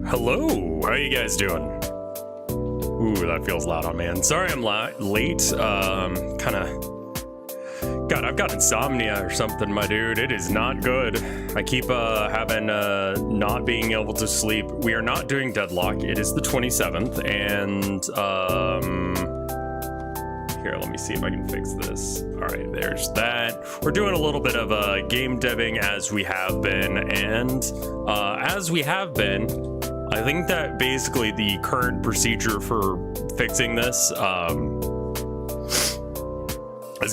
Hello, how you guys doing? Ooh, that feels loud on man. Sorry I'm late. God, I've got insomnia or something, my dude. It is not good. I keep having not being able to sleep. We are not doing Deadlock. It is the 27th, and here, let me see if I can fix this. All right, there's that. We're doing a little bit of game deving as we have been, and as we have been, I think that basically the current procedure for fixing this is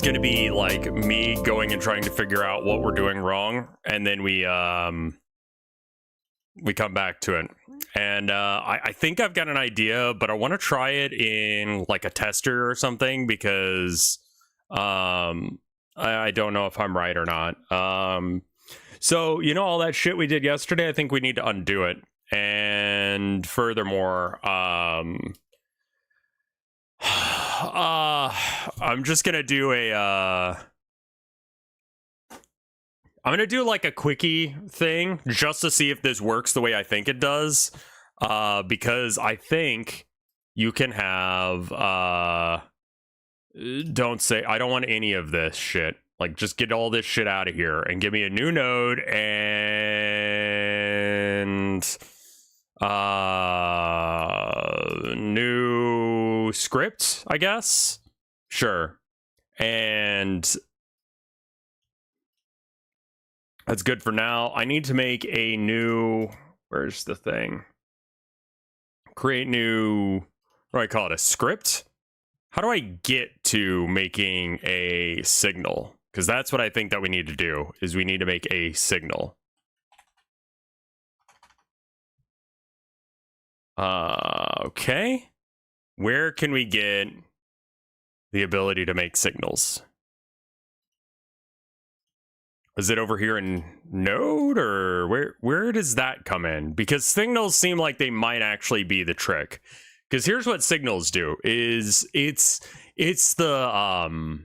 going to be like me going and trying to figure out what we're doing wrong, and then we come back to it. And I think I've got an idea, but I want to try it in like a tester or something, because I don't know if I'm right or not. So, you know, all that shit we did yesterday, I think we need to undo it. And furthermore, I'm just gonna do I'm gonna do like a quickie thing just to see if this works the way I think it does, because I think you can have don't say I don't want any of this shit. Like, just get all this shit out of here and give me a new node and new script, I guess. Sure. And that's good for now. I need to make a new, where's the thing? Create new, what do I call it? A script? How do I get to making a signal? Because that's what I think that we need to do, is we need to make a signal. Okay. Where can we get the ability to make signals? Is it over here in Node, or where does that come in? Because signals seem like they might actually be the trick. Because here's what signals do: is it's the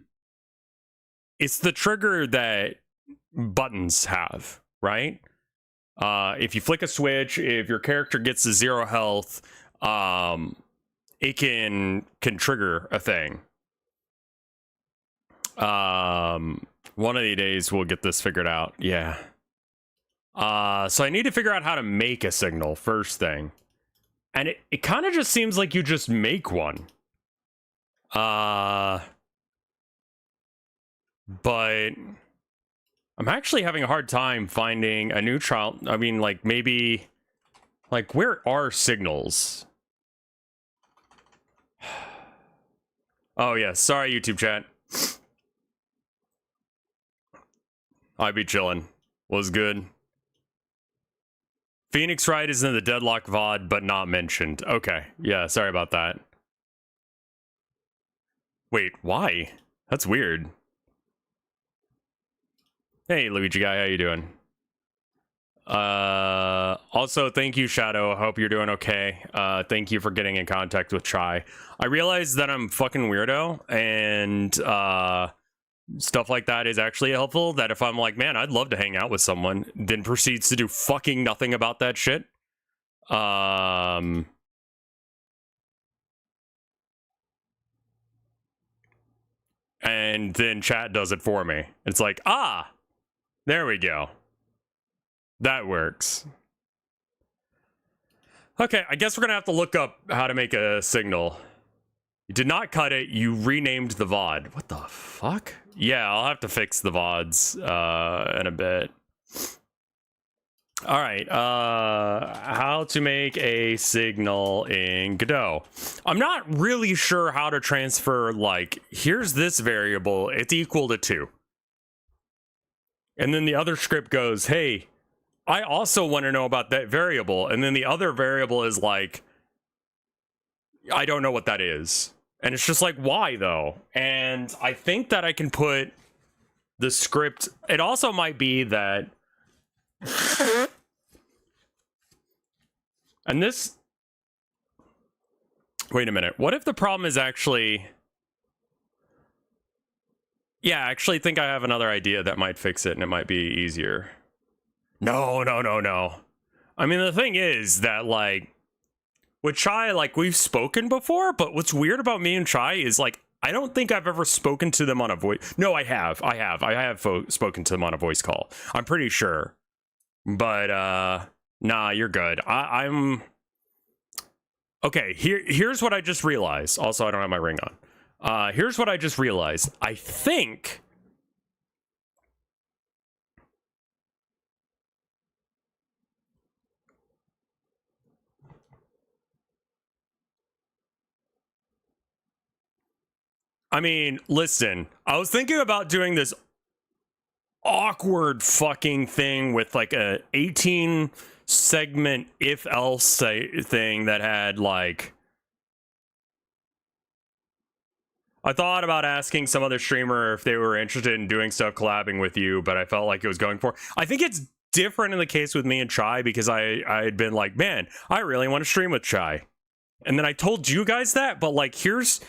trigger that buttons have, right? If you flick a switch, if your character gets to 0 health, it can trigger a thing. One of these days we'll get this figured out. Yeah. So I need to figure out how to make a signal first thing. And it kind of just seems like you just make one. But I'm actually having a hard time finding a neutral. I mean, like, maybe, like, where are signals? Oh, yeah. Sorry, YouTube chat. I be chillin'. Was good. Phoenix Wright is in the Deadlock VOD, but not mentioned. Okay. Yeah, sorry about that. Wait, why? That's weird. Hey, Luigi guy, how you doing? Also, thank you, Shadow. I hope you're doing okay. Thank you for getting in contact with Chai. I realize that I'm fucking weirdo, and stuff like that is actually helpful. That if I'm like, man, I'd love to hang out with someone, then proceeds to do fucking nothing about that shit. And then chat does it for me. It's like, ah, there we go. That works. Okay, I guess we're gonna have to look up how to make a signal. You did not cut it, you renamed the VOD. What the fuck? Yeah, I'll have to fix the VODs in a bit. Alright, how to make a signal in Godot. I'm not really sure how to transfer, like, here's this variable, it's equal to 2. And then the other script goes, hey, I also want to know about that variable. And then the other variable is like, I don't know what that is. And it's just like, why though? And I think that I can put the script. It also might be that. And this. Wait a minute. What if the problem is actually. Yeah, I actually think I have another idea that might fix it, and it might be easier. No. I mean, the thing is that, like, with Chai, like, we've spoken before, but what's weird about me and Chai is, like, I don't think I've ever spoken to them on a voice. No, I have. I have spoken to them on a voice call. I'm pretty sure. But, nah, you're good. I'm... Okay, here's what I just realized. Also, I don't have my ring on. Here's what I just realized. I think... I mean, listen, I was thinking about doing this awkward fucking thing with like a 18 segment if else thing that had like, I thought about asking some other streamer if they were interested in doing stuff collabing with you, but I felt like it was going for, I think it's different in the case with me and Chai because I had been like, man, I really want to stream with Chai. And then I told you guys that, but like, here's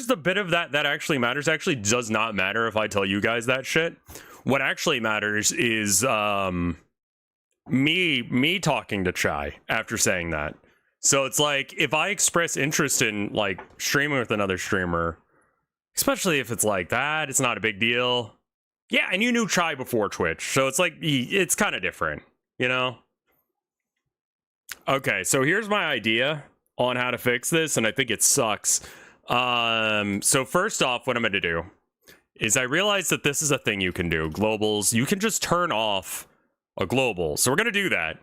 the bit of that actually matters. Actually does not matter if I tell you guys that shit. What actually matters is me talking to Chai after saying that. So it's like if I express interest in like streaming with another streamer, especially if it's like that, it's not a big deal. Yeah, and you knew Chai before Twitch, so it's like it's kind of different, you know? Okay, so here's my idea on how to fix this, and I think it sucks. So first off, what I'm going to do is I realize that this is a thing you can do. Globals, you can just turn off a global. So we're going to do that.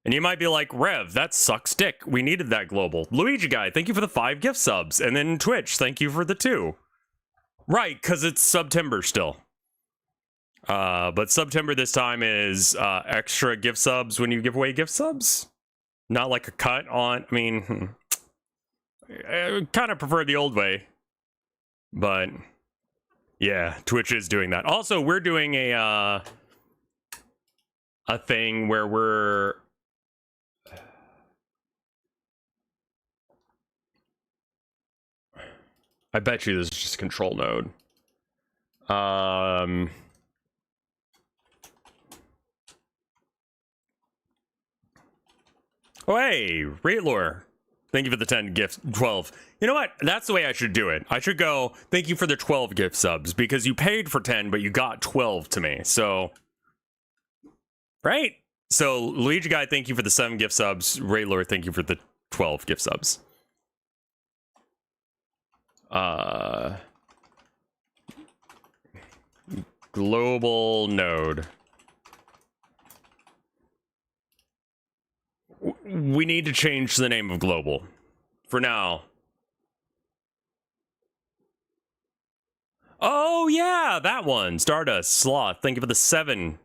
And you might be like, Rev, that sucks dick. We needed that global. Luigi Guy, thank you for the 5 gift subs. And then Twitch, thank you for the 2. Right, because it's September still. But September this time is extra gift subs when you give away gift subs. Not like a cut on, I mean... I kind of prefer the old way, but yeah, Twitch is doing that. Also, we're doing a thing where we're I bet you this is just control node. Oh, hey, Rate Lore. Thank you for the 10 gifts, 12. You know what? That's the way I should do it. I should go, thank you for the 12 gift subs, because you paid for 10, but you got 12 to me. So, right? So, Luigi Guy, thank you for the 7 gift subs. Raylor, thank you for the 12 gift subs. Global node. We need to change the name of global for now. Oh yeah, that one. Stardust Sloth, thank you for the 7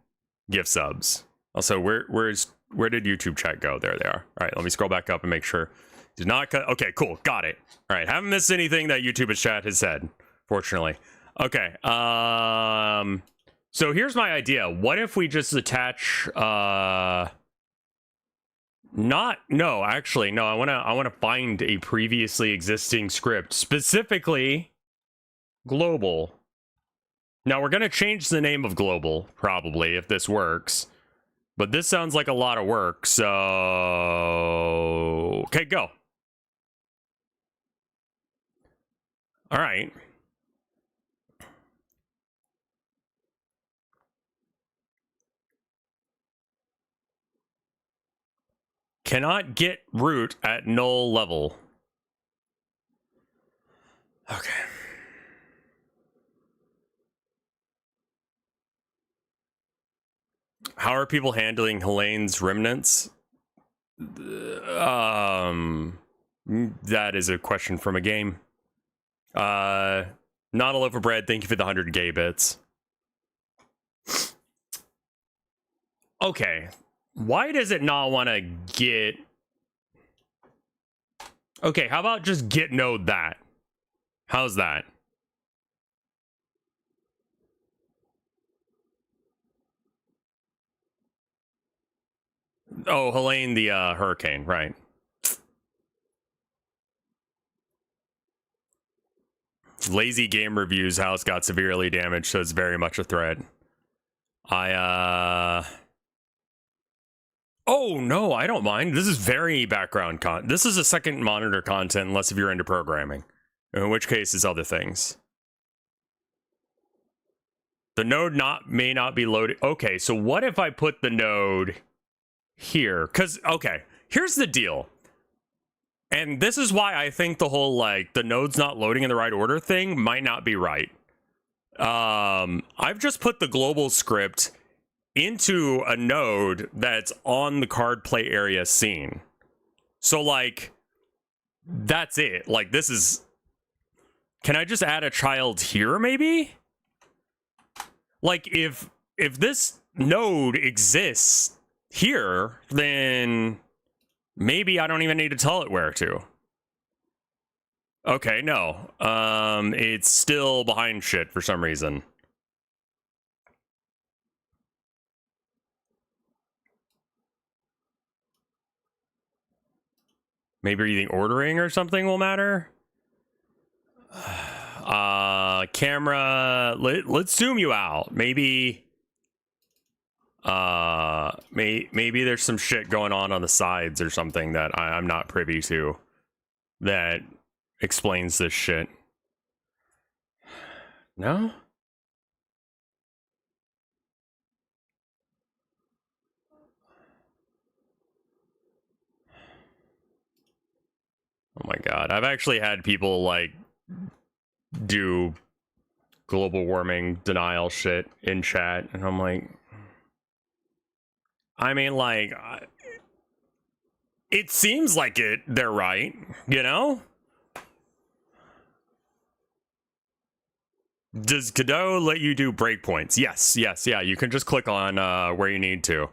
gift subs. Also, where did YouTube chat go? There they are. All right, let me scroll back up and make sure. Did not cut. Okay, cool. Got it. All right, haven't missed anything that YouTube's chat has said, fortunately. Okay. So here's my idea. What if we just attach no, actually, no, I wanna find a previously existing script, specifically global. Now we're gonna change the name of global, probably, if this works. But this sounds like a lot of work, so okay, go. Alright. Cannot get root at null level. Okay. How are people handling Helene's remnants? That is a question from a game. Not a loaf of bread, thank you for the 100 gay bits. Okay. Why does it not want to get... Okay, how about just get node that? How's that? Oh, Helene the hurricane, right. Lazy Game Reviews house got severely damaged, so it's very much a threat. Oh, Oh, no, I don't mind. This is very background this is a second monitor content, unless if you're into programming. In which case, it's other things. The node may not be loaded. Okay, so what if I put the node here? Because, okay, here's the deal. And this is why I think the whole, like, the node's not loading in the right order thing might not be right. I've just put the global script into a node that's on the card play area scene. So, like, that's it. Like, this is... Can I just add a child here, maybe? Like, if this node exists here, then maybe I don't even need to tell it where to. Okay, no. It's still behind shit for some reason. Maybe reading ordering or something will matter. Camera. Let's zoom you out. Maybe. Maybe there's some shit going on the sides or something that I'm not privy to that explains this shit. No? Oh my god. I've actually had people, like, do global warming denial shit in chat, and I'm like... I mean, like... It seems like they're right, you know? Does Godot let you do breakpoints? Yes, yeah. You can just click on where you need to.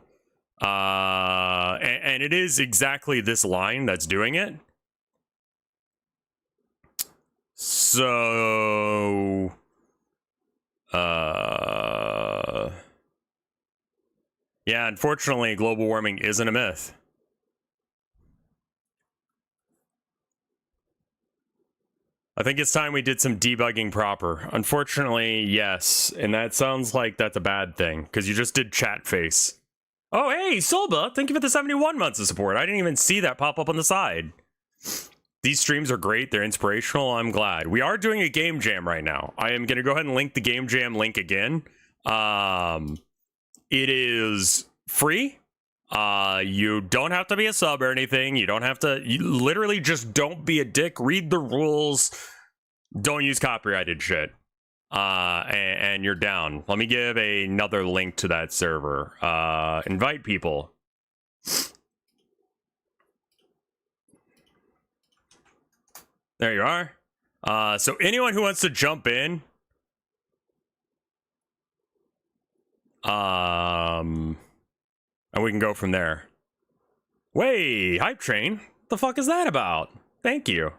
And it is exactly this line that's doing it. So... yeah, unfortunately, global warming isn't a myth. I think it's time we did some debugging proper. Unfortunately, yes. And that sounds like that's a bad thing, because you just did chat face. Oh, hey, Solba, thank you for the 71 months of support. I didn't even see that pop up on the side. These streams are great. They're inspirational. I'm glad. We are doing a game jam right now. I am going to go ahead and link the game jam link again. It is free. You don't have to be a sub or anything. You don't have to, you literally just don't be a dick, read the rules, don't use copyrighted shit, and you're down. Let me give another link to that server. Invite people. There you are. So anyone who wants to jump in, and we can go from there. Way, hype train. The fuck is that about? Thank you.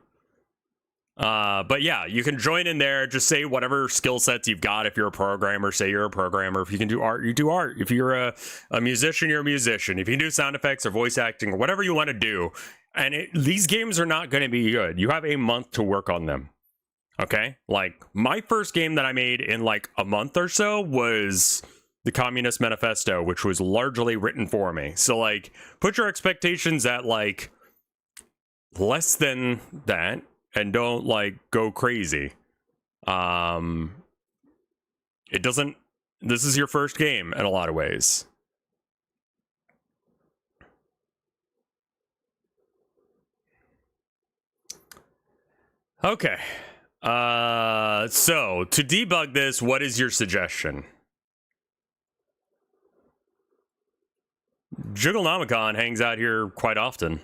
But yeah, you can join in there. Just say whatever skill sets you've got. If you're a programmer, say you're a programmer. If you can do art, you do art. If you're a musician, you're a musician. If you can do sound effects or voice acting or whatever you want to do. And these games are not going to be good. You have a month to work on them. Okay? Like, my first game that I made in like a month or so was the Communist Manifesto, which was largely written for me. So, like, put your expectations at, like, less than that, and don't, like, go crazy. It doesn't... This is your first game, in a lot of ways. Okay. So, to debug this, what is your suggestion? Jugglenomicon hangs out here quite often.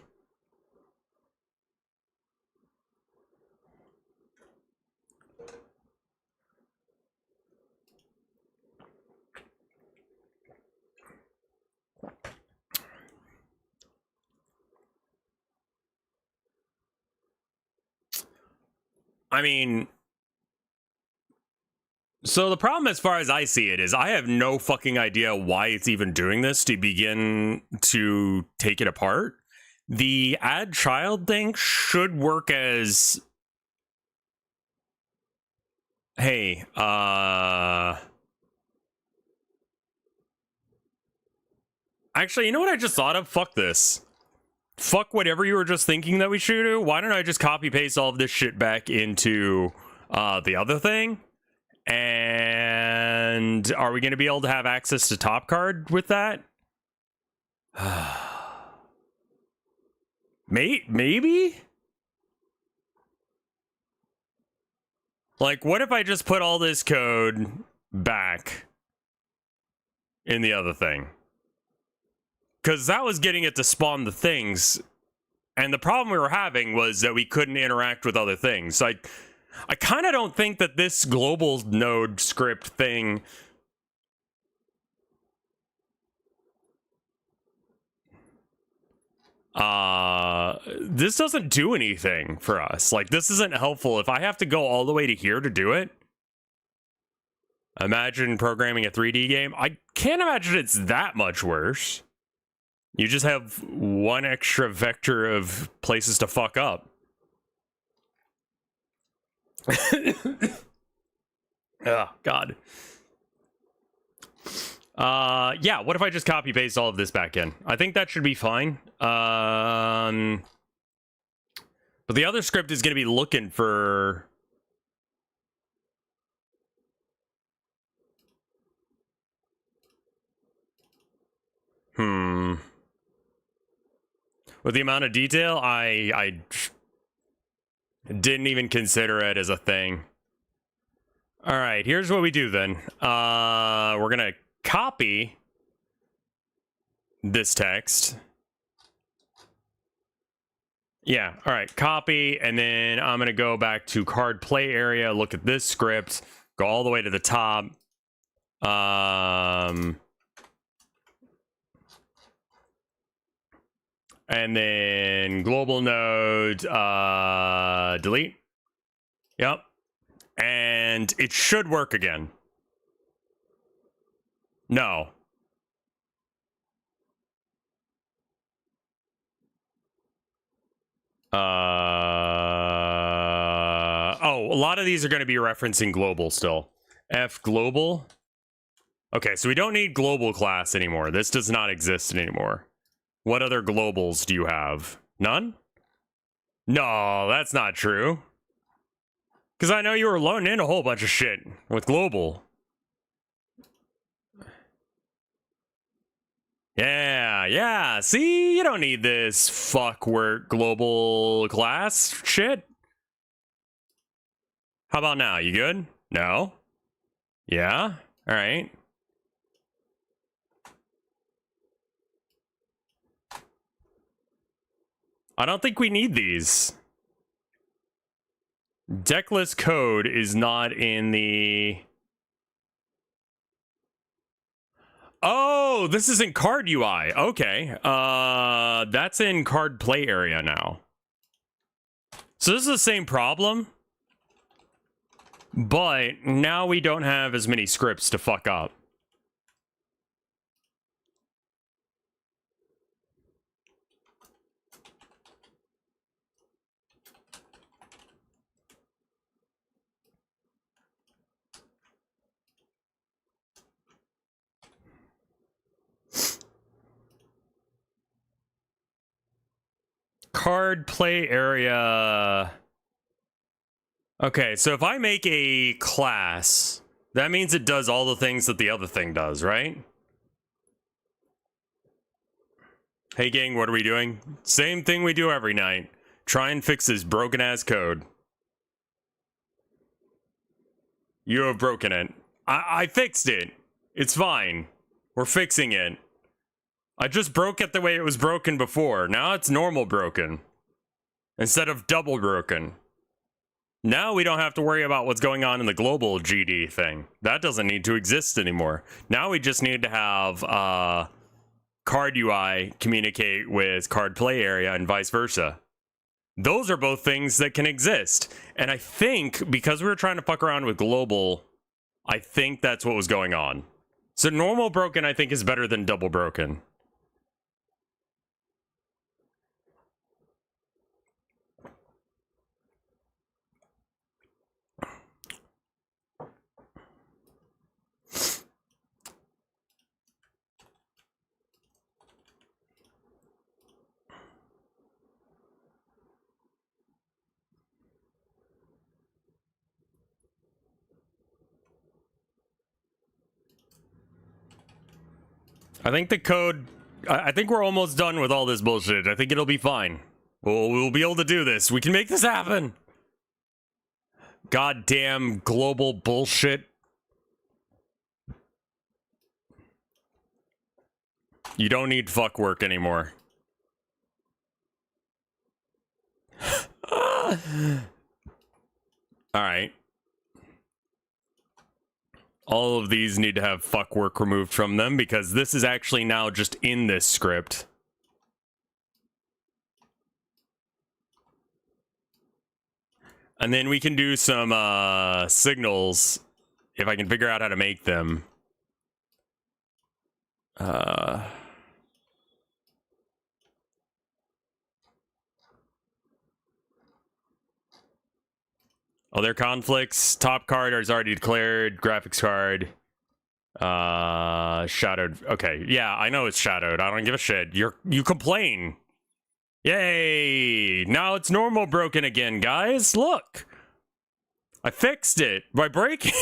I mean... So the problem, as far as I see it, is I have no fucking idea why it's even doing this to begin to take it apart. The add child thing should work as... Hey, Actually, you know what I just thought of? Fuck this. Fuck whatever you were just thinking that we should do. Why don't I just copy paste all of this shit back into the other thing? And are we going to be able to have access to top card with that? Maybe? Like, what if I just put all this code back in the other thing? Because that was getting it to spawn the things. And the problem we were having was that we couldn't interact with other things. So I kind of don't think that this global node script thing... this doesn't do anything for us. Like, this isn't helpful. If I have to go all the way to here to do it, imagine programming a 3D game. I can't imagine it's that much worse. You just have one extra vector of places to fuck up. Oh, God. Yeah, what if I just copy paste all of this back in? I think that should be fine. But the other script is going to be looking for... With the amount of detail, I didn't even consider it as a thing. All right, here's what we do then. We're going to copy this text. Yeah, all right, copy, and then I'm going to go back to card play area, look at this script, go all the way to the top. And then global node, delete. Yep. And it should work again. No. Oh, a lot of these are going to be referencing global still. F global. Okay, so we don't need global class anymore. This does not exist anymore. What other globals do you have? None? No, that's not true. Because I know you were loading in a whole bunch of shit with global. Yeah. See, you don't need this fuckwork global class shit. How about now? You good? No? Yeah? All right. I don't think we need these. Deckless code is not in the... Oh, this is in card UI. Okay. That's in card play area now. So this is the same problem, but now we don't have as many scripts to fuck up. Card play area. Okay, so if I make a class, that means it does all the things that the other thing does, right? Hey gang, what are we doing? Same thing we do every night. Try and fix this broken ass code. You have broken it. I fixed it. It's fine. We're fixing it. I just broke it the way it was broken before. Now it's normal broken. Instead of double broken. Now we don't have to worry about what's going on in the global GD thing. That doesn't need to exist anymore. Now we just need to have card UI communicate with card play area and vice versa. Those are both things that can exist. And I think because we were trying to fuck around with global, I think that's what was going on. So normal broken, I think, is better than double broken. I think the code... I think we're almost done with all this bullshit. I think it'll be fine. We'll be able to do this. We can make this happen. Goddamn global bullshit. You don't need fuck work anymore. Alright. All of these need to have fuck work removed from them because this is actually now just in this script. And then we can do some signals if I can figure out how to make them. Oh, their conflicts. Top card is already declared. Graphics card. Shadowed. Okay, yeah, I know it's shadowed. I don't give a shit. You complain. Yay! Now it's normal broken again, guys. Look. I fixed it by breaking.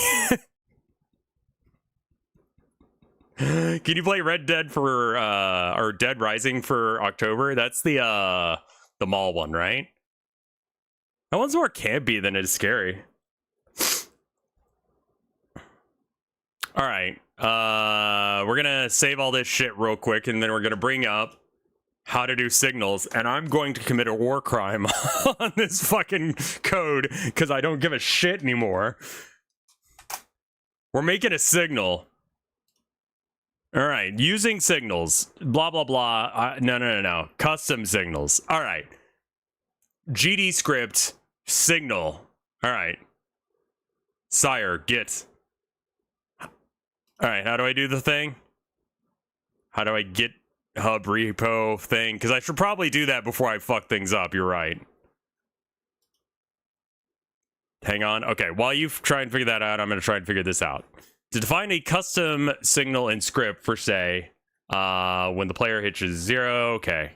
Can you play Red Dead for or Dead Rising for October? That's the mall one, right? That one's more campy than it is scary. All right. We're gonna save all this shit real quick, and then we're gonna bring up how to do signals, and I'm going to commit a war crime on this fucking code because I don't give a shit anymore. We're making a signal. All right, using signals. Blah, blah, blah. No. Custom signals. All right. GD script. Signal. All right. Sire, get. All right, how do I do the thing? How do I get hub repo thing? Because I should probably do that before I fuck things up. You're right. Hang on. Okay, while you try and figure that out, I'm going to try and figure this out. To define a custom signal in script for, say, when the player hitches 0, okay.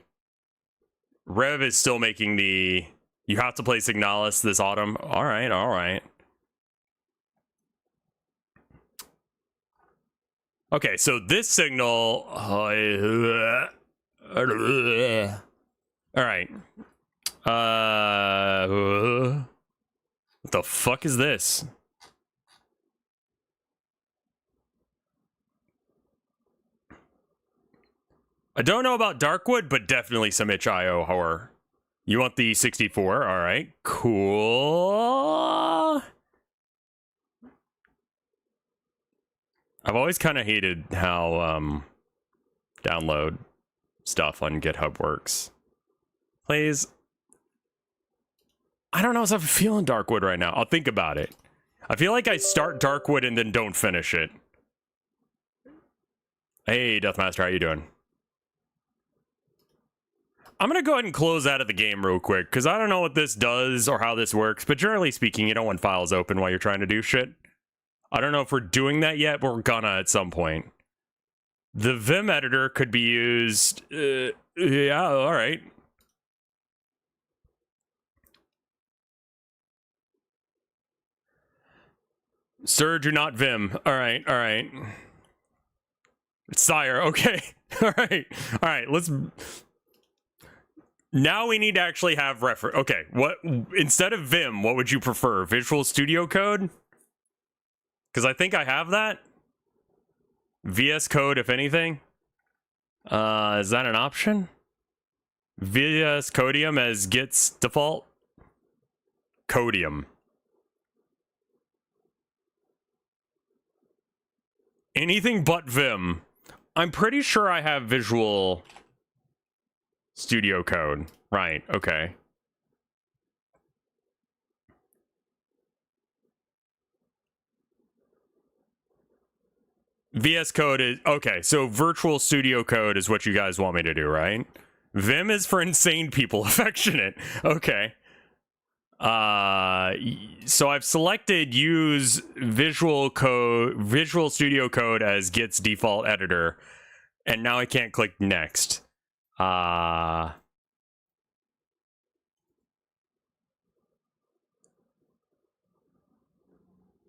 Rev is still making the... You have to play Signalis this autumn. All right. Okay, so this signal... all right. What the fuck is this? I don't know about Darkwood, but definitely some itch.io horror. You want the 64? All right, cool. I've always kind of hated how download stuff on GitHub works. Please. I don't know if I'm feeling Darkwood right now. I'll think about it. I feel like I start Darkwood and then don't finish it. Hey, Deathmaster, how you doing? I'm going to go ahead and close out of the game real quick, because I don't know what this does or how this works, but generally speaking, you don't want files open while you're trying to do shit. I don't know if we're doing that yet, but we're gonna at some point. The Vim editor could be used... yeah, alright. Sir, do not Vim. Alright. Sire, okay. Alright, let's... Now we need to actually have reference. Okay, what instead of Vim, what would you prefer? Visual Studio Code? Because I think I have that. VS Code, if anything. Is that an option? VS Codium as Git's default? Codium. Anything but Vim. I'm pretty sure I have Visual Studio Code. Right, okay. VS Code is... Okay, so Virtual Studio Code is what you guys want me to do, right? Vim is for insane people. Affectionate. Okay. So I've selected use Visual Studio Code as Git's default editor. And now I can't click next.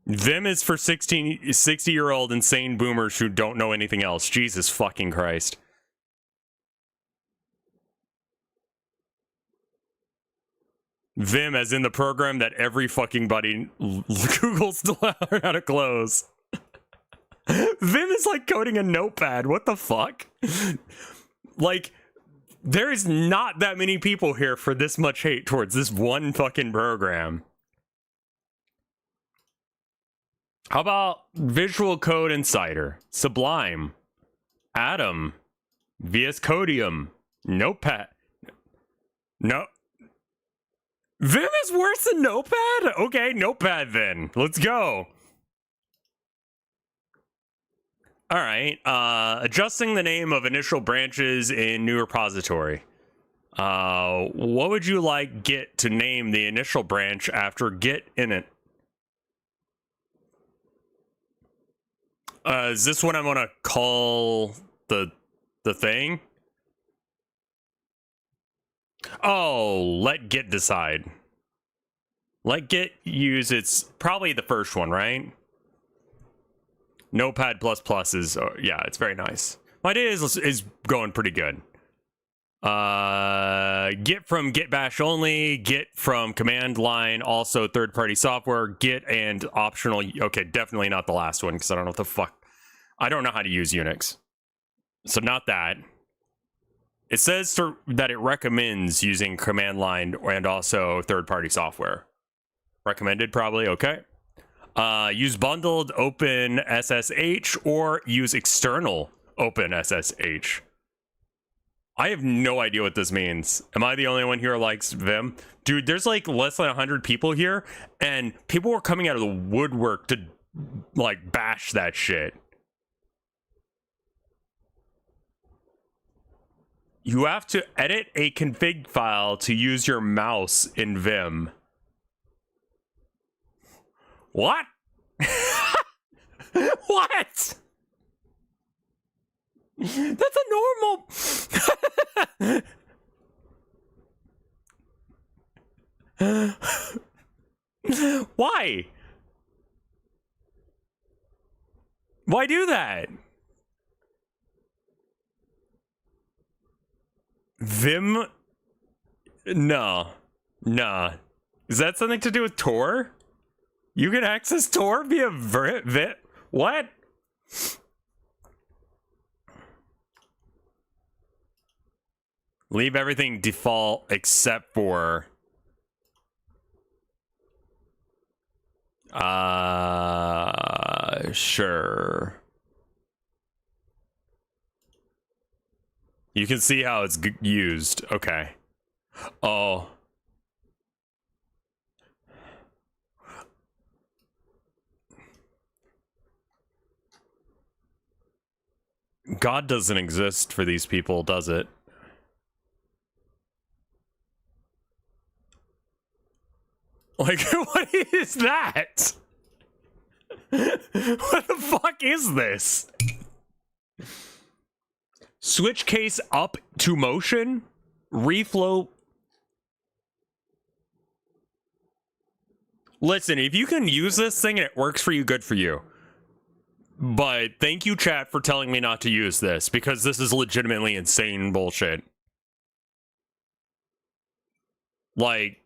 Vim is for 60-year-old insane boomers who don't know anything else. Jesus fucking Christ. Vim, as in the program that every fucking buddy Googles to learn how to close. Vim is like coding a notepad. What the fuck? Like, there is not that many people here for this much hate towards this one fucking program. How about Visual Code Insider, Sublime, Atom, VS Codium, Notepad? No. Vim is worse than Notepad? Okay, Notepad then. Let's go. All right. Adjusting the name of initial branches in new repository. What would you like Git to name the initial branch after Git init? Is this what I'm gonna call the thing? Oh, let Git decide. Let Git use its, probably the first one, right? Notepad++ is, yeah, it's very nice. My idea is going pretty good. Git from Git bash only, Git from command line, also third-party software, Git and optional. Okay, definitely not the last one, because I don't know what the fuck. I don't know how to use Unix. So not that. It says that it recommends using command line and also third-party software. Recommended, probably. Okay. Use bundled open SSH or use external open SSH. I have no idea what this means. Am I the only one here who likes Vim? Dude, there's like less than 100 people here, and people were coming out of the woodwork to like bash that shit. You have to edit a config file to use your mouse in Vim. What? What? That's a normal... Why? Why do that? Vim? No. Nah. Is that something to do with Tor? You can access Tor via Vim? What? Leave everything default except for... Sure. You can see how it's used. Okay. Oh. God doesn't exist for these people, does it? Like, what is that? What the fuck is this? Switch case up to motion? Reflow? Listen, if you can use this thing and it works for you, good for you. But thank you, chat, for telling me not to use this, because this is legitimately insane bullshit. Like,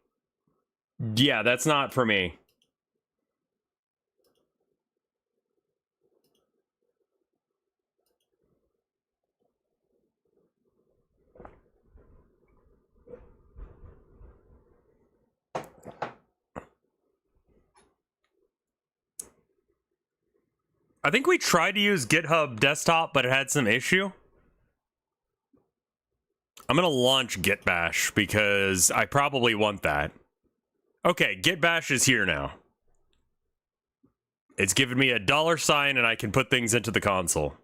yeah, that's not for me. I think we tried to use GitHub desktop, but it had some issue. I'm gonna launch Git Bash because I probably want that. Okay, Git Bash is here now. It's given me a $sign and I can put things into the console.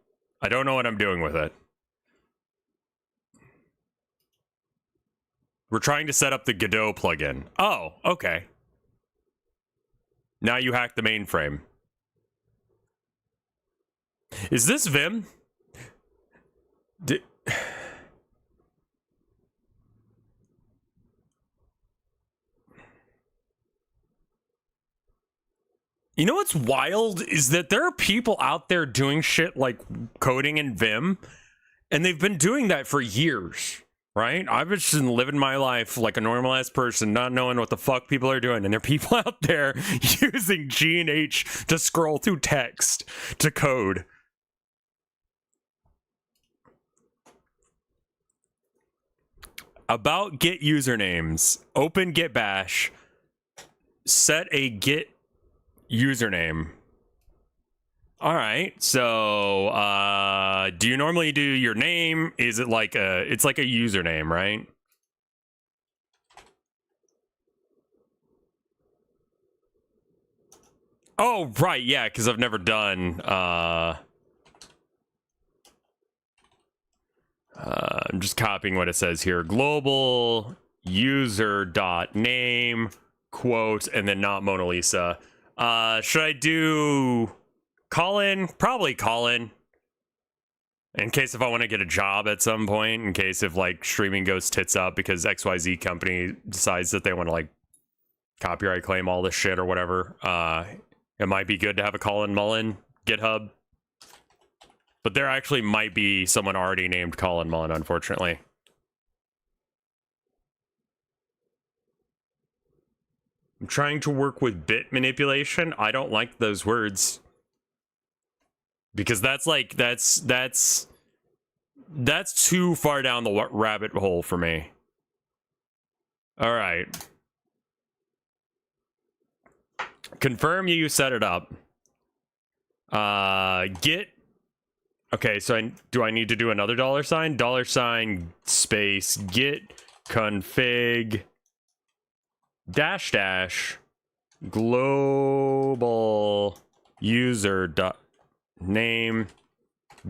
I don't know what I'm doing with it. We're trying to set up the Godot plugin. Oh, okay. Now you hack the mainframe. Is this Vim? You know what's wild is that there are people out there doing shit like coding in Vim, and they've been doing that for years, right? I've just been living my life like a normal ass person, not knowing what the fuck people are doing, and there are people out there using G and H to scroll through text to code. About Git usernames, open Git bash, set a Git username. All right, so do you normally do your name? Is it like it's like a username, right? Oh, right, yeah, because I've never done I'm just copying what it says here. Global user dot name quote and then not Mona Lisa. Should I do Colin? Probably Colin. In case if I want to get a job at some point, in case if like streaming goes tits up because XYZ company decides that they want to like copyright claim all this shit or whatever. It might be good to have a Colin Mullen GitHub. But there actually might be someone already named Colin Mullen, unfortunately. I'm trying to work with bit manipulation. I don't like those words. Because that's like, that's too far down the rabbit hole for me. All right. Confirm you set it up. Git. Okay, so do I need to do another $? $ space git config -- global user dot name.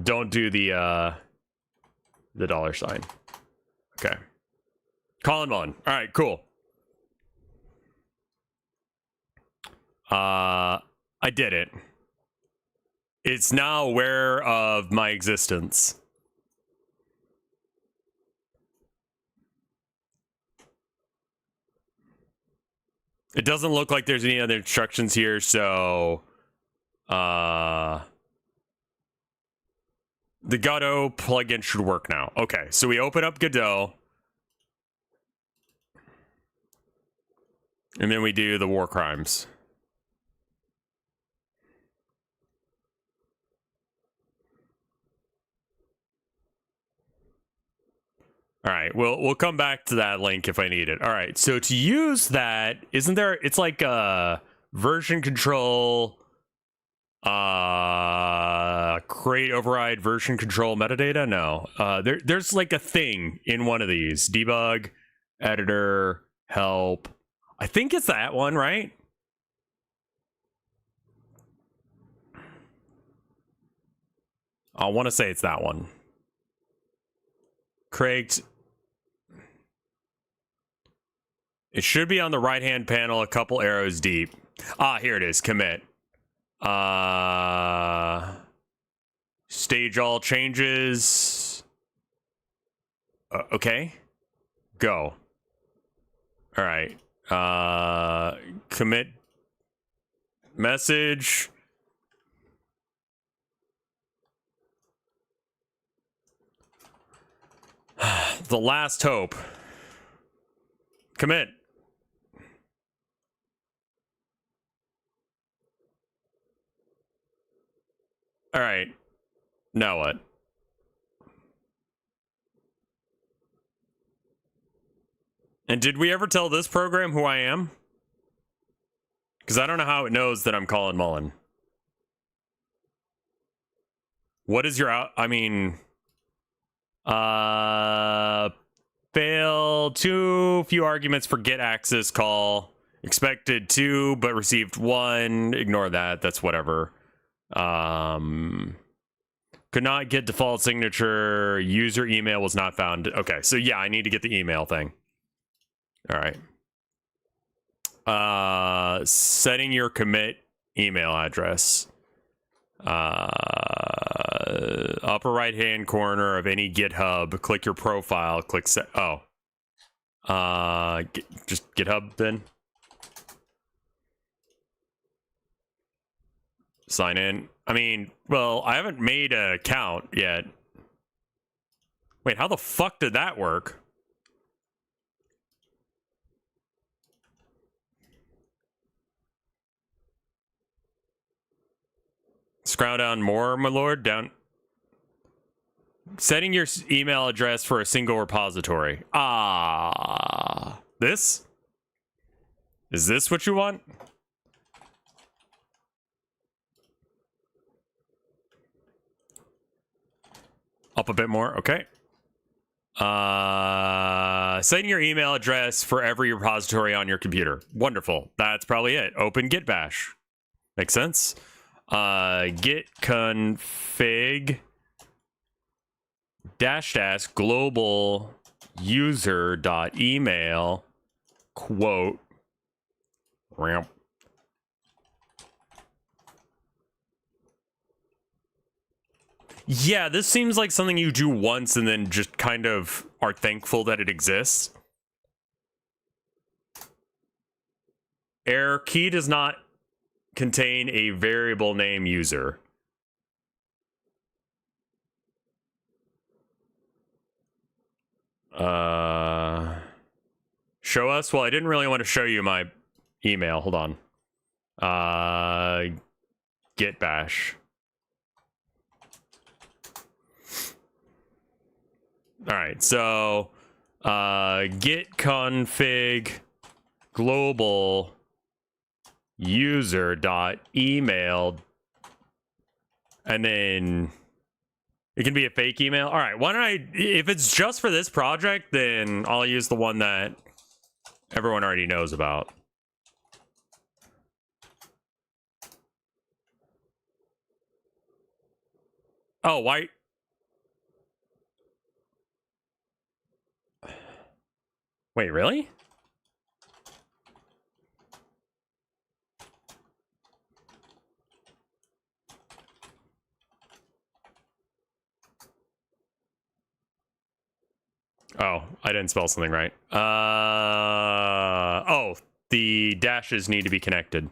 Don't do the $. Okay. Colin Mullen. All right, cool. I did it. It's now aware of my existence. It doesn't look like there's any other instructions here, so the Godot plugin should work now. Okay, so we open up Godot. And then we do the war crimes. All right, we'll come back to that link if I need it. All right, so to use that, isn't there? It's like a version control, create override version control metadata. No, there's like a thing in one of these: debug, editor, help. I think it's that one, right? I want to say it's that one. Create. It should be on the right-hand panel, a couple arrows deep. Ah, here it is. Commit. Stage all changes. Okay. Go. All right. Commit message. The last hope. Commit. All right. Now what? And did we ever tell this program who I am? Because I don't know how it knows that I'm Colin Mullen. What is your I mean, fail too few arguments for get access call. Expected 2, but received 1. Ignore that. That's whatever. Could not get default signature. User email was not found. Okay, so yeah, I need to get the email thing. All right. Setting your commit email address. Upper right hand corner of any GitHub, click your profile, click set. Oh, just GitHub then. sign in. I mean, well, I haven't made an account yet. Wait, how the fuck did that work? Scroll down more, my lord. Down. Setting your email address for a single repository. Ah. This? Is this what you want? Up a bit more. Okay. Setting your email address for every repository on your computer. Wonderful. That's probably it. Open git bash. Makes sense. Git config -- global user dot email quote ramp. Yeah, this seems like something you do once and then just kind of are thankful that it exists. Error, key does not contain a variable name user. Show us? Well, I didn't really want to show you my email. Hold on. Git bash. All right, so git config global user dot email, and then it can be a fake email. All right, why don't I, if it's just for this project, then I'll use the one that everyone already knows about. Oh, why? Wait, really? Oh, I didn't spell something right. Oh, the dashes need to be connected.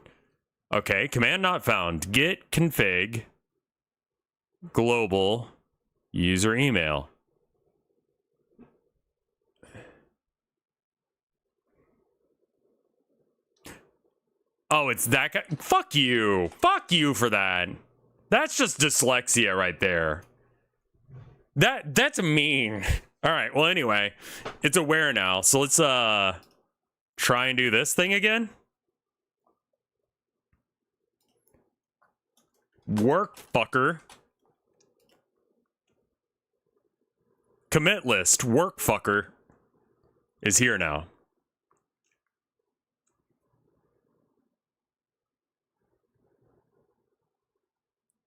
Okay, command not found. Git config global user email. Oh, it's that guy. Fuck you. Fuck you for that. That's just dyslexia right there. That's mean. All right, well, anyway, it's aware now. So let's try and do this thing again. Work, fucker. Commit list, work, fucker, is here now.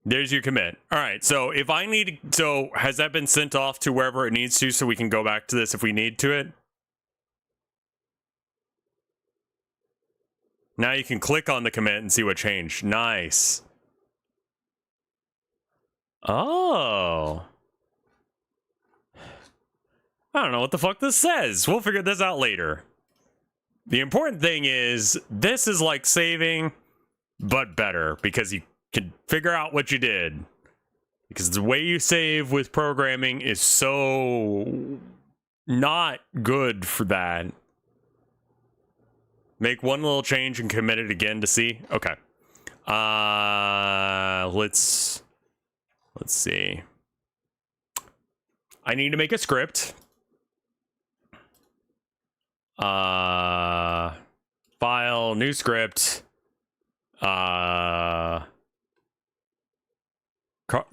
There's your commit. All right, so if I need, so has that been sent off to wherever it needs to so we can go back to this if we need to it? Now you can click on the commit and see what changed. Nice. Oh. I don't know what the fuck this says. We'll figure this out later. The important thing is this is like saving, but better because you can figure out what you did. Because the way you save with programming is so not good for that. Make one little change and commit it again to see. Okay. Let's see. I need to make a script. File, new script.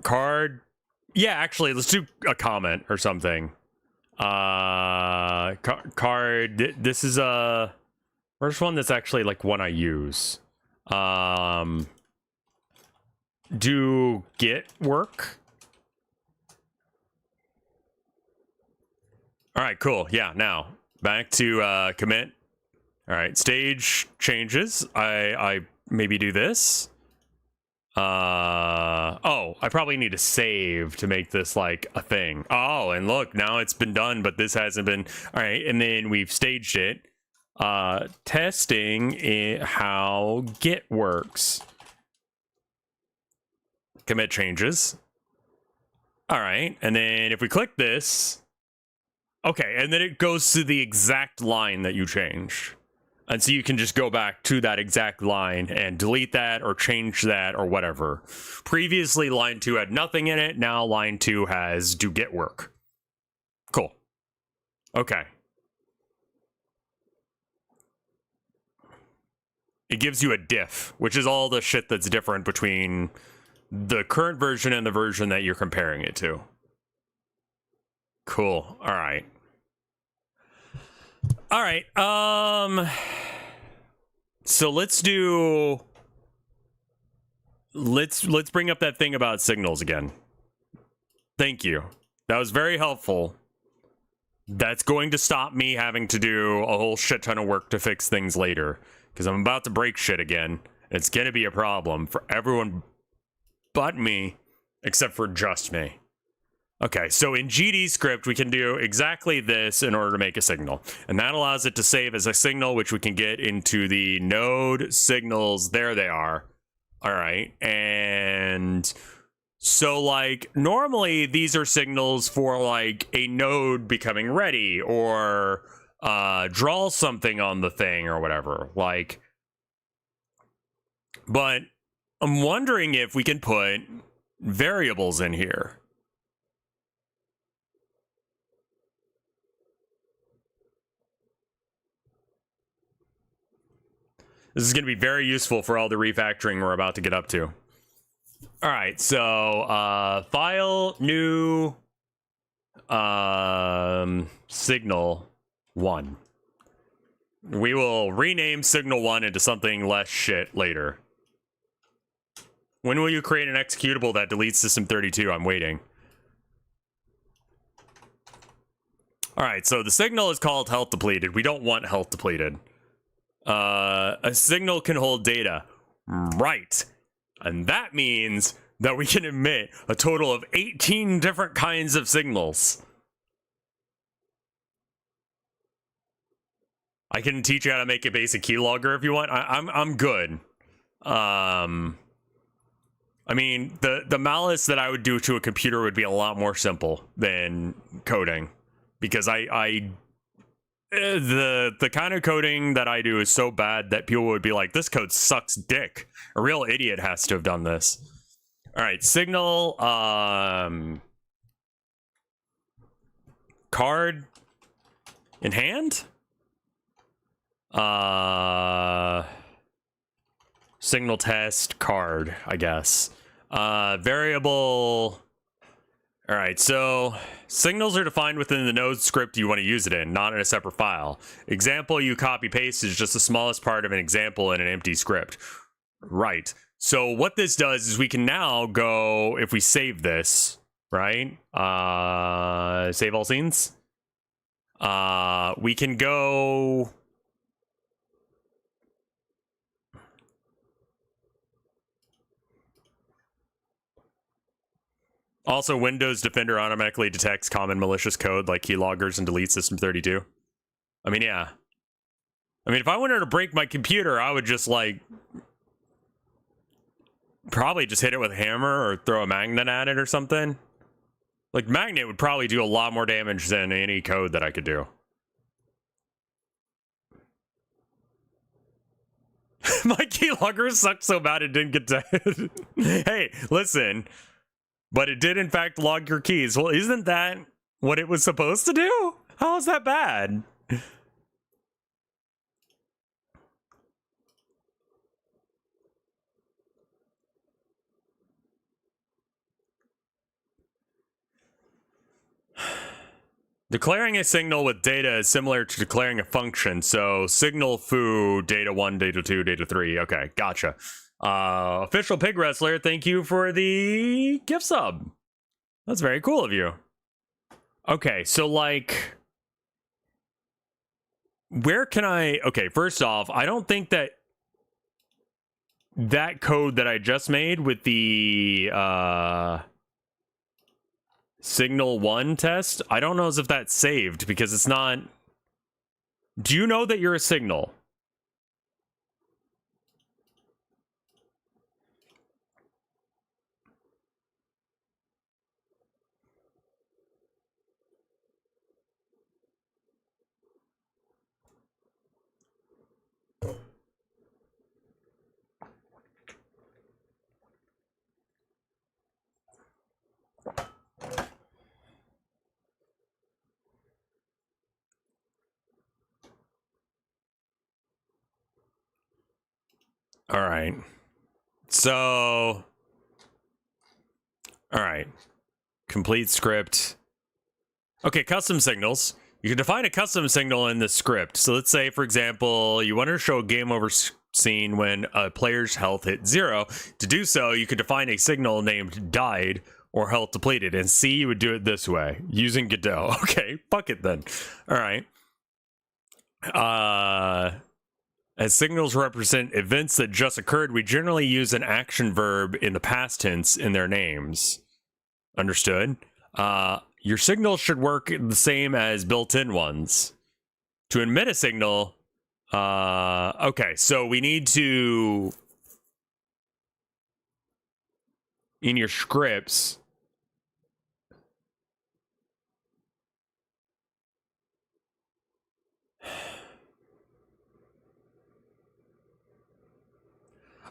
Card. Yeah, actually, let's do a comment or something. Card. This is a first one that's actually like one I use. Do git work. All right, cool. Yeah, now back to commit. All right, stage changes. I maybe do this. Oh, I probably need to save to make this like a thing. Oh, and look, now it's been done, but this hasn't been. All right, and then we've staged it. Testing how git works. commit changes. All right, and then if we click this, okay, and then it goes to the exact line that you changed. And so you can just go back to that exact line and delete that or change that or whatever. Previously, line 2 had nothing in it. Now line 2 has do get work. Cool. Okay. It gives you a diff, which is all the shit that's different between the current version and the version that you're comparing it to. Cool. All right. All right. So let's bring up that thing about signals again. Thank you. That was very helpful. That's going to stop me having to do a whole shit ton of work to fix things later, because I'm about to break shit again. It's going to be a problem for everyone but me, except for just me. Okay, so in GD script, we can do exactly this in order to make a signal. And that allows it to save as a signal, which we can get into the node signals. There they are. All right. And so, like, normally these are signals for, like, a node becoming ready or draw something on the thing or whatever. Like, but I'm wondering if we can put variables in here. This is going to be very useful for all the refactoring we're about to get up to. All right, so file, new, signal 1. We will rename signal 1 into something less shit later. When will you create an executable that deletes system32? I'm waiting. All right, so the signal is called health depleted. We don't want health depleted. A signal can hold data. Right. And that means that we can emit a total of 18 different kinds of signals. I can teach you how to make a basic keylogger if you want. I'm good. I mean, the malice that I would do to a computer would be a lot more simple than coding, because the kind of coding that I do is so bad that people would be like, this code sucks dick. A real idiot has to have done this. All right, signal, card in hand, signal test card, I guess. Variable. All right, so signals are defined within the node script you want to use it in, not in a separate file. Example you copy paste is just the smallest part of an example in an empty script. Right. So what this does is we can now go, if we save this, right? Save all scenes. We can go. Also, Windows Defender automatically detects common malicious code like keyloggers and deletes system32. I mean, yeah. I mean, if I wanted to break my computer, I would just, like, probably just hit it with a hammer or throw a magnet at it or something. Like, magnet would probably do a lot more damage than any code that I could do. My keylogger sucked so bad it didn't get to... Hey, listen... But it did, in fact, log your keys. Well, isn't that what it was supposed to do? How is that bad? Declaring a signal with data is similar to declaring a function. So signal foo, data 1, data 2, data 3. Okay, gotcha. Official Pig Wrestler, thank you for the gift sub. That's very cool of you. Okay, so, like, where can I... Okay, first off, I don't think that code that I just made with the signal 1 test, I don't know as if that's saved, because it's not... Do you know that you're a signal? All right. So, all right. Complete script. Okay, custom signals. You can define a custom signal in the script. So let's say, for example, you want to show a game over scene when a player's health hit 0. To do so, you could define a signal named died or health depleted. And C, you would do it this way, using Godot. Okay, fuck it then. All right. As signals represent events that just occurred, we generally use an action verb in the past tense in their names. Understood? Your signal should work the same as built-in ones. To emit a signal, okay, so we need to, in your scripts,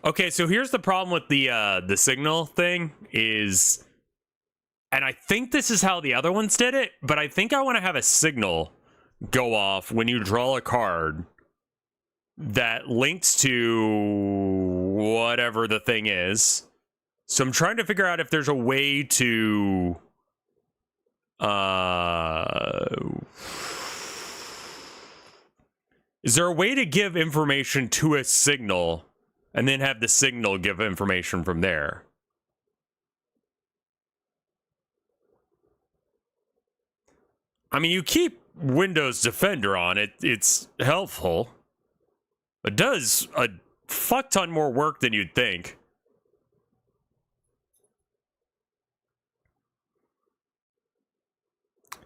okay, so here's the problem with the signal thing is, and I think this is how the other ones did it, but I think I want to have a signal go off when you draw a card that links to whatever the thing is. So I'm trying to figure out if there's a way to is there a way to give information to a signal and then have the signal give information from there? I mean, you keep Windows Defender on it. It's helpful. It does a fuck ton more work than you'd think.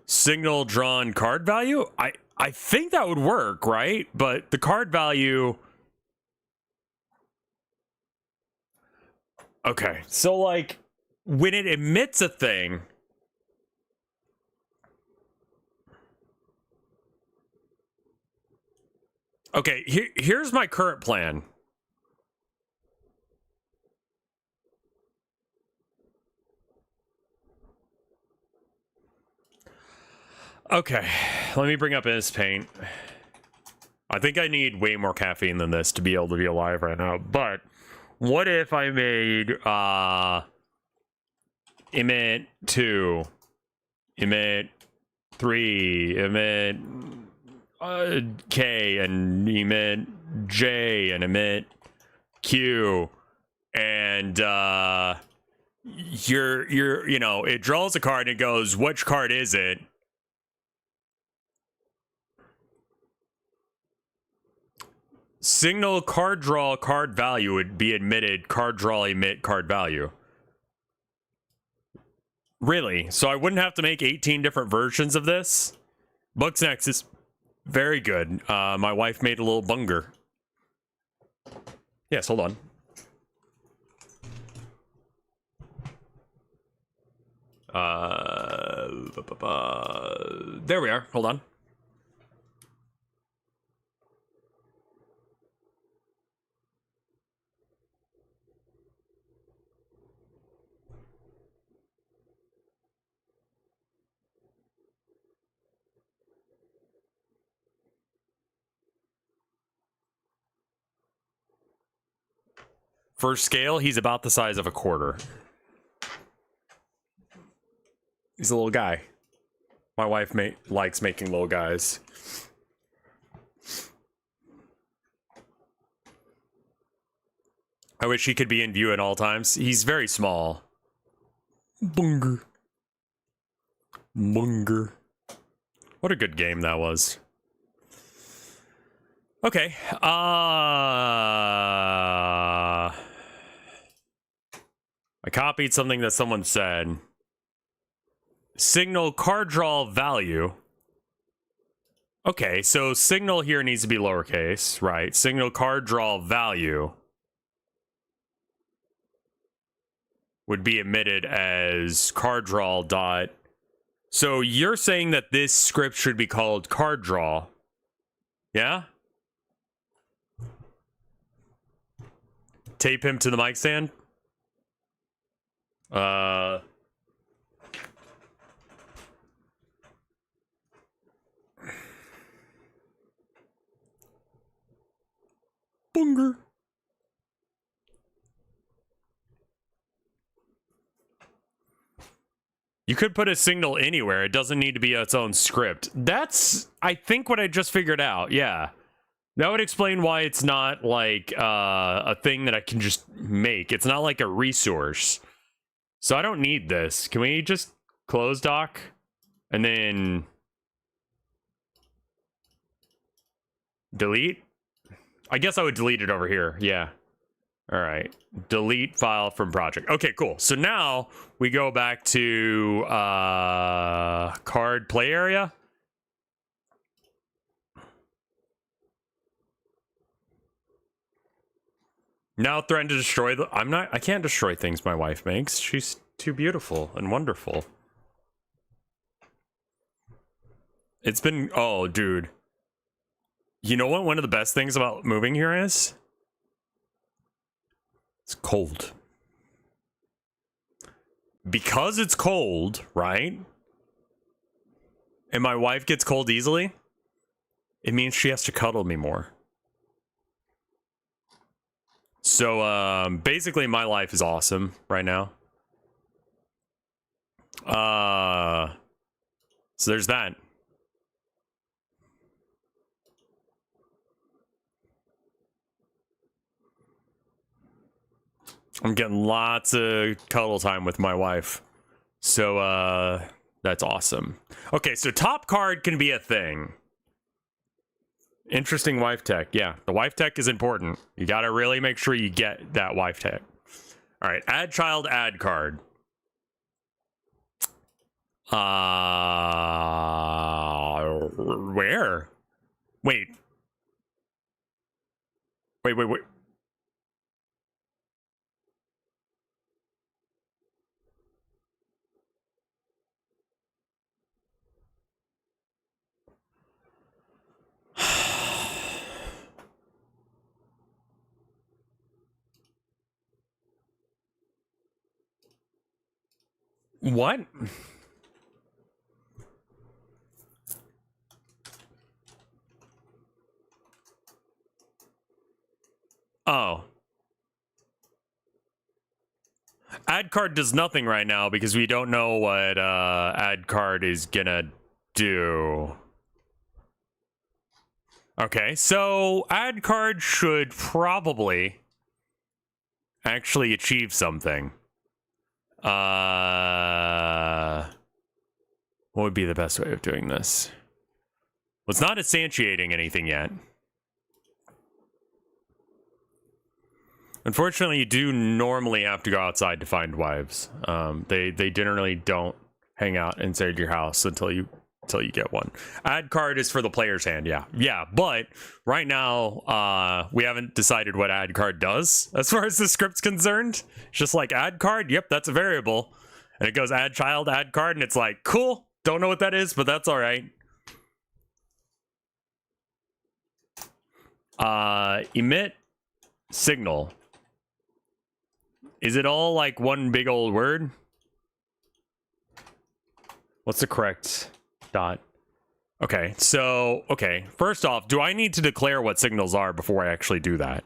Signal drawn card value? I think that would work, right? But the card value... Okay, so like, when it emits a thing... Okay, here's my current plan. Okay, let me bring up this paint. I think I need way more caffeine than this to be able to be alive right now. But what if I made emit 2, emit 3, emit K, and emit J, and emit Q, and you know, it draws a card and it goes, which card is it? Signal card draw card value would be emitted, card draw emit card value. Really? So I wouldn't have to make 18 different versions of this? Bugsnax is very good. My wife made a little bunger. Yes, hold on. There we are. Hold on. For scale, he's about the size of a quarter. He's a little guy. My wife likes making little guys. I wish he could be in view at all times. He's very small. Bunger. Bunger. What a good game that was. Okay. I copied something that someone said. Signal card draw value. Okay, so signal here needs to be lowercase, right? Signal card draw value would be emitted as card draw dot. So you're saying that this script should be called card draw. Yeah? Tape him to the mic stand. Bunger. You could put a signal anywhere. It doesn't need to be its own script. That's, I think, what I just figured out. Yeah. That would explain why it's not like a thing that I can just make. It's not like a resource. So I don't need this. Can we just close dock? And then delete? I guess I would delete it over here. Yeah. All right. Delete file from project. Okay, cool. So now we go back to card play area. Now threaten to destroy the... I can't destroy things my wife makes. She's too beautiful and wonderful. It's been... Oh, dude. You know what one of the best things about moving here is? It's cold. Because it's cold, right? And my wife gets cold easily, it means she has to cuddle me more. So, basically my life is awesome right now. So there's that. I'm getting lots of cuddle time with my wife. So, that's awesome. Okay, so top card can be a thing. Interesting wife tech. Yeah, the wife tech is important. You gotta really make sure you get that wife tech. All right, add child, add card. Where? Wait. Wait. What? Oh. Add card does nothing right now because we don't know what add card is gonna do. Okay, so add card should probably actually achieve something. What would be the best way of doing this? Well, it's not instantiating anything yet. Unfortunately, you do normally have to go outside to find wives. They generally don't hang out inside your house until you get one. Add card is for the player's hand, yeah. But right now, we haven't decided what add card does as far as the script's concerned. It's just like add card, yep, that's a variable, and it goes add child, add card, and it's like cool. Don't know what that is, but that's all right. Emit signal. Is it all like one big old word? What's the correct dot? Okay, so, okay. First off, do I need to declare what signals are before I actually do that?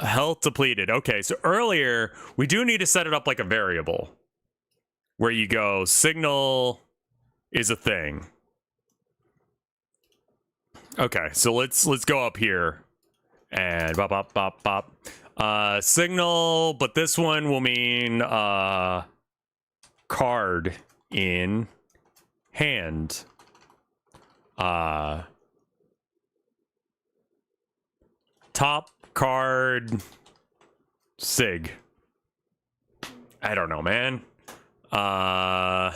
Health depleted. Okay, so earlier, we do need to set it up like a variable. Where you go, signal is a thing. Okay, so let's go up here. And bop. Signal, but this one will mean card in hand. Top card sig. I don't know, man. All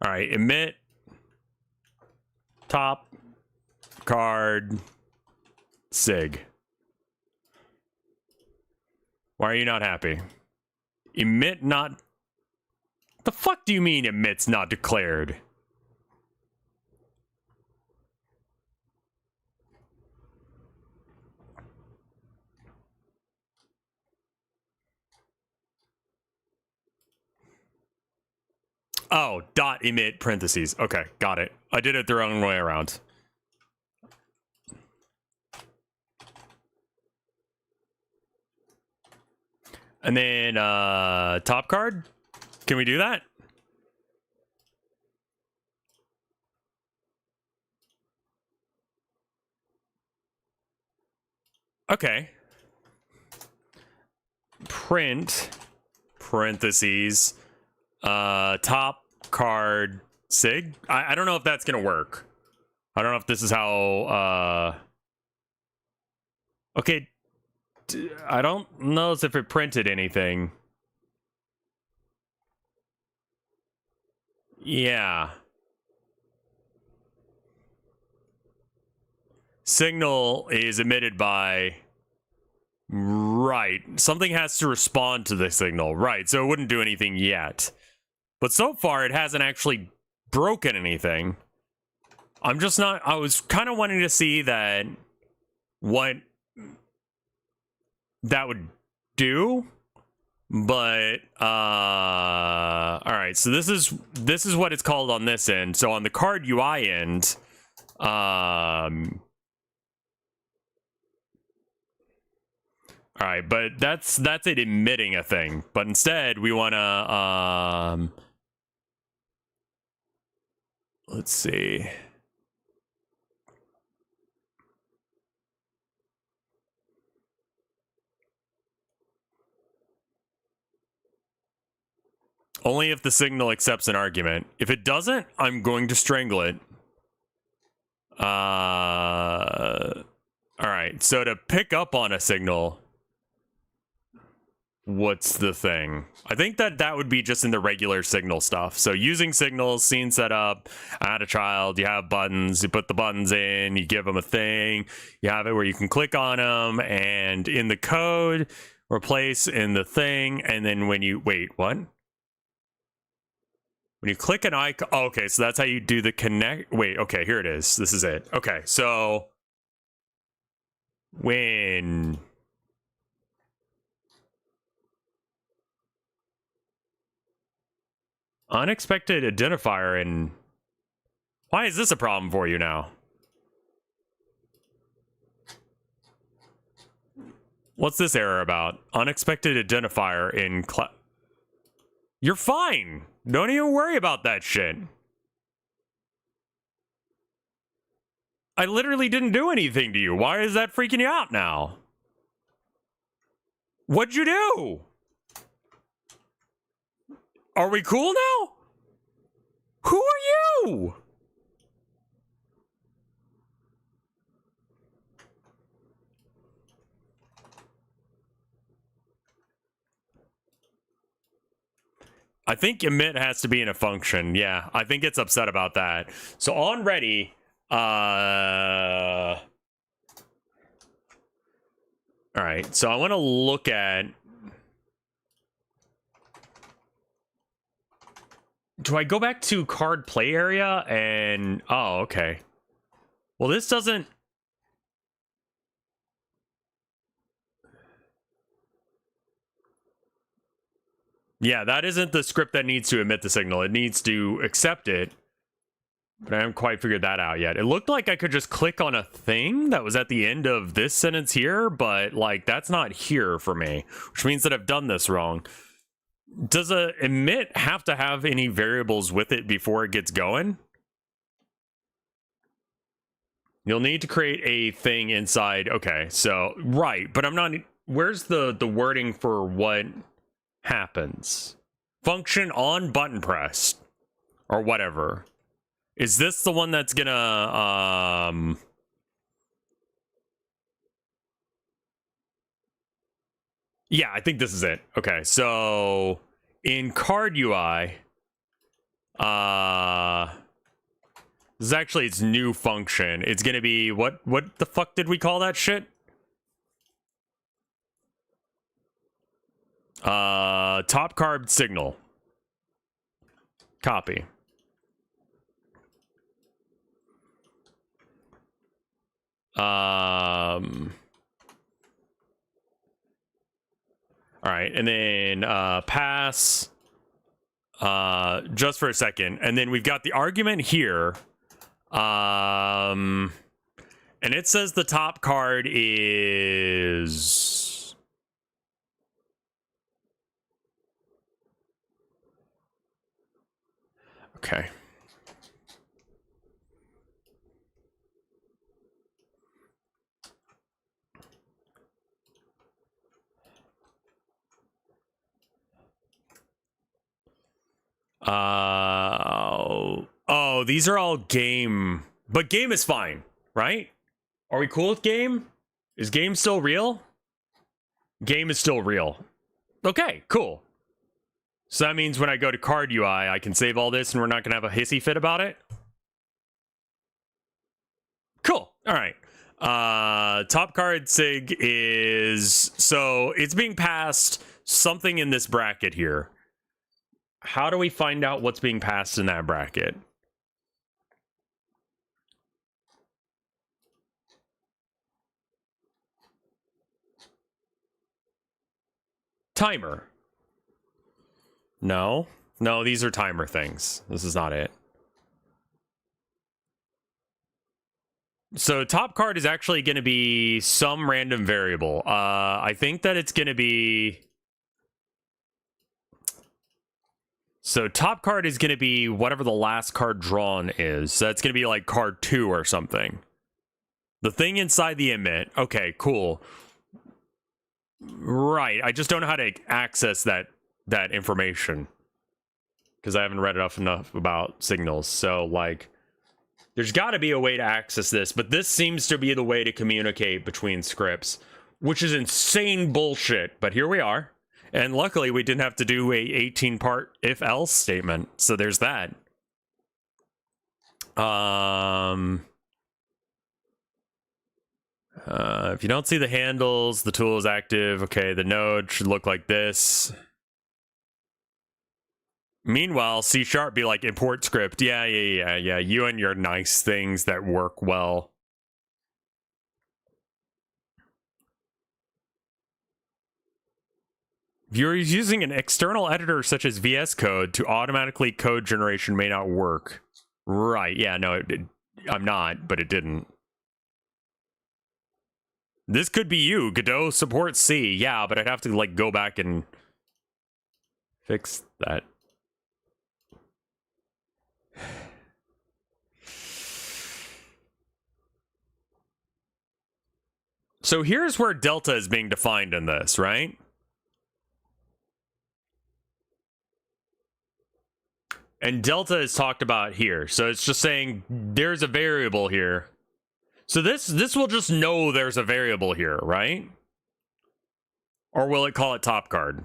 right, emit top card sig. Why are you not happy? Emit not... The fuck do you mean emit's not declared? Oh, dot emit parentheses. Okay, got it. I did it the wrong way around. And then top card. Can we do that? Okay. Print parentheses top card sig. I don't know if that's gonna work. I don't know if this is how okay, I don't know if it printed anything. Yeah. Signal is emitted by... Right. Something has to respond to the signal. Right. So it wouldn't do anything yet. But so far, it hasn't actually broken anything. I'm just not... I was kind of wanting to see that... what that would do. But, alright. So this is what it's called on this end. So on the card UI end... Alright, but that's it emitting a thing. But instead, we want to, let's see. Only if the signal accepts an argument. If it doesn't, I'm going to strangle it. Alright, so to pick up on a signal... What's the thing? I think that would be just in the regular signal stuff. So using signals, scene setup, add a child, you have buttons, you put the buttons in, you give them a thing, you have it where you can click on them, and in the code, replace in the thing, and then when you, wait, what? When you click an icon, oh, okay, so that's how you do the connect, wait, okay, here it is. This is it. Okay, so when... Unexpected identifier and... Why is this a problem for you now? What's this error about? Unexpected identifier in class. You're fine. Don't even worry about that shit. I literally didn't do anything to you. Why is that freaking you out now? What'd you do? Are we cool now? Who are you? I think emit has to be in a function. Yeah, I think it's upset about that. So on ready, all right, so I want to look at... Do I go back to card play area and... Oh, okay. Well, this doesn't... Yeah, that isn't the script that needs to emit the signal. It needs to accept it. But I haven't quite figured that out yet. It looked like I could just click on a thing that was at the end of this sentence here, but, like, that's not here for me, which means that I've done this wrong. Does a emit have to have any variables with it before it gets going? You'll need to create a thing inside. Okay, so, right, but I'm not... Where's the wording for what happens? Function on button pressed. Or whatever. Is this the one that's gonna, Yeah, I think this is it. Okay, so in card UI, this is actually its new function. It's gonna be what the fuck did we call that shit? Top card signal. Copy. All right, and then pass just for a second, and then we've got the argument here, and it says the top card is Okay. Oh, these are all game, but game is fine, right? Are we cool with game? Is game still real? Game is still real. Okay, cool. So that means when I go to card UI, I can save all this and we're not gonna have a hissy fit about it. Cool. All right. Top card sig is, so it's being passed something in this bracket here. How do we find out what's being passed in that bracket? Timer. No, these are timer things. This is not it. So top card is actually going to be some random variable. I think that it's going to be, so top card is going to be whatever the last card drawn is. So that's going to be like card 2 or something. The thing inside the emit. Okay, cool. Right. I just don't know how to access that information because I haven't read enough about signals. So like, there's got to be a way to access this, but this seems to be the way to communicate between scripts, which is insane bullshit. But here we are. And luckily, we didn't have to do a 18-part if-else statement. So there's that. If you don't see the handles, the tool is active. Okay, the node should look like this. Meanwhile, C# be like import script. Yeah. You and your nice things that work well. If you're using an external editor such as VS Code to automatically code generation may not work. Right, yeah, no, I'm not, but it didn't. This could be you. Godot supports C. Yeah, but I'd have to like go back and fix that. So here's where delta is being defined in this, right? And delta is talked about here. So it's just saying there's a variable here. So this will just know there's a variable here, right? Or will it call it top card?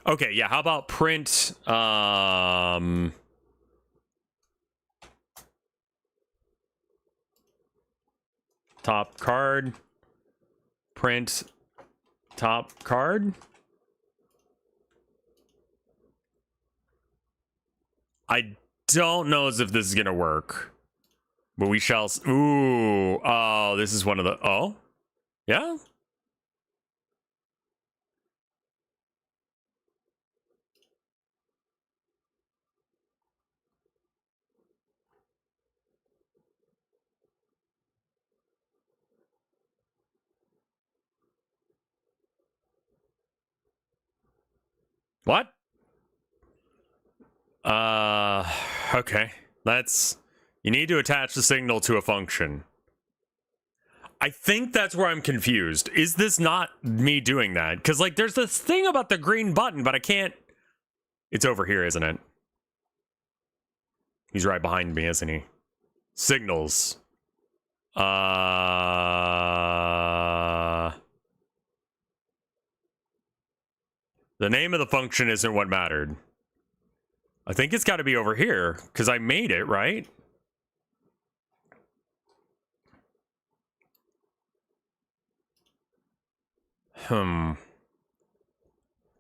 Okay, yeah, how about print top card, print top card? I don't know as if this is gonna work, but we shall. Ooh, oh, this is one of the. Oh, yeah. What? Okay. That's. You need to attach the signal to a function. I think that's where I'm confused. Is this not me doing that? Because, like, there's this thing about the green button, but I can't... It's over here, isn't it? He's right behind me, isn't he? Signals. The name of the function isn't what mattered. I think it's got to be over here, because I made it, right?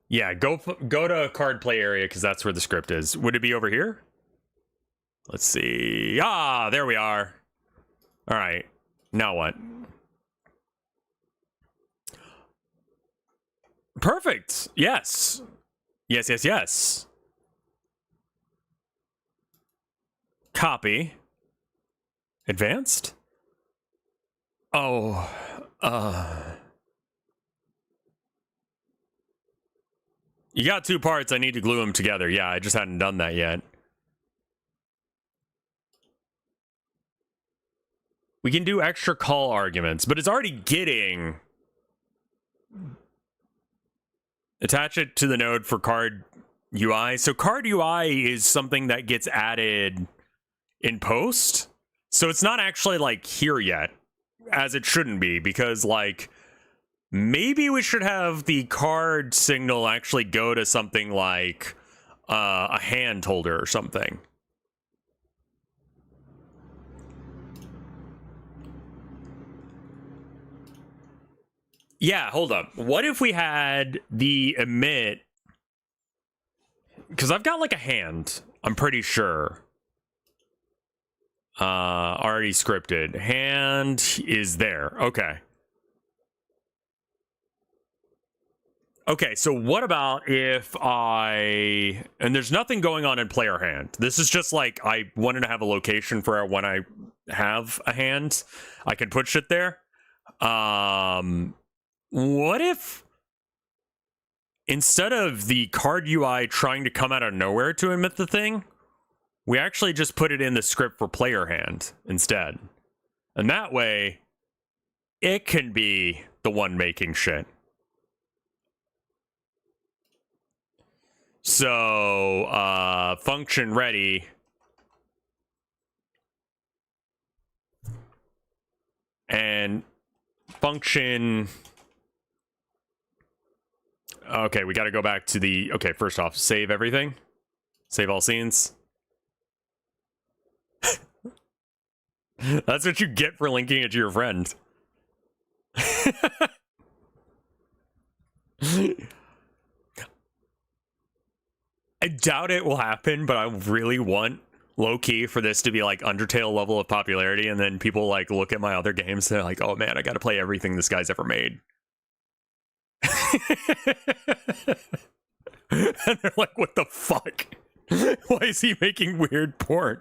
Yeah, go to card play area, because that's where the script is. Would it be over here? Let's see. Ah, there we are. All right. Now what? Perfect. Yes. Yes. Copy. Advanced? Oh. You got 2 parts. I need to glue them together. Yeah, I just hadn't done that yet. We can do extra call arguments, but it's already getting... Attach it to the node for card UI. So card UI is something that gets added in post. So it's not actually like here yet, as it shouldn't be, because like maybe we should have the card signal actually go to something like a hand holder or something. Yeah, hold up. What if we had the emit? Because I've got like a hand, I'm pretty sure. Already scripted. Hand is there. Okay. Okay, so what about if I... And there's nothing going on in player hand. This is just like I wanted to have a location for when I have a hand. I can put shit there. What if instead of the card UI trying to come out of nowhere to emit the thing, we actually just put it in the script for player hand instead? And that way, it can be the one making shit. So, function ready. And function... Okay, we got to go back to the... Okay, first off, save everything. Save all scenes. That's what you get for linking it to your friend. I doubt it will happen, but I really want low-key for this to be like Undertale level of popularity, and then people like look at my other games and they're like, oh man, I gotta play everything this guy's ever made. And they're like, what the fuck? Why is he making weird porn?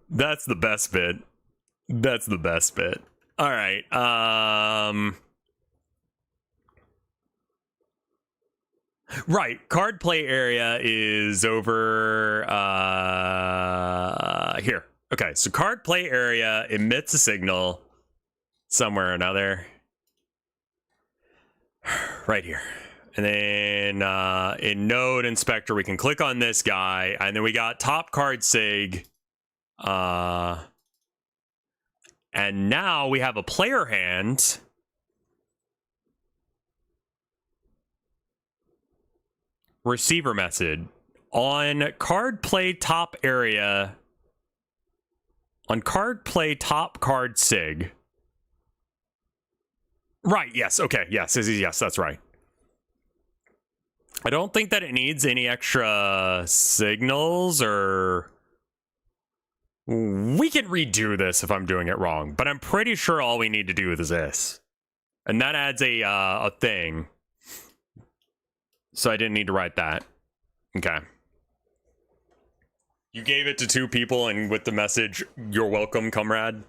That's the best bit. That's the best bit. All right. Right. Card play area is over here. Okay, so card play area emits a signal somewhere or another. Right here. And then in node inspector, we can click on this guy, and then we got top card sig. And now we have a player hand. Receiver method on card play top area. On card play top card sig. Right, yes, okay, yes, that's right. I don't think that it needs any extra signals, or... We can redo this if I'm doing it wrong, but I'm pretty sure all we need to do is this. And that adds a thing. So I didn't need to write that. Okay. You gave it to 2 people, and with the message, "You're welcome, comrade."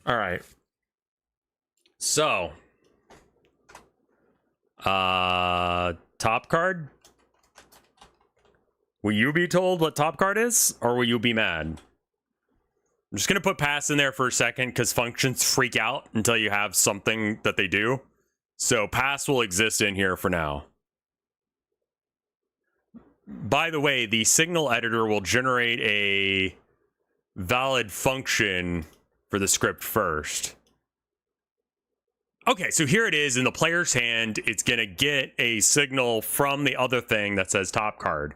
All right. So, top card. Will you be told what top card is, or will you be mad? I'm just gonna put pass in there for a second because functions freak out until you have something that they do. So pass will exist in here for now. By the way, the signal editor will generate a valid function for the script first. Okay, so here it is in the player's hand. It's gonna get a signal from the other thing that says top card.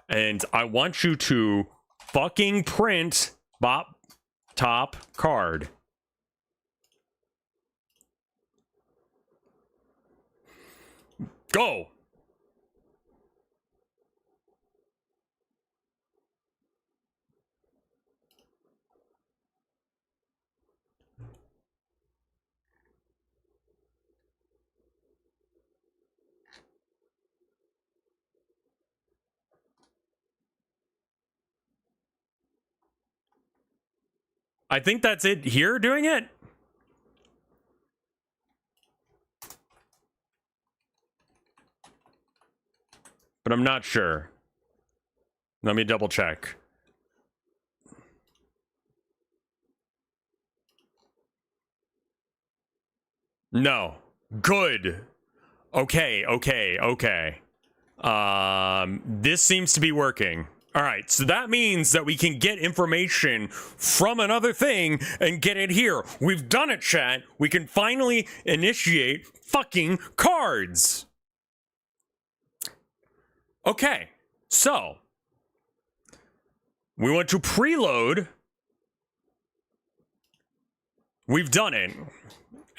And I want you to fucking print bop top card. Go. I think that's it here doing it. But I'm not sure. Let me double check. No. Good. Okay. This seems to be working. All right, so that means that we can get information from another thing and get it here. We've done it, chat. We can finally initiate fucking cards. Okay, so we want to preload. We've done it.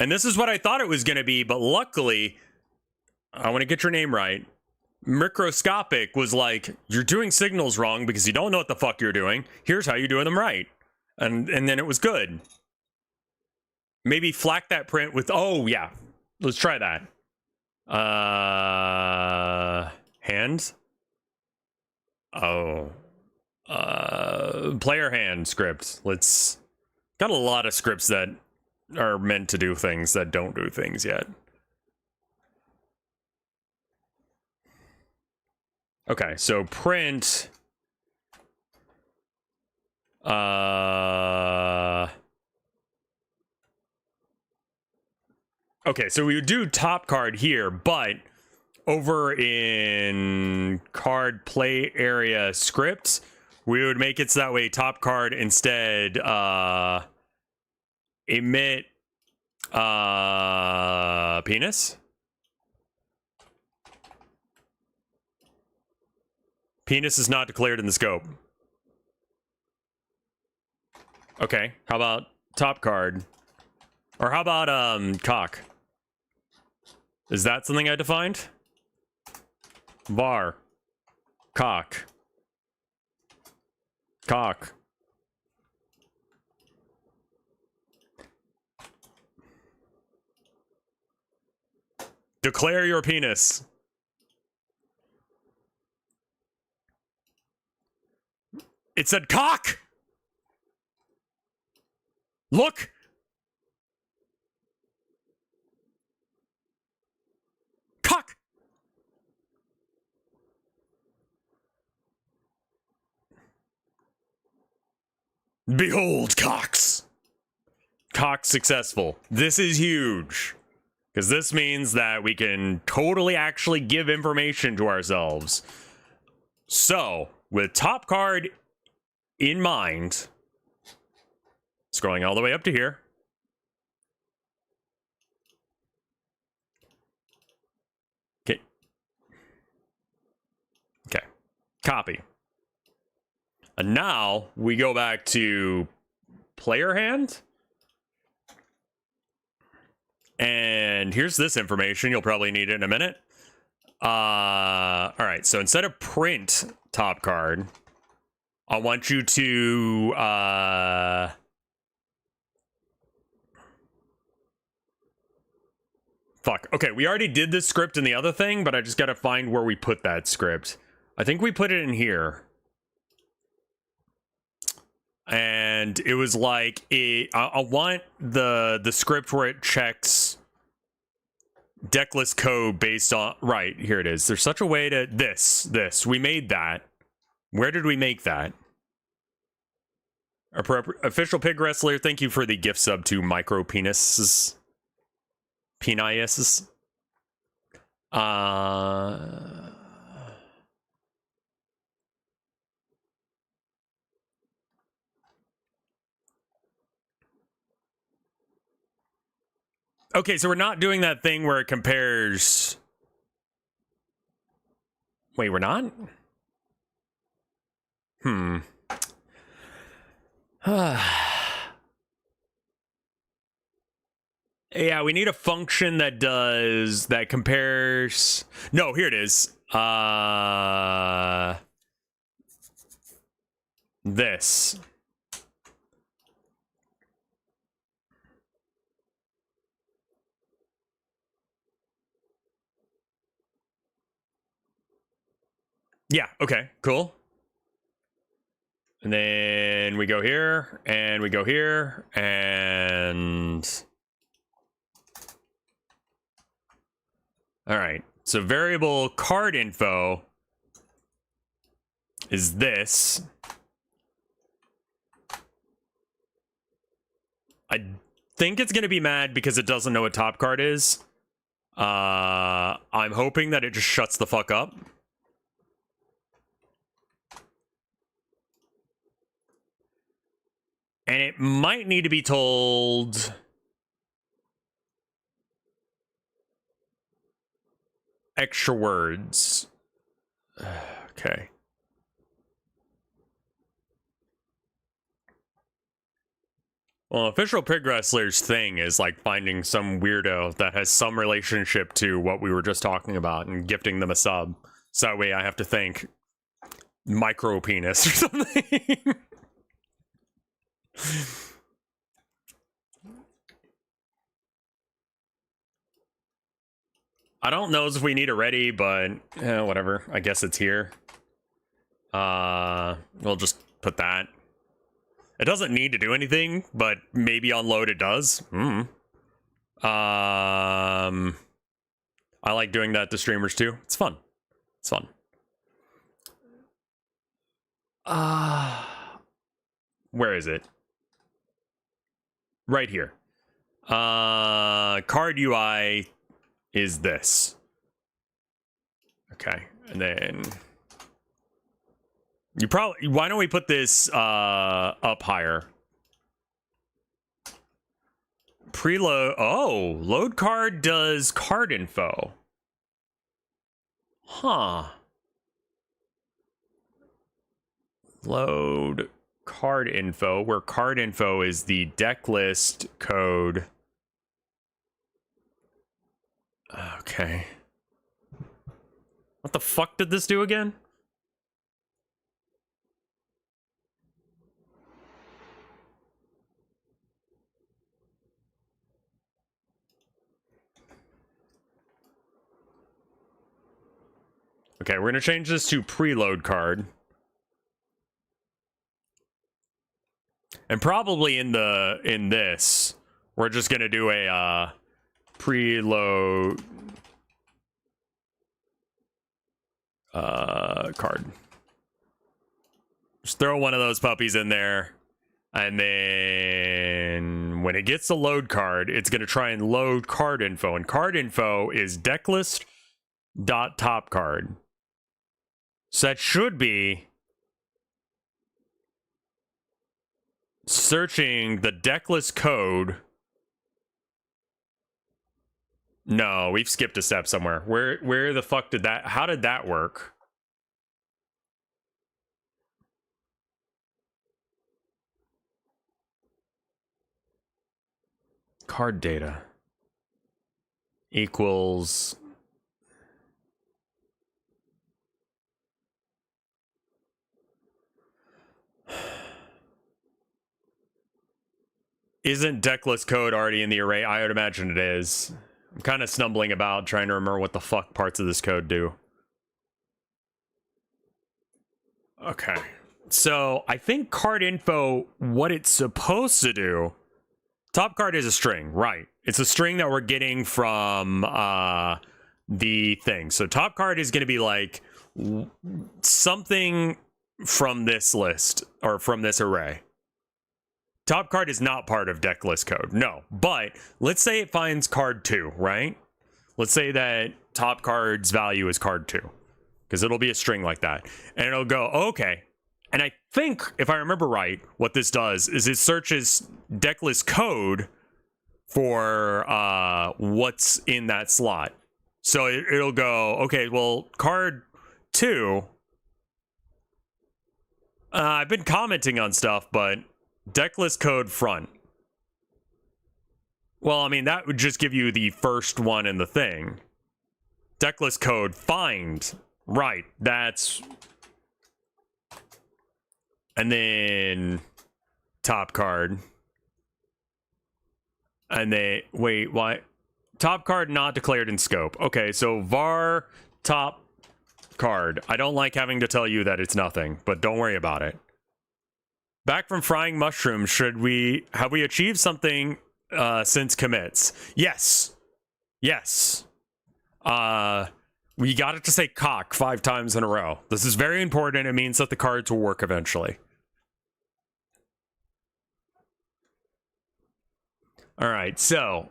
And this is what I thought it was going to be, but luckily, I want to get your name right. Microscopic was like, you're doing signals wrong because you don't know what the fuck you're doing. Here's how you're doing them right. And then it was good. Maybe flack that print with, oh yeah, let's try that. Hand? Oh. Player hand script. Let's, got a lot of scripts that are meant to do things that don't do things yet. Okay, so print. Okay, so we would do top card here, but over in card play area script, we would make it so that way top card instead emit penis. Penis is not declared in the scope. Okay, how about top card? Or how about cock? Is that something I defined? Var. Cock. Cock. Declare your penis. It said cock! Look! Cock! Behold, cocks! Cock successful. This is huge. Because this means that we can totally actually give information to ourselves. So, with top card in mind, scrolling all the way up to here. Okay. Okay. Copy. And now we go back to player hand. And here's this information. You'll probably need it in a minute. All right. So instead of print top card, I want you to fuck. Okay, we already did this script in the other thing, but I just gotta find where we put that script. I think we put it in here. And it was like I want the script where it checks deckless code based on, right, here it is. There's such a way to this. We made that. Where did we make that? Official pig wrestler, thank you for the gift sub to micro penises. Penises. Okay, so we're not doing that thing where it compares. Wait, we're not? Yeah, we need a function that does, that compares. No, here it is. This. Yeah, okay, cool. And then we go here, and we go here, and... All right, so variable card info is this. I think it's going to be mad because it doesn't know what top card is. I'm hoping that it just shuts the fuck up. And it might need to be told extra words. Okay. Well, official pig wrestler's thing is like finding some weirdo that has some relationship to what we were just talking about and gifting them a sub. So that way I have to think micro penis or something. I don't know if we need it ready, but whatever. I guess it's here. We'll just put that. It doesn't need to do anything, but maybe on load it does. I like doing that to streamers too. It's fun. It's fun. Where is it? Right here. Card UI is this. Okay, and then you probably, why don't we put this up higher? Preload. Oh, load card does card info. Huh. Load card info, where card info is the deck list code. Okay. What the fuck did this do again? Okay, we're gonna change this to preload card. And probably in this, we're just gonna do a preload card. Just throw one of those puppies in there, and then when it gets the load card, it's gonna try and load card info, and card info is decklist.topcard. So that should be searching the decklist code. No, we've skipped a step somewhere. Where the fuck did that, how did that work? Card data equals isn't decklist code already in the array? I would imagine it is. I'm kind of stumbling about trying to remember what the fuck parts of this code do. Okay. So I think card info, what it's supposed to do, top card is a string, right? It's a string that we're getting from the thing. So top card is going to be like something from this list or from this array. Top card is not part of deck list code, no. But let's say it finds card 2, right? Let's say that top card's value is card 2, because it'll be a string like that. And it'll go, okay. And I think, if I remember right, what this does is it searches deck list code for what's in that slot. So it'll go, okay, well, card 2, I've been commenting on stuff, but decklist code front. Well, I mean, that would just give you the first one in the thing. Decklist code find. Right, that's... And then top card. And they... Wait, why? Top card not declared in scope. Okay, so var top card. I don't like having to tell you that it's nothing, but don't worry about it. Back from frying mushrooms, have we achieved something since commits? Yes. Yes. We got it to say cock 5 times in a row. This is very important. It means that the cards will work eventually. All right, so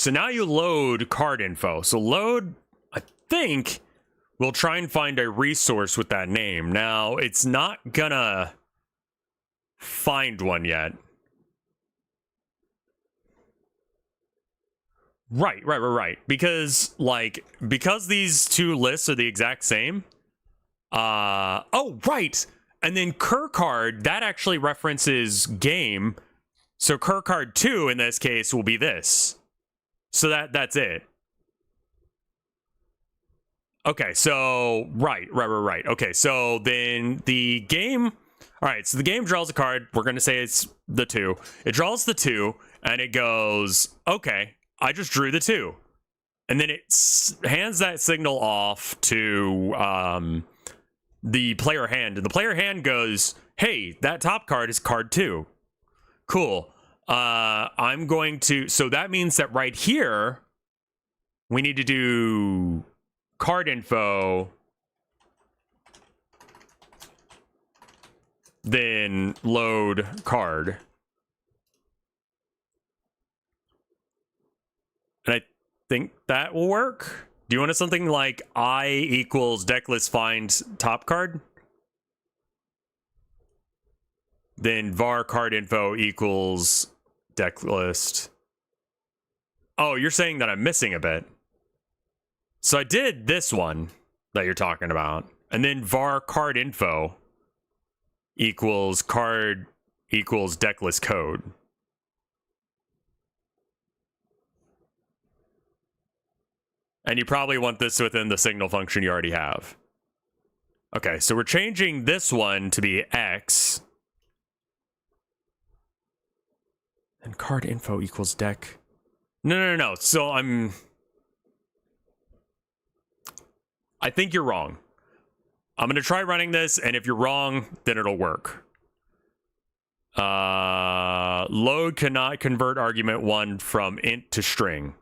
now you load card info. So load, I think we'll try and find a resource with that name. Now, it's not gonna find one yet. Right. Because these two lists are the exact same. Oh, right. And then Cur card, that actually references game. So Cur card 2 in this case will be this. So that's it. Okay, so right. Okay, so then the game, all right, so the game draws a card. We're going to say it's the 2. It draws the 2 and it goes, okay, I just drew the 2. And then it hands that signal off to the player hand, and the player hand goes, hey, that top card is card 2. Cool. I'm going to, so that means that right here, we need to do card info, then load card. And I think that will work. Do you want something like I equals deck list find top card? Then var card info equals deck list. Oh, you're saying that I'm missing a bit. So I did this one that you're talking about. And then var card info equals card equals deck list code. And you probably want this within the signal function you already have. Okay, so we're changing this one to be X. And card info equals deck. No. So I think you're wrong. I'm going to try running this, and if you're wrong, then it'll work. Load cannot convert argument 1 from int to string.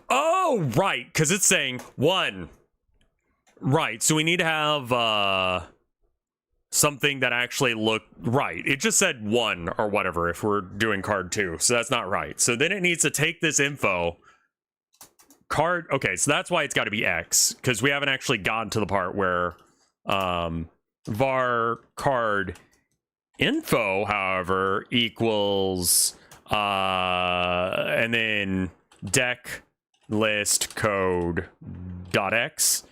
Oh, right, because it's saying 1. Right, so we need to have something that actually looked right. It just said 1 or whatever if we're doing card 2, so that's not right. So then it needs to take this info. Card, okay, so that's why it's got to be X, because we haven't actually gotten to the part where var card info, however, equals and then deck list code dot X,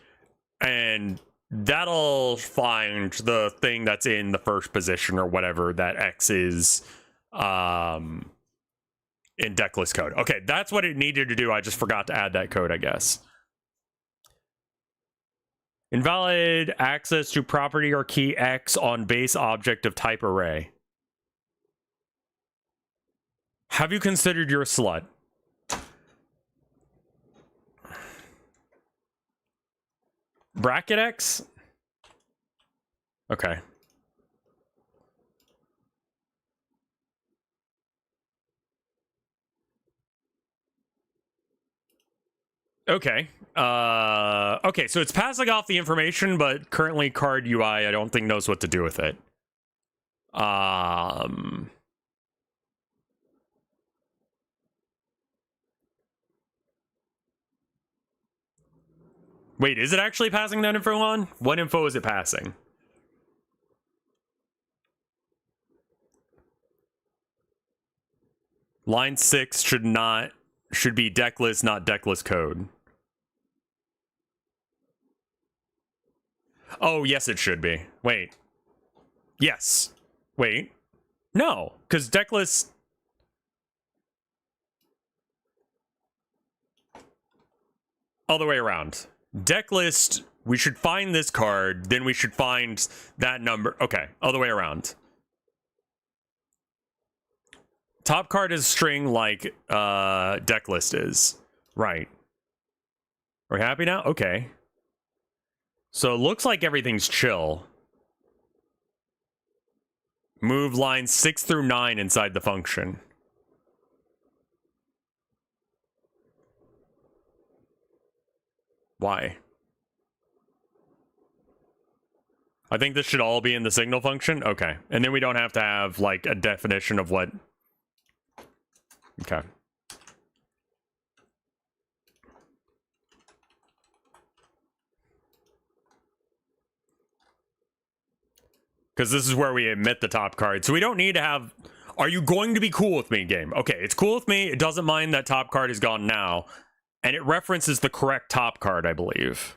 and that'll find the thing that's in the first position or whatever that X is in deck list code. Okay, that's what it needed to do. I just forgot to add that code, I guess. Invalid access to property or key X on base object of type array. Have you considered you're a slut? Bracket X? Okay. Okay. Okay, so it's passing off the information, but currently card UI, I don't think knows what to do with it. Wait, is it actually passing that info on? What info is it passing? Line 6 should be deck list, not deck list code. Oh, yes, it should be. Wait. Yes. Wait. No, because deck list... All the way around. Deck list, we should find this card, then we should find that number. Okay, all the way around. Top card is string like deck list is. Right. Are we happy now? Okay. So it looks like everything's chill. Move lines 6 through 9 inside the function. Why? I think this should all be in the signal function. Okay. And then we don't have to have like a definition of what. Okay. Because this is where we emit the top card. So we don't need to have... Are you going to be cool with me, game? Okay, it's cool with me. It doesn't mind that top card is gone now. And it references the correct top card, I believe.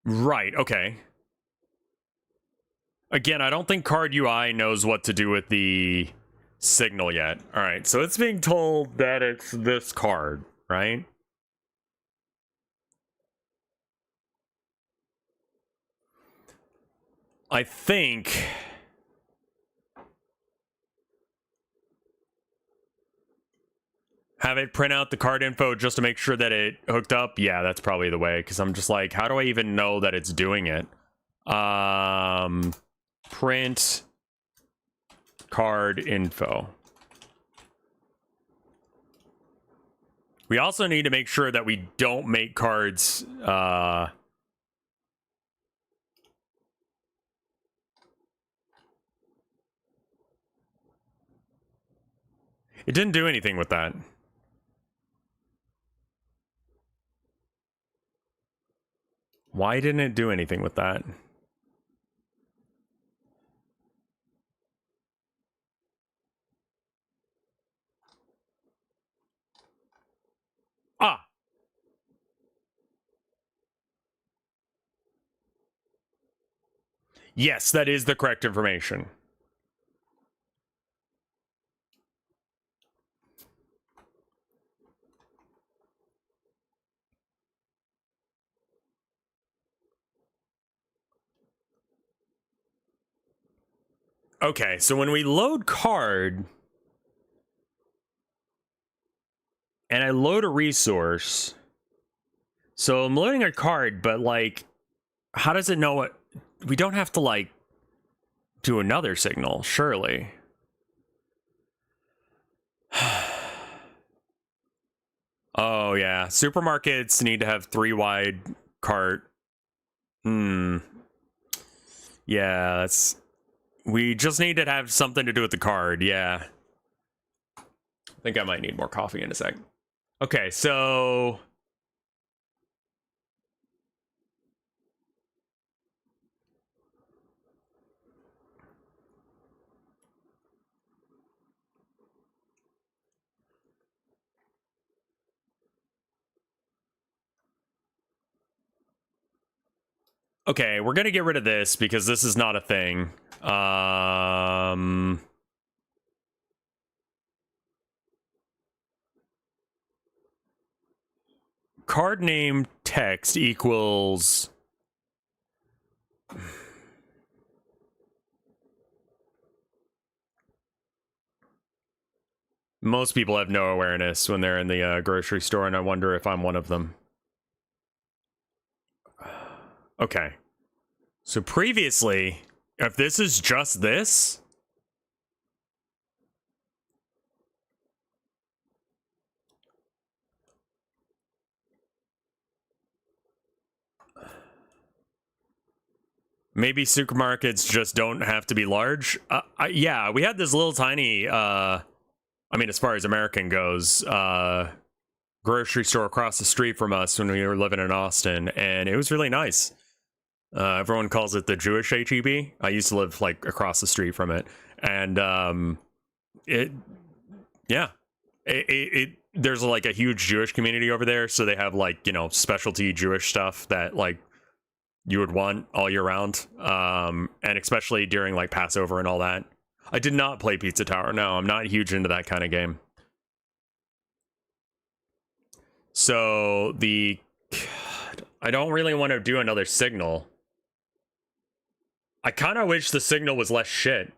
Right, okay. Again, I don't think card UI knows what to do with the signal yet. All right, so it's being told that it's this card, right? I think... Have it print out the card info just to make sure that it hooked up? Yeah, that's probably the way, because I'm just like, how do I even know that it's doing it? Print card info. We also need to make sure that we don't make cards it didn't do anything with that. Why didn't it do anything with that? Ah! Yes, that is the correct information. Okay, so when we load card and I load a resource, so I'm loading a card, but like, how does it know what? We don't have to like do another signal, surely. Oh yeah, supermarkets need to have 3 wide cart. Yeah, that's... We just need to have something to do with the card, yeah. I think I might need more coffee in a sec. Okay, so... Okay, we're gonna get rid of this because this is not a thing. Card name text equals... Most people have no awareness when they're in the grocery store, and I wonder if I'm one of them. Okay. So previously, if this is just this... Maybe supermarkets just don't have to be large. Yeah, we had this little tiny, I mean, as far as American goes, grocery store across the street from us when we were living in Austin, and it was really nice. Everyone calls it the Jewish HEB. I used to live like across the street from it, and there's like a huge Jewish community over there, so they have like, you know, specialty Jewish stuff that like you would want all year round, and especially during like Passover and all that. I did not play Pizza Tower. No, I'm not huge into that kind of game. So the... God, I don't really want to do another signal. I kind of wish the signal was less shit.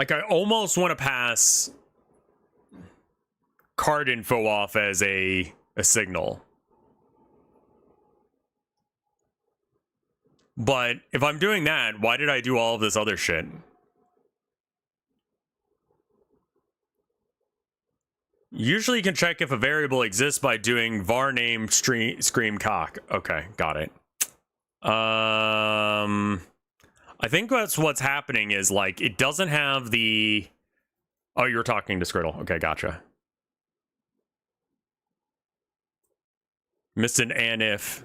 Like, I almost want to pass card info off as a signal. But if I'm doing that, why did I do all of this other shit? Usually you can check if a variable exists by doing var name scream cock. Okay, got it. I think that's what's happening is, like, it doesn't have the... Oh, you were talking to Skriddle. Okay, gotcha. Missed an and if.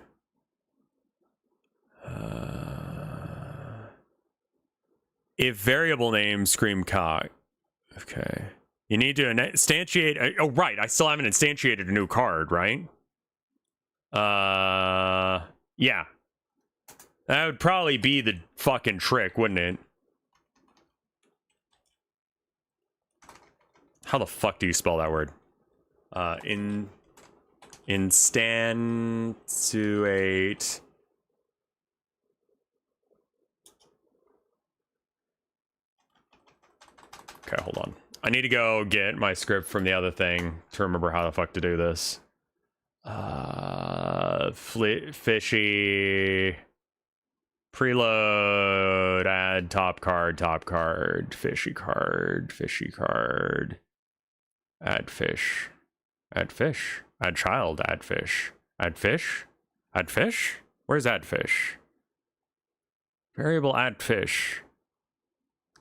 If variable name scream cock. Okay. You need to instantiate... Oh, right. I still haven't instantiated a new card, right? Yeah. That would probably be the fucking trick, wouldn't it? How the fuck do you spell that word? Instantiate. Okay, hold on. I need to go get my script from the other thing to remember how the fuck to do this. Fishy. Preload. Add top card. Fishy card. Add fish. Add fish. Add child. Add fish. Add fish. Add fish? Where's add fish? Variable add fish.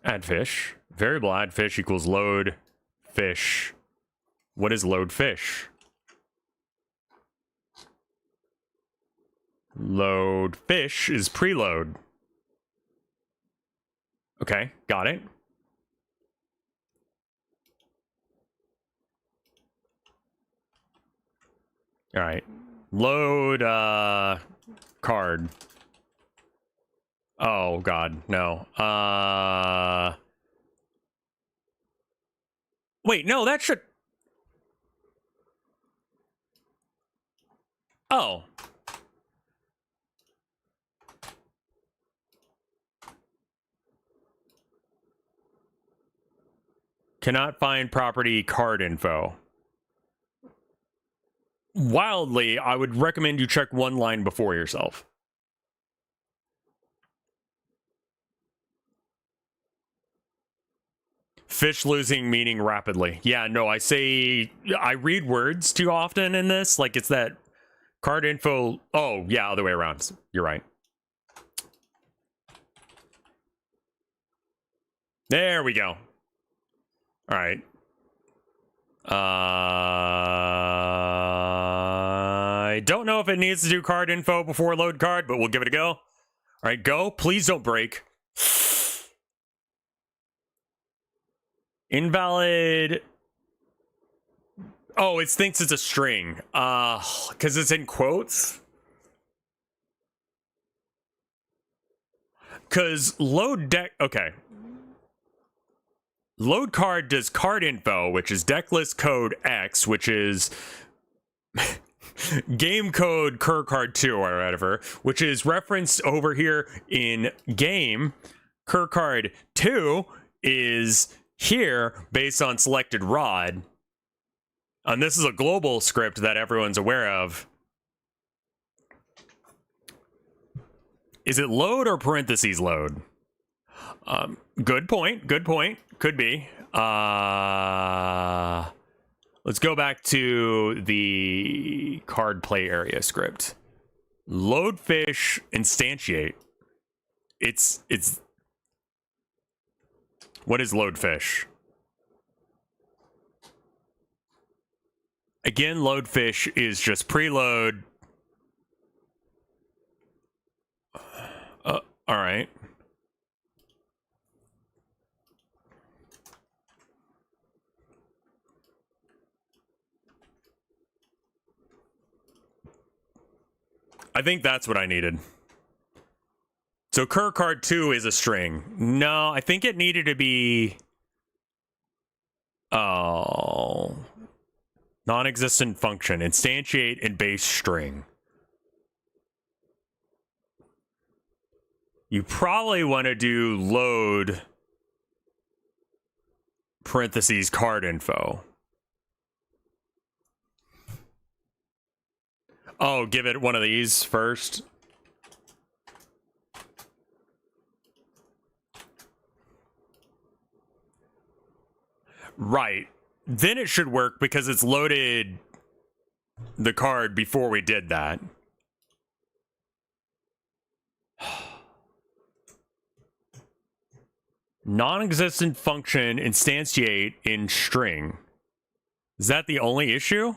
Add fish. Variable add fish equals load fish. What is load fish? Load fish is preload. Okay, got it. All right. Load card. Oh god, no. Wait, no, that should... Oh. Cannot find property card info. Wildly, I would recommend you check one line before yourself. Fish losing meaning rapidly. Yeah, no, I read words too often in this. Like, it's that card info. Oh, yeah, other way around. You're right. There we go. All right. I don't know if it needs to do card info before load card, but we'll give it a go. All right, go. Please don't break. Invalid. Oh, it thinks it's a string. Because it's in quotes. Because load deck. Okay. Load card does card info, which is deck list code X, which is game code cur card 2 or whatever, which is referenced over here in game. Cur card 2 is here based on selected rod. And this is a global script that everyone's aware of. Is it load or parentheses load? Good point. Could be. Let's go back to the card play area script. Load fish instantiate. It's what is load fish? Again, load fish is just preload. All right. I think that's what I needed. So cur card 2 is a string. No, I think it needed to be... Oh... Non-existent function. Instantiate and base string. You probably want to do load parentheses card info. Oh, give it one of these first. Right. Then it should work because it's loaded the card before we did that. Non-existent function instantiate in string. Is that the only issue?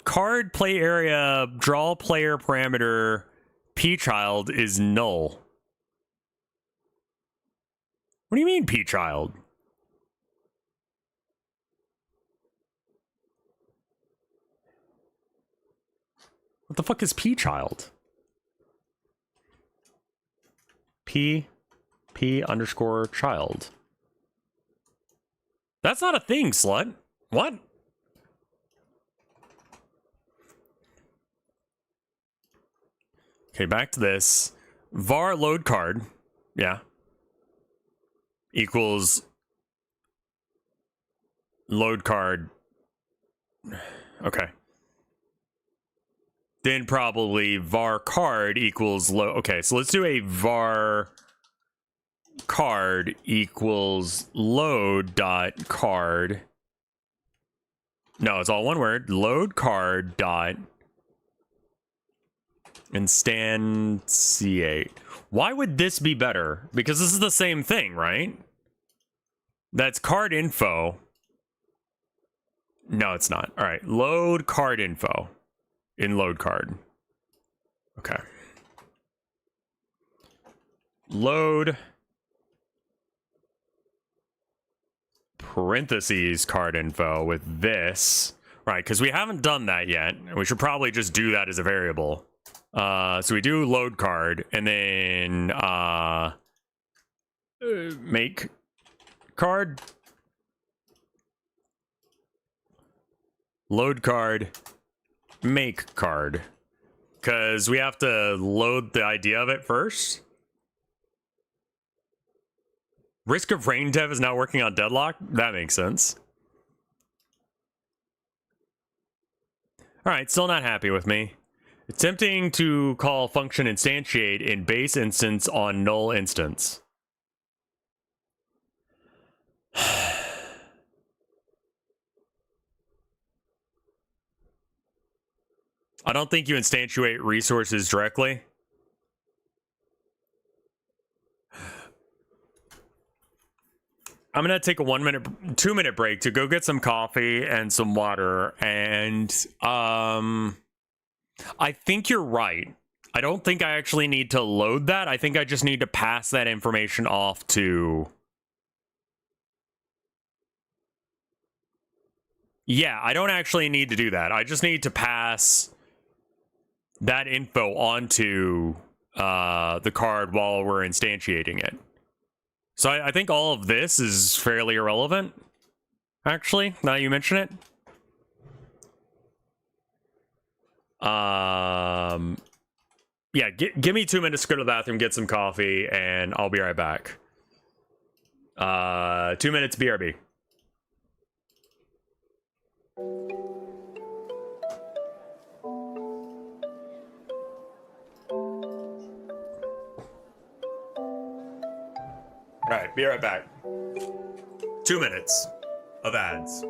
Card play area draw player parameter pchild is null. What do you mean pchild? What the fuck is pchild? P underscore child. That's not a thing, slut. What? Okay, back to this. Var load card, yeah, equals load card. Okay. Then probably var card equals load. Okay, so let's do a var card equals load dot card. No, it's all one word. Load card dot instantiate. Why would this be better? Because this is the same thing, right? That's card info. No, it's not. All right, load card info in load card. Okay. Load parentheses card info with this, right? Because we haven't done that yet. We should probably just do that as a variable. So we do load card and then make card, load card, make card, because we have to load the idea of it first. Risk of rain dev is now working on deadlock. That makes sense. All right, still not happy with me. Attempting to call function instantiate in base instance on null instance. I don't think you instantiate resources directly. I'm gonna take a 2-minute break to go get some coffee and some water, and I think you're right. I don't think I actually need to load that. I think I just need to pass that information off to... Yeah, I don't actually need to do that. I just need to pass that info onto the card while we're instantiating it. So I think all of this is fairly irrelevant, actually, now you mention it. Yeah, give me 2 minutes to go to the bathroom, get some coffee, and I'll be right back. 2 minutes, BRB. All right, be right back. 2 minutes of ads.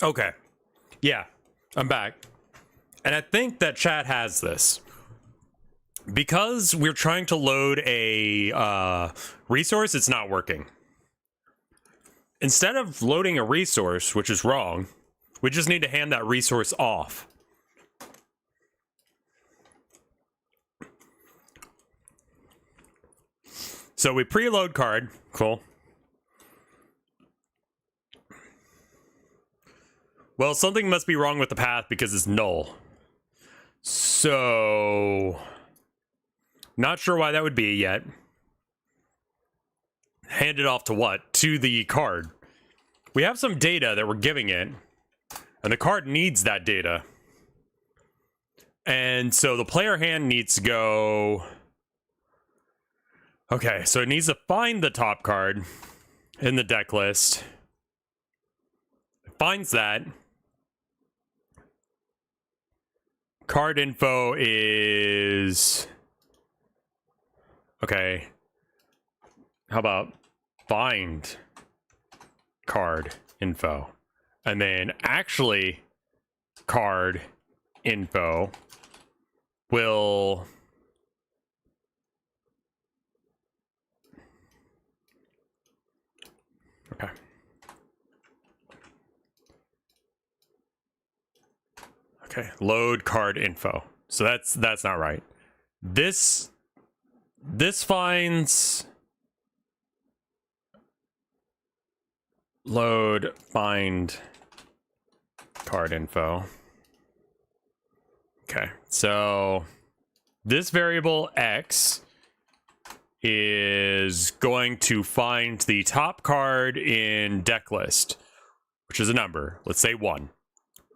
Okay. Yeah, I'm back. And I think that chat has this. Because we're trying to load a resource, it's not working. Instead of loading a resource, which is wrong, we just need to hand that resource off. So we preload card. Cool. Well, something must be wrong with the path because it's null. So, not sure why that would be yet. Hand it off to what? To the card. We have some data that we're giving it, and the card needs that data. And so the player hand needs to go... Okay, so it needs to find the top card in the deck list. It finds that. Card info is... Okay. How about find card info? And then actually card info will... Okay. Okay, load card info. So that's not right. This finds load find card info. Okay, so this variable X is going to find the top card in deck list, which is a number. Let's say 1.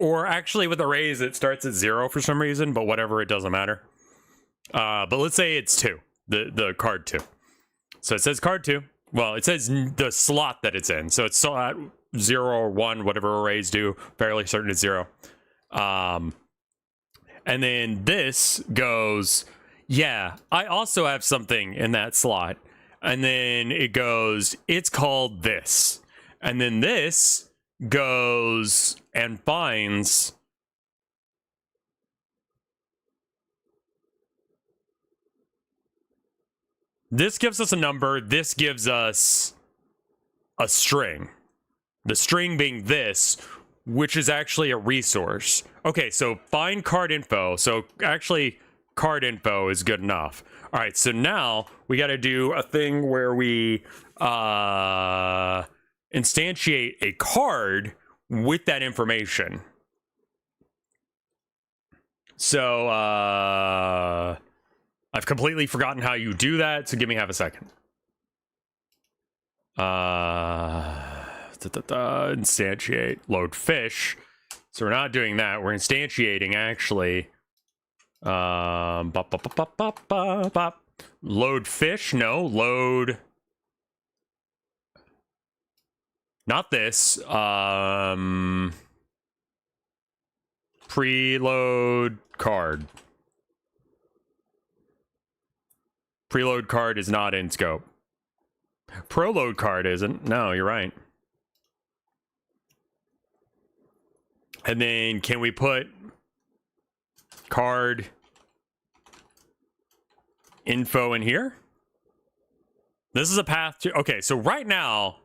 Or actually with arrays, it starts at 0 for some reason, but whatever, it doesn't matter. But let's say it's 2, the card 2. So it says card 2. Well, it says the slot that it's in. So it's slot 0 or 1, whatever arrays do. Fairly certain it's 0. And then this goes, yeah, I also have something in that slot. And then it goes, it's called this. And then this goes and finds this gives us a number, this gives us a string. The string being this, which is actually a resource. Okay, so find card info. So actually card info is good enough. All right, so now we got to do a thing where we instantiate a card with that information. So I've completely forgotten how you do that, so give me half a second. Instantiate, load fish. So we're not doing that. We're instantiating actually. Load fish? No, load. Not this. Preload card. Preload card is not in scope. Proload card isn't. No, you're right. And then can we put card info in here. This is a path to, okay, so right now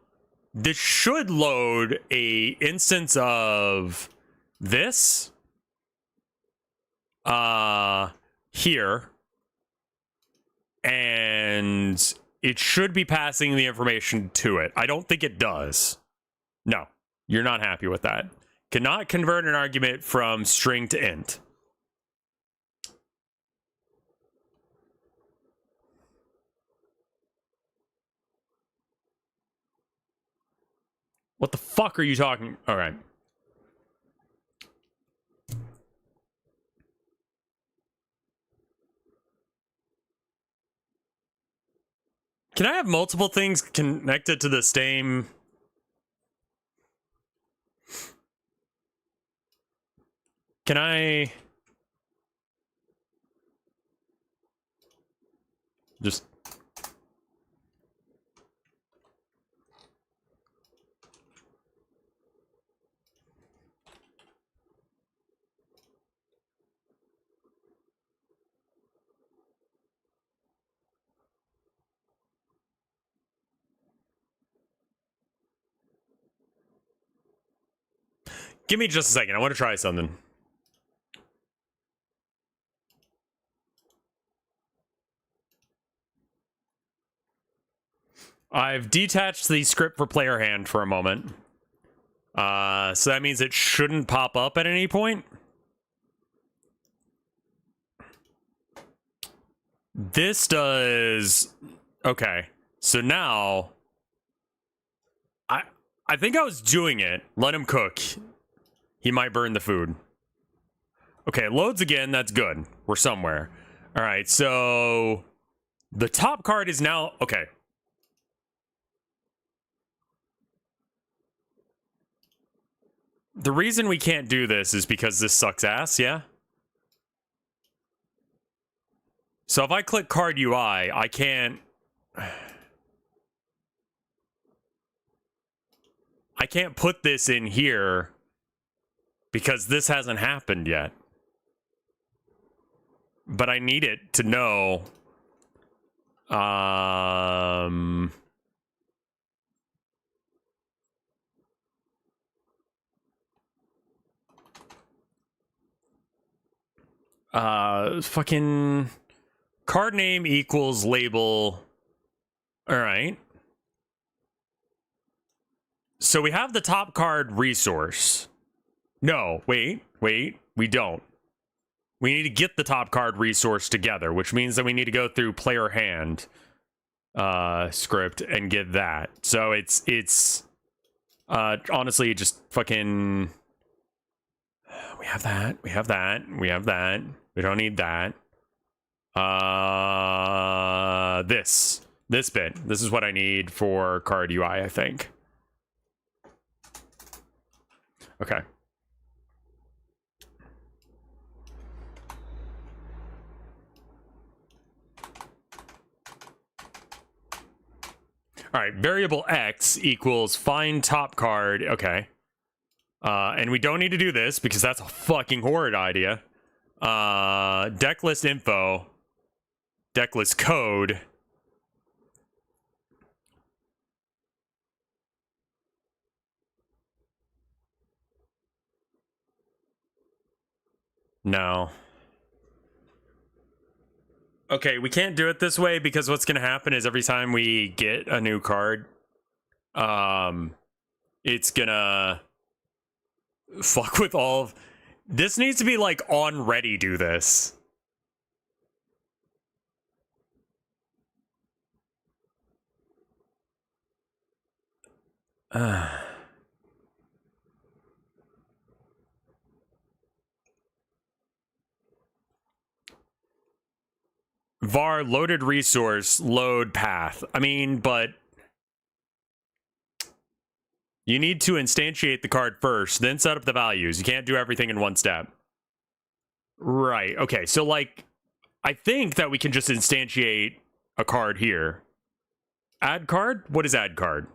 this should load a instance of this here, and it should be passing the information to it. I don't think it does. No, you're not happy with that. Cannot convert an argument from string to int. What the fuck are you talking? All right. Can I have multiple things connected to the same? Can I just... Give me just a second. I want to try something. I've detached the script for player hand for a moment. So that means it shouldn't pop up at any point. This does... Okay. So now... I think I was doing it. Let him cook. He might burn the food. Okay, loads again. That's good. We're somewhere. All right, so... The top card is now... Okay. The reason we can't do this is because this sucks ass, yeah? So if I click card UI, I can't... I can't put this in here because this hasn't happened yet. But I need it to know... fucking card name equals label. All right. So we have the top card resource. No, wait, we don't. We need to get the top card resource together, which means that we need to go through player hand script and get that. So it's honestly just fucking... We have that. We don't need that. This bit. This is what I need for card UI, I think. Okay. All right, variable x equals find top card. Okay. And we don't need to do this because that's a fucking horrid idea. Deck list info. Deck list code. No. Okay, we can't do it this way because what's going to happen is every time we get a new card, it's gonna fuck with all of... This needs to be like on ready do this. var loaded resource load path. I mean, but you need to instantiate the card first, then set up the values. You can't do everything in one step. Right. Okay. So like, I think that we can just instantiate a card here. Add card? What is add card?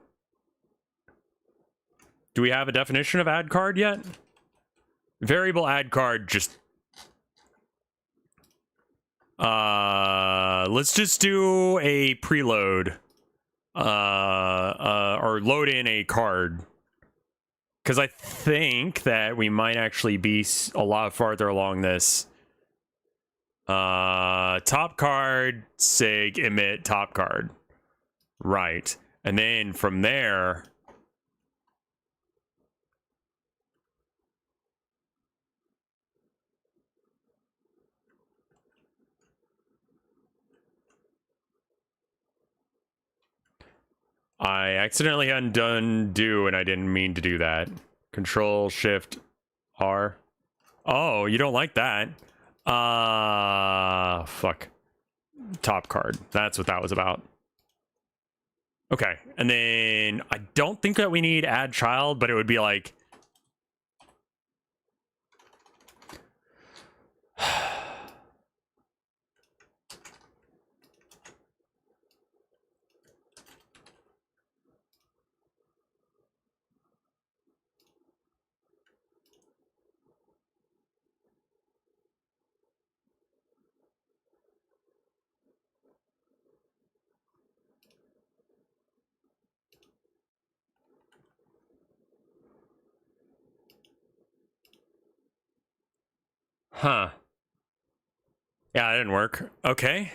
Do we have a definition of add card yet? Variable add card just Let's just do a preload. Or load in a card. Because I think that we might actually be a lot farther along this. Top card, sig, emit, top card. Right. And then from there... I accidentally undone do, and I didn't mean to do that. Control, Shift, R. Oh, you don't like that. Fuck. Top card. That's what that was about. Okay, and then I don't think that we need add child, but it would be like... Huh. Yeah, it didn't work. Okay.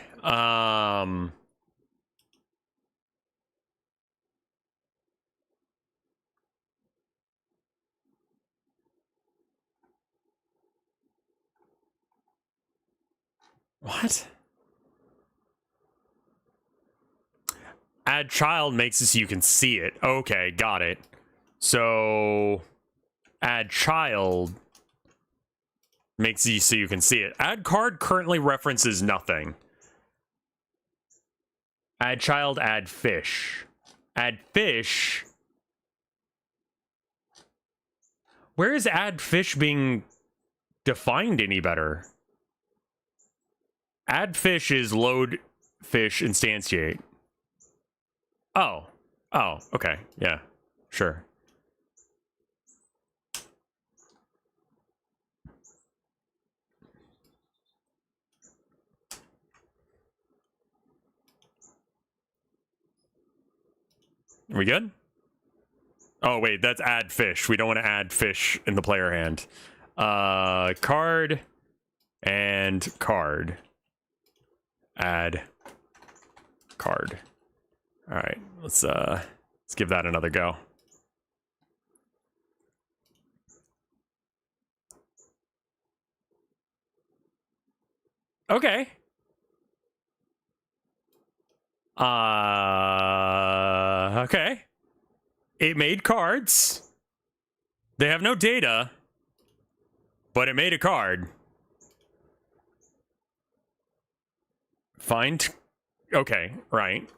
What? Add child makes it so you can see it. Okay, got it. So add child makes it so you can see it. Add card currently references nothing. Add child, add fish. Add fish. Where is add fish being defined any better? Add fish is load fish instantiate. Oh. Oh, okay. Yeah. Sure. Are we good? Oh, wait, that's add fish. We don't want to add fish in the player hand. Card and card. Add card. All right, let's give that another go. Okay. Okay. It made cards. They have no data, but it made a card. Find. Okay, right.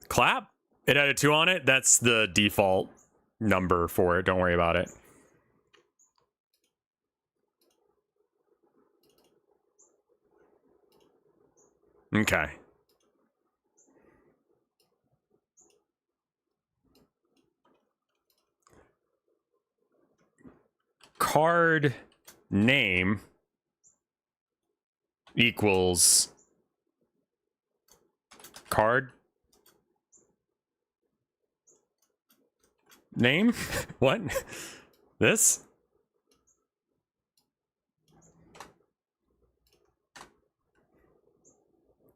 Clap. It had a 2 on it. That's the default number for it. Don't worry about it. Okay. Card name equals card name? What? This?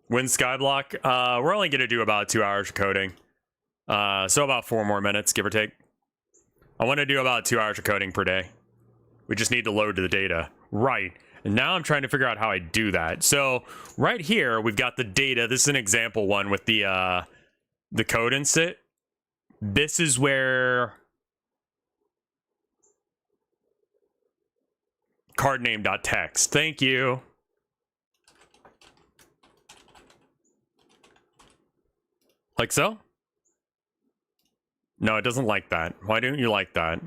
When Skyblock? We're only going to do about 2 hours of coding. So about 4 more minutes, give or take. I want to do about 2 hours of coding per day. We just need to load the data. Right. And now I'm trying to figure out how I do that. So right here, we've got the data. This is an example one with the code inset. This is where card name.text. Thank you. Like so? No, it doesn't like that. Why don't you like that?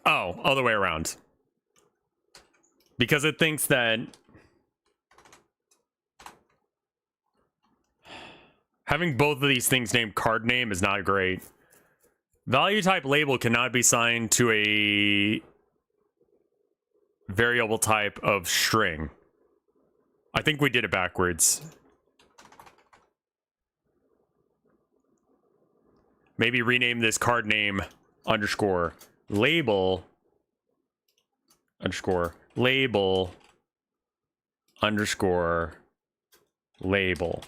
Oh, other way around. Because it thinks that... Having both of these things named card name is not great. Value type label cannot be assigned to a variable type of string. I think we did it backwards. Maybe rename this card name underscore label underscore label underscore label.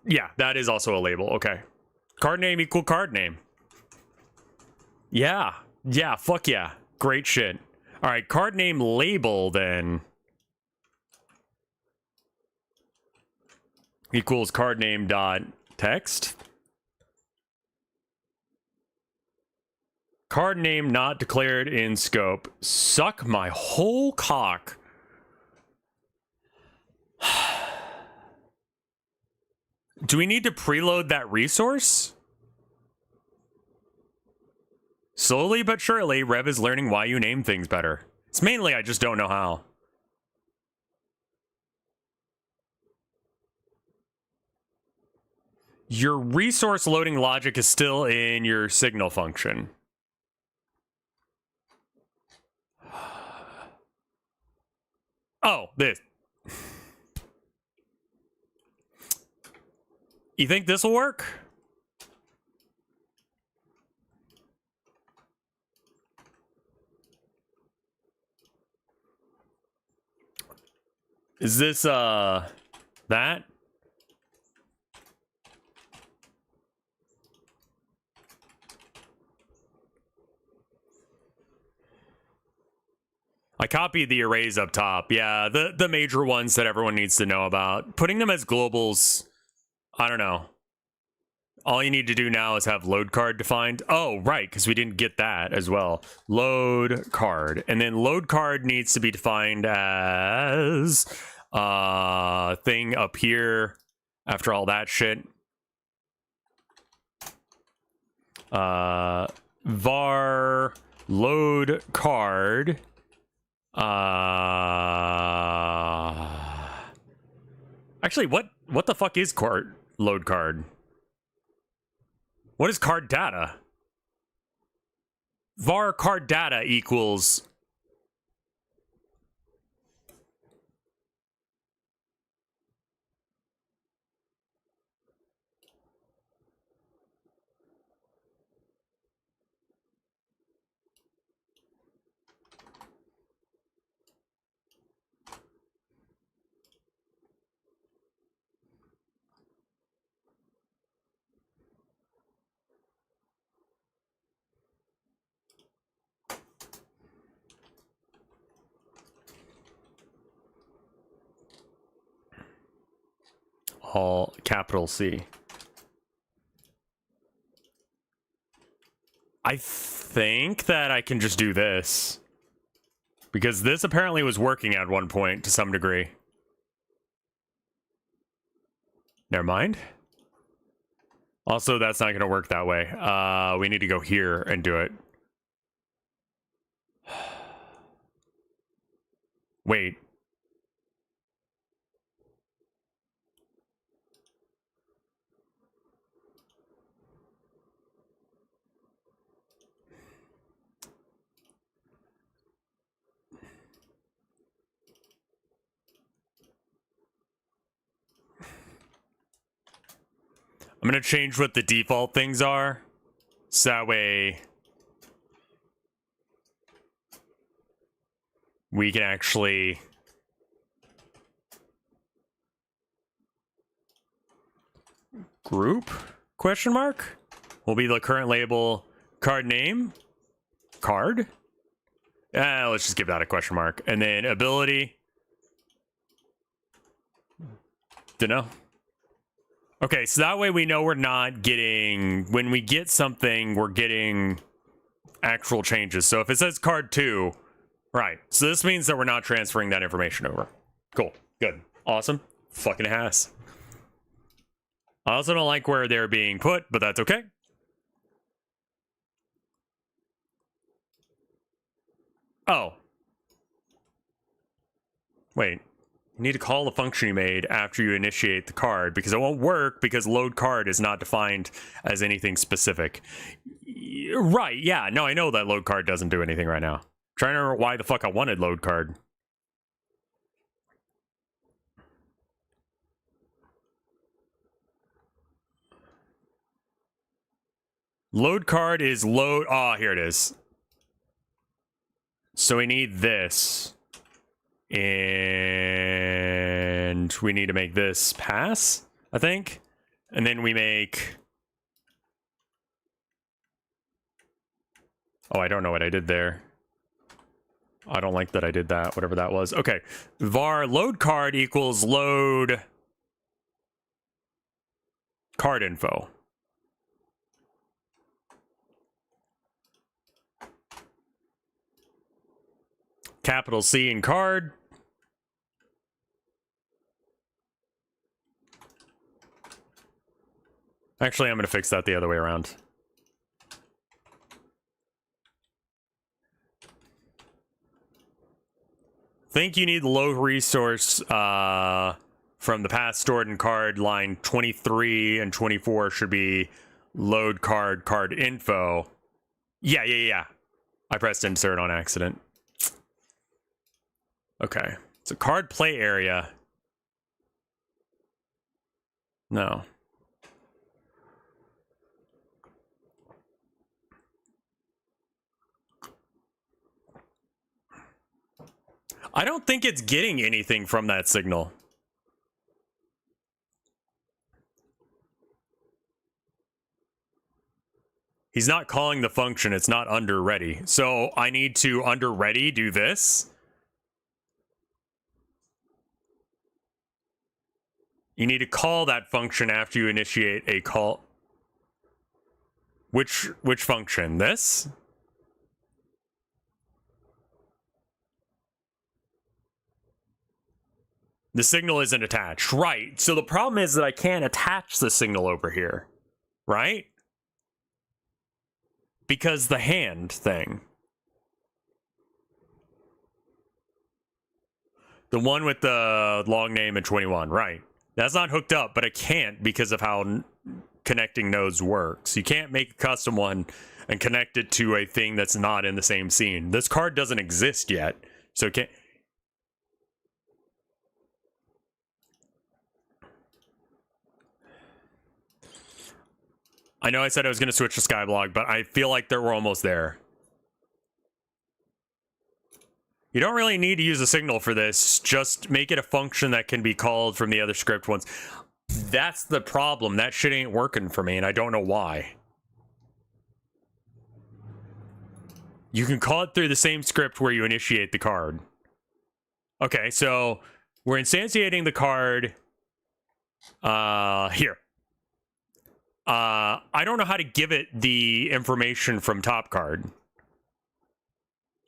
Yeah, that is also a label. Okay. Card name equal card name. Yeah. Yeah, fuck yeah. Great shit. All right, card name label then equals card name dot text. Card name not declared in scope. Suck my whole cock. Do we need to preload that resource? Slowly but surely, Rev is learning why you name things better. It's mainly I just don't know how. Your resource loading logic is still in your signal function. Oh, this. You think this will work? Is this, that? I copied the arrays up top. Yeah, the major ones that everyone needs to know about. Putting them as globals, I don't know. All you need to do now is have load card defined. Oh, right, because we didn't get that as well. Load card. And then load card needs to be defined as thing up here after all that shit. Var load card. Actually, what the fuck is card load card? What is card data? Var card data equals. All capital C. I think that I can just do this. Because this apparently was working at one point to some degree. Never mind. Also, that's not going to work that way. We need to go here and do it. Wait. I'm going to change what the default things are. So that way we can actually group question mark will be the current label card name card. Let's just give that a question mark. And then ability. Dunno. Okay, so that way we know we're not getting, when we get something, we're getting actual changes. So if it says card 2, right. So this means that we're not transferring that information over. Cool. Good. Awesome. Fucking ass. I also don't like where they're being put, but that's okay. Oh. Wait. You need to call the function you made after you initiate the card, because it won't work because load card is not defined as anything specific. Right, yeah, no, I know that load card doesn't do anything right now. I'm trying to remember why the fuck I wanted load card. Load card is load. Oh, here it is. So we need this. And we need to make this pass, I think. And then we make... Oh, I don't know what I did there. I don't like that I did that, whatever that was. Okay. Var load card equals load card info. Capital C in card. Actually, I'm going to fix that the other way around. Think you need the load resource from the path stored in card. Line 23 and 24 should be load card info. Yeah. I pressed insert on accident. Okay. So card play area. No. I don't think it's getting anything from that signal. He's not calling the function. It's not under ready. So I need to under ready do this. You need to call that function after you initiate a call. Which function? This? The signal isn't attached. Right. So the problem is that I can't attach the signal over here. Right? Because the hand thing. The one with the long name and 21. Right. That's not hooked up, but it can't because of how connecting nodes works. You can't make a custom one and connect it to a thing that's not in the same scene. This card doesn't exist yet. So it can't... I know I said I was going to switch to Skyblock, but I feel like we're almost there. You don't really need to use a signal for this. Just make it a function that can be called from the other script ones. That's the problem. That shit ain't working for me, and I don't know why. You can call it through the same script where you initiate the card. Okay, so we're instantiating the card here. I don't know how to give it the information from top card,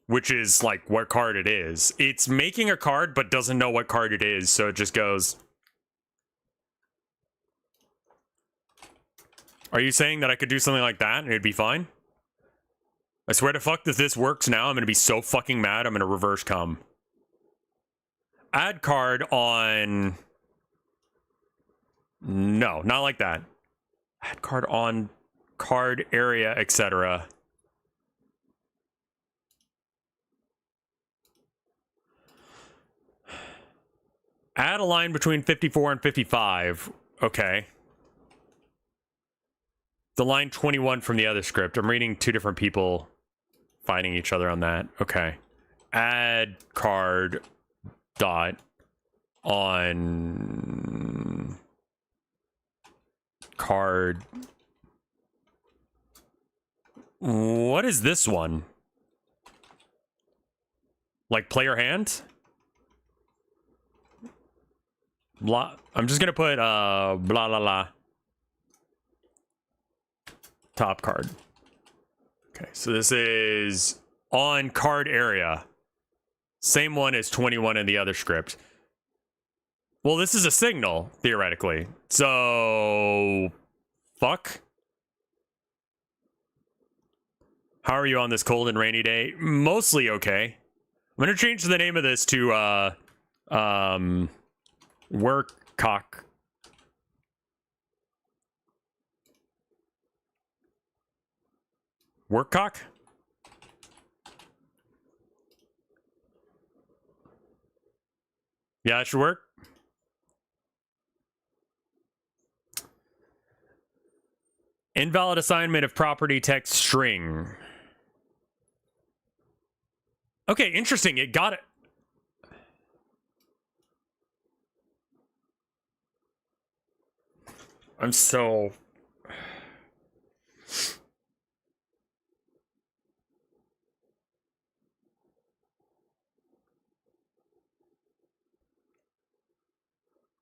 which is like what card it is. It's making a card but doesn't know what card it is, so it just goes. Are you saying that I could do something like that and it'd be fine? I swear to fuck that this works now. I'm gonna be so fucking mad. I'm gonna reverse come. Add card on... No, not like that. Add card on card area, etc. Add a line between 54 and 55. Okay. The line 21 from the other script. I'm reading two different people fighting each other on that. Okay. Add card dot on card. What is this one? Like player hand? Blah. I'm just gonna put blah blah blah. Top card. Okay, so this is on card area. Same one as 21 in the other script. Well, this is a signal, theoretically. So... Fuck. How are you on this cold and rainy day? Mostly okay. I'm gonna change the name of this to, Work cock. Work cock? Yeah, that should work. Invalid assignment of property text string. Okay, interesting. It got it. I'm so...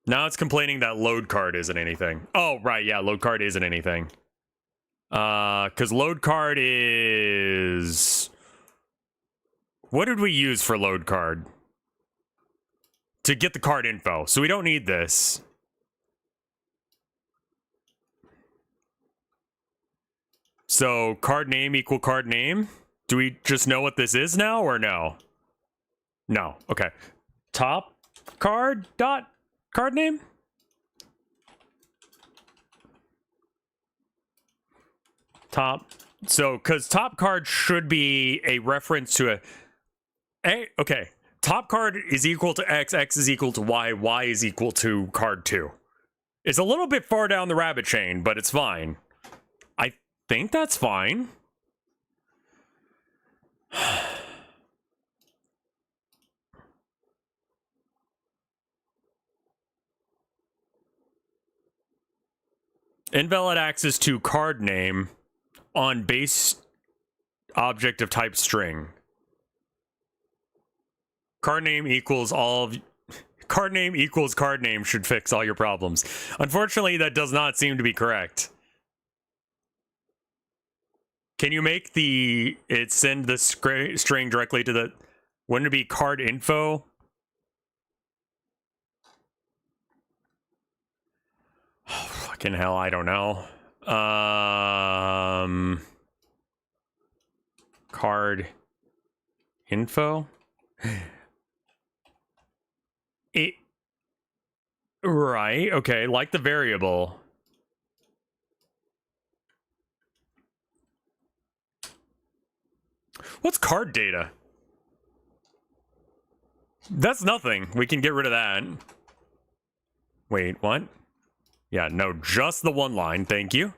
Now it's complaining that load card isn't anything. Oh, right, yeah, load card isn't anything. Because load card is... What did we use for load card? To get the card info. So we don't need this. So card name equal card name? Do we just know what this is now or no? No. Okay. Top card dot card name? Top. So, because top card should be a reference to a... Okay. Top card is equal to X, X is equal to Y, Y is equal to card 2. It's a little bit far down the rabbit chain, but it's fine. I think that's fine. Invalid access to card name on base object of type string. Card name equals all of... Card name equals card name should fix all your problems. Unfortunately, that does not seem to be correct. Can you make it send the string directly to the... Wouldn't it be card info? Oh, fucking hell, I don't know. Card info? Right, okay, like the variable. What's card data? That's nothing. We can get rid of that. Wait, what? Yeah, no, just the one line, thank you.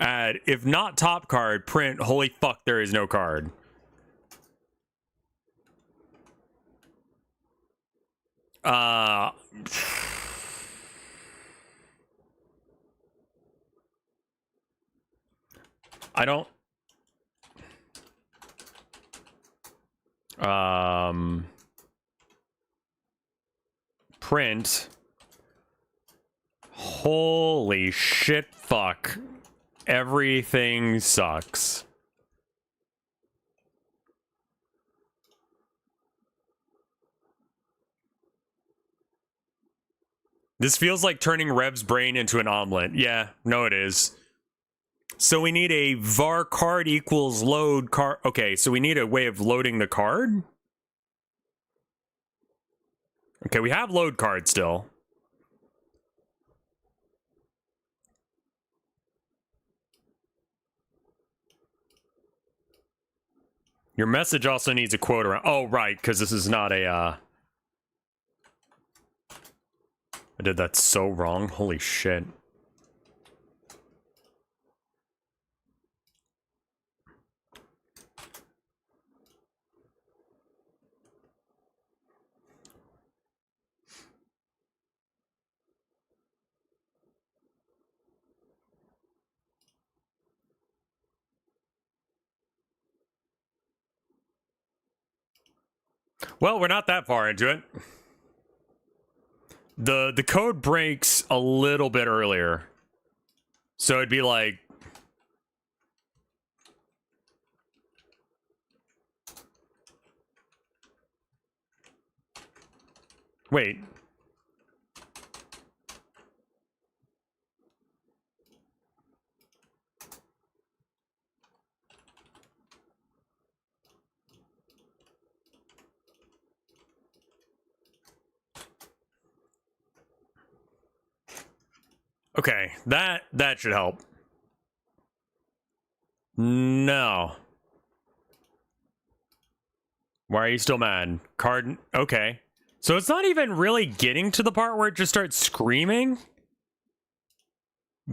Add, if not top card, print, holy fuck, there is no card. I don't... Print. Holy shit, fuck. Everything sucks. This feels like turning Rev's brain into an omelet. Yeah, no, it is. So we need a var card equals load card. Okay, so we need a way of loading the card. Okay, we have load card still. Your message also needs a quote around. Oh, right, because this is not a, I did that so wrong. Holy shit. Well, we're not that far into it. The code breaks a little bit earlier. So it'd be like... Wait. Okay, that should help. No. Why are you still mad? Card, okay. So it's not even really getting to the part where it just starts screaming?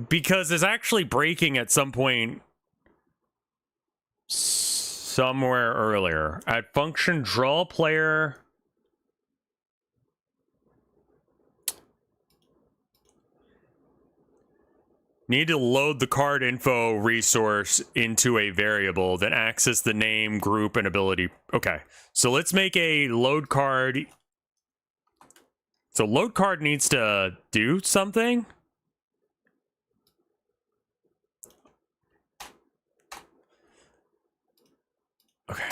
Because it's actually breaking at some point somewhere earlier. At function, draw player. Need to load the card info resource into a variable, then access the name, group, and ability. Okay, so let's make a load card. So load card needs to do something. Okay.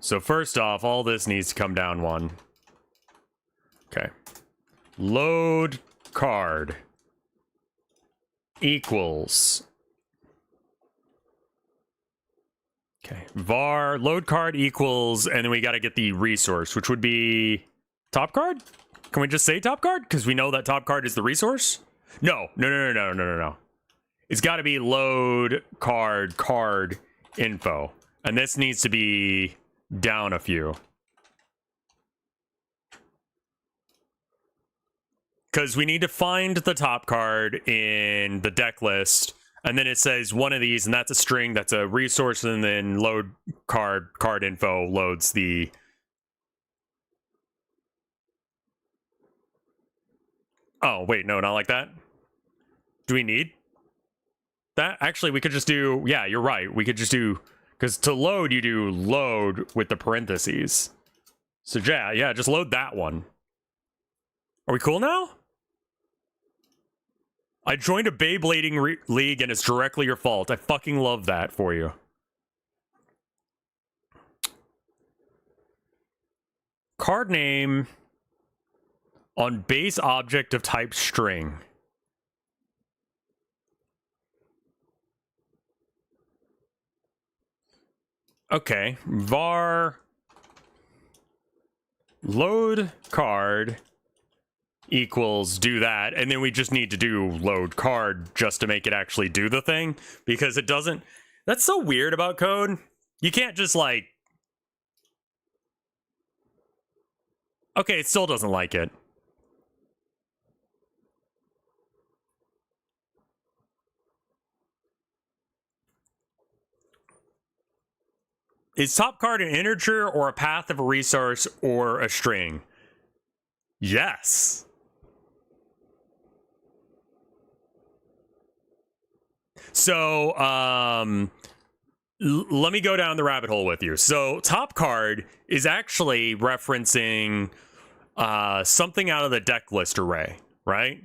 So first off, all this needs to come down one. Okay. Load card equals. Okay. Var load card equals, and then we got to get the resource, which would be top card. Can we just say top card? Because we know that top card is the resource. No. It's got to be load card info, and this needs to be down a few. Because we need to find the top card in the deck list, and then it says one of these, and that's a string, that's a resource, and then load card info loads the... Oh, wait, no, not like that. Do we need that? Actually, we could just do... Yeah, you're right. We could just do... Because to load, you do load with the parentheses. So yeah, just load that one. Are we cool now? I joined a Beyblading league and it's directly your fault. I fucking love that for you. Card name on base object of type string. Okay, var load card equals do that, and then we just need to do load card just to make it actually do the thing, because it doesn't. That's so weird about code. You can't just like... Okay, it still doesn't like it. Is top card an integer or a path of a resource or a string? Yes. So, let me go down the rabbit hole with you. So, top card is actually referencing something out of the deck list array, right?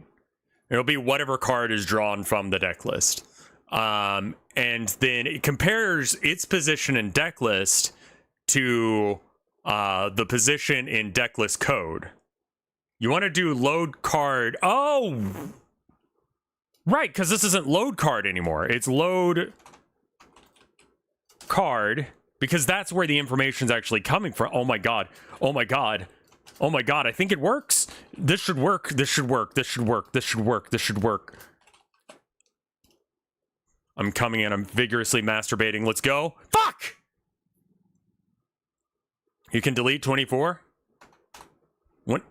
It'll be whatever card is drawn from the deck list. And then it compares its position in deck list to the position in deck list code. You want to do load card. Oh, right, because this isn't load card anymore. It's load card, because that's where the information's actually coming from. Oh my god. Oh my god. Oh my god, I think it works. This should work. This should work. This should work. This should work. This should work. I'm coming in. I'm vigorously masturbating. Let's go. Fuck! You can delete 24? What?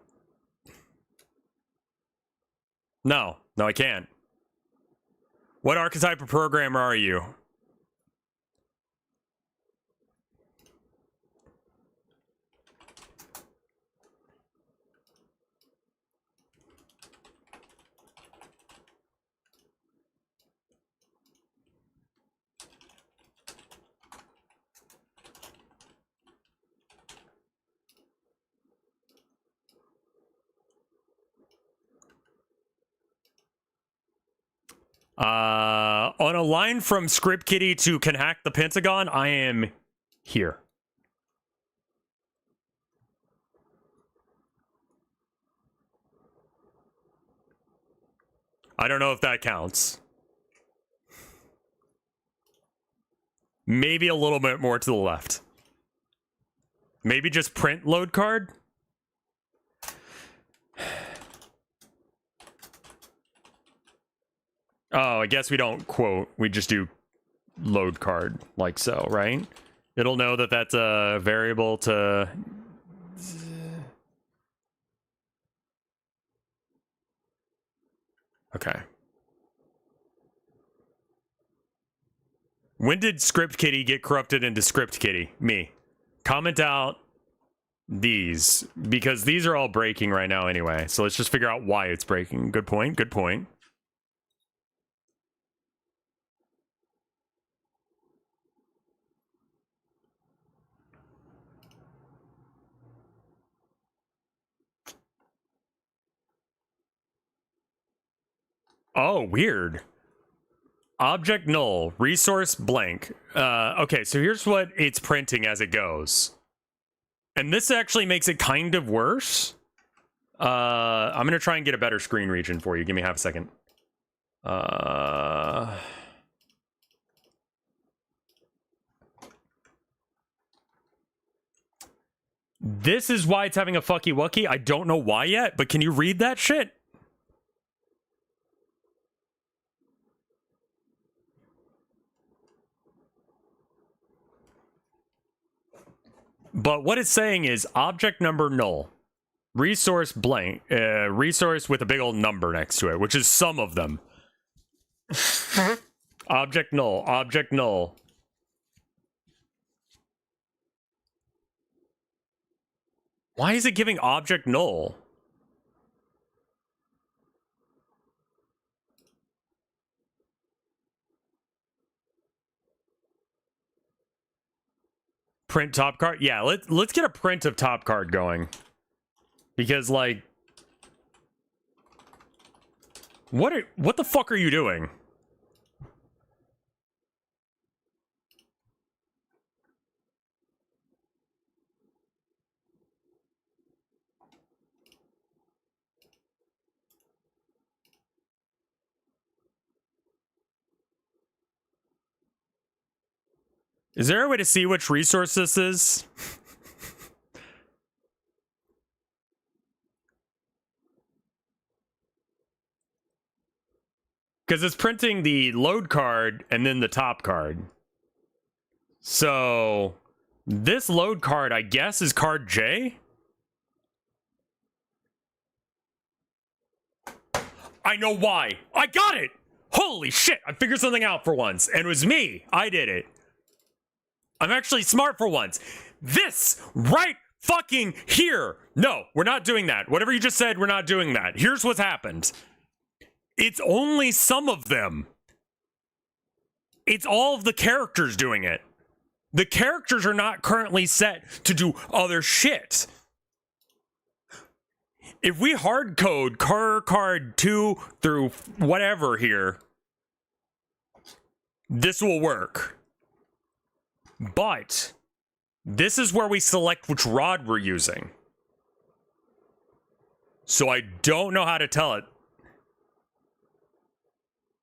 No. No, I can't. What archetype of programmer are you? On a line from Script Kitty to Can Hack the Pentagon, I am here. I don't know if that counts. Maybe a little bit more to the left. Maybe just print load card? Oh, I guess we don't quote. We just do load card, like so, right? It'll know that that's a variable to... Okay. When did Script Kitty get corrupted into Script Kitty? Me. Comment out these, because these are all breaking right now anyway. So let's just figure out why it's breaking. Good point, good point. Oh, weird. Object null, resource blank. Okay, so here's what it's printing as it goes. And this actually makes it kind of worse. I'm gonna try and get a better screen region for you. Give me half a second. This is why it's having a fucky wucky. I don't know why yet, but can you read that shit? But what it's saying is object number null, resource blank, resource with a big old number next to it, which is some of them. Object null, object null. Why is it giving object null? Print top card? Yeah, let's get a print of top card going. Because, like... What the fuck are you doing? Is there a way to see which resource this is? Because it's printing the load card and then the top card. So, this load card, I guess, is card J? I know why. I got it! Holy shit, I figured something out for once. And it was me. I did it. I'm actually smart for once. This right fucking here. No, we're not doing that. Whatever you just said, we're not doing that. Here's what's happened. It's only some of them. It's all of the characters doing it. The characters are not currently set to do other shit. If we hard code card 2 through whatever here, this will work. But this is where we select which rod we're using. So I don't know how to tell it.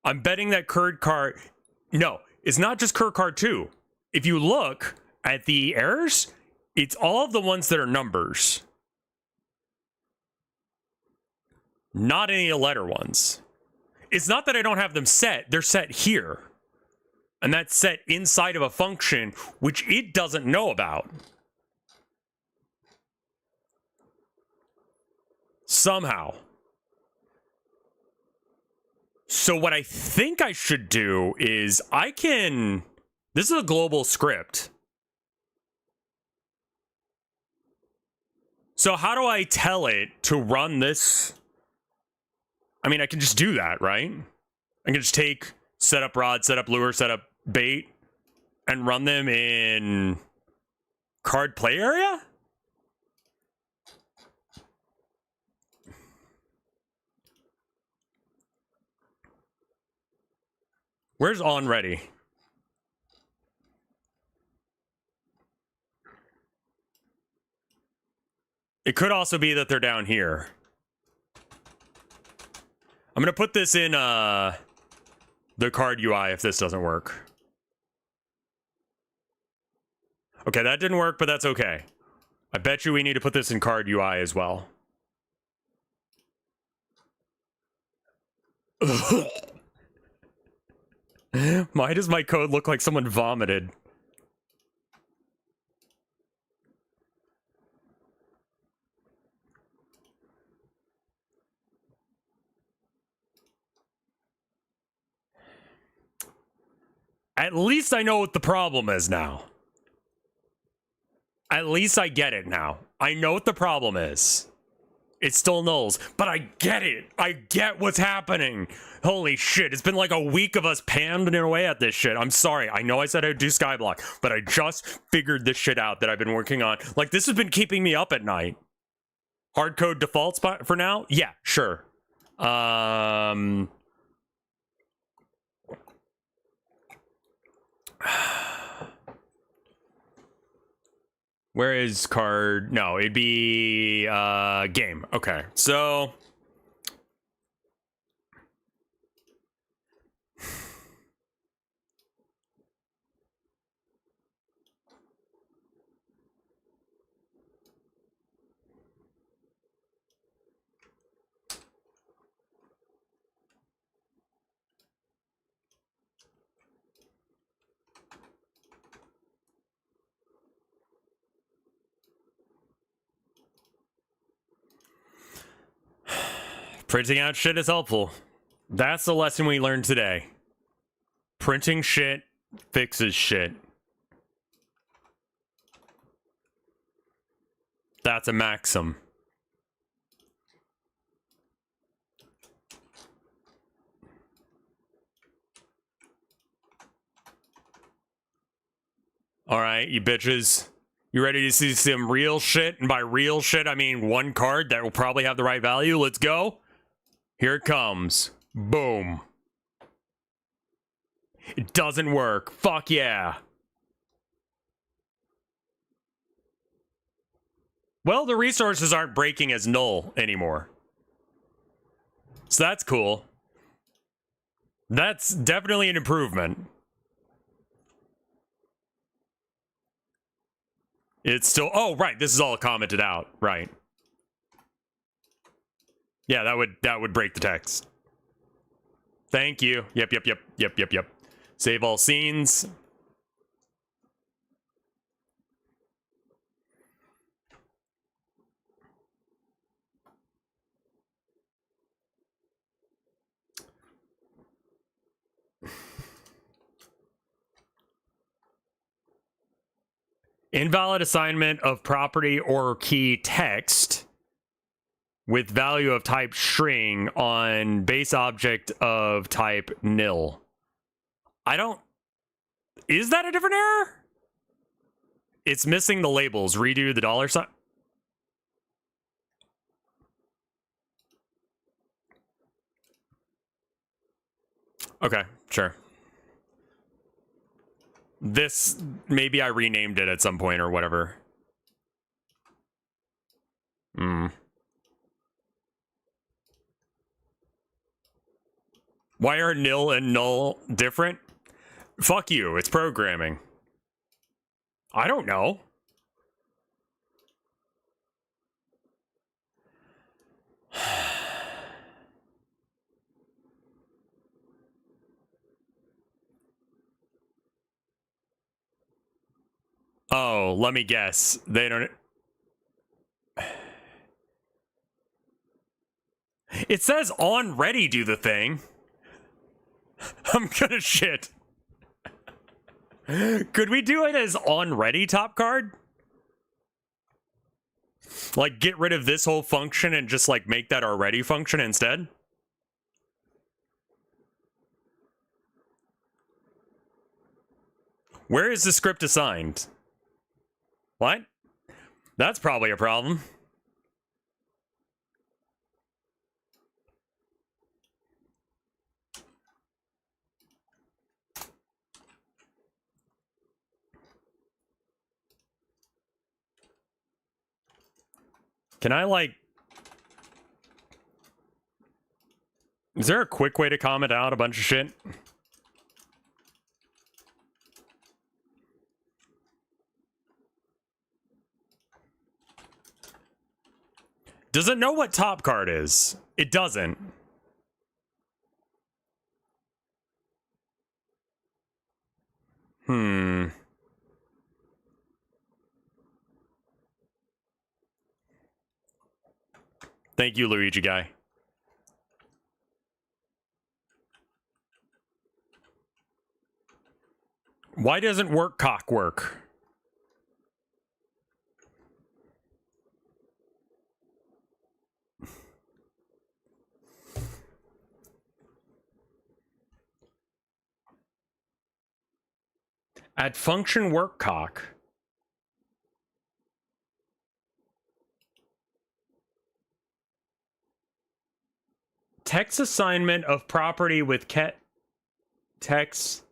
I'm betting that curd card... No, it's not just curd card 2. If you look at the errors, it's all of the ones that are numbers. Not any letter ones. It's not that I don't have them set. They're set here. And that's set inside of a function which it doesn't know about. Somehow. So what I think I should do is I can... This is a global script. So how do I tell it to run this? I mean, I can just do that, right? I can just take setup rod, setup lure, setup bait, and run them in card play area? Where's on ready? It could also be that they're down here. I'm gonna put this in the card UI if this doesn't work. Okay, that didn't work, but that's okay. I bet you we need to put this in card UI as well. Why does my code look like someone vomited? At least I know what the problem is now. At least I get it now. I know what the problem is. It's still nulls, but I get it. I get what's happening. Holy shit, it's been like a week of us pounding away at this shit. I'm sorry. I know I said I'd do Skyblock, but I just figured this shit out that I've been working on. Like, this has been keeping me up at night. Hardcode default spot for now? Yeah, sure. Where is card? No, it'd be game. Okay, so printing out shit is helpful. That's the lesson we learned today. Printing shit fixes shit. That's a maxim. All right, you bitches. You ready to see some real shit? And by real shit, I mean one card that will probably have the right value. Let's go. Here it comes. Boom. It doesn't work. Fuck yeah. Well, the resources aren't breaking as null anymore. So that's cool. That's definitely an improvement. It's still... Oh, right. This is all commented out. Right. Yeah, that would break the text. Thank you. Yep. Save all scenes. Invalid assignment of property or key text with value of type string on base object of type nil. I don't... Is that a different error? It's missing the labels. Redo the dollar sign. Okay, sure. This, maybe I renamed it at some point or whatever. Why are nil and null different? Fuck you, it's programming. I don't know. Oh, let me guess. They don't... It says on ready do the thing. I'm gonna shit. Could we do it as on ready top card? Like get rid of this whole function and just like make that our ready function instead? Where is the script assigned? What? That's probably a problem. Can I, like... Is there a quick way to comment out a bunch of shit? Does it know what top card is? It doesn't. Thank you, Luigi guy. Why doesn't work cock work? Add function work cock. Text assignment of property with ket text.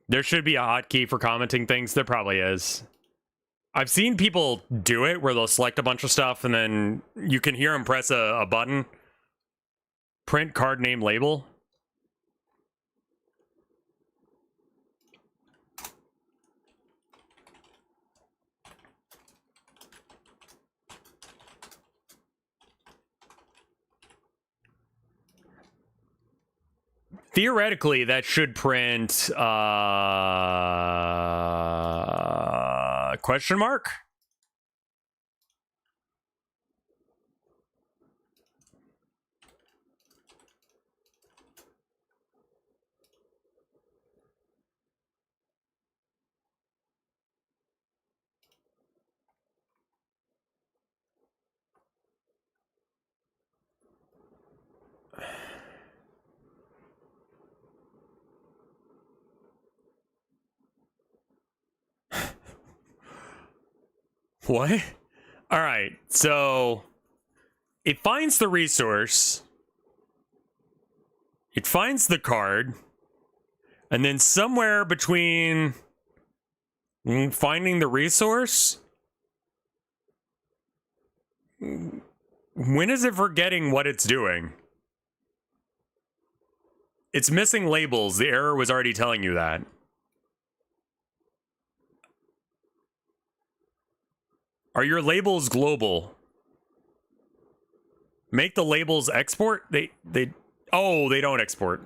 There should be a hotkey for commenting things. There probably is. I've seen people do it where they'll select a bunch of stuff and then you can hear them press a button. Print card name label. Theoretically, that should print question mark? What? All right, so it finds the resource, it finds the card, and then somewhere between finding the resource, when is it forgetting what it's doing? It's missing labels. The error was already telling you that. Are your labels global? Make the labels export? They don't export.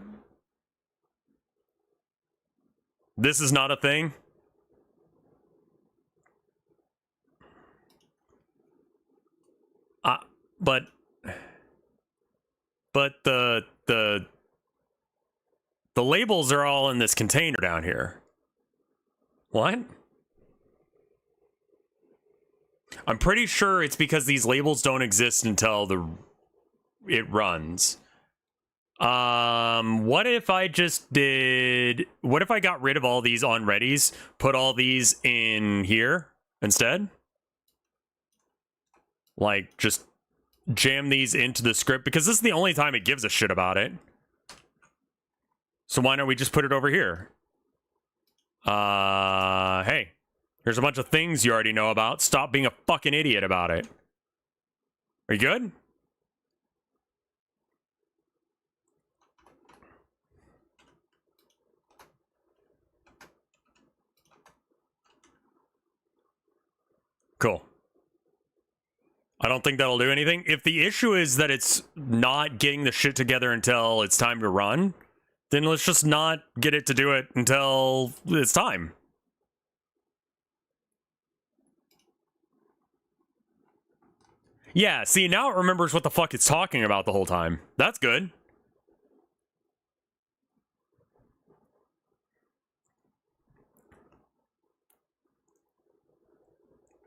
This is not a thing? But the labels are all in this container down here. What? I'm pretty sure it's because these labels don't exist until it runs. What if I just did... What if I got rid of all these on readies, put all these in here instead? Like, just jam these into the script, because this is the only time it gives a shit about it. So why don't we just put it over here? Hey, here's a bunch of things you already know about. Stop being a fucking idiot about it. Are you good? Cool. I don't think that'll do anything. If the issue is that it's not getting the shit together until it's time to run, then let's just not get it to do it until it's time. Yeah, see, now it remembers what the fuck it's talking about the whole time. That's good.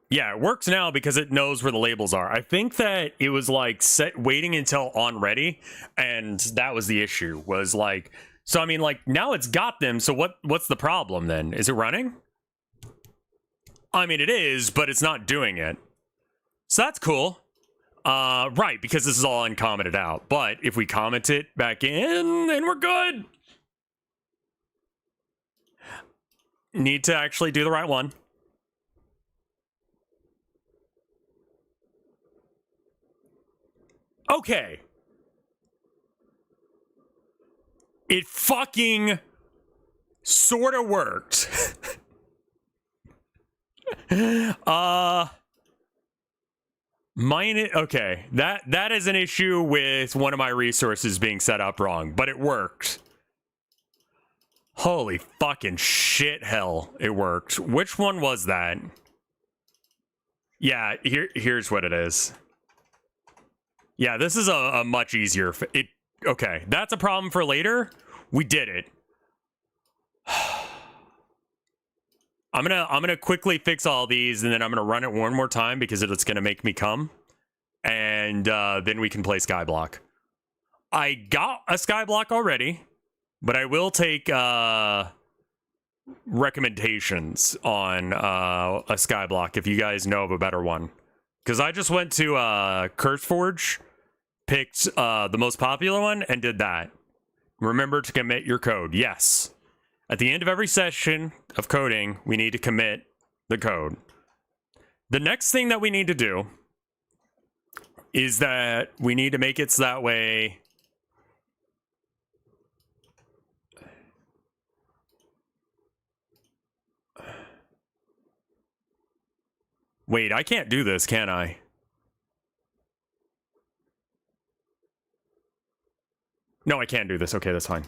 Yeah, it works now because it knows where the labels are. I think that it was like waiting until on ready, and that was the issue. Was like, so I mean, like now it's got them. So what's the problem then? Is it running? I mean, it is, but it's not doing it. So that's cool. Right, because this is all uncommented out. But if we comment it back in, then we're good. Need to actually do the right one. Okay. It fucking sort of worked. Mine, okay. That is an issue with one of my resources being set up wrong, but it worked. Holy fucking shit hell, it worked. Which one was that? Yeah, here's what it is. Yeah, this is a much easier okay, that's a problem for later. We did it. I'm gonna quickly fix all these, and then I'm gonna run it one more time because it's gonna make me come, and then we can play Skyblock. I got a Skyblock already, but I will take recommendations on a Skyblock if you guys know of a better one, because I just went to CurseForge, picked the most popular one, and did that. Remember to commit your code. Yes. At the end of every session of coding, we need to commit the code. The next thing that we need to do is that we need to make it so that way wait, I can't do this, can I? No, I can't do this. Okay, that's fine.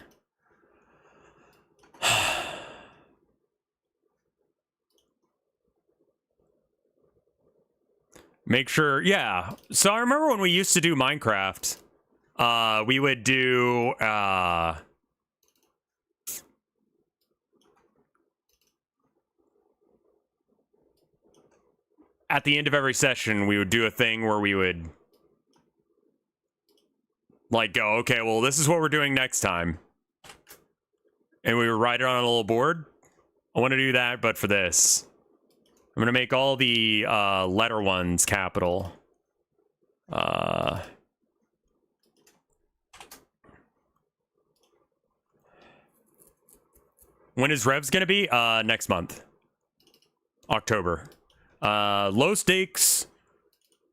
Make sure, yeah. So I remember when we used to do Minecraft, we would do, at the end of every session, we would do a thing where we would, like, go, okay, well, this is what we're doing next time. And we would write it on a little board. I want to do that, but for this. I'm going to make all the letter ones capital. When is Revs going to be? Next month. October. Low stakes.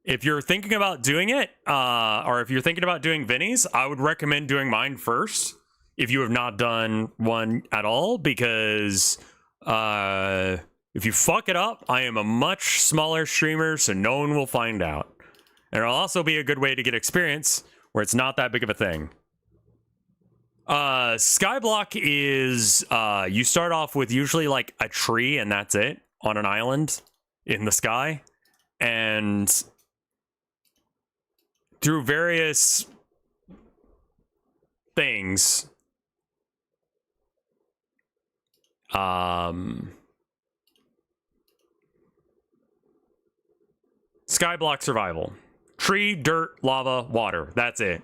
If you're thinking about doing it, or if you're thinking about doing Vinny's, I would recommend doing mine first. If you have not done one at all, because if you fuck it up, I am a much smaller streamer, so no one will find out. And it'll also be a good way to get experience where it's not that big of a thing. Skyblock is, you start off with usually like a tree and that's it on an island in the sky. And through various things, Skyblock survival. Tree, dirt, lava, water. That's it.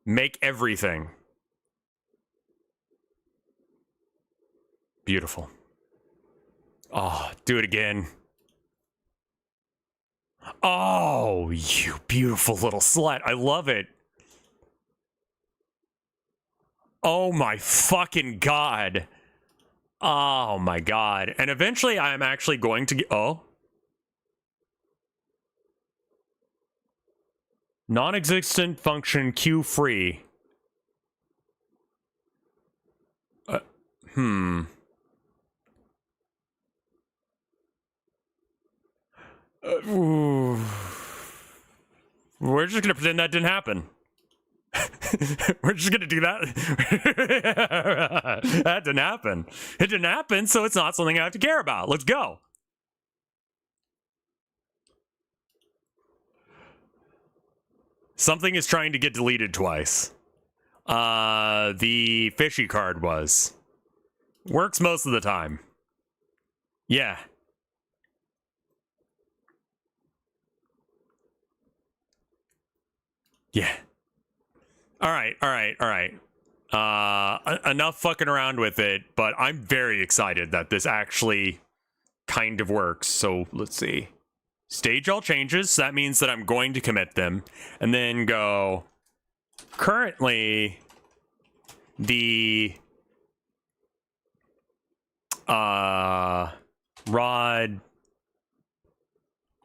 Make everything. Beautiful. Oh, do it again. Oh, you beautiful little slut. I love it. Oh my fucking god. Oh my god. And eventually I'm actually going to get... Oh. Non-existent function queue free. We're just gonna pretend that didn't happen. We're just gonna do that. That didn't happen. It didn't happen, so it's not something I have to care about. Let's go. Something is trying to get deleted twice. The fishy card was. Works most of the time. Yeah. Yeah. Alright. Enough fucking around with it, but I'm very excited that this actually kind of works. So, let's see. Stage all changes, so that means that I'm going to commit them. And then go... Currently, the... rod...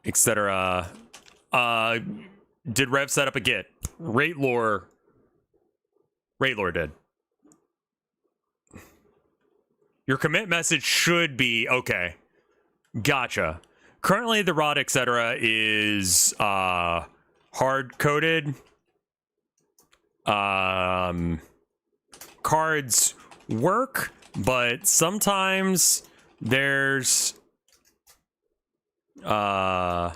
etc. Did Rev set up a Git? Ratelore did. Your commit message should be okay. Gotcha. Currently, the rod, etc., is hard coded. Cards work, but sometimes there's an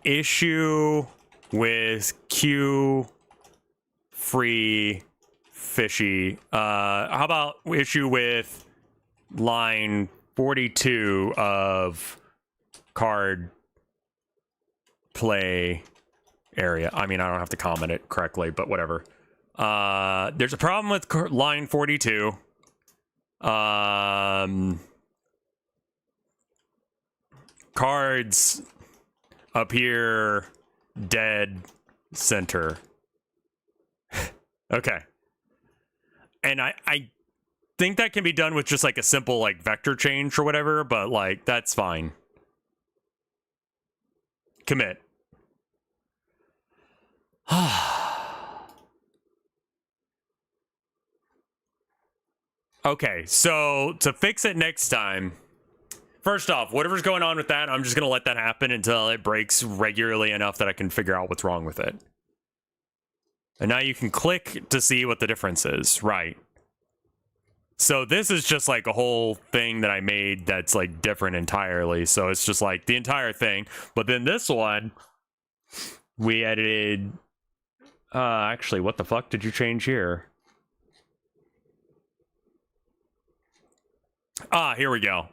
issue with Q free fishy. How about issue with line 42 of card play area? I mean, I don't have to comment it correctly, but whatever. There's a problem with line 42. Cards appear dead center. Okay. And I think that can be done with just like a simple like vector change or whatever, but like that's fine. Commit. Okay, so to fix it next time, first off, whatever's going on with that, I'm just going to let that happen until it breaks regularly enough that I can figure out what's wrong with it. And now you can click to see what the difference is. Right. So this is just like a whole thing that I made that's like different entirely. So it's just like the entire thing. But then this one, we edited... actually, what the fuck did you change here? Ah, here we go.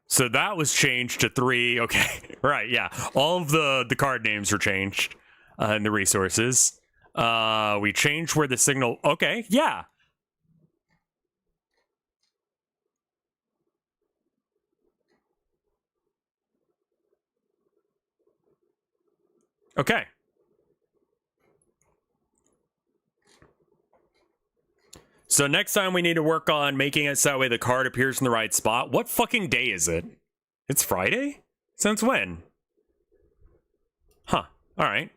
So that was changed to 3. Okay, right, yeah. All of the card names were changed in the resources. We changed where the signal... Okay, yeah. Okay. So next time we need to work on making it so that way the card appears in the right spot. What fucking day is it? It's Friday? Since when? Huh. Alright.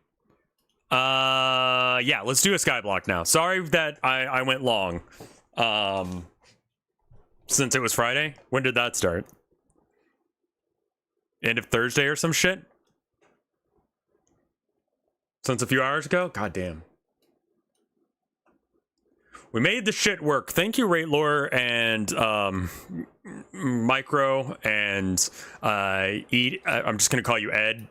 Yeah, let's do a Skyblock now. Sorry that I went long. Since it was Friday? When did that start? End of Thursday or some shit? Since a few hours ago? God damn. We made the shit work. Thank you, Ratelore and Micro and I'm just gonna call you Ed.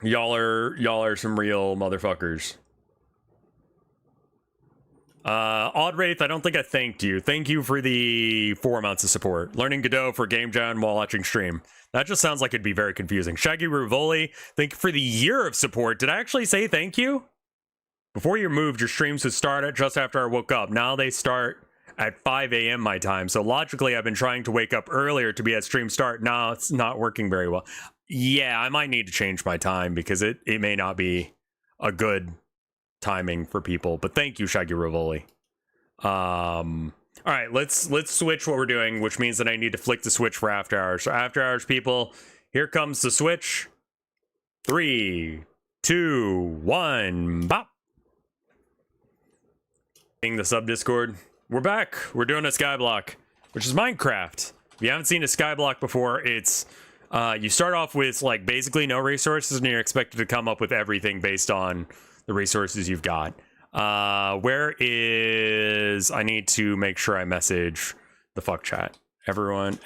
Y'all are some real motherfuckers. Odd Wraith, I don't think I thanked you. Thank you for the 4 months of support. Learning Godot for Game Jam while watching stream. That just sounds like it'd be very confusing. Shaggy Ruvoli, thank you for the year of support. Did I actually say thank you? Before you moved, your streams would start at just after I woke up. Now they start at 5 a.m. my time. So logically, I've been trying to wake up earlier to be at stream start. Now it's not working very well. Yeah, I might need to change my time because it may not be a good timing for people. But thank you, Shaggy Ruvoli. All right, let's switch what we're doing, which means that I need to flick the switch for after hours. So after hours, people, here comes the switch. 3, 2, 1, bop. The sub Discord. We're back. We're doing a Skyblock, which is Minecraft. If you haven't seen a Skyblock before, it's you start off with like basically no resources, and you're expected to come up with everything based on the resources you've got. Where is... I need to make sure I message the fuck chat. Everyone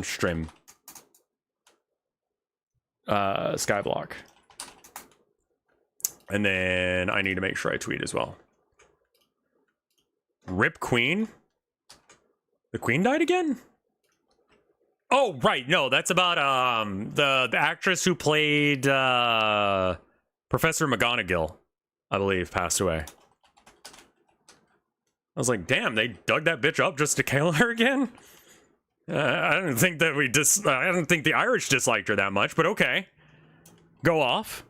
stream. Skyblock. And then I need to make sure I tweet as well. Rip Queen? The Queen died again? Oh, right. No, that's about the actress who played Professor McGonagall, I believe, passed away. I was like, damn, they dug that bitch up just to kill her again? I don't think that I don't think the Irish disliked her that much, but okay. Go off.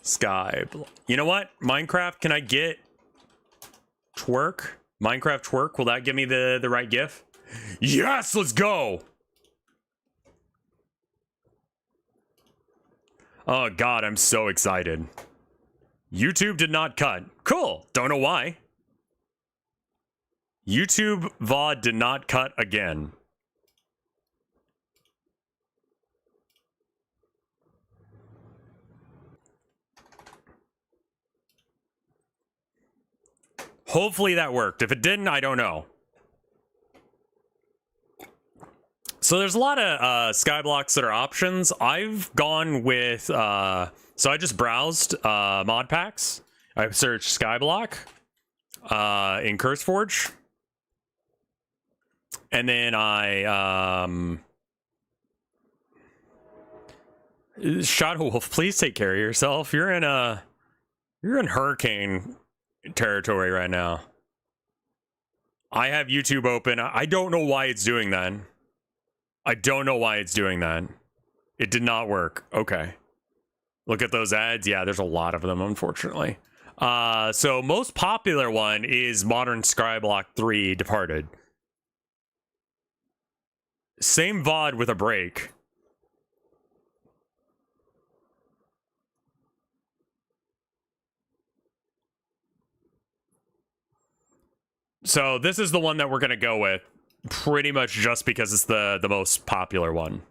Skyblock. You know what? Minecraft, can I get twerk? Minecraft twerk, will that give me the right GIF? Yes, let's go! Oh god, I'm so excited. YouTube did not cut. Cool. Don't know why. YouTube VOD did not cut again. Hopefully that worked. If it didn't, I don't know. So there's a lot of Skyblocks that are options. I've gone with, so I just browsed mod packs. I searched Skyblock in CurseForge. And then I, Shadow Wolf, please take care of yourself. You're in hurricane territory right now. I have YouTube open. I don't know why it's doing that. I don't know why it's doing that. It did not work. Okay. Look at those ads. Yeah, there's a lot of them, unfortunately. So most popular one is Modern Skyblock 3 Departed. Same VOD with a break. So this is the one that we're going to go with, pretty much just because it's the most popular one.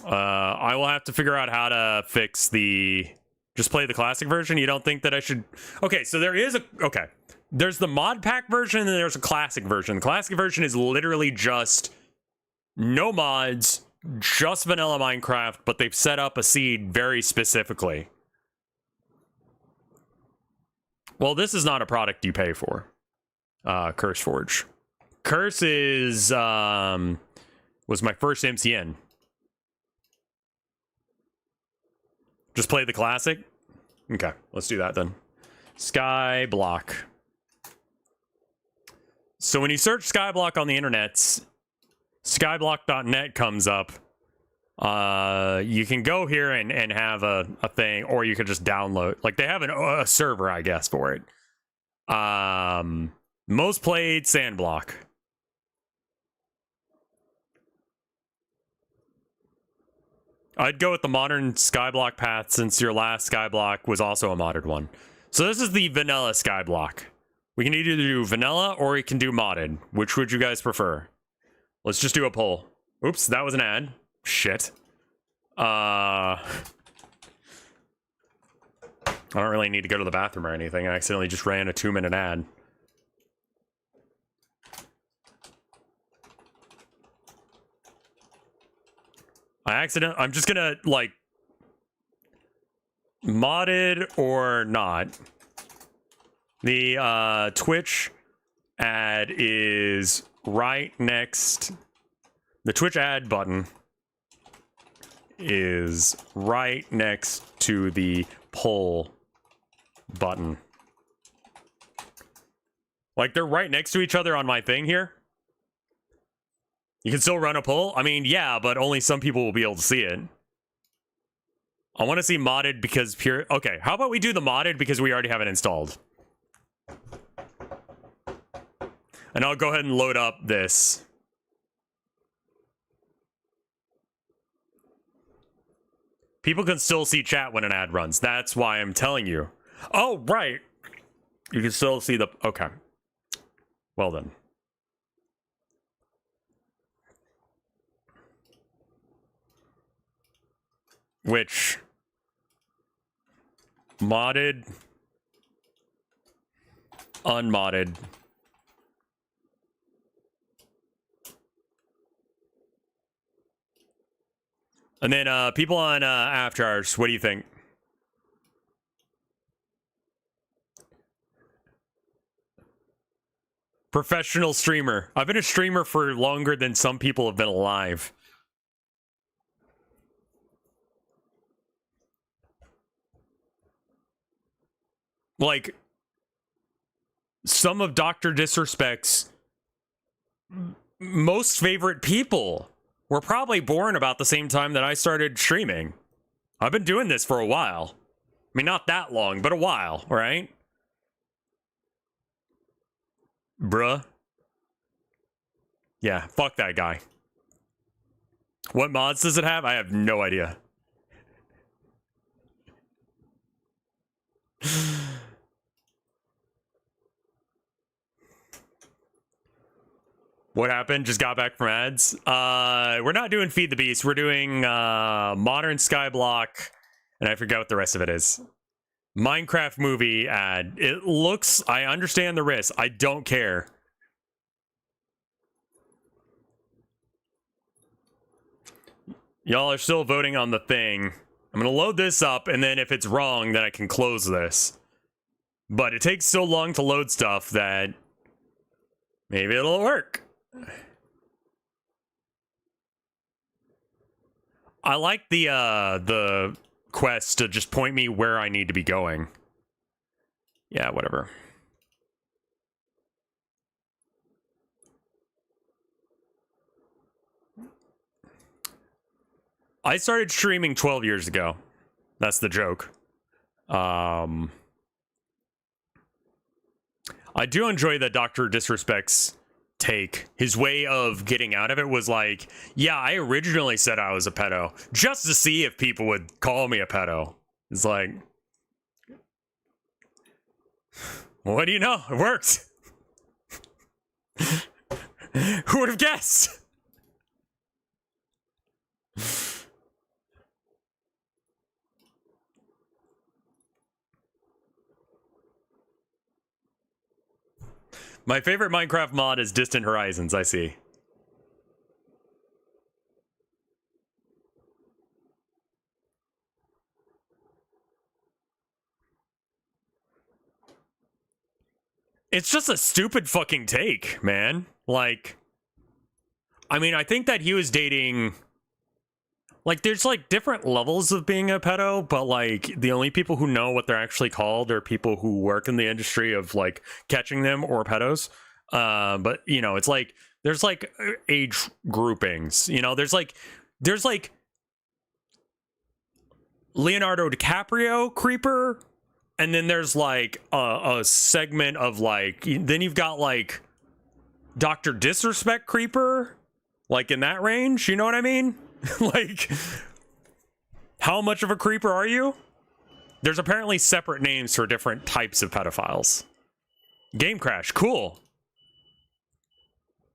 I will have to figure out how to fix the... Just play the classic version? You don't think that I should... Okay, so there is a... Okay. There's the mod pack version and there's a classic version. The classic version is literally just no mods, just vanilla Minecraft, but they've set up a seed very specifically. Well, this is not a product you pay for. CurseForge. Curse is was my first MCN. Just play the classic? Okay, let's do that then. Skyblock. So when you search Skyblock on the internet, skyblock.net comes up. You can go here and have a thing, or you could just download. Like, they have a server, I guess, for it. Most played Sandblock. I'd go with the modern Skyblock path since your last Skyblock was also a modded one. So this is the vanilla Skyblock. We can either do vanilla or we can do modded. Which would you guys prefer? Let's just do a poll. Oops, that was an ad. Shit. I don't really need to go to the bathroom or anything. I accidentally just ran a 2-minute ad. I'm just gonna, like, modded or not. The Twitch ad is right next. The Twitch ad button is right next to the poll button. Like, they're right next to each other on my thing here. You can still run a poll? I mean, yeah, but only some people will be able to see it. I want to see modded because pure... Okay, how about we do the modded because we already have it installed? And I'll go ahead and load up this. People can still see chat when an ad runs. That's why I'm telling you. Oh, right. You can still see the... Okay. Well then. Which... Modded... Unmodded... And then people on After Hours, what do you think? Professional streamer. I've been a streamer for longer than some people have been alive. Like, some of Dr. Disrespect's most favorite people were probably born about the same time that I started streaming. I've been doing this for a while. I mean, not that long, but a while, right? Bruh. Yeah, fuck that guy. What mods does it have? I have no idea. What happened? Just got back from ads. We're not doing Feed the Beast. We're doing Modern Skyblock, and I forget what the rest of it is. Minecraft movie ad. It looks... I understand the risk. I don't care. Y'all are still voting on the thing. I'm gonna load this up, and then if it's wrong, then I can close this. But it takes so long to load stuff that maybe it'll work. I like the quest to just point me where I need to be going. Yeah, whatever. I started streaming 12 years ago. That's the joke. I do enjoy that Dr. Disrespect's take. His way of getting out of it was like, yeah, I originally said I was a pedo just to see if people would call me a pedo. It's like, well, what do you know? It worked. Who would have guessed? My favorite Minecraft mod is Distant Horizons, I see. It's just a stupid fucking take, man. Like, I mean, I think that he was dating... Like, there's, like, different levels of being a pedo, but, like, the only people who know what they're actually called are people who work in the industry of, like, catching them or pedos. But, you know, it's like, there's, like, age groupings. You know, there's, like, Leonardo DiCaprio creeper, and then there's, like, a segment of, like, then you've got, like, Dr. Disrespect creeper, like, in that range, you know what I mean? Like, how much of a creeper are you? There's apparently separate names for different types of pedophiles. Game crash, cool.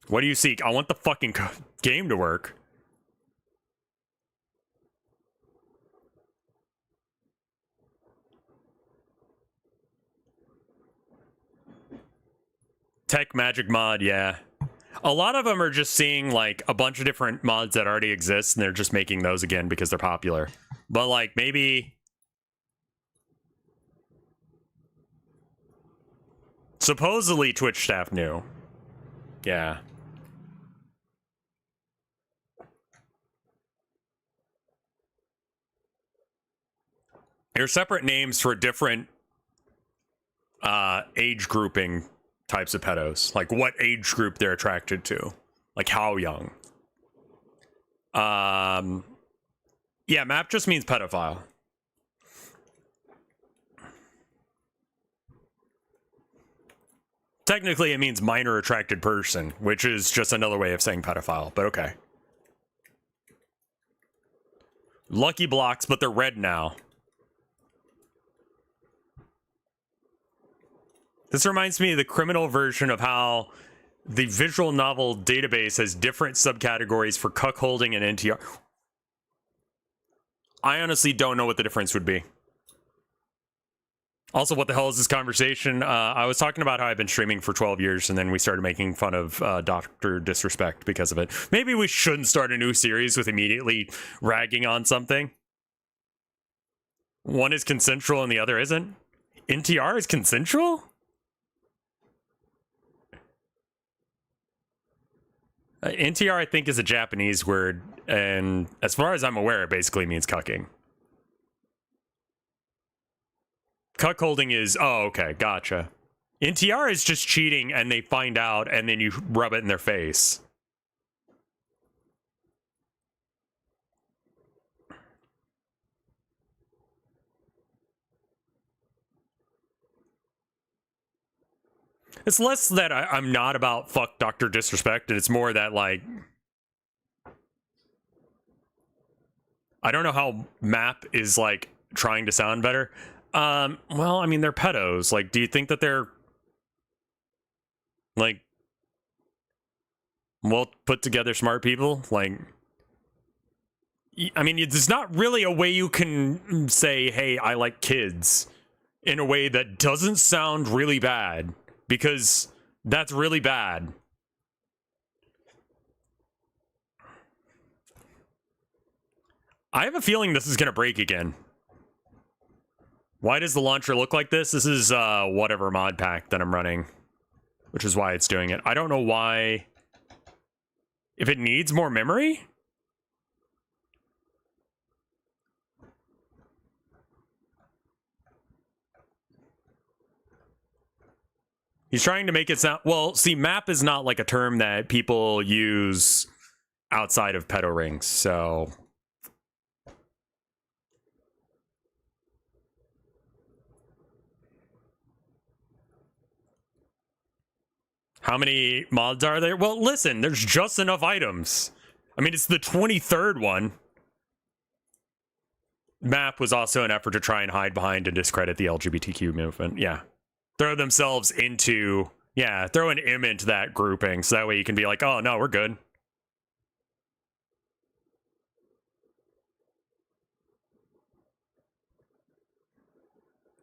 What do you seek? I want the fucking game to work. Tech magic mod, yeah. A lot of them are just seeing, like, a bunch of different mods that already exist, and they're just making those again because they're popular. But, like, maybe... Supposedly Twitch staff knew. Yeah. There's separate names for different age grouping types of pedos, like what age group they're attracted to, like how young. Yeah, map just means pedophile. Technically it means minor attracted person, which is just another way of saying pedophile, but okay. Lucky blocks, but they're red now. This reminds me of the criminal version of how the visual novel database has different subcategories for cuckolding and NTR. I honestly don't know what the difference would be. Also, what the hell is this conversation? I was talking about how I've been streaming for 12 years, and then we started making fun of Dr. Disrespect because of it. Maybe we shouldn't start a new series with immediately ragging on something. One is consensual and the other isn't. NTR is consensual? NTR, I think, is a Japanese word, and as far as I'm aware, it basically means cucking. Cuckolding is... Oh, okay, gotcha. NTR is just cheating, and they find out, and then you rub it in their face. It's less that I'm not about fuck Dr. Disrespect, and it's more that, like... I don't know how map is, like, trying to sound better. Well, I mean, they're pedos. Like, do you think that they're like well put together smart people? Like, I mean, there's not really a way you can say, hey, I like kids in a way that doesn't sound really bad, because that's really bad. I have a feeling this is going to break again. Why does the launcher look like this? This is whatever mod pack that I'm running, which is why it's doing it. I don't know why. If it needs more memory? He's trying to make it sound... Well, see, map is not like a term that people use outside of pedo rings, so... How many mods are there? Well, listen, there's just enough items. I mean, it's the 23rd one. Map was also an effort to try and hide behind and discredit the LGBTQ movement. Yeah. Throw themselves into... Yeah, throw an M into that grouping, so that way you can be like, oh, no, we're good.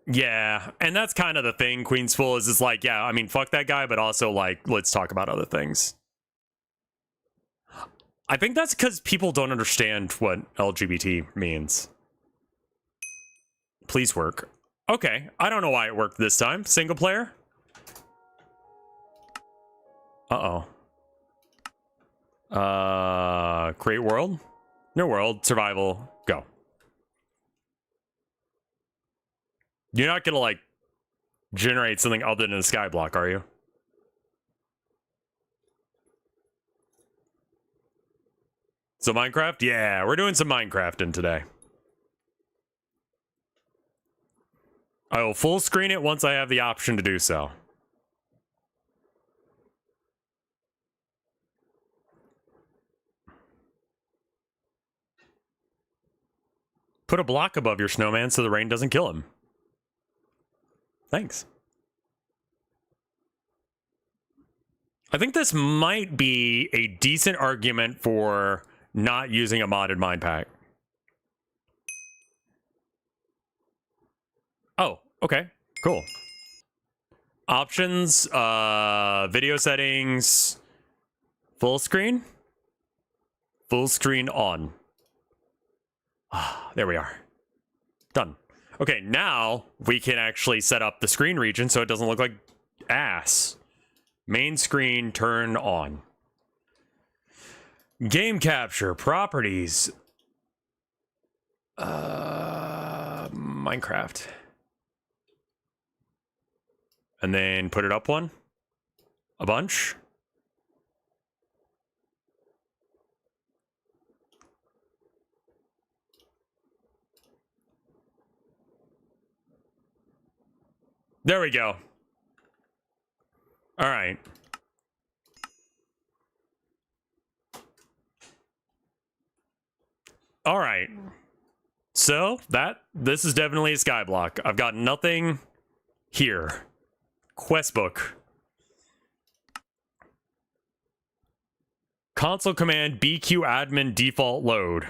Yeah, and that's kind of the thing, Queensful, is it's like, yeah, I mean, fuck that guy, but also, like, let's talk about other things. I think that's because people don't understand what LGBT means. Please work. Okay, I don't know why it worked this time. Single player? Uh-oh. Create world? No world. Survival. Go. You're not gonna, like, generate something other than a skyblock, are you? So Minecraft? Yeah, we're doing some Minecrafting today. I will full screen it once I have the option to do so. Put a block above your snowman so the rain doesn't kill him. Thanks. I think this might be a decent argument for not using a modded mine pack. Oh, okay, cool. Options, video settings, full screen on. There we are. Done. Okay, now we can actually set up the screen region so it doesn't look like ass. Main screen, turn on. Game capture, properties. Minecraft. And then put it up one. A bunch. There we go. All right. All right. So this is definitely a skyblock. I've got nothing here. Quest book. Console command BQ admin default load.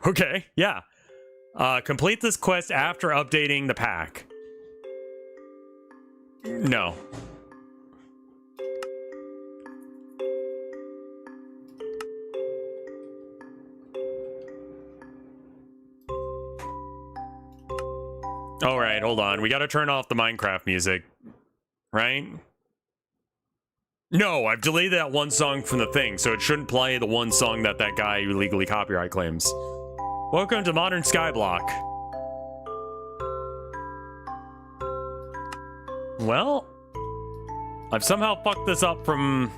Okay, yeah. Complete this quest after updating the pack. No. All right, hold on. We got to turn off the Minecraft music, right? No, I've deleted that one song from the thing, so it shouldn't play the one song that guy illegally copyright claims. Welcome to Modern Skyblock. Well, I've somehow fucked this up from...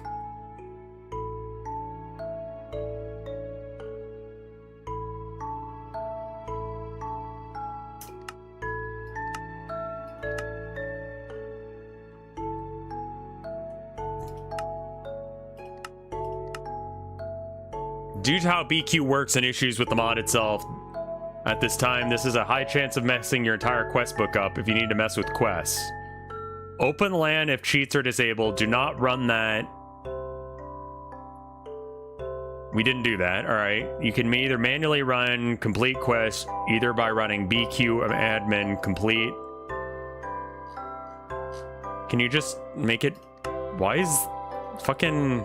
Due to how BQ works and issues with the mod itself, At this time, this is a high chance of messing your entire quest book up if you need to mess with quests. Open LAN if cheats are disabled. Do not run that. We didn't do that. All right. You can either manually run complete quests, either by running BQ of admin complete. Can you just make it? Why is fucking...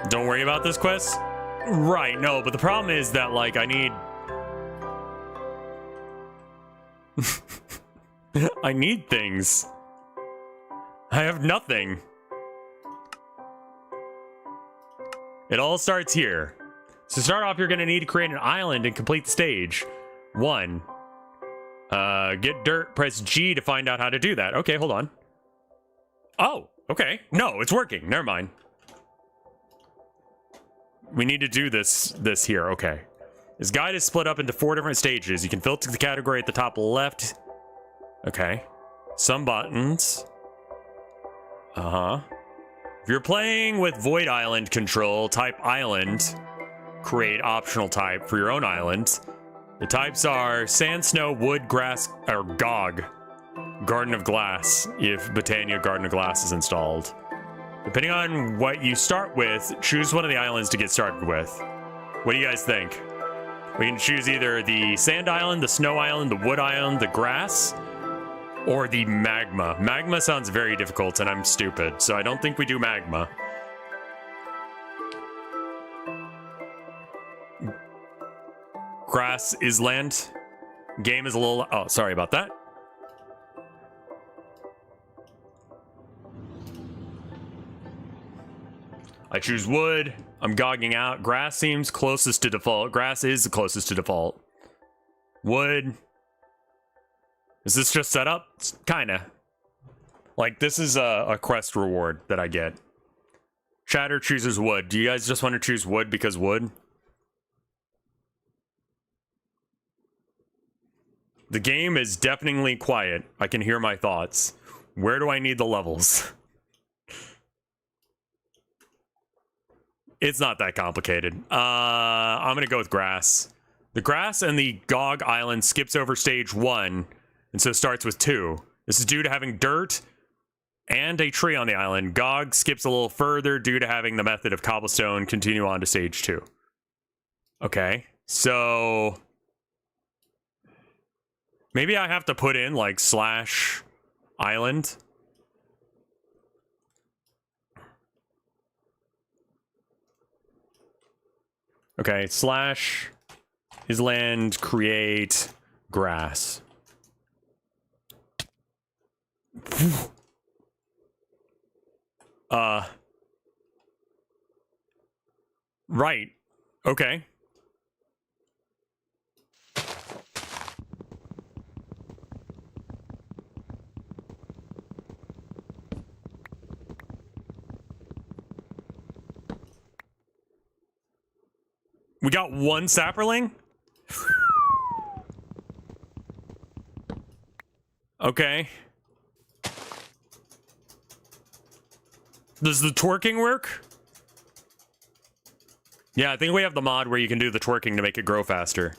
Don't worry about this quest? Right, no, but the problem is that, like, I need... I need things. I have nothing. It all starts here. So to start off, you're going to need to create an island and complete the stage. 1. Get dirt, press G to find out how to do that. Okay, hold on. Oh, okay. No, it's working. Never mind. We need to do this here. Okay. This guide is split up into 4 different stages. You can filter the category at the top left. Okay. Some buttons. If you're playing with Void Island control, type Island. Create optional type for your own island. The types are Sand, Snow, Wood, Grass, or GOG. Garden of Glass, if Botania Garden of Glass is installed. Depending on what you start with, choose one of the islands to get started with. What do you guys think? We can choose either the Sand Island, the Snow Island, the Wood Island, the Grass, or the Magma. Magma sounds very difficult, and I'm stupid, so I don't think we do Magma. Grass is land. Game is a little... Oh, sorry about that. I choose wood. I'm gogging out. Grass seems closest to default. Grass is the closest to default. Wood. Is this just set up? Kinda. Like, this is a quest reward that I get. Chatter chooses wood. Do you guys just want to choose wood because wood? The game is deafeningly quiet. I can hear my thoughts. Where do I need the levels? It's not that complicated. I'm gonna go with grass. The grass and the GOG island skips over stage 1, and so starts with 2. This is due to having dirt and a tree on the island. GOG skips a little further due to having the method of cobblestone continue on to stage 2. Okay, so maybe I have to put in like /island. Okay, /island create grass. Right. Okay. We got 1 sapperling? Okay. Does the twerking work? Yeah, I think we have the mod where you can do the twerking to make it grow faster.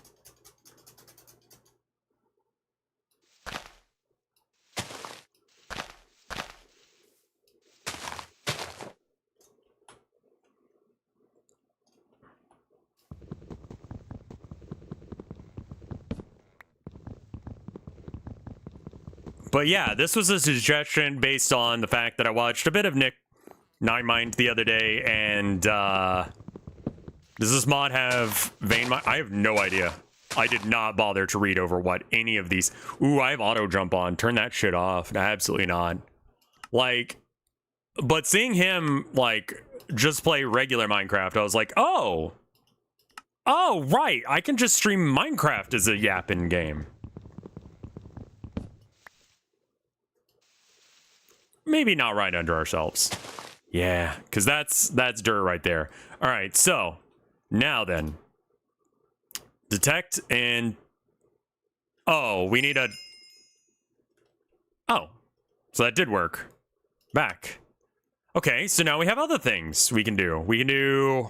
But yeah, this was a suggestion based on the fact that I watched a bit of Nick Ninemind the other day, and does this mod have vein mine? I have no idea. I did not bother to read over what any of these... Ooh, I have auto jump on. Turn that shit off. Absolutely not. Like, but seeing him, like, just play regular Minecraft, I was like, oh, right. I can just stream Minecraft as a yapping game. Maybe not right under ourselves. Yeah, because that's dirt right there. All right, so now then, detect and we need a so that did work. Back. Okay, so now we have other things we can do. We can do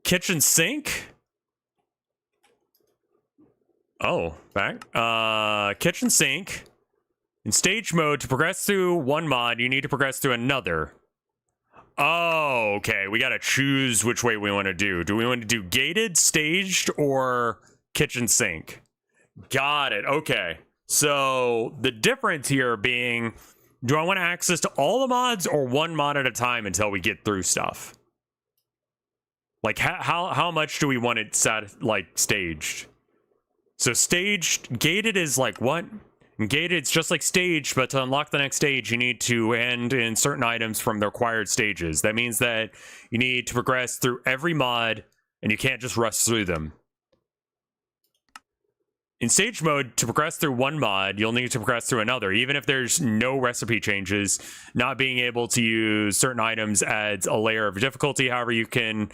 kitchen sink. Oh, back. Kitchen sink. In stage mode, to progress through one mod, you need to progress through another. Oh, okay. We gotta choose which way we want to do. Do we want to do gated, staged, or kitchen sink? Got it. Okay. So the difference here being, do I want access to all the mods or one mod at a time until we get through stuff? Like how much do we want it staged? So staged, gated is like what? Gated, it's just like staged, but to unlock the next stage, you need to end in certain items from the required stages. That means that you need to progress through every mod, and you can't just rush through them. In stage mode, to progress through one mod, you'll need to progress through another. Even if there's no recipe changes, not being able to use certain items adds a layer of difficulty. However, you can,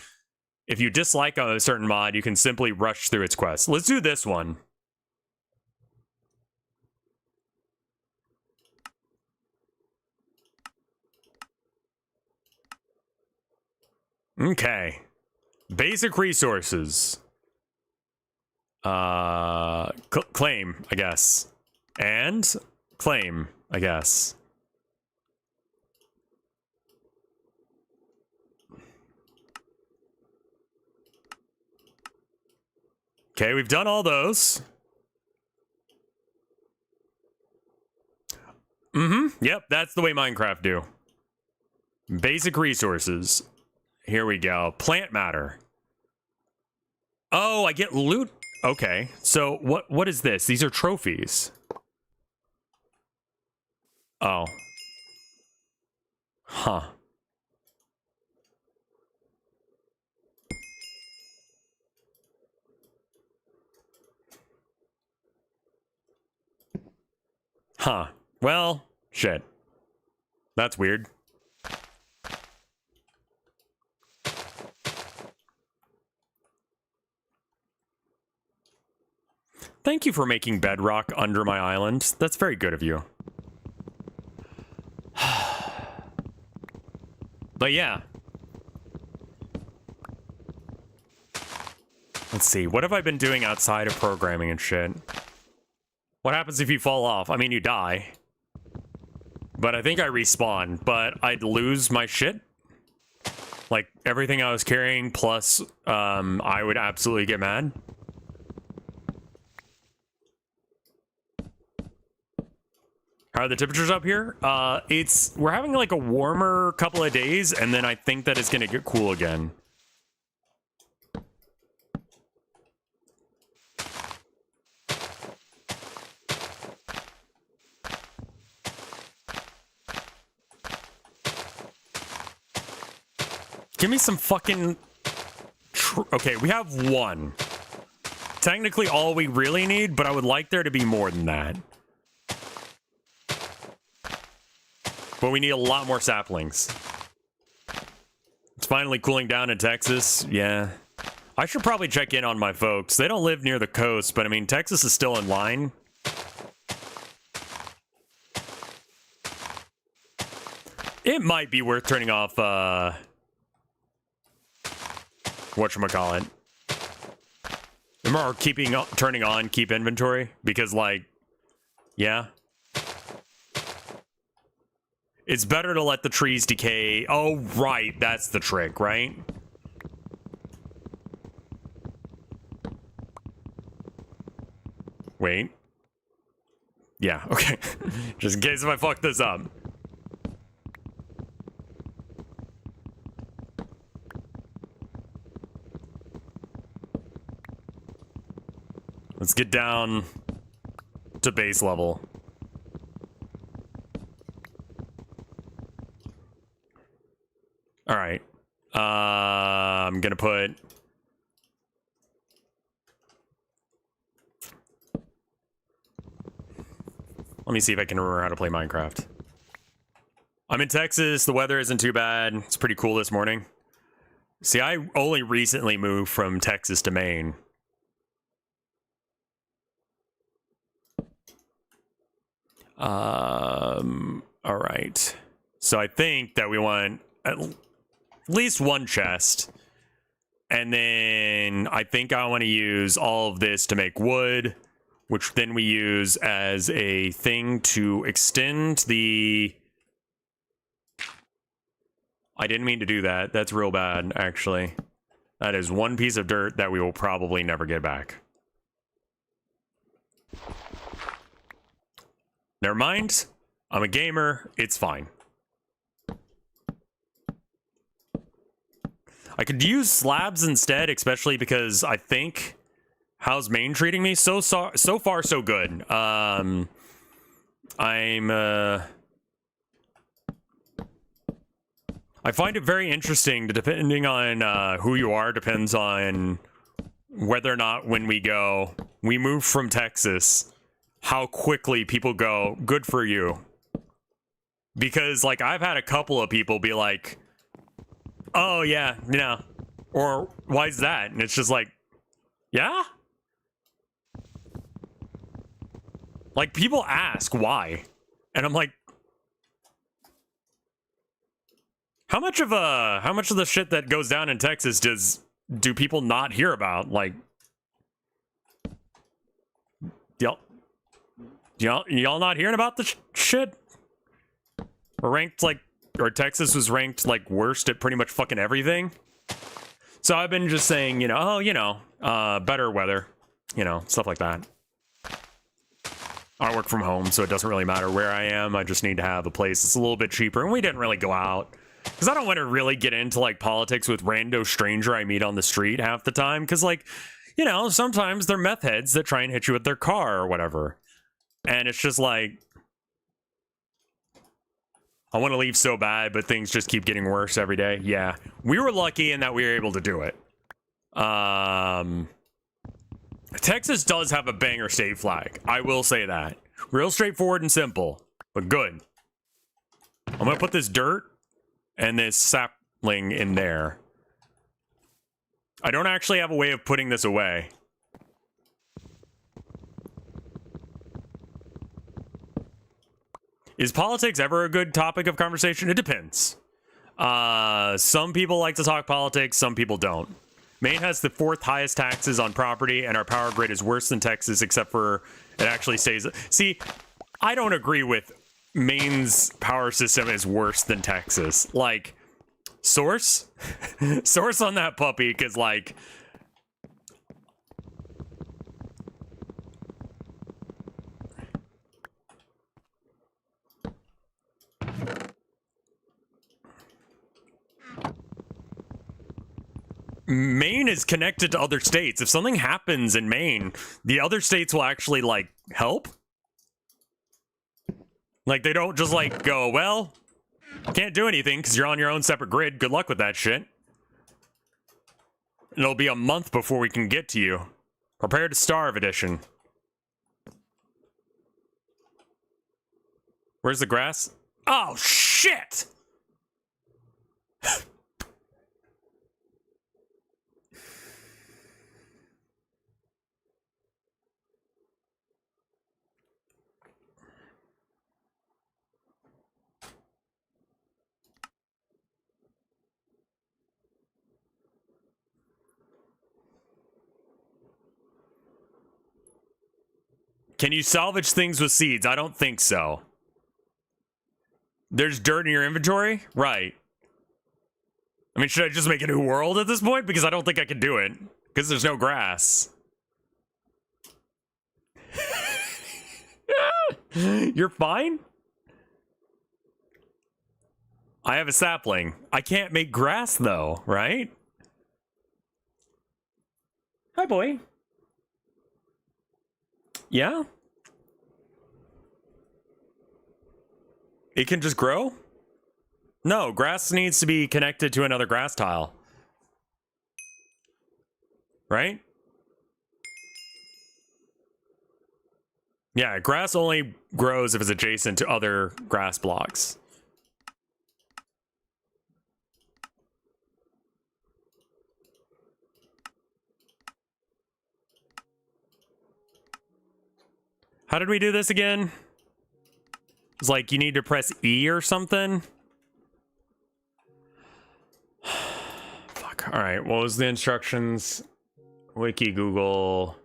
if you dislike a certain mod, you can simply rush through its quest. Let's do this one. Okay. Basic resources. Claim, I guess. And claim, I guess. Okay, we've done all those. Yep, that's the way Minecraft do. Basic resources. Here we go. Plant matter. Oh, I get loot. Okay, so what is this? These are trophies. Oh. Huh. Huh. Well, shit. That's weird. Thank you for making bedrock under my island. That's very good of you. But yeah. Let's see. What have I been doing outside of programming and shit? What happens if you fall off? I mean, you die. But I think I respawn. But I'd lose my shit. Like, everything I was carrying, plus, I would absolutely get mad. How are the temperatures up here? We're having like a warmer couple of days, and then I think that it's gonna get cool again. Give me some fucking... Okay, we have one. Technically all we really need, but I would like there to be more than that. But we need a lot more saplings. It's finally cooling down in Texas. Yeah. I should probably check in on my folks. They don't live near the coast, but I mean, Texas is still in line. It might be worth turning off, whatchamacallit. Remember turning on keep inventory? Because, like, yeah. It's better to let the trees decay. Oh, right. That's the trick, right? Wait. Yeah, okay. Just in case if I fuck this up. Let's get down to base level. All right. I'm gonna put... Let me see if I can remember how to play Minecraft. I'm in Texas. The weather isn't too bad. It's pretty cool this morning. See, I only recently moved from Texas to Maine. All right. So I think that we want at least one chest. And then I think I want to use all of this to make wood, which then we use as a thing to extend the... I didn't mean to do that. That's real bad, actually. That is one piece of dirt that we will probably never get back. Never mind. I'm a gamer. It's fine. I could use slabs instead, especially because I think... How's Maine treating me? So far, so good. I find it very interesting, depending on who you are, depends on whether or not when we go, we move from Texas, how quickly people go, good for you. Because, like, I've had a couple of people be like, oh, yeah, or why is that? And it's just like, yeah? Like, people ask why. And I'm like, how much of the shit that goes down in Texas do people not hear about? Like, y'all not hearing about the shit? We're ranked like, or Texas was ranked like worst at pretty much fucking everything. So I've been just saying, better weather, stuff like that. I work from home, so it doesn't really matter where I am. I just need to have a place that's a little bit cheaper. And we didn't really go out because I don't want to really get into like politics with rando stranger I meet on the street half the time. Because sometimes they're meth heads that try and hit you with their car or whatever. And it's just like, I want to leave so bad, but things just keep getting worse every day. Yeah, we were lucky in that we were able to do it. Texas does have a banger state flag. I will say that. Real straightforward and simple, but good. I'm going to put this dirt and this sapling in there. I don't actually have a way of putting this away. Is politics ever a good topic of conversation? It depends. Some people like to talk politics, some people don't. Maine has the 4th highest taxes on property, and our power grid is worse than Texas, except for it actually stays... See, I don't agree with Maine's power system is worse than Texas. Like, source? Source on that puppy, because, like... Maine is connected to other states. If something happens in Maine, the other states will actually, like, help. Like, they don't just, like, go, well, can't do anything because you're on your own separate grid. Good luck with that shit. It'll be a month before we can get to you. Prepare to starve edition. Where's the grass? Oh, shit! Can you salvage things with seeds? I don't think so. There's dirt in your inventory? Right. I mean, should I just make a new world at this point? Because I don't think I can do it. Because there's no grass. You're fine? I have a sapling. I can't make grass, though, right? Hi, boy. Yeah? It can just grow? No, grass needs to be connected to another grass tile. Right? Yeah, grass only grows if it's adjacent to other grass blocks. How did we do this again? It's like you need to press E or something. All right, what was the instructions? Wiki, Google.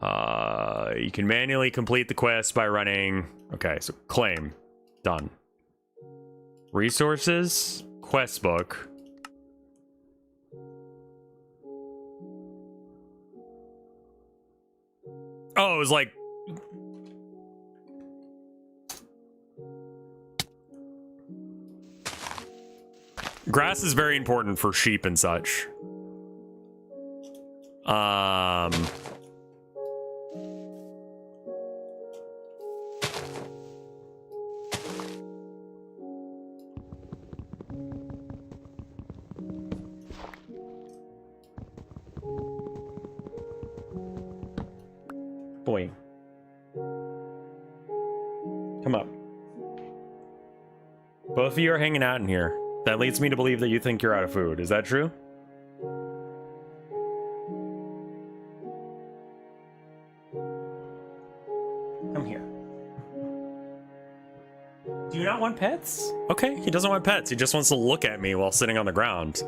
You can manually complete the quest by running. Okay, so claim. Done. Resources. Quest book. Oh, it was like... Grass is very important for sheep and such. Boy. Come up. Both of you are hanging out in here. That leads me to believe that you think you're out of food. Is that true? Come here. Do you not want pets? Okay, he doesn't want pets. He just wants to look at me while sitting on the ground.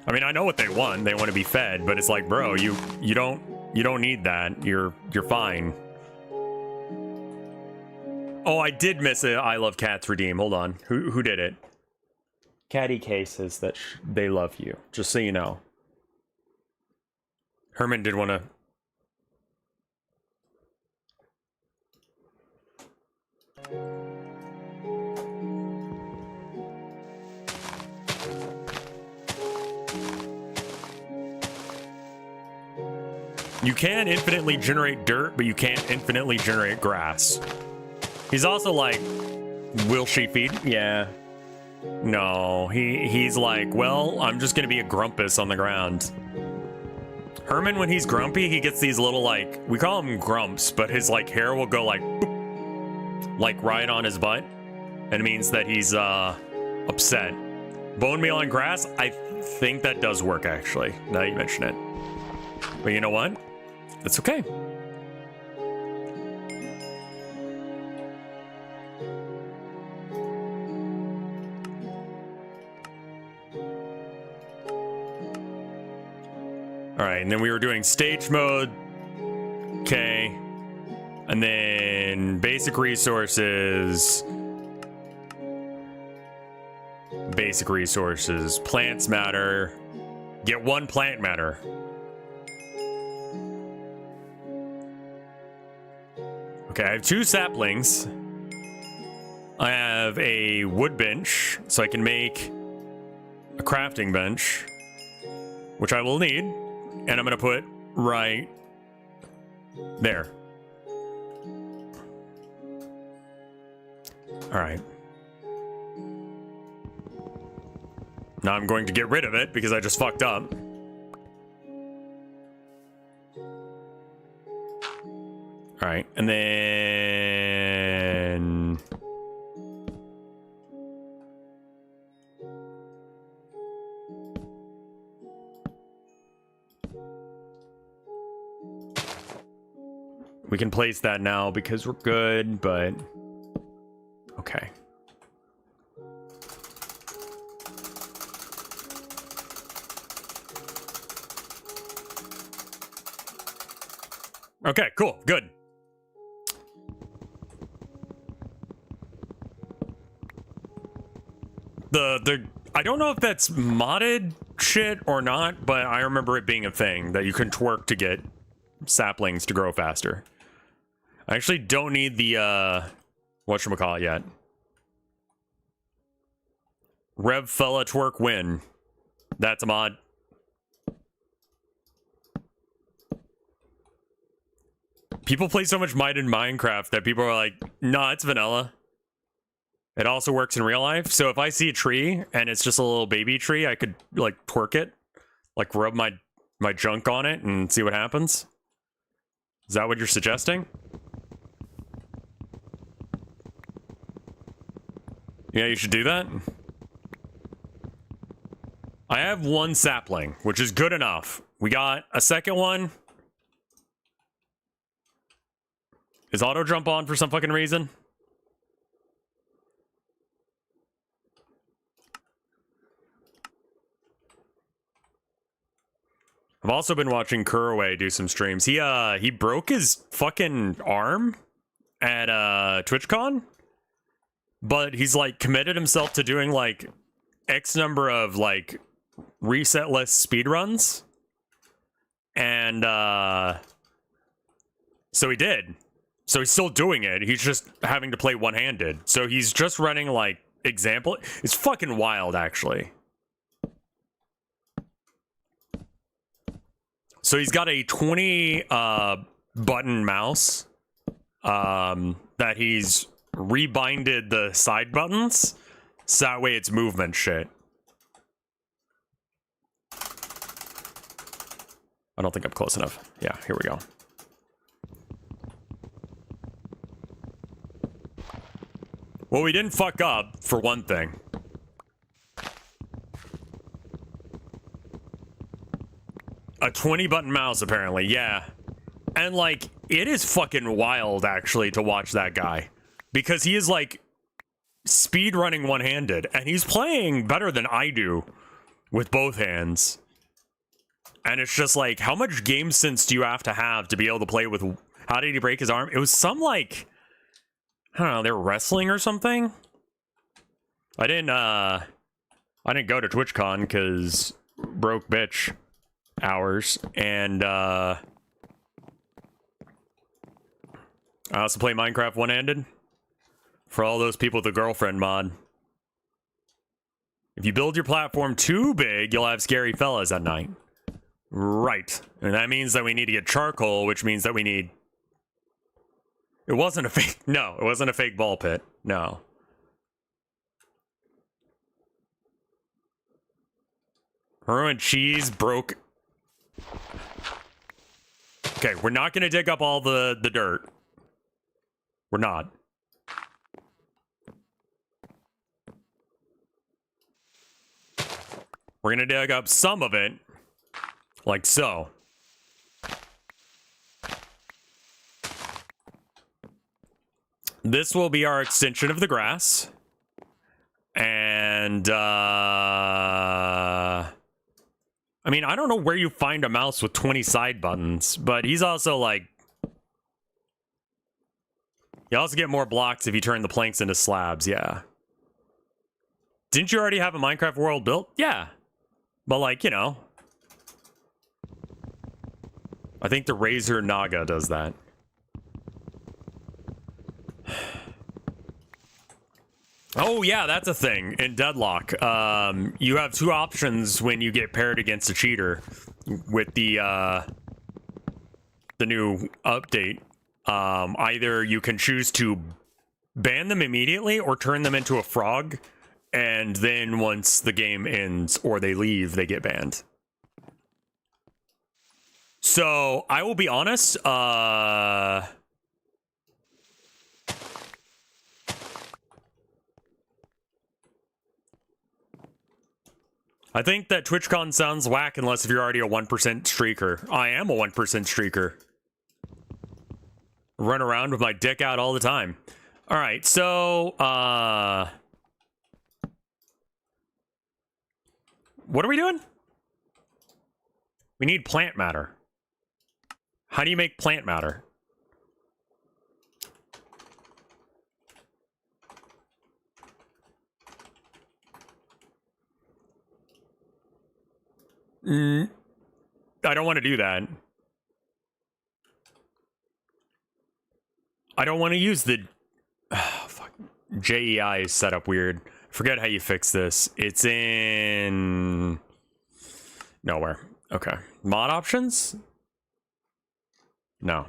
I mean, I know what they want. They want to be fed, but it's like, bro, you don't need that. You're fine. Oh, I did miss it. I Love Cats redeem. Hold on. Who did it? Caddy K says that they love you. Just so you know. Herman did want to... You can infinitely generate dirt, but you can't infinitely generate grass. He's also like, will she feed? Yeah. No, he's like, well, I'm just gonna be a grumpus on the ground. Herman, when he's grumpy, he gets these little, like, we call him grumps, but his like hair will go like, boop, like right on his butt. And it means that he's upset. Bone meal and grass, I think that does work actually, now you mention it. But you know what? It's okay. All right, and then we were doing stage mode. Okay. And then basic resources. Basic resources. Plants matter. Get one plant matter. Okay, I have 2 saplings. I have a wood bench, so I can make a crafting bench, which I will need, and I'm gonna put right there. All right. Now I'm going to get rid of it because I just fucked up. All right, and then we can place that now because we're good, but okay. Okay, cool, good. I don't know if that's modded shit or not, but I remember it being a thing that you can twerk to get saplings to grow faster. I actually don't need the whatchamacallit yet. Rev fella twerk win. That's a mod. People play so much Might in Minecraft that people are like, nah, it's vanilla. It also works in real life. So if I see a tree and it's just a little baby tree, I could like twerk it, like rub my junk on it and see what happens. Is that what you're suggesting? Yeah, you should do that. I have 1 sapling, which is good enough. We got a second one. Is auto jump on for some fucking reason? I've also been watching Kuraway do some streams. He broke his fucking arm at TwitchCon, but he's like committed himself to doing like X number of like resetless speedruns. And so he did. So he's still doing it. He's just having to play one-handed. So he's just running like example. It's fucking wild, actually. So he's got a 20 button mouse that he's rebinded the side buttons so that way it's movement shit. I don't think I'm close enough. Yeah, here we go. Well, we didn't fuck up, for one thing. A 20 button mouse, apparently, yeah. And, like, it is fucking wild, actually, to watch that guy. Because he is, like, speed running one-handed. And he's playing better than I do with both hands. And it's just like, how much game sense do you have to be able to play with... How did he break his arm? It was some, like... I don't know, they were wrestling or something? I didn't go to TwitchCon, because broke bitch hours. And, I also play Minecraft one-handed. For all those people with a girlfriend mod. If you build your platform too big, you'll have scary fellas at night. Right. And that means that we need to get charcoal, which means that we need... It wasn't a fake... No, it wasn't a fake ball pit. No. Ruined cheese broke... Okay, we're not going to dig up all the dirt. We're not. We're going to dig up some of it. Like so. This will be our extension of the grass. And, I mean, I don't know where you find a mouse with 20 side buttons, but he's also, like... You also get more blocks if you turn the planks into slabs, yeah. Didn't you already have a Minecraft world built? Yeah. But, like, you know... I think the Razor Naga does that. Oh, yeah, that's a thing in Deadlock. You have two options when you get paired against a cheater with the new update. Either you can choose to ban them immediately or turn them into a frog, and then once the game ends or they leave, they get banned. So, I will be honest, I think that TwitchCon sounds whack unless if you're already a 1% streaker. I am a 1% streaker. Run around with my dick out all the time. Alright, so, what are we doing? We need plant matter. How do you make plant matter? I don't want to do that. I don't want to use the... fuck. JEI is set up weird. Forget how you fix this. It's in... Nowhere. Okay. Mod options? No.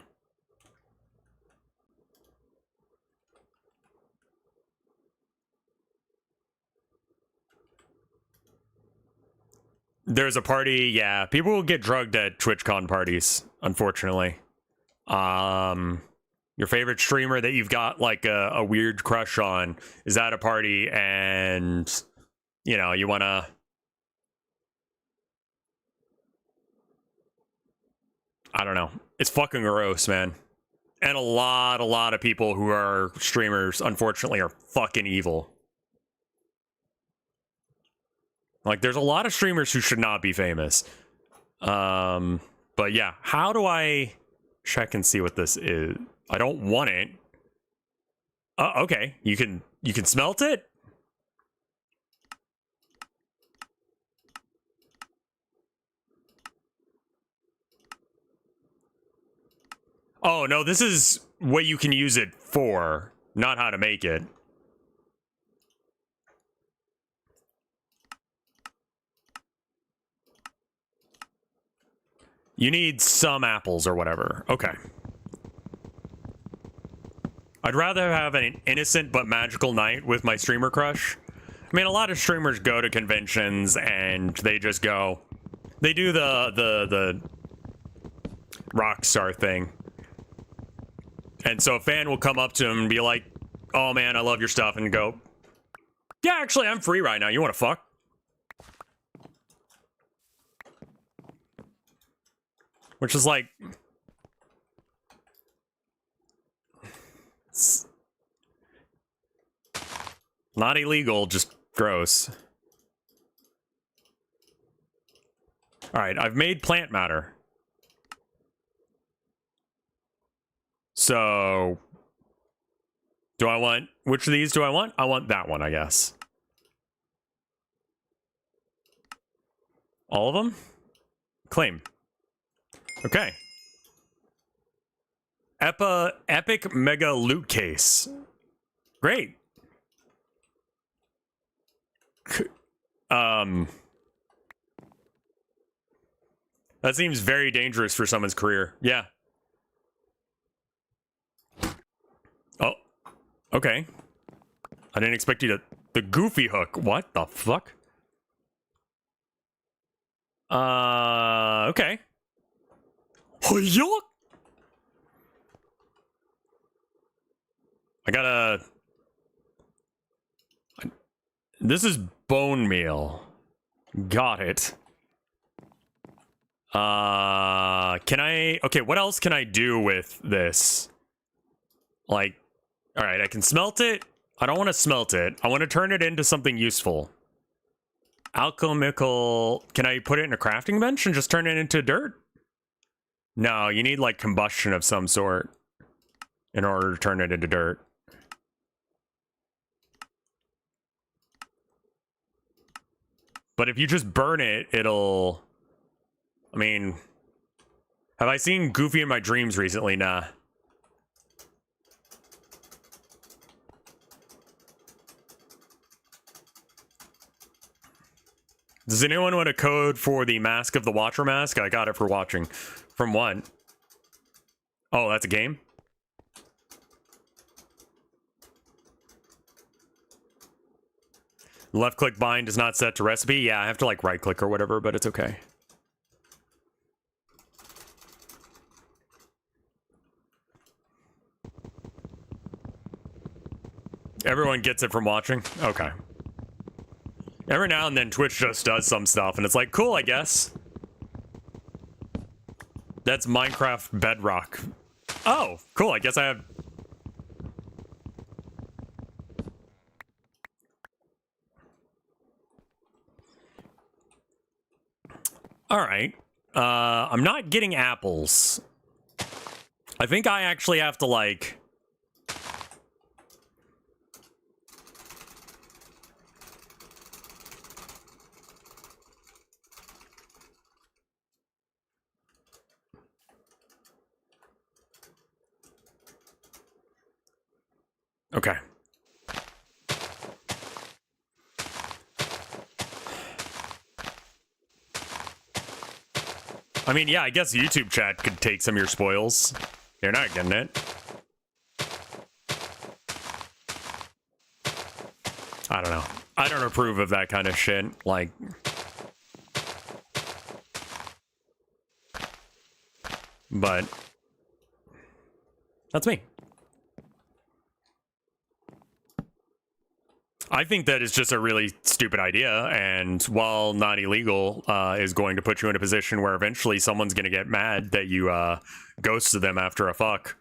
There's a party, yeah. People will get drugged at TwitchCon parties, unfortunately. Your favorite streamer that you've got like a weird crush on is at a party and, you know, you want to... I don't know. It's fucking gross, man. And a lot of people who are streamers, unfortunately, are fucking evil. Like, there's a lot of streamers who should not be famous. But yeah, how do I check and see what this is? I don't want it. Okay, you can smelt it? Oh, no, this is what you can use it for, not how to make it. You need some apples or whatever. Okay. I'd rather have an innocent but magical night with my streamer crush. I mean, a lot of streamers go to conventions and they just go... They do the rockstar thing. And so a fan will come up to him and be like, oh man, I love your stuff, and go, yeah, actually, I'm free right now. You want to fuck? Which is like... It's not illegal, just gross. Alright, I've made plant matter. So... Do I want... Which of these do I want? I want that one, I guess. All of them? Claim. Okay. Epic Mega Loot Case. Great. That seems very dangerous for someone's career. Yeah. Oh. Okay. I didn't expect you to... The goofy hook. What the fuck? Okay. Yuck! I gotta... This is bone meal. Got it. Can I... Okay, what else can I do with this? Like... Alright, I can smelt it. I don't want to smelt it. I want to turn it into something useful. Alchemical... Can I put it in a crafting bench and just turn it into dirt? No, you need, like, combustion of some sort in order to turn it into dirt. But if you just burn it, it'll... I mean... Have I seen Goofy in my dreams recently? Nah. Does anyone want a code for the Mask of the Watcher mask? I got it for watching. From what? Oh, that's a game? Left click bind is not set to recipe. Yeah, I have to like right click or whatever, but it's okay. Everyone gets it from watching? Okay. Every now and then Twitch just does some stuff and it's like, cool, I guess. That's Minecraft Bedrock. Oh, cool, I guess I have... Alright. I'm not getting apples. I think I actually have to, like... Okay. I mean, yeah, I guess YouTube chat could take some of your spoils. They're not getting it. I don't know. I don't approve of that kind of shit. Like... But... That's me. I think that is just a really stupid idea, and while not illegal, is going to put you in a position where eventually someone's going to get mad that you ghosted them after a fuck,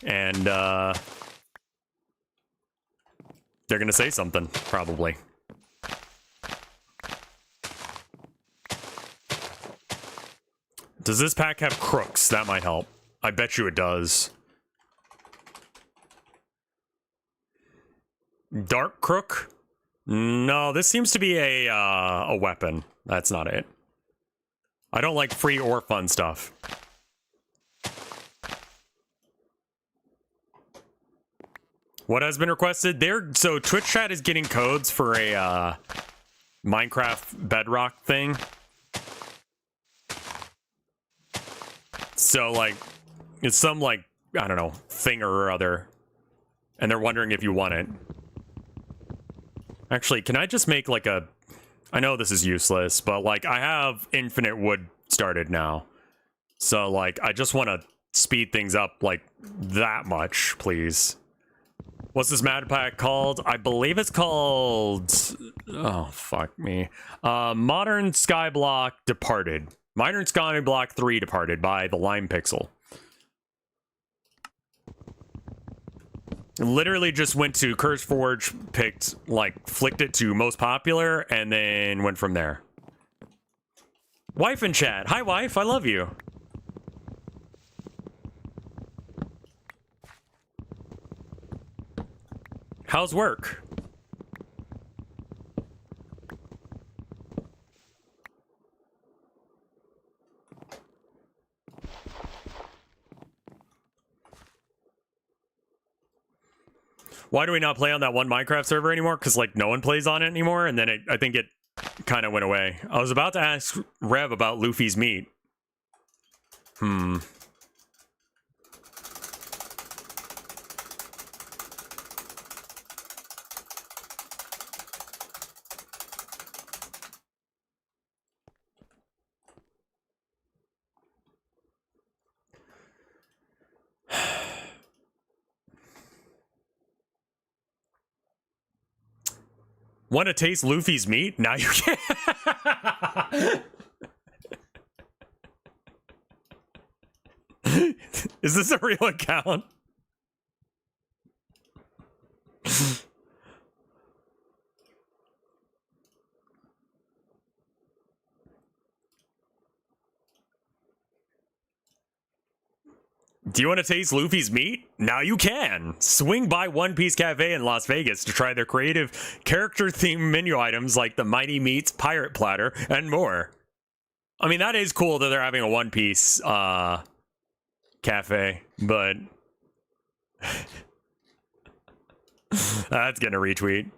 and they're going to say something, probably. Does this pack have crooks? That might help. I bet you it does. Dark crook? No, this seems to be a weapon. That's not it. I don't like free or fun stuff. What has been requested? So Twitch chat is getting codes for a Minecraft Bedrock thing. So like, it's some like, I don't know, thing or other. And they're wondering if you want it. Actually, can I just make like a... I know this is useless, but like I have infinite wood started now. So like, I just want to speed things up like that much, please. What's this mad pack called? I believe it's called... Oh, fuck me. Modern Skyblock Departed. Modern Skyblock 3 Departed by the Lime Pixel. Literally just went to Curse Forge, picked, like, flicked it to most popular, and then went from there. Wife in chat. Hi, wife. I love you. How's work? Why do we not play on that one Minecraft server anymore? Because, like, no one plays on it anymore, and then I think it kind of went away. I was about to ask Rev about Luffy's meat. Want to taste Luffy's meat? Now you can. Is this a real account? Do you want to taste Luffy's meat? Now you can! Swing by One Piece Cafe in Las Vegas to try their creative character-themed menu items like the Mighty Meats Pirate Platter and more. I mean, that is cool that they're having a One Piece cafe, but... That's gonna retweet.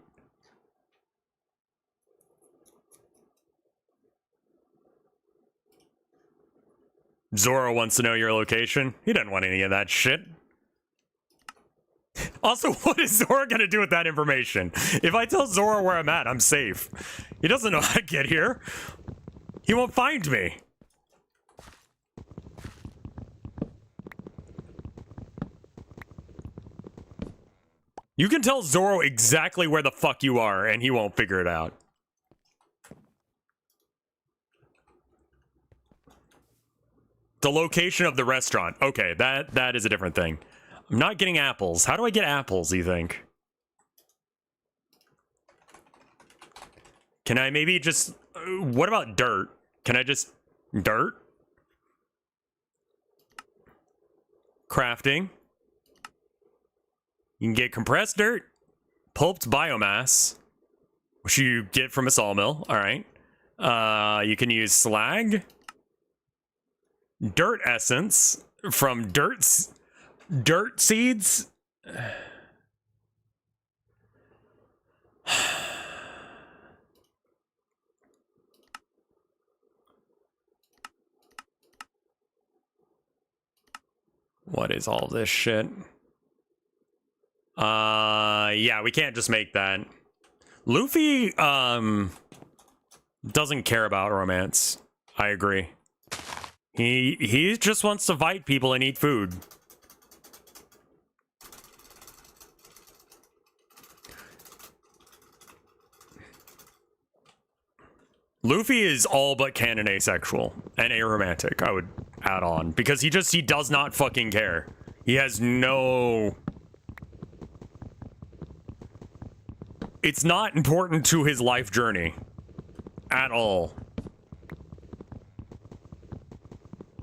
Zoro wants to know your location. He doesn't want any of that shit. Also, what is Zoro gonna do with that information? If I tell Zoro where I'm at, I'm safe. He doesn't know how to get here. He won't find me. You can tell Zoro exactly where the fuck you are, and he won't figure it out. The location of the restaurant. Okay, that is a different thing. I'm not getting apples. How do I get apples, you think? Can I maybe just... what about dirt? Can I just... dirt? Crafting. You can get compressed dirt. Pulped biomass. Which you get from a sawmill. Alright. You can use slag. Dirt essence from dirt seeds. What is all this shit? Yeah, we can't just make that. Luffy doesn't care about romance. I agree. He just wants to fight people and eat food. Luffy is all but canon asexual and aromantic, I would add on, because he does not fucking care. He has no... It's not important to his life journey at all.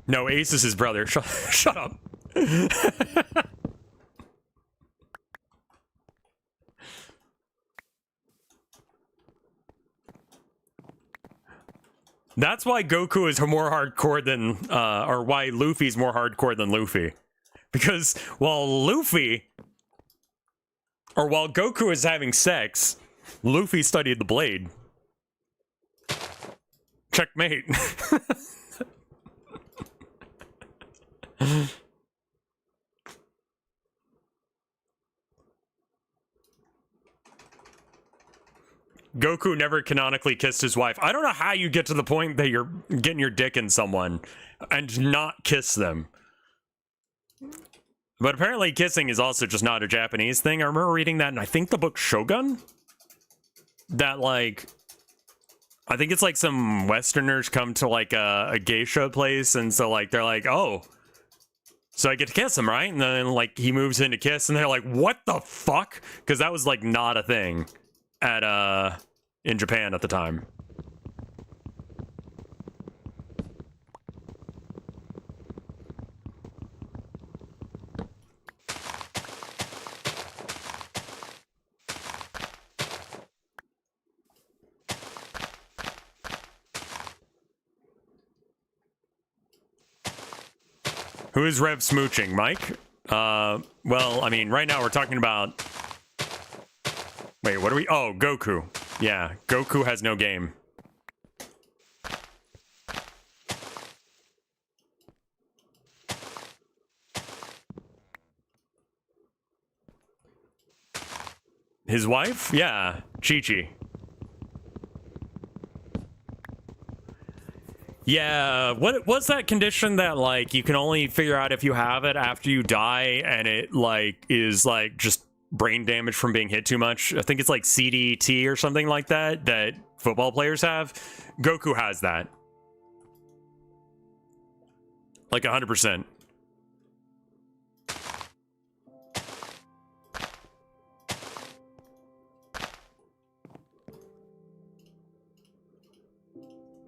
No, Ace is his brother. Shut up. That's why Goku is more hardcore than, or why Luffy's more hardcore than Luffy. Because while Goku is having sex, Luffy studied the blade. Checkmate. Goku never canonically kissed his wife. I don't know how you get to the point that you're getting your dick in someone and not kiss them. But apparently kissing is also just not a Japanese thing. I remember reading that in, I think, the book Shogun. That, like, I think it's like some Westerners come to, like, a geisha place, and so, like, they're like, oh, so I get to kiss him, right? And then, like, he moves in to kiss, and they're like, what the fuck? Because that was, like, not a thing at, in Japan at the time. Who is Rev smooching, Mike? Well, I mean, right now we're talking about... Wait, what are we... Oh, Goku. Yeah, Goku has no game. His wife? Yeah, Chi-Chi. Yeah, what's that condition that, like, you can only figure out if you have it after you die, and it, like, is, like, just brain damage from being hit too much? I think it's, like, CDT or something like that, that football players have. Goku has that. Like, 100%.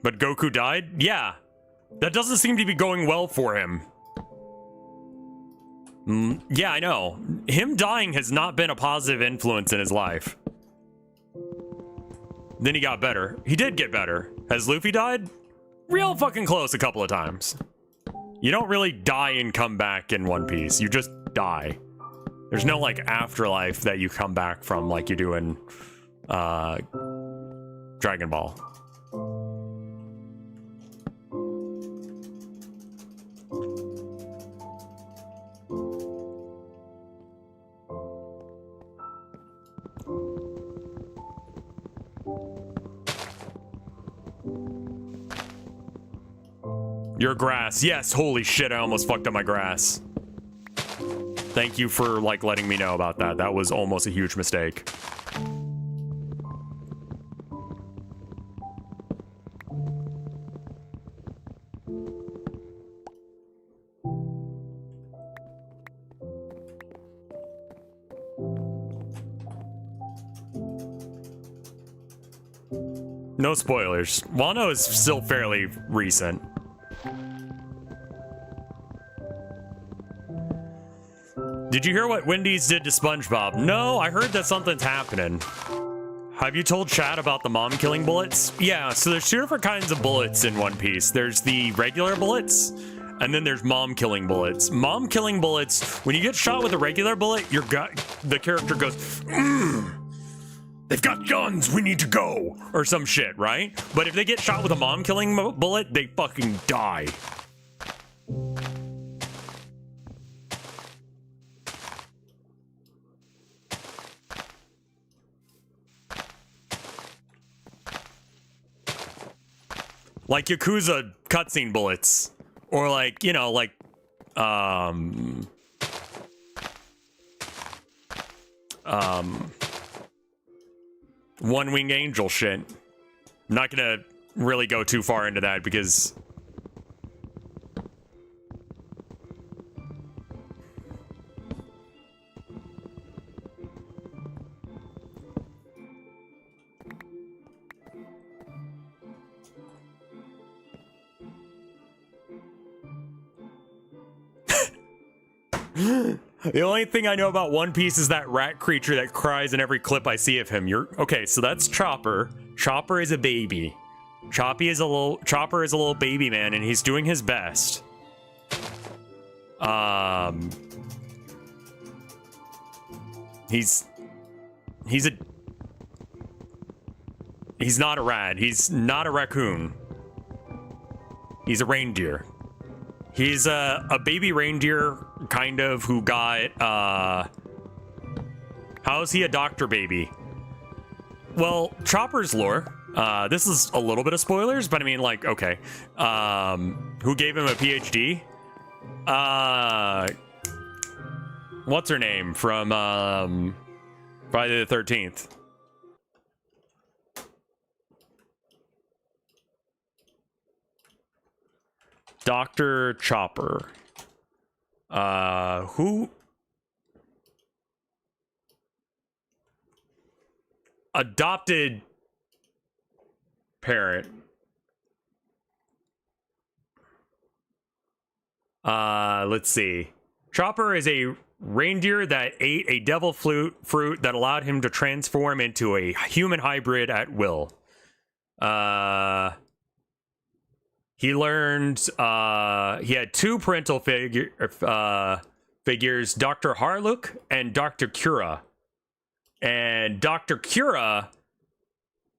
But Goku died? Yeah. That doesn't seem to be going well for him. Yeah, I know. Him dying has not been a positive influence in his life. Then he got better. He did get better. Has Luffy died? Real fucking close a couple of times. You don't really die and come back in One Piece. You just die. There's no, like, afterlife that you come back from like you do in Dragon Ball. Your grass. Yes, holy shit, I almost fucked up my grass. Thank you for, like, letting me know about that. That was almost a huge mistake. No spoilers. Wano is still fairly recent. Did you hear what Wendy's did to SpongeBob? No, I heard that something's happening. Have you told Chad about the mom-killing bullets? Yeah, so there's two different kinds of bullets in One Piece. There's the regular bullets, and then there's mom-killing bullets. Mom-killing bullets, when you get shot with a regular bullet, the character goes, they've got guns, we need to go, or some shit, right? But if they get shot with a mom-killing bullet, they fucking die. Like Yakuza cutscene bullets. Or like, you know, like, One-Winged Angel shit. I'm not gonna really go too far into that because... The only thing I know about One Piece is that rat creature that cries in every clip I see of him. Okay, so that's Chopper. Chopper is a baby. Chopper is a little baby man, and he's doing his best. He's not a rat. He's not a raccoon. He's a reindeer. He's a baby reindeer, kind of, who got, how is he a doctor baby? Well, Chopper's lore, this is a little bit of spoilers, but I mean, like, okay. Who gave him a PhD? What's her name from, Friday the 13th? Dr. Chopper. Who? Adopted parent. Let's see. Chopper is a reindeer that ate a devil fruit that allowed him to transform into a human hybrid at will. He learned, he had two parental figures, Dr. Harlook and Dr. Cura. And Dr. Cura,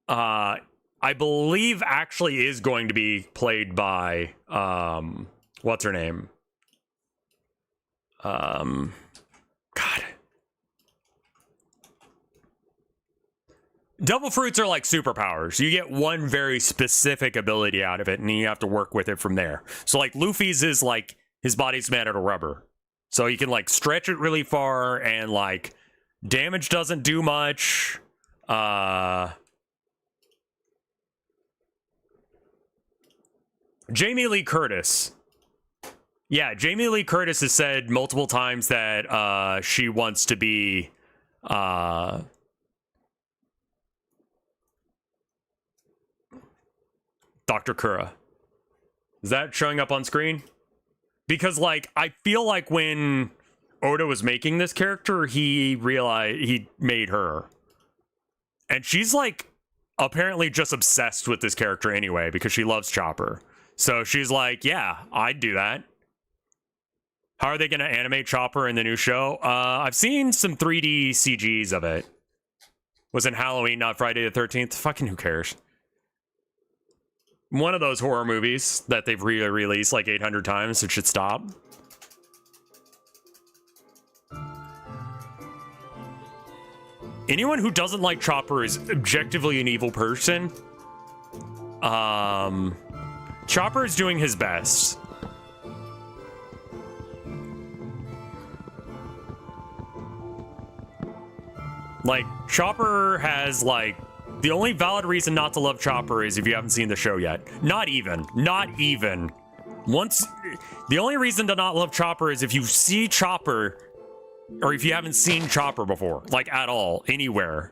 I believe actually is going to be played by, what's her name? God. Devil fruits are like superpowers. You get one very specific ability out of it, and you have to work with it from there. So, like, Luffy's is, like, his body's made out of rubber. So he can, like, stretch it really far, and, like, damage doesn't do much. Jamie Lee Curtis. Yeah, Jamie Lee Curtis has said multiple times that she wants to be Dr. Kura. Is that showing up on screen? Because, like, I feel like when Oda was making this character, he realized he made her. And she's, like, apparently just obsessed with this character anyway, because she loves Chopper. So she's like, yeah, I'd do that. How are they going to animate Chopper in the new show? I've seen some 3D CGs of it. Was in Halloween, not Friday the 13th. Fucking who cares? One of those horror movies that they've re-released like 800 times. It should stop. Anyone who doesn't like Chopper is objectively an evil person. Chopper is doing his best. Like, Chopper has, like, the only valid reason not to love Chopper is if you haven't seen the show yet. Not even. The only reason to not love Chopper is if you see Chopper, or if you haven't seen Chopper before, like, at all, anywhere.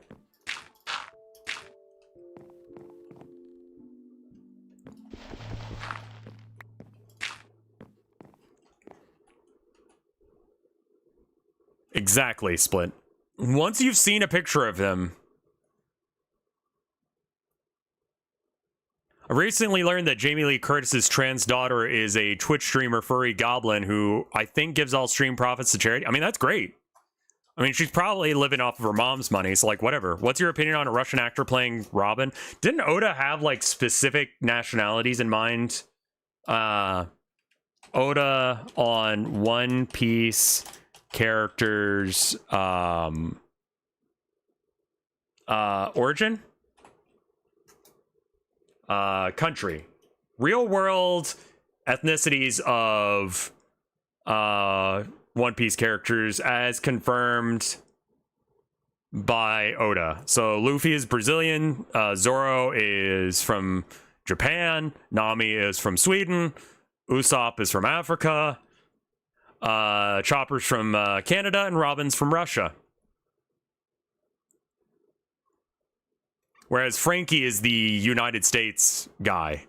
Exactly, Split. Once you've seen a picture of him, I recently learned that Jamie Lee Curtis's trans daughter is a Twitch streamer, Furry Goblin, who I think gives all stream profits to charity. I mean, that's great. I mean, she's probably living off of her mom's money, so, like, whatever. What's your opinion on a Russian actor playing Robin? Didn't Oda have, like, specific nationalities in mind? Oda on One Piece characters, origin? Country. Real world ethnicities of One Piece characters as confirmed by Oda. So Luffy is Brazilian, Zoro is from Japan, Nami is from Sweden, Usopp is from Africa, Chopper's from Canada, and Robin's from Russia. Whereas Frankie is the United States guy.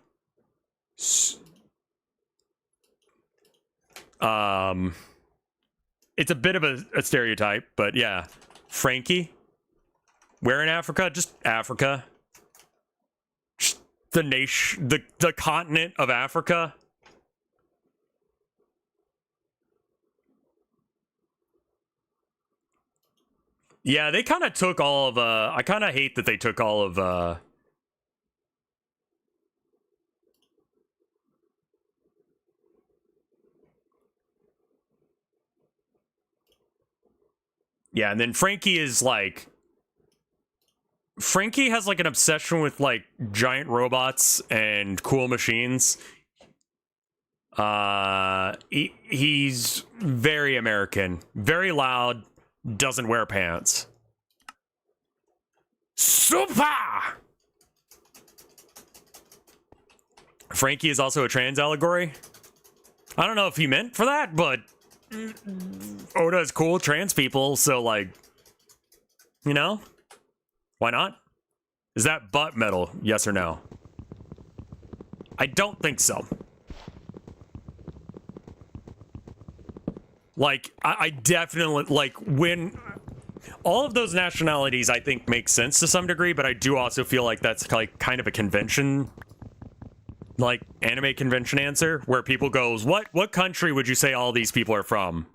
it's a bit of a stereotype, but yeah. Frankie? Where in Africa? Just Africa. Just the nation, the continent of Africa. Yeah, they kind of took all of, I kind of hate that they took all of, yeah, and then Frankie is like, Frankie has like an obsession with like giant robots and cool machines. He's very American, very loud, doesn't wear pants. Super! Frankie is also a trans allegory. I don't know if he meant for that, but Oda is cool with trans people, so like, you know, why not? Is that butt metal? Yes or no? I don't think so. Like, I definitely, like, when all of those nationalities, I think, make sense to some degree, but I do also feel like that's like kind of a convention, like anime convention answer, where people goes, what country would you say all these people are from?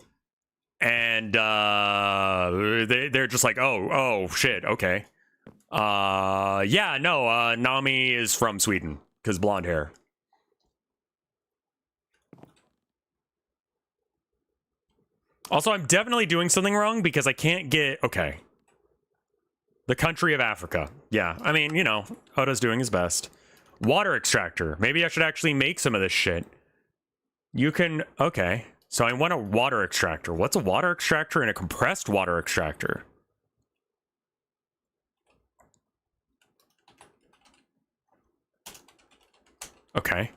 And they're just like, oh shit, okay. Yeah, no, Nami is from Sweden because blonde hair. Also, I'm definitely doing something wrong because I can't get... Okay. The country of Africa. Yeah, I mean, you know, Oda's doing his best. Water extractor. Maybe I should actually make some of this shit. You can... Okay. So I want a water extractor. What's a water extractor and a compressed water extractor? Okay.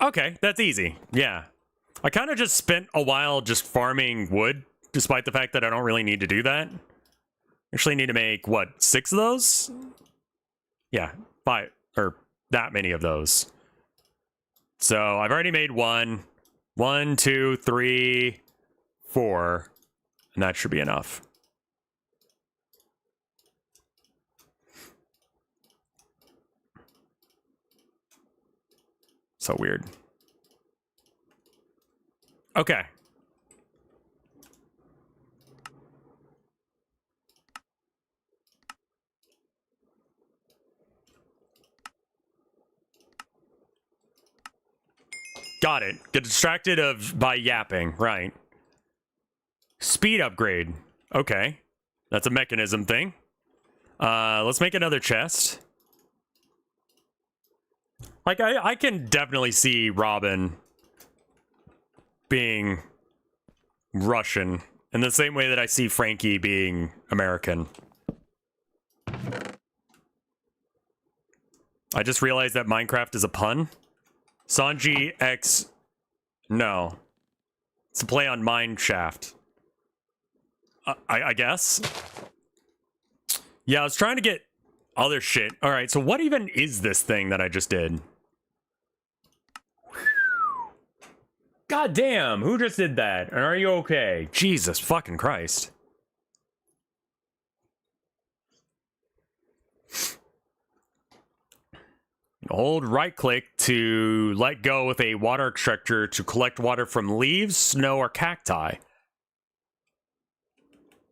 Okay, that's easy. Yeah. I kind of just spent a while just farming wood, despite the fact that I don't really need to do that. Actually need to make, what, 6 of those? Yeah, 5, or that many of those. So I've already made 1. 1, 2, 3, 4. And that should be enough. So weird. Okay. Got it. Get distracted by yapping. Right. Speed upgrade. Okay. That's a mechanism thing. Let's make another chest. Like, I can definitely see Robin being Russian in the same way that I see Frankie being American. I just realized that Minecraft is a pun. Sanji X... No. It's a play on Mineshaft. I guess? Yeah, I was trying to get other shit. Alright, so what even is this thing that I just did? God damn, who just did that? And are you okay? Jesus fucking Christ. Hold right click to let go with a water extractor to collect water from leaves, snow, or cacti.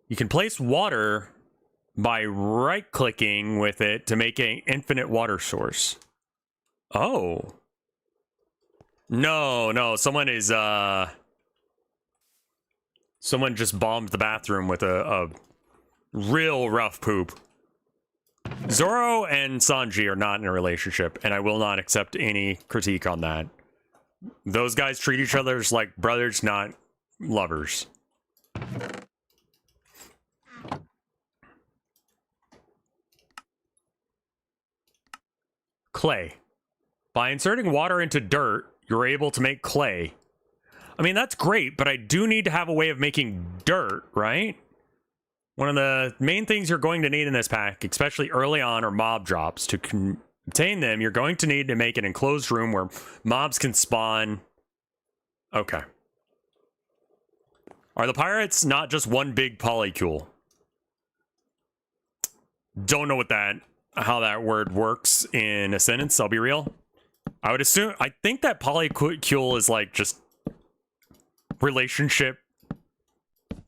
You can place water by right clicking with it to make an infinite water source. Oh. No, someone is, someone just bombed the bathroom with a real rough poop. Zoro and Sanji are not in a relationship, and I will not accept any critique on that. Those guys treat each other as like brothers, not lovers. Clay. By inserting water into dirt, you're able to make clay. I mean, that's great, but I do need to have a way of making dirt, right? One of the main things you're going to need in this pack, especially early on, are mob drops. To obtain them, you're going to need to make an enclosed room where mobs can spawn Okay. Are the pirates not just one big polycule? Don't know how that word works in a sentence, I'll be real. I would assume, I think that polycule is like just relationship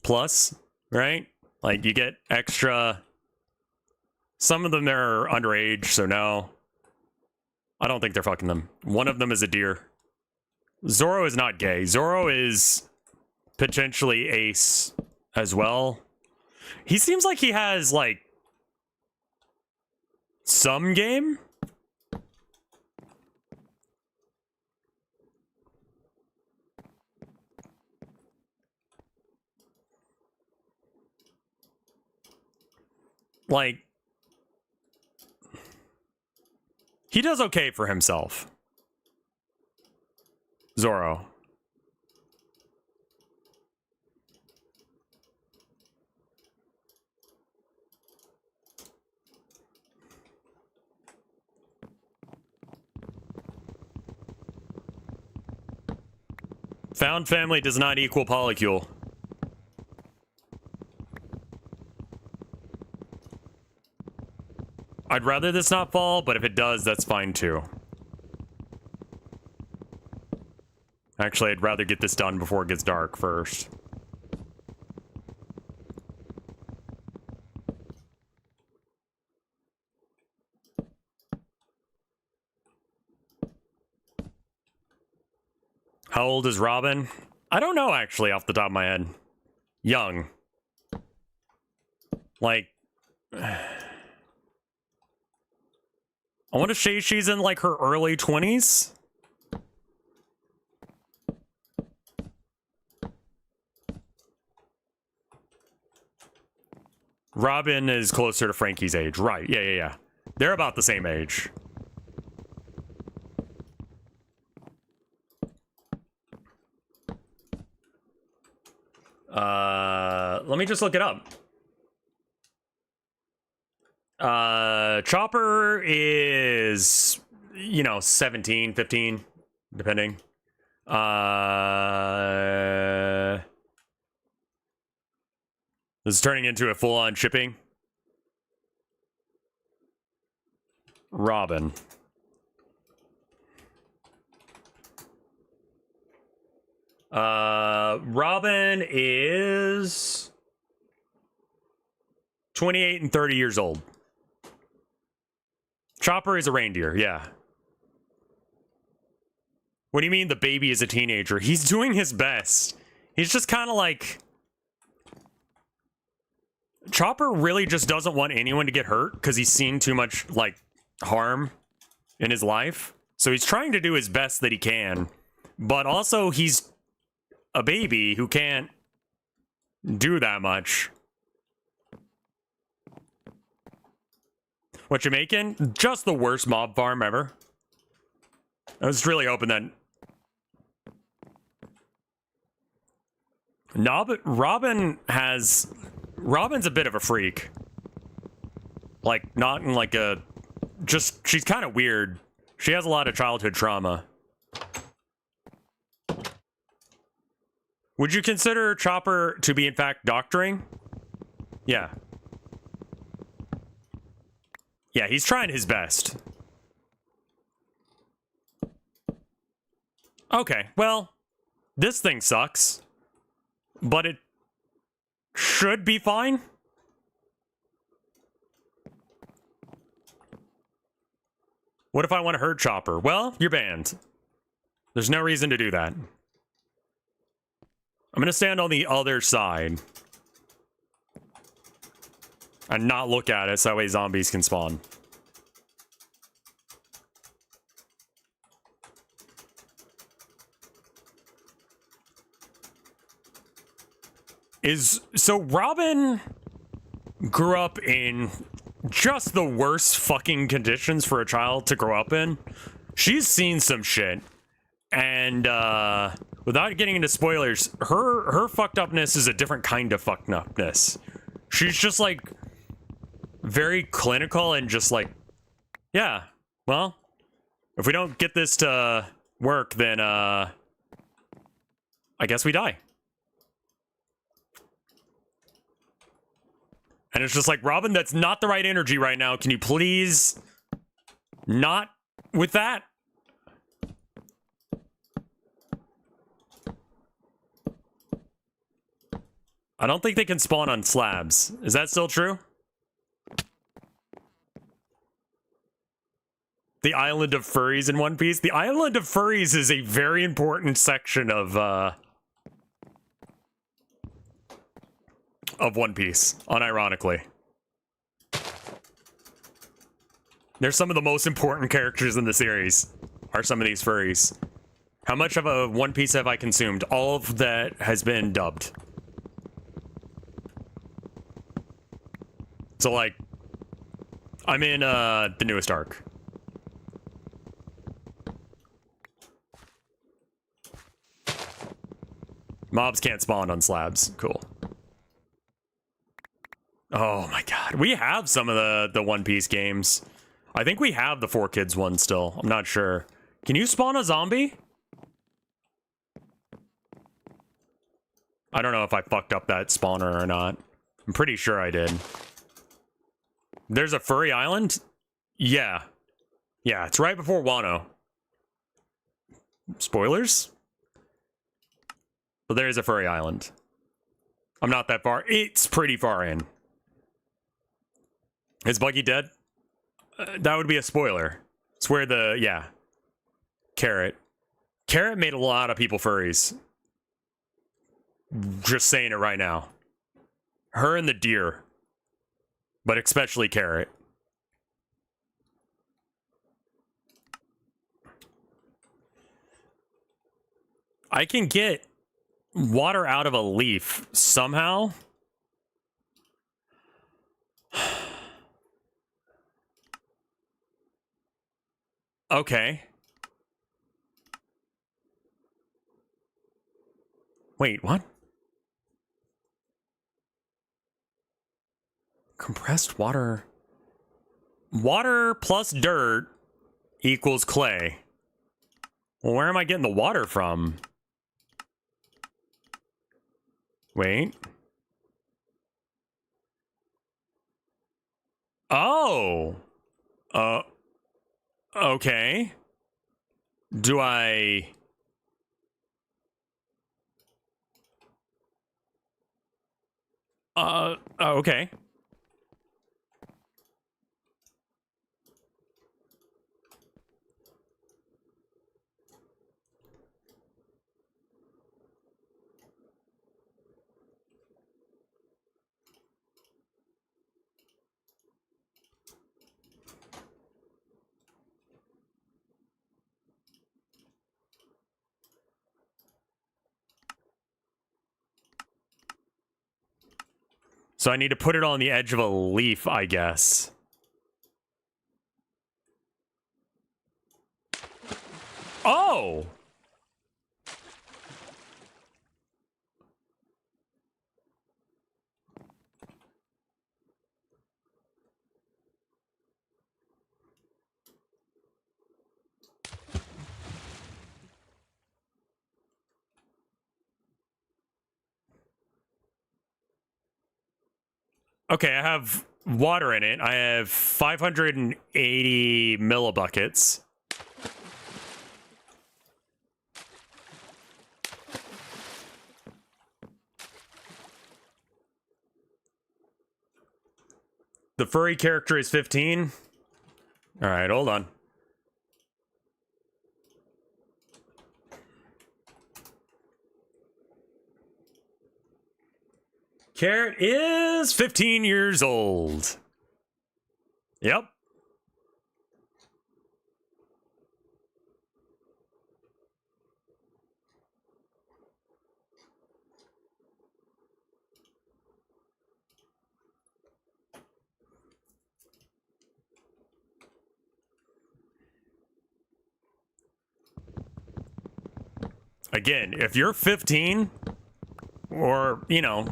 plus, right? Like you get extra. Some of them are underage, so no. I don't think they're fucking them. One of them is a deer. Zoro is not gay. Zoro is potentially ace as well. He seems like he has like some game. Like, he does okay for himself. Zoro. Found family does not equal polycule. I'd rather this not fall, but if it does, that's fine too. Actually, I'd rather get this done before it gets dark first. How old is Robin? I don't know, actually, off the top of my head. Young. Like... I want to say she's in, like, her early 20s. Robin is closer to Frankie's age. Right, yeah. They're about the same age. Let me just look it up. Chopper is, 17, 15, depending. This is turning into a full-on shipping. Robin. Robin is 28 and 30 years old. Chopper is a reindeer, yeah. What do you mean the baby is a teenager? He's doing his best. He's just kind of like... Chopper really just doesn't want anyone to get hurt because he's seen too much, like, harm in his life. So he's trying to do his best that he can. But also, he's a baby who can't do that much. What you making? Just the worst mob farm ever. I was really hoping that... No, but Robin's a bit of a freak. Like, not in like a... Just, she's kind of weird. She has a lot of childhood trauma. Would you consider Chopper to be, in fact, doctoring? Yeah. Yeah, he's trying his best. Okay, well, this thing sucks. But it should be fine. What if I want to hurt Chopper? Well, you're banned. There's no reason to do that. I'm gonna stand on the other side. And not look at it so that way zombies can spawn. So Robin grew up in just the worst fucking conditions for a child to grow up in. She's seen some shit. And without getting into spoilers, her fucked upness is a different kind of fucked upness. She's just like very clinical and just like, yeah, well, if we don't get this to work, then I guess we die. And it's just like, Robin, that's not the right energy right now. Can you please not with that? I don't think they can spawn on slabs. Is that still true? The island of furries in One Piece? The island of furries is a very important section of One Piece, unironically. They're some of the most important characters in the series, are some of these furries. How much of a One Piece have I consumed? All of that has been dubbed. So, like, I'm in the newest arc. Mobs can't spawn on slabs. Cool. Oh my god. We have some of the One Piece games. I think we have the 4Kids one still. I'm not sure. Can you spawn a zombie? I don't know if I fucked up that spawner or not. I'm pretty sure I did. There's a furry island? Yeah. Yeah, it's right before Wano. Spoilers? But there is a furry island. I'm not that far. It's pretty far in. Is Buggy dead? That would be a spoiler. It's where the, yeah. Carrot. Carrot made a lot of people furries. Just saying it right now. Her and the deer. But especially Carrot. I can get water out of a leaf somehow. Okay. Wait, what? Compressed water. Water plus dirt equals clay. Well, where am I getting the water from? Wait. Oh. Okay. Do I... okay. So I need to put it on the edge of a leaf, I guess. Oh! Okay, I have water in it. I have 580 millibuckets. The furry character is 15. All right, hold on. Carrot is 15 years old. Yep. Again, if you're 15, or, you know,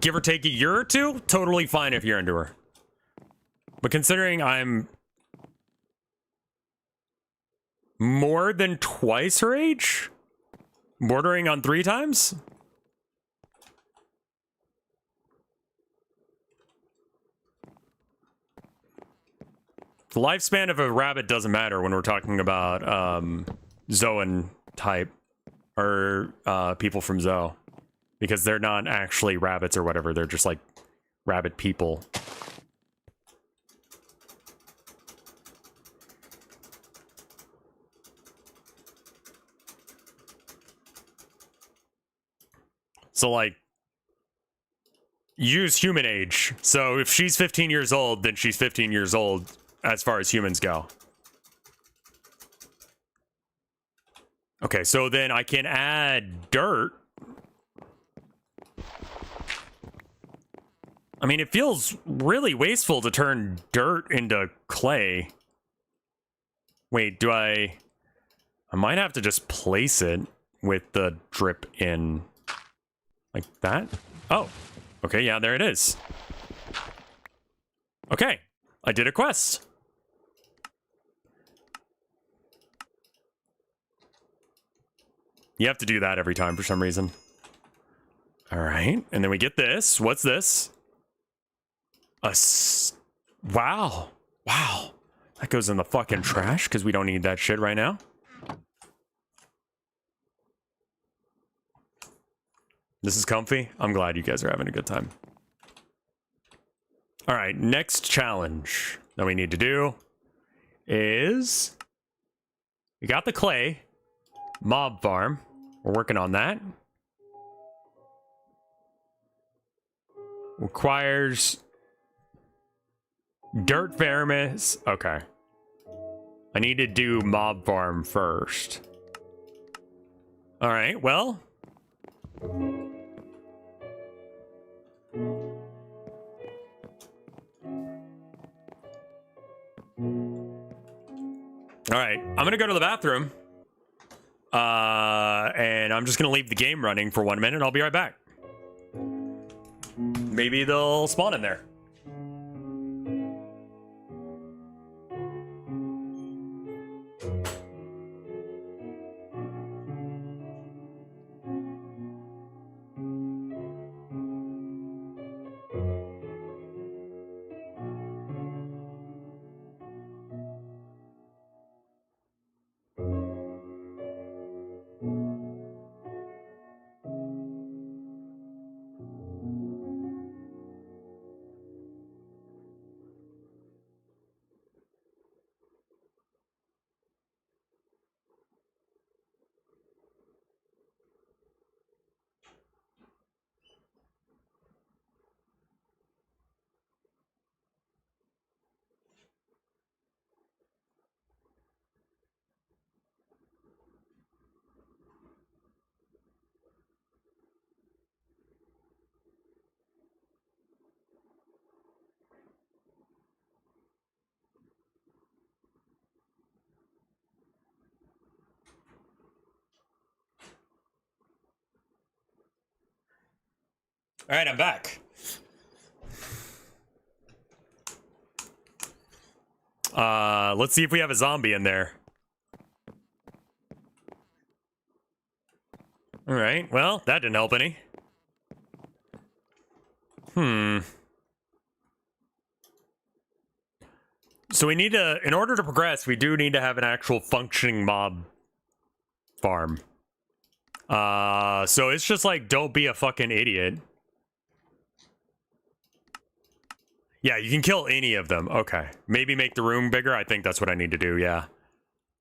give or take a year or two, totally fine if you're into her. But considering I'm more than twice her age, Bordering on 3 times? The lifespan of a rabbit doesn't matter when we're talking about Zoan type, or people from Zo, because they're not actually rabbits or whatever, they're just like rabbit people. So like, use human age. So if she's 15 years old, then she's 15 years old as far as humans go. Okay, so then I can add dirt. I mean, it feels really wasteful to turn dirt into clay. Wait, do I might have to just place it with the drip in like that. Oh, okay, yeah, there it is. Okay, I did a quest. You have to do that every time for some reason. All right, and then we get this. What's this? Wow. Wow. That goes in the fucking trash because we don't need that shit right now. This is comfy. I'm glad you guys are having a good time. All right, next challenge that we need to do is... We got the clay. Mob farm. We're working on that. Requires dirt vermis. Okay. I need to do mob farm first. All right, well. All right, I'm gonna go to the bathroom. And I'm just gonna leave the game running for 1 minute. I'll be right back. Maybe they'll spawn in there. All right, I'm back. Let's see if we have a zombie in there. All right, well, that didn't help any. So we need to, in order to progress, we do need to have an actual functioning mob farm. So it's just like, don't be a fucking idiot. Yeah, you can kill any of them. Okay. Maybe make the room bigger. I think that's what I need to do, yeah.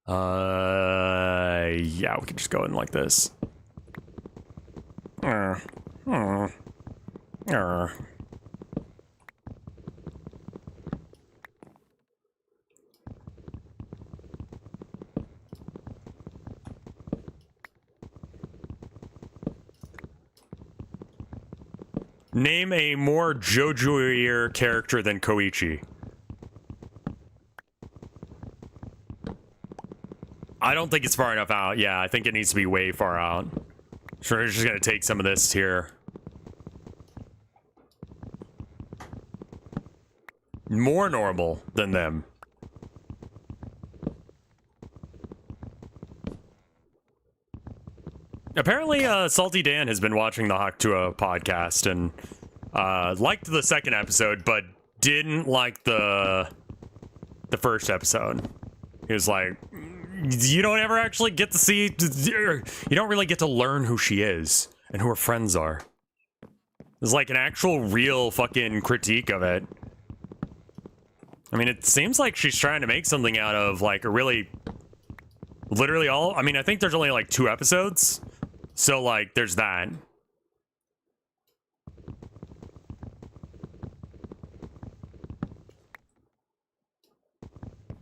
Yeah, we can just go in like this. Name a more JoJo-ier character than Koichi. I don't think it's far enough out. Yeah, I think it needs to be way far out. So we're just gonna take some of this here. More normal than them. Apparently, Salty Dan has been watching the Haktua podcast and liked the second episode, but didn't like the first episode. He was like, you don't ever actually get to see, you don't really get to learn who she is and who her friends are. It's like an actual real fucking critique of it. I mean, it seems like she's trying to make something out of like a really, literally all, I mean, I think there's only like 2 episodes. So like, there's that.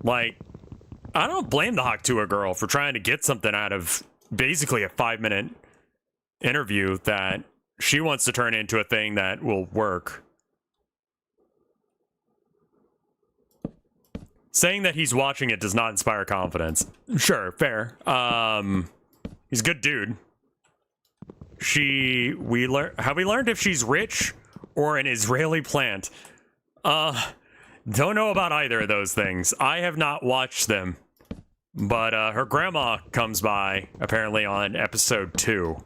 Like, I don't blame the Haktua girl for trying to get something out of basically a 5-minute interview that she wants to turn into a thing that will work. Saying that he's watching it does not inspire confidence. Sure, fair. He's a good dude. Have we learned if she's rich or an Israeli plant? Don't know about either of those things. I have not watched them. But her grandma comes by apparently on episode 2.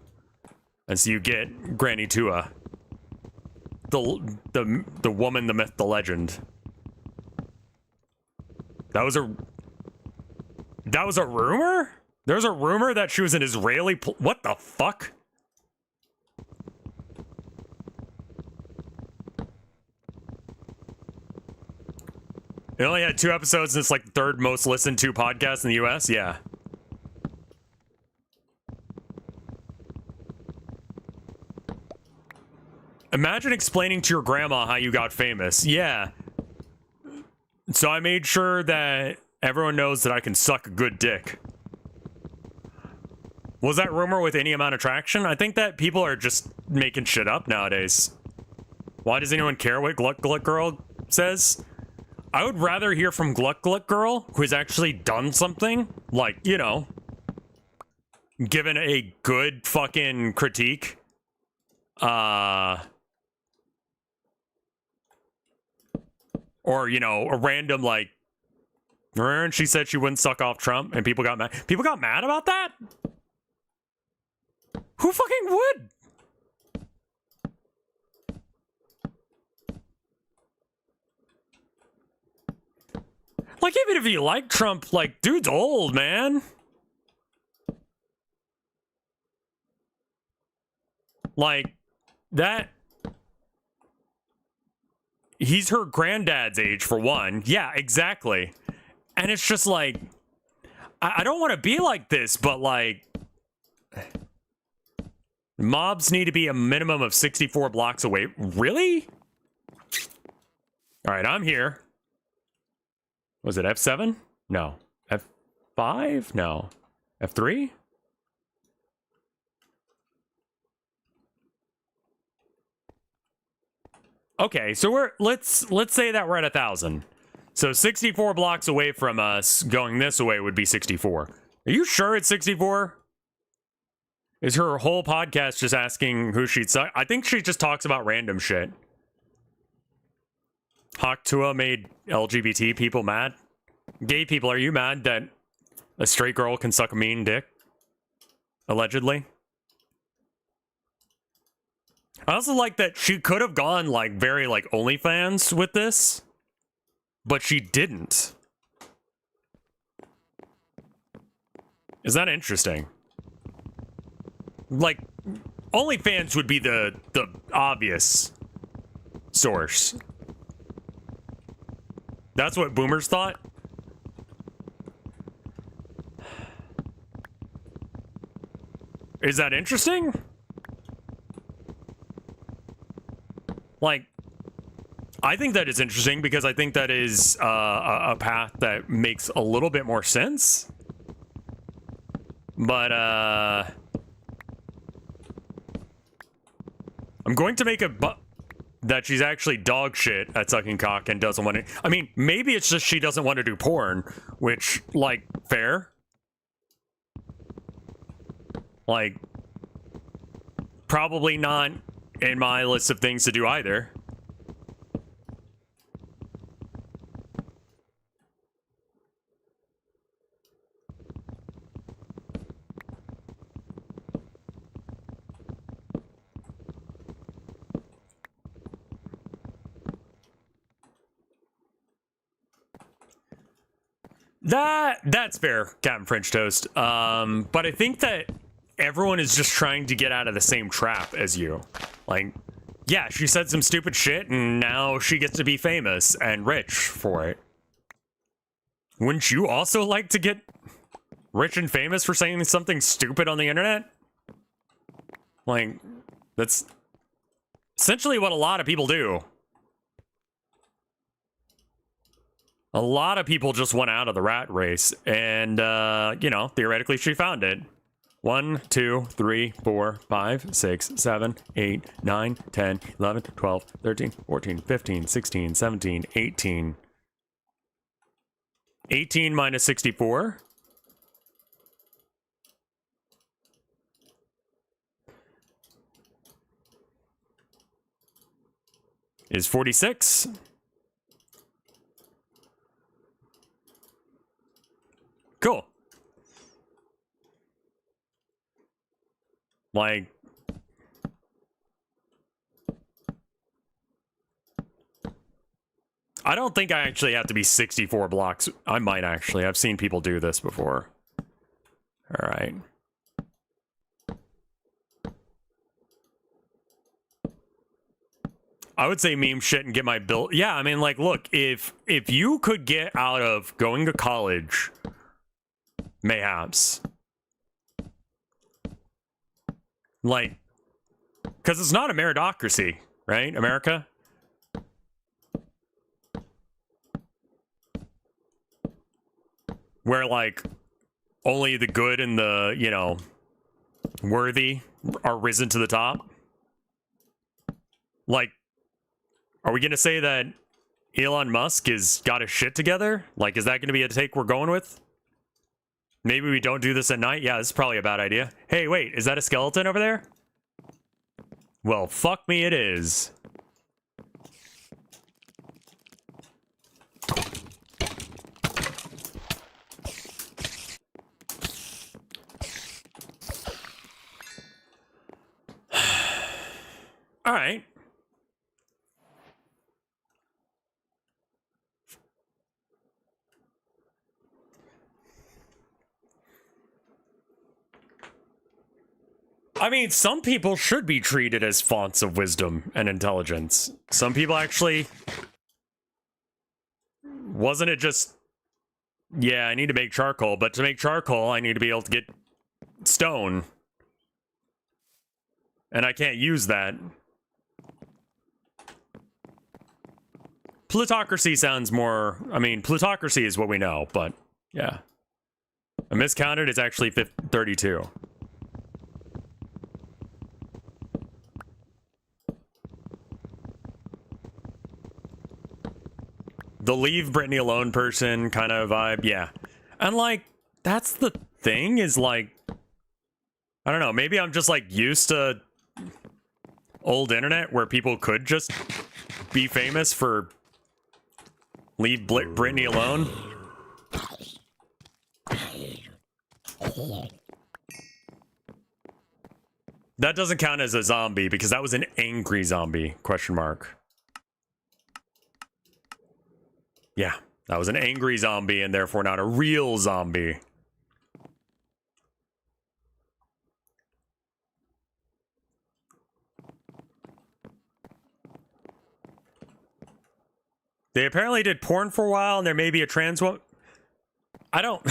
And so you get Granny Tua. The woman, the myth, the legend. That was a rumor? There was a rumor that she was an Israeli what the fuck? It only had 2 episodes and it's like the 3rd most listened to podcast in the US? Yeah. Imagine explaining to your grandma how you got famous. Yeah. So I made sure that everyone knows that I can suck a good dick. Was that rumor with any amount of traction? I think that people are just making shit up nowadays. Why does anyone care what Gluck Gluck Girl says? I would rather hear from Gluck Gluck Girl, who has actually done something, like, you know, given a good fucking critique. Or, you know, a random, like, remember she said she wouldn't suck off Trump and people got mad? People got mad about that? Who fucking would? Like, even if you like Trump, like, dude's old, man. Like, that... He's her granddad's age, for one. Yeah, exactly. And it's just like... I don't want to be like this, but, like... Mobs need to be a minimum of 64 blocks away. Really? Alright, I'm here. Was it F7? No. F5? No. F3? Okay, so let's say that we're at 1,000. So 64 blocks away from us, going this way would be 64. Are you sure it's 64? Is her whole podcast just asking who she'd suck? I think she just talks about random shit. Haktua made LGBT people mad. Gay people, are you mad that a straight girl can suck a mean dick? Allegedly. I also like that she could have gone, like, very, like, OnlyFans with this, but she didn't. Is that interesting? Like, OnlyFans would be the obvious source. That's what boomers thought? Is that interesting? Like, I think that is interesting because I think that is a path that makes a little bit more sense. But, I'm going to make that she's actually dog shit at sucking cock and doesn't want to... I mean, maybe it's just she doesn't want to do porn, which, like, fair. Like, probably not in my list of things to do either. That's fair, Captain French Toast. But I think that everyone is just trying to get out of the same trap as you. Like, yeah, she said some stupid shit, and now she gets to be famous and rich for it. Wouldn't you also like to get rich and famous for saying something stupid on the internet? Like, that's essentially what a lot of people do. A lot of people just went out of the rat race, and, you know, theoretically she found it. 1, 2, 3, 4, 5, 6, 7, 8, 9, 10, 11, 12, 13, 14, 15, 16, 17, 18. 18 minus 64. Is 46. Cool. Like, I don't think I actually have to be 64 blocks. I might actually. I've seen people do this before. All right. I would say meme shit and get my bill. Yeah, I mean, like, look, if you could get out of going to college, mayhaps, like, because it's not a meritocracy, right, America? Where, like, only the good and the, you know, worthy are risen to the top. Like, are we going to say that Elon Musk has got his shit together? Like, is that going to be a take we're going with? Maybe we don't do this at night? Yeah, this is probably a bad idea. Hey, wait, is that a skeleton over there? Well, fuck me it is. All right. I mean, some people should be treated as fonts of wisdom and intelligence. Some people actually... Wasn't it just... Yeah, I need to make charcoal, but to make charcoal, I need to be able to get stone. And I can't use that. Plutocracy sounds more... I mean, plutocracy is what we know, but yeah. I miscounted, it's actually 32. The leave Britney alone person kind of vibe, yeah. And like, that's the thing, is like, I don't know, maybe I'm just like used to old internet where people could just be famous for leave Britney alone. That doesn't count as a zombie because that was an angry zombie, question mark. Yeah, that was an angry zombie and therefore not a real zombie. They apparently did porn for a while and there may be a trans woman. I don't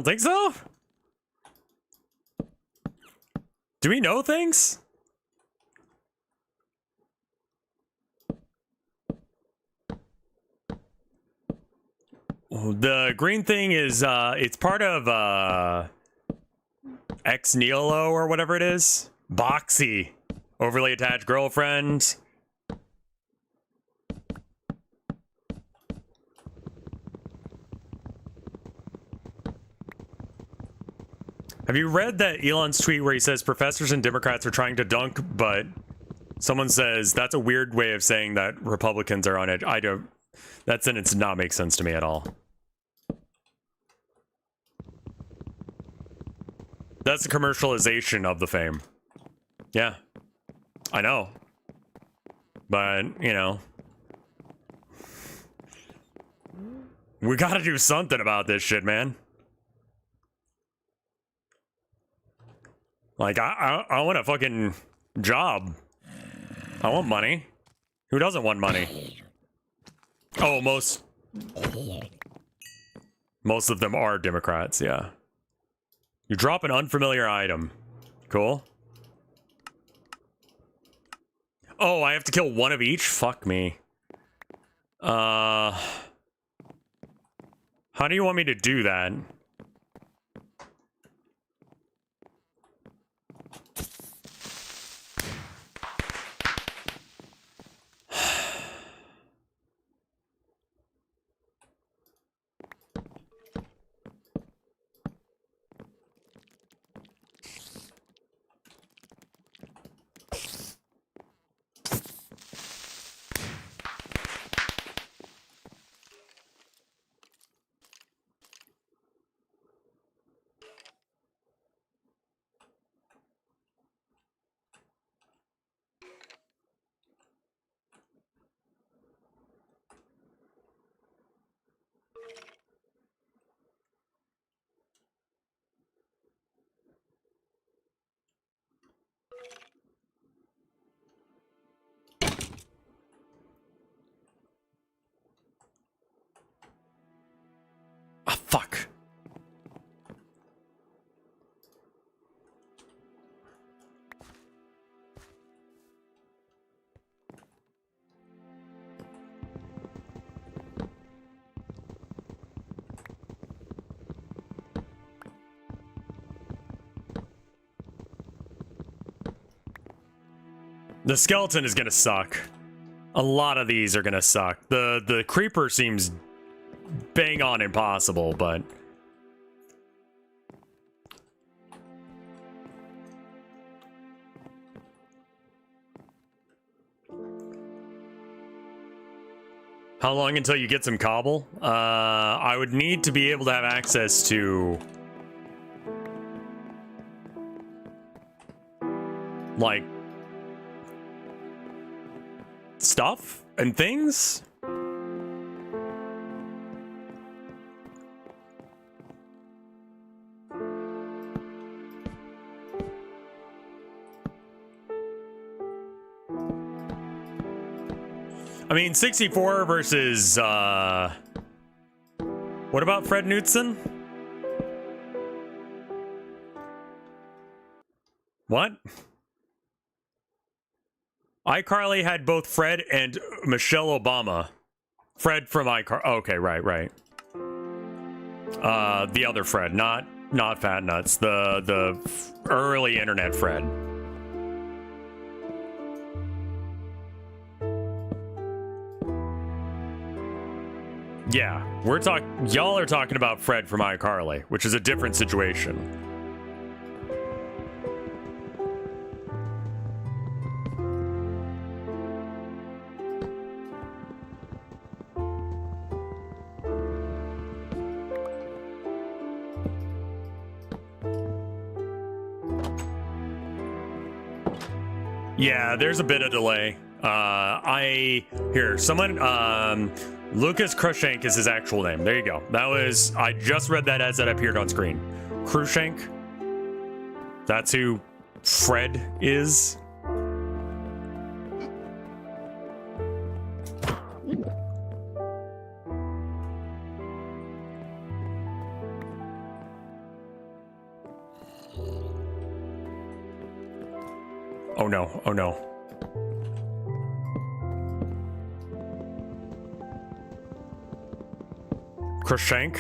think so. Do we know things? The green thing is, it's part of, Ex Nihilo or whatever it is. Boxy. Overly attached girlfriend. Have you read that Elon's tweet where he says professors and Democrats are trying to dunk, but someone says that's a weird way of saying that Republicans are on edge? I don't... That sentence did not make sense to me at all. That's the commercialization of the fame. Yeah. I know. But, you know. We gotta do something about this shit, man. Like, I want a fucking job. I want money. Who doesn't want money? Oh, most of them are Democrats, yeah. You drop an unfamiliar item. Cool. Oh, I have to kill one of each? Fuck me. How do you want me to do that? Ah, fuck. The skeleton is gonna suck. A lot of these are gonna suck. The creeper seems bang on impossible, but how long until you get some cobble? I would need to be able to have access to like stuff and things. I mean, 64 versus, what about Fred Knutson? What? iCarly had both Fred and Michelle Obama. Fred from iCarly. Okay, right. The other Fred, not Fat Nuts. The early internet Fred. Yeah, y'all are talking about Fred from iCarly, which is a different situation. Yeah, there's a bit of delay. Lucas Crushank is his actual name. There you go. I just read that as that appeared on screen. Crushank. That's who Fred is. Oh no, oh no. Crushank.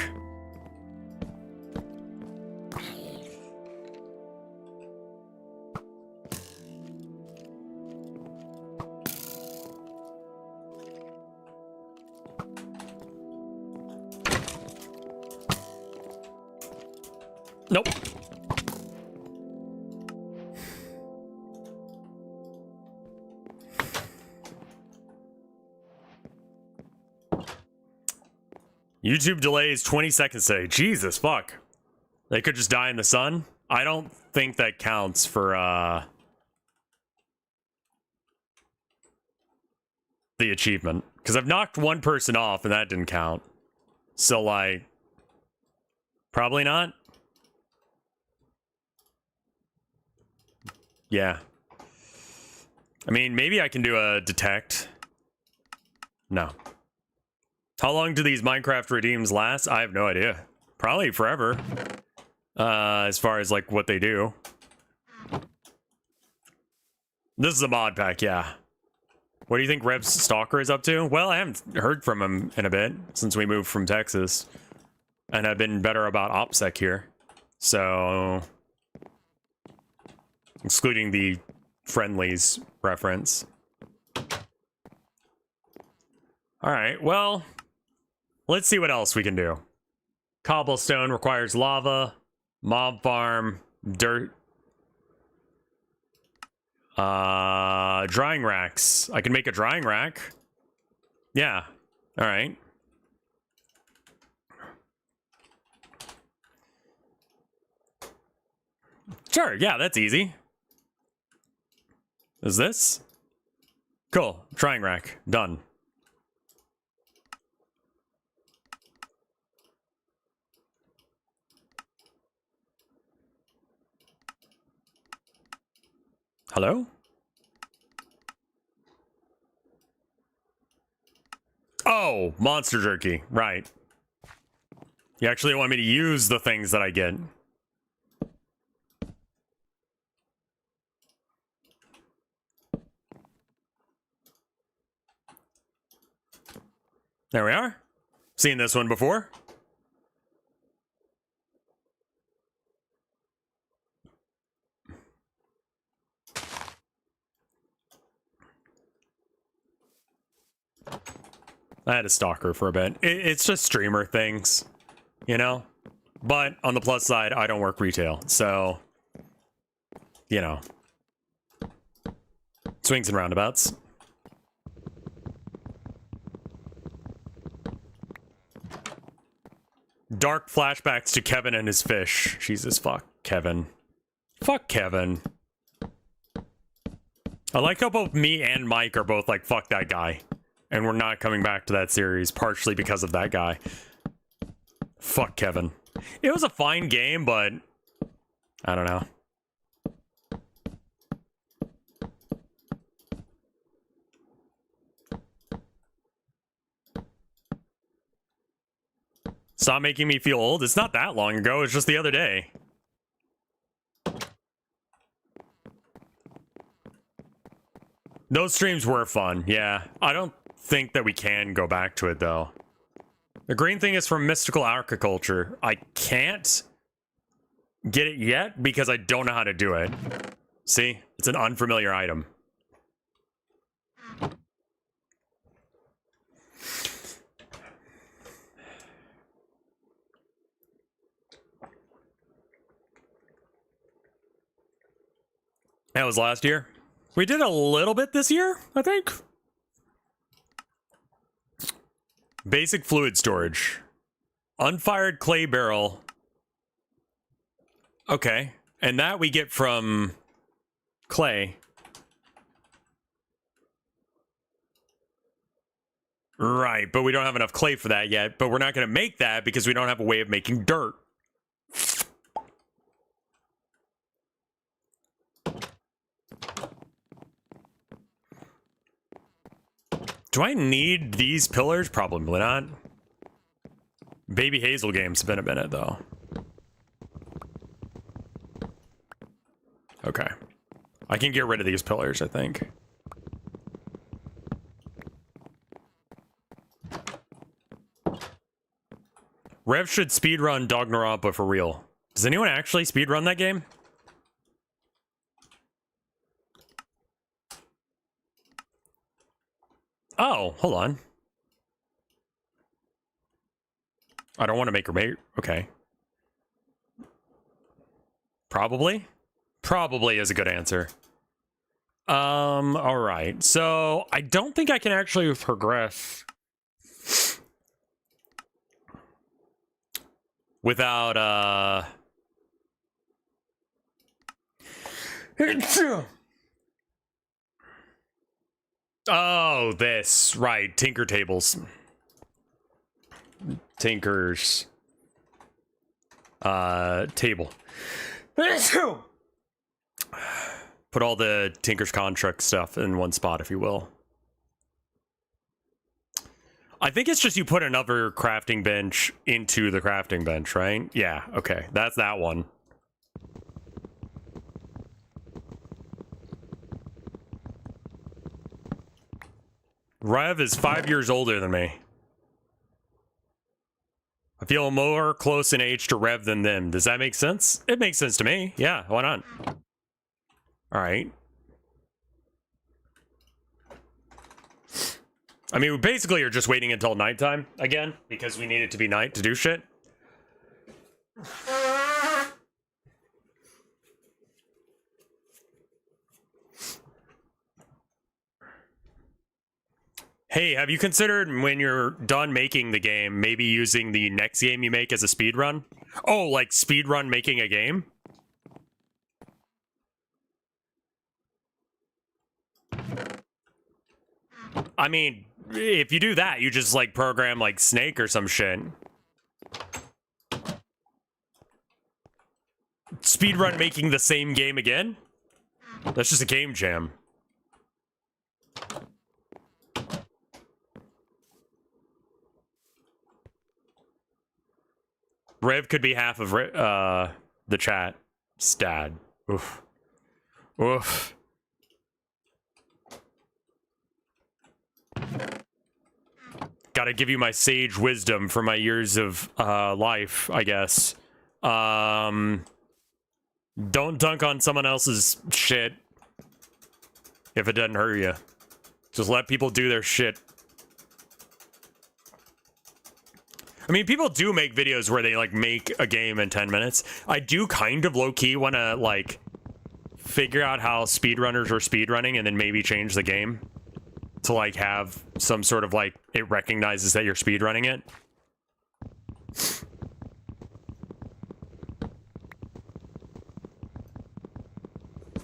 Nope. YouTube delays 20 seconds today. Jesus, fuck. They could just die in the sun? I don't think that counts for, the achievement. Because I've knocked one person off and that didn't count. So, like, probably not. Yeah. I mean, maybe I can do a detect. No. How long do these Minecraft redeems last? I have no idea. Probably forever. As far as, like, what they do. This is a mod pack, yeah. What do you think RevScarecrow is up to? Well, I haven't heard from him in a bit since we moved from Texas. And I've been better about OPSEC here. So... excluding the friendlies reference. Alright, well... let's see what else we can do. Cobblestone requires lava. Mob farm. Dirt. Drying racks. I can make a drying rack. Yeah. Alright. Sure, yeah, that's easy. Is this? Cool. Drying rack. Done. Hello? Oh, monster jerky. Right. You actually want me to use the things that I get. There we are. Seen this one before. I had a stalker for a bit. It's just streamer things, you know? But on the plus side, I don't work retail, so, you know. Swings and roundabouts. Dark flashbacks to Kevin and his fish. Jesus, fuck Kevin. Fuck Kevin. I like how both me and Mike are both like, fuck that guy. And we're not coming back to that series, partially because of that guy. Fuck Kevin. It was a fine game, but... I don't know. Stop making me feel old. It's not that long ago. It's just the other day. Those streams were fun. Yeah. I don't think that we can go back to it, though. The green thing is from Mystical Agriculture. I can't get it yet because I don't know how to do it. See? It's an unfamiliar item. That was last year. We did a little bit this year, I think. Basic fluid storage. Unfired clay barrel. Okay. And that we get from clay. Right, but we don't have enough clay for that yet. But we're not going to make that because we don't have a way of making dirt. Do I need these pillars? Probably not. Baby Hazel game's been a minute, though. Okay. I can get rid of these pillars, I think. Rev should speedrun Dognarampa for real. Does anyone actually speedrun that game? Oh, hold on. I don't want to make her mate. Okay. Probably. Probably is a good answer. All right. So I don't think I can actually progress without, oh, this, right. Tinker tables. Tinker's table. Put all the Tinker's contract stuff in one spot, if you will. I think it's just you put another crafting bench into the crafting bench, right? Yeah, okay. That's that one. Rev is 5 years older than me. I feel more close in age to Rev than them. Does that make sense? It makes sense to me. Yeah, why not? All right. I mean, we basically are just waiting until nighttime again because we need it to be night to do shit. Hey, have you considered when you're done making the game, maybe using the next game you make as a speed run? Oh, like speed run making a game? I mean, if you do that, you just like program like Snake or some shit. Speedrun making the same game again? That's just a game jam. Rev could be half of the chat. Stad. Oof. Oof. Gotta give you my sage wisdom for my years of life, I guess. Don't dunk on someone else's shit if it doesn't hurt you. Just let people do their shit. I mean, people do make videos where they, like, make a game in 10 minutes. I do kind of low-key want to, like, figure out how speedrunners are speedrunning and then maybe change the game to, like, have some sort of, like, it recognizes that you're speedrunning it.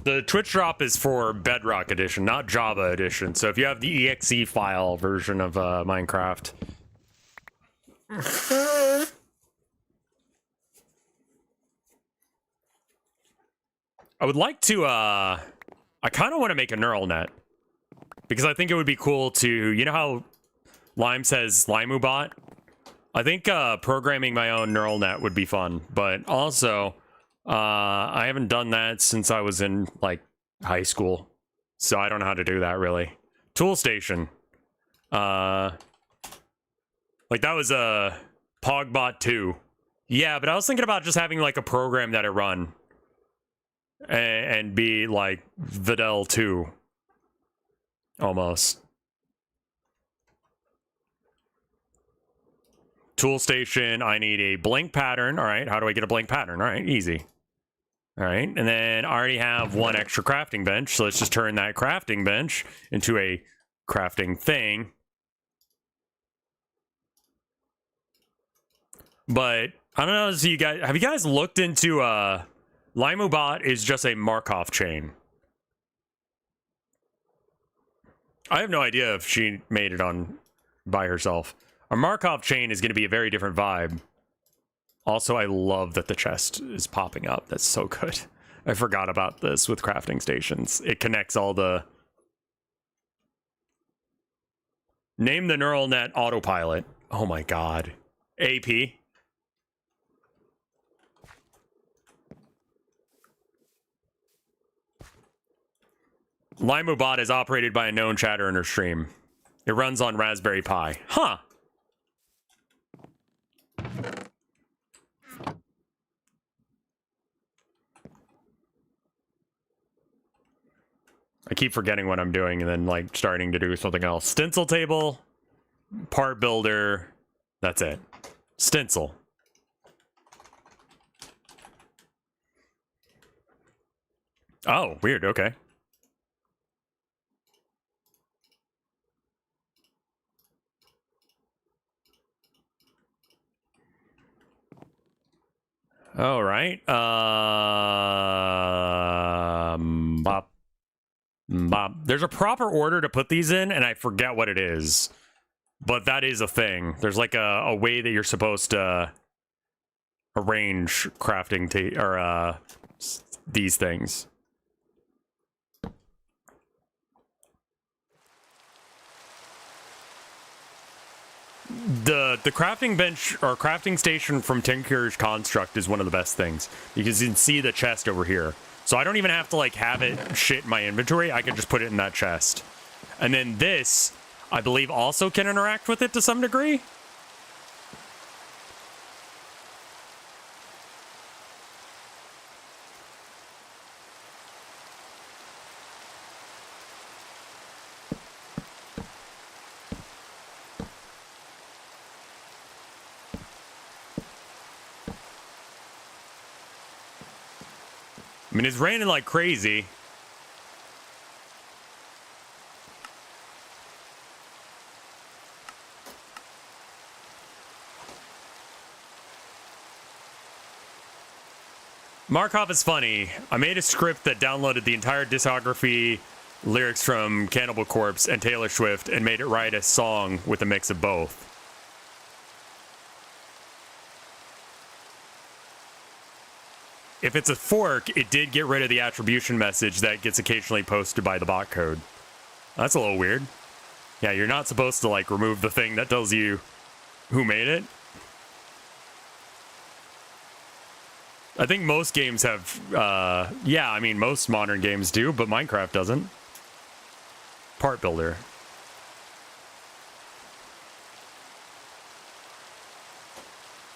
The Twitch drop is for Bedrock Edition, not Java Edition. So if you have the exe file version of Minecraft... I would like to, I kind of want to make a neural net. Because I think it would be cool to, you know how Lime says LimuBot? I think programming my own neural net would be fun. But also, I haven't done that since I was in, like, high school. So I don't know how to do that, really. Tool Station. Like, that was a Pogbot 2. Yeah, but I was thinking about just having, like, a program that I run. And be, like, Videl 2. Almost. Tool Station, I need a blank pattern. All right, how do I get a blank pattern? All right, easy. All right, and then I already have one extra crafting bench. So let's just turn that crafting bench into a crafting thing. But I don't know, so you guys, have you guys looked into LimuBot is just a Markov chain. I have no idea if she made it on by herself. A Markov chain is going to be a very different vibe. Also, I love that the chest is popping up. That's so good. I forgot about this with crafting stations. It connects all the... Name the neural net autopilot. Oh my god. AP. LimuBot is operated by a known chatter in her stream. It runs on Raspberry Pi. Huh. I keep forgetting what I'm doing and then, like, starting to do something else. Stencil table, part builder, that's it. Stencil. Oh, weird, okay. All right. Bop. Bop. There's a proper order to put these in, and I forget what it is. But that is a thing. There's like a way that you're supposed to arrange crafting these things. The crafting bench or crafting station from Tinker's Construct is one of the best things because you can see the chest over here. So I don't even have to like have it shit in my inventory. I can just put it in that chest. And then this, I believe, also can interact with it to some degree. I mean, it's raining like crazy. Markov is funny. I made a script that downloaded the entire discography, lyrics from Cannibal Corpse and Taylor Swift, and made it write a song with a mix of both. If it's a fork, it did get rid of the attribution message that gets occasionally posted by the bot code. That's a little weird. Yeah, you're not supposed to, like, remove the thing that tells you who made it. I think most games have, yeah, I mean, most modern games do, but Minecraft doesn't. Part builder.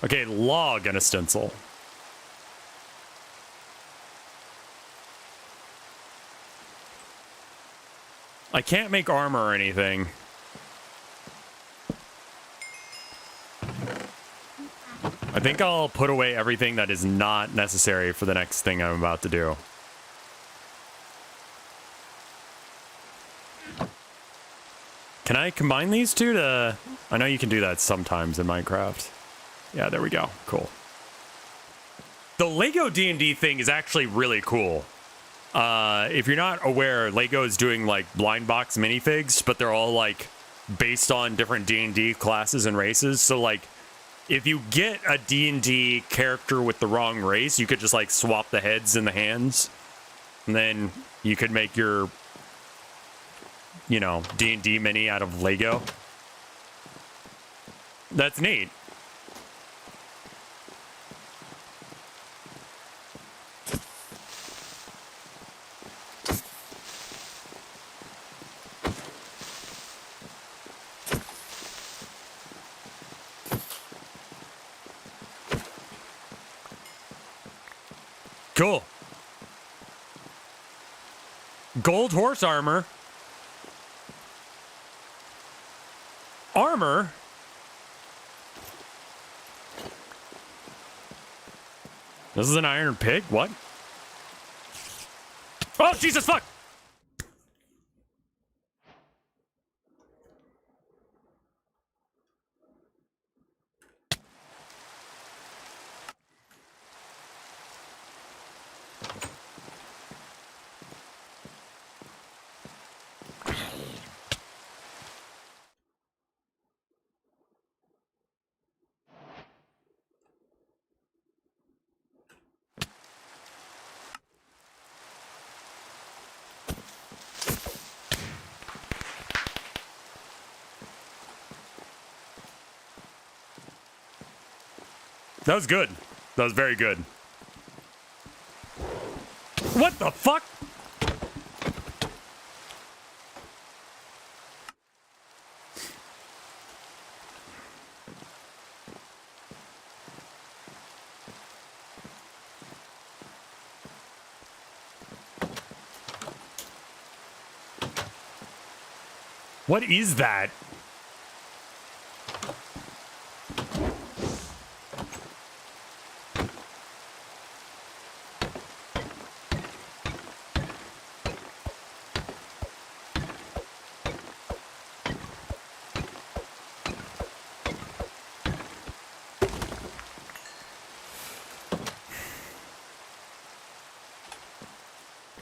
Okay, log and a stencil. I can't make armor or anything. I think I'll put away everything that is not necessary for the next thing I'm about to do. Can I combine these two to... I know you can do that sometimes in Minecraft. Yeah, there we go. Cool. The Lego D&D thing is actually really cool. If you're not aware, Lego is doing like blind box minifigs, but they're all like based on different D&D classes and races. So like if you get a D&D character with the wrong race, you could just like swap the heads and the hands, and then you could make your, you know, D&D mini out of Lego. That's neat. Cool. Gold horse armor. Armor? This is an iron pig? What? Oh, Jesus, fuck! That was good. That was very good. What the fuck? What is that?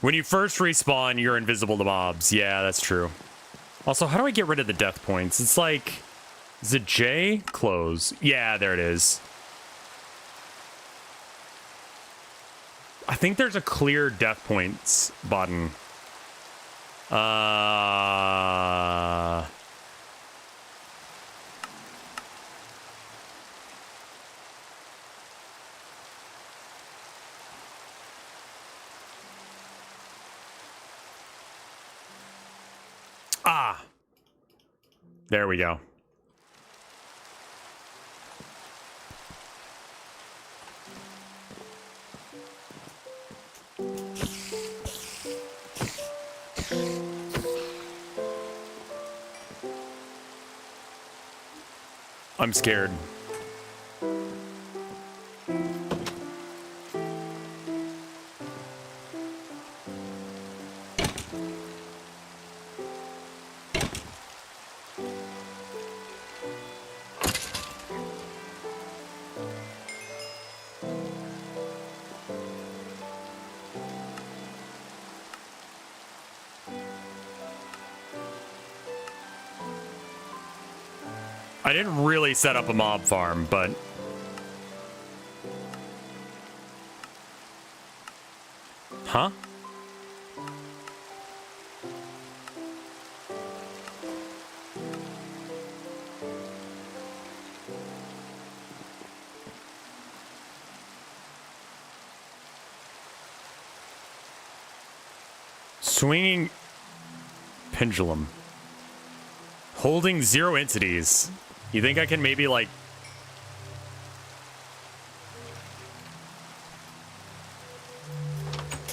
When you first respawn, you're invisible to mobs. Yeah, that's true. Also, how do I get rid of the death points? It's like Is it J? Close. Yeah, there it is. I think there's a clear death points button. There we go. I'm scared. I didn't really set up a mob farm, but... Huh? Swinging pendulum. Holding 0 entities. You think I can maybe, like...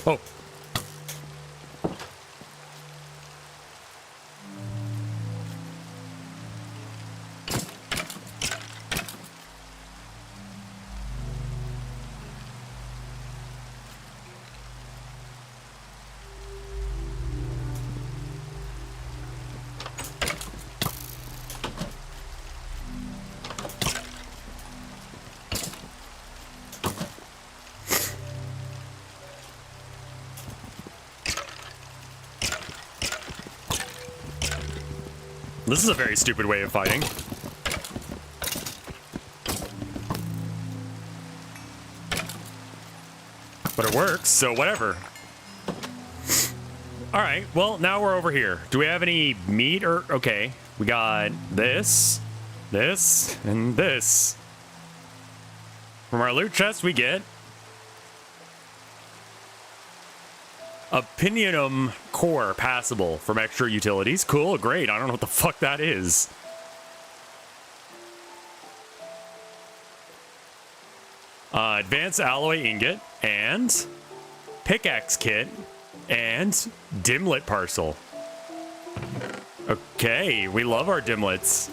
Oh. This is a very stupid way of fighting. But it works, so whatever. Alright, well, now we're over here. Do we have any meat or... Okay, we got this, this, and this. From our loot chest, we get... Opinium core passable from extra utilities. Cool, great. I don't know what the fuck that is. Advanced alloy ingot and pickaxe kit and dimlet parcel. Okay, we love our dimlets.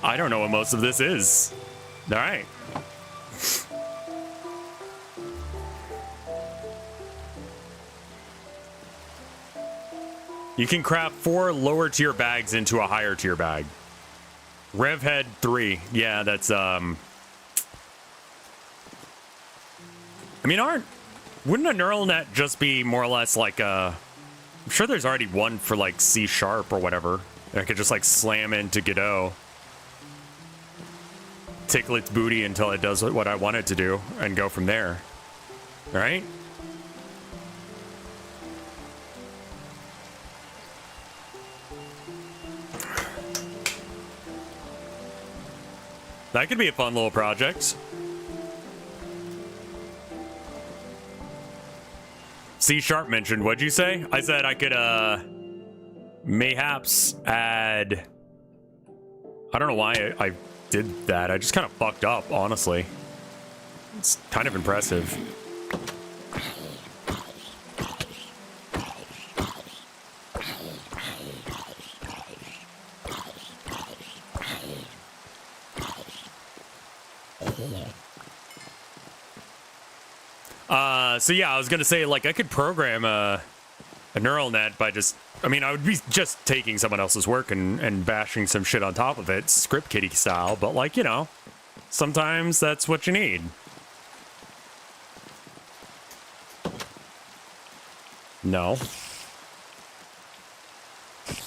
I don't know what most of this is. All right. You can craft 4 lower tier bags into a higher tier bag. Rev head 3. Yeah, that's I mean, wouldn't a neural net just be more or less like a... I'm sure there's already one for like C# or whatever. I could just like slam into Godot. Tickle its booty until it does what I want it to do and go from there. All right? That could be a fun little project. C# mentioned, what'd you say? I said I could, mayhaps add... I don't know why I did that. I just kind of fucked up, honestly. It's kind of impressive. So yeah, I was gonna say, like, I could program a neural net by just... I mean, I would be just taking someone else's work and bashing some shit on top of it, script kiddie style, but, like, you know, sometimes that's what you need. No.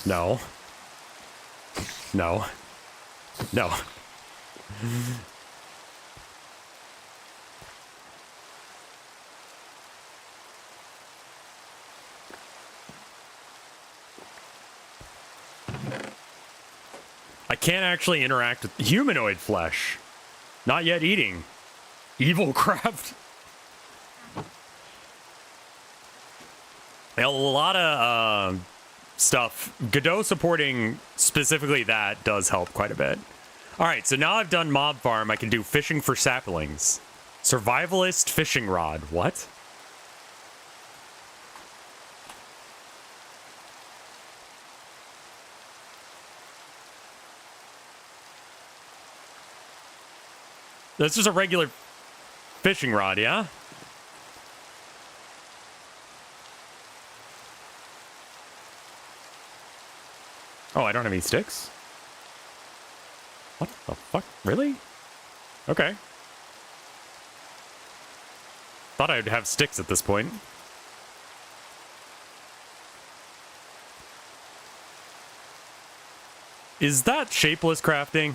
No. No. No. I can't actually interact with humanoid flesh. Not yet eating. Evil craft. A lot of stuff. Godot supporting specifically that does help quite a bit. All right, so now I've done mob farm. I can do fishing for saplings. Survivalist fishing rod. What? This is a regular fishing rod, yeah? Oh, I don't have any sticks? What the fuck? Really? Okay. Thought I'd have sticks at this point. Is that shapeless crafting?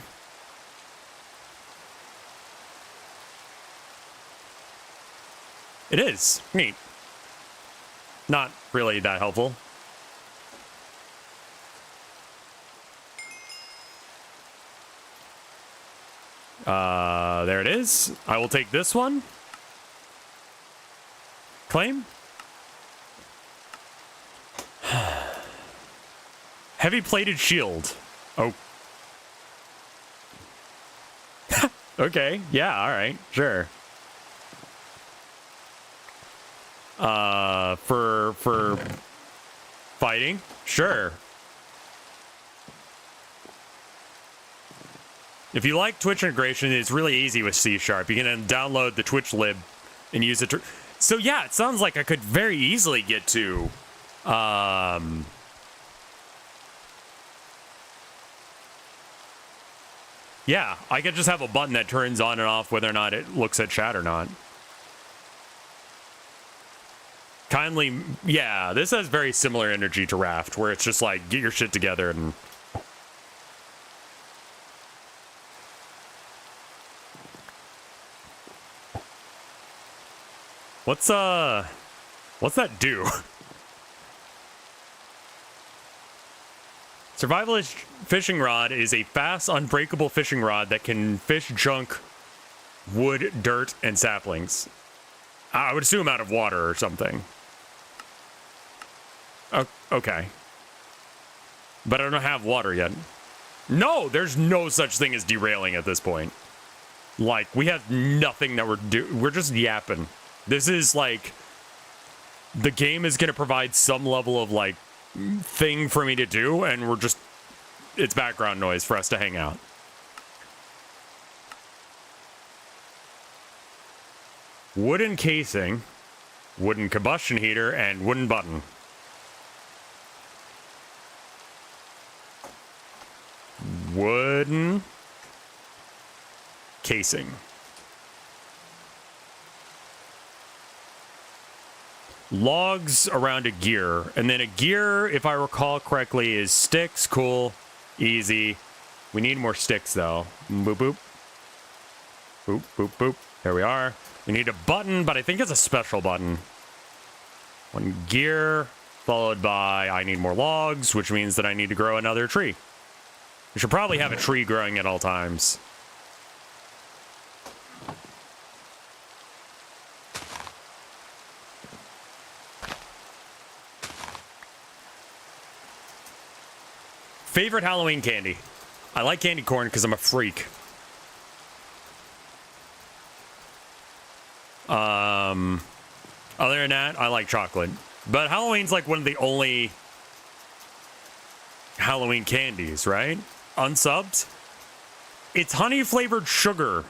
It is. Neat. Not really that helpful. There it is. I will take this one. Claim. Heavy plated shield. Oh. Okay. Yeah, all right. Sure. For fighting? Sure. If you like Twitch integration, it's really easy with C#. You can then download the Twitch lib and use it to... So yeah, it sounds like I could very easily get to... Yeah, I could just have a button that turns on and off whether or not it looks at chat or not. Kindly... Yeah, this has very similar energy to Raft, where it's just like, get your shit together and... What's that do? Survivalist fishing rod is a fast, unbreakable fishing rod that can fish junk, wood, dirt, and saplings. I would assume out of water or something. Oh, okay. But I don't have water yet. No, there's no such thing as derailing at this point. Like, we have nothing that we're just yapping. This is like, the game is going to provide some level of like thing for me to do, and we're just, it's background noise for us to hang out. Wooden casing, wooden combustion heater, and wooden button. Wooden casing. Logs around a gear, and then a gear, if I recall correctly, is sticks. Cool, easy. We need more sticks though. Boop boop boop boop boop. There we are. We need a button, but I think it's a special button. One gear followed by I need more logs, which means that I need to grow another tree. We should probably have a tree growing at all times. Favorite Halloween candy? I like candy corn because I'm a freak. Other than that, I like chocolate. But Halloween's like one of the only Halloween candies, right? Unsubbed. It's honey flavored sugar.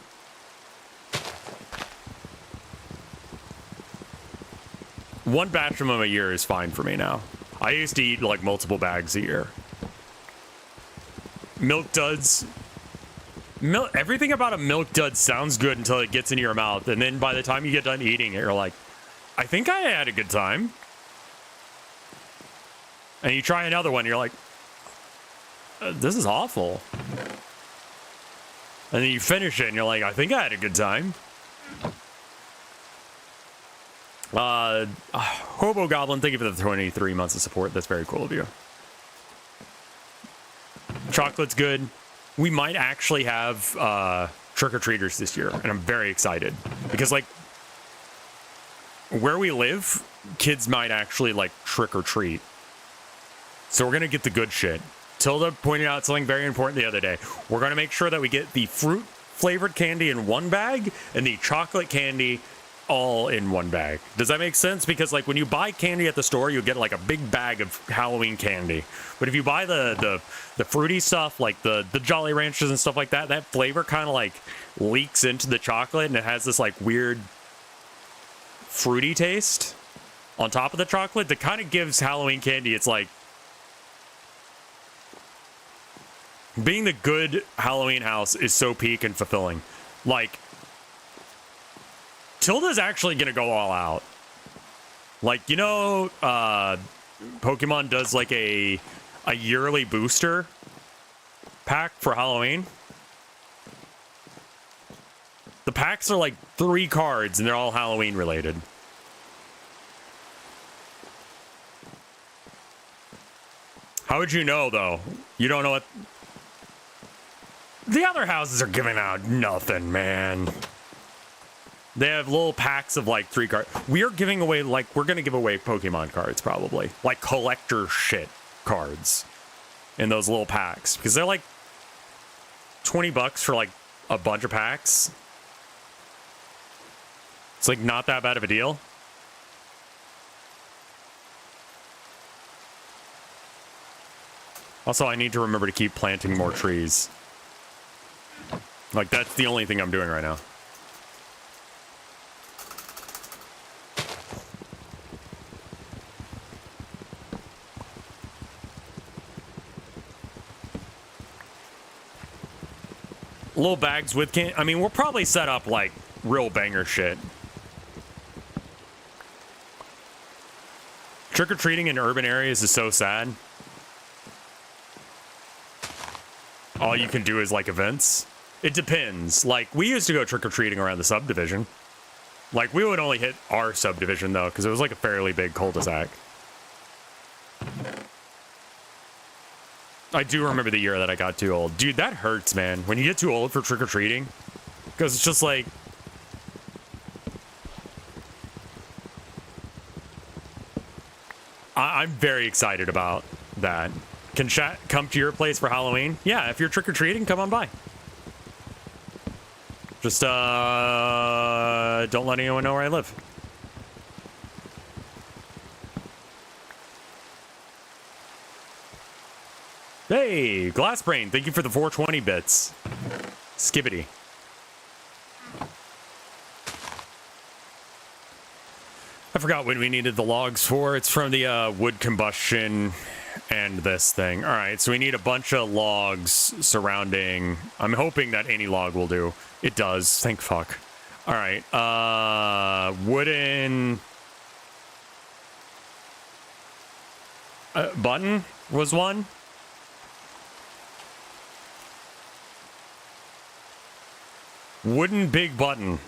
One batch of them a year is fine for me now. I used to eat like multiple bags a year. Milk duds. Everything about a milk dud sounds good until it gets in your mouth, and then by the time you get done eating it, you're like, I think I had a good time. And you try another one, you're like, this is awful. And then you finish it and you're like, I think I had a good time. Hobo Goblin, thank you for the 23 months of support. That's very cool of you. Chocolate's good. We might actually have trick-or-treaters this year, and I'm very excited. Because, like, where we live, kids might actually, like, trick-or-treat. So we're going to get the good shit. Tilda pointed out something very important the other day. We're going to make sure that we get the fruit-flavored candy in one bag and the chocolate candy all in one bag. Does that make sense? Because, like, when you buy candy at the store, you get like a big bag of Halloween candy. But if you buy the fruity stuff, like the Jolly Ranchers and stuff like that, that flavor kind of like leaks into the chocolate and it has this like weird fruity taste on top of the chocolate that kind of gives Halloween candy, it's like being the good Halloween house is so peak and fulfilling. Like, Tilda's actually gonna go all out. Like, you know, Pokemon does like a yearly booster pack for Halloween. The packs are like 3 cards and they're all Halloween related. How would you know though? You don't know what the other houses are giving out. Nothing, man. They have little packs of like 3 cards. We are giving away, like, we're going to give away Pokemon cards probably. Like collector shit cards in those little packs. Because they're like $20 for like a bunch of packs. It's like not that bad of a deal. Also, I need to remember to keep planting more trees. Like, that's the only thing I'm doing right now. Little bags with can. I mean, we'll probably set up like real banger shit. Trick-or-treating in urban areas is so sad. All you can do is like events. It depends. Like, we used to go trick-or-treating around the subdivision. Like, we would only hit our subdivision though, because it was like a fairly big cul-de-sac. I do remember the year that I got too old. Dude, that hurts, man. When you get too old for trick-or-treating. Because it's just like... I'm very excited about that. Can chat come to your place for Halloween? Yeah, if you're trick-or-treating, come on by. Just, don't let anyone know where I live. Hey, Glassbrain, thank you for the 420 bits. Skibbity. I forgot what we needed the logs for. It's from the wood combustion and this thing. All right, so we need a bunch of logs surrounding... I'm hoping that any log will do. It does. Thank fuck. All right. Wooden... button was one. Wooden big button.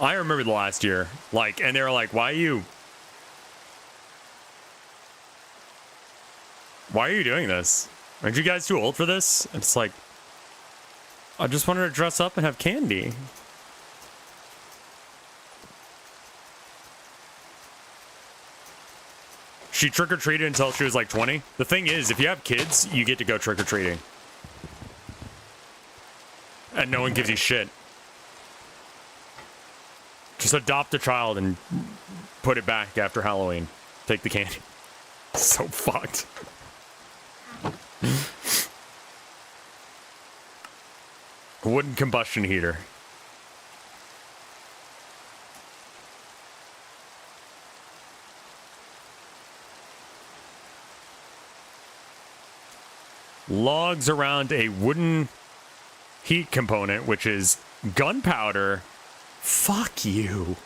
I remember the last year. Like, and they were like, why are you doing this? Aren't you guys too old for this? And it's like, I just wanted to dress up and have candy. She trick-or-treated until she was like 20. The thing is, if you have kids, you get to go trick-or-treating. And no one gives you shit. Just adopt a child and put it back after Halloween. Take the candy. So fucked. Wooden combustion heater. Logs around a wooden heat component, which is gunpowder. Fuck you.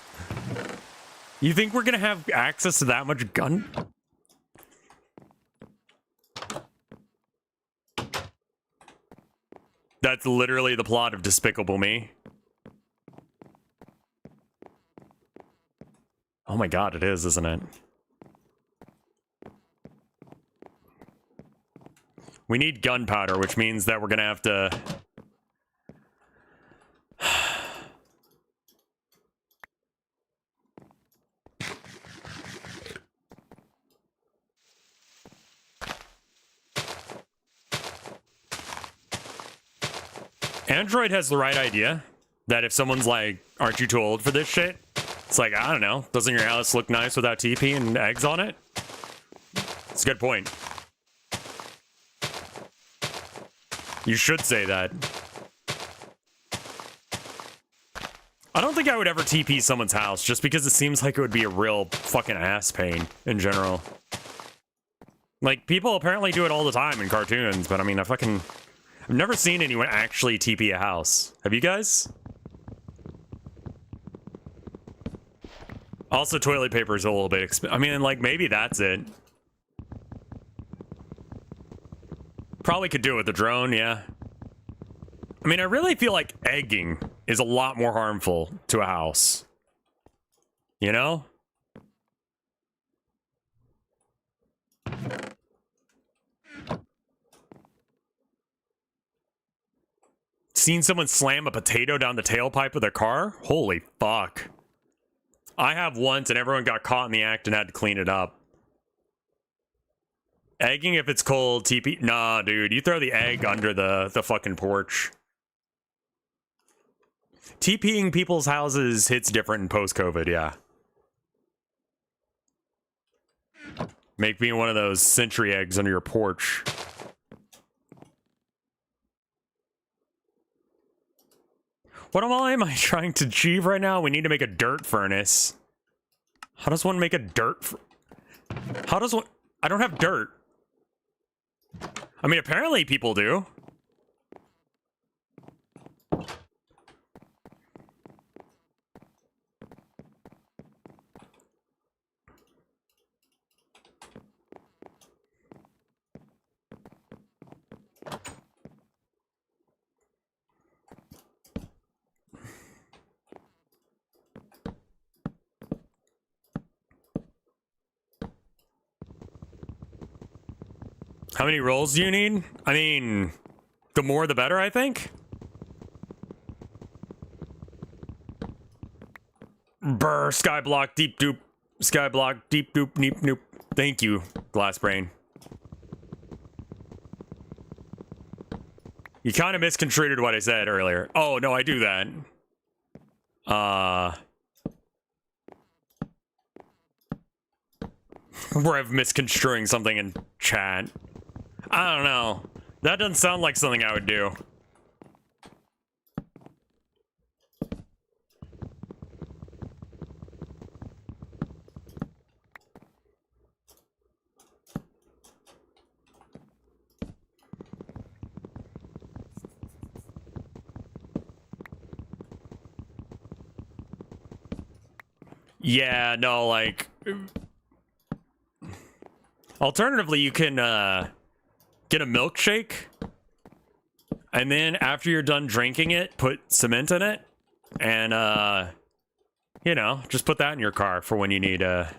You think we're gonna have access to that much gun? That's literally the plot of Despicable Me. Oh my god, it is, isn't it? We need gunpowder, which means that we're gonna have to... Android has the right idea that if someone's like, aren't you too old for this shit? It's like, I don't know. Doesn't your house look nice without TP and eggs on it? It's a good point. You should say that. I don't think I would ever TP someone's house just because it seems like it would be a real fucking ass pain in general. Like, people apparently do it all the time in cartoons, but I mean, I've never seen anyone actually TP a house. Have you guys? Also, toilet paper is a little bit expensive. I mean, like, maybe that's it. Probably could do it with the drone, yeah. I mean, I really feel like egging is a lot more harmful to a house. You know? Seen someone slam a potato down the tailpipe of their car? Holy fuck. I have once, and everyone got caught in the act and had to clean it up. Egging if it's cold, TP... Nah, dude, you throw the egg under the fucking porch. TPing people's houses hits different in post-COVID, yeah. Make me one of those century eggs under your porch. What am I trying to achieve right now? We need to make a dirt furnace. How does one make a dirt... How does one... I don't have dirt. I mean, apparently people do. How many rolls do you need? I mean, the more the better, I think. Brr, Skyblock, deep doop. Skyblock, deep doop, neep noop. Thank you, Glass Brain. You kind of misconstrued what I said earlier. Oh, no, I do that. We're misconstruing something in chat. I don't know. That doesn't sound like something I would do. Yeah, no, like... Alternatively, you can, get a milkshake, and then after you're done drinking it, put cement in it, and, you know, just put that in your car for when you need a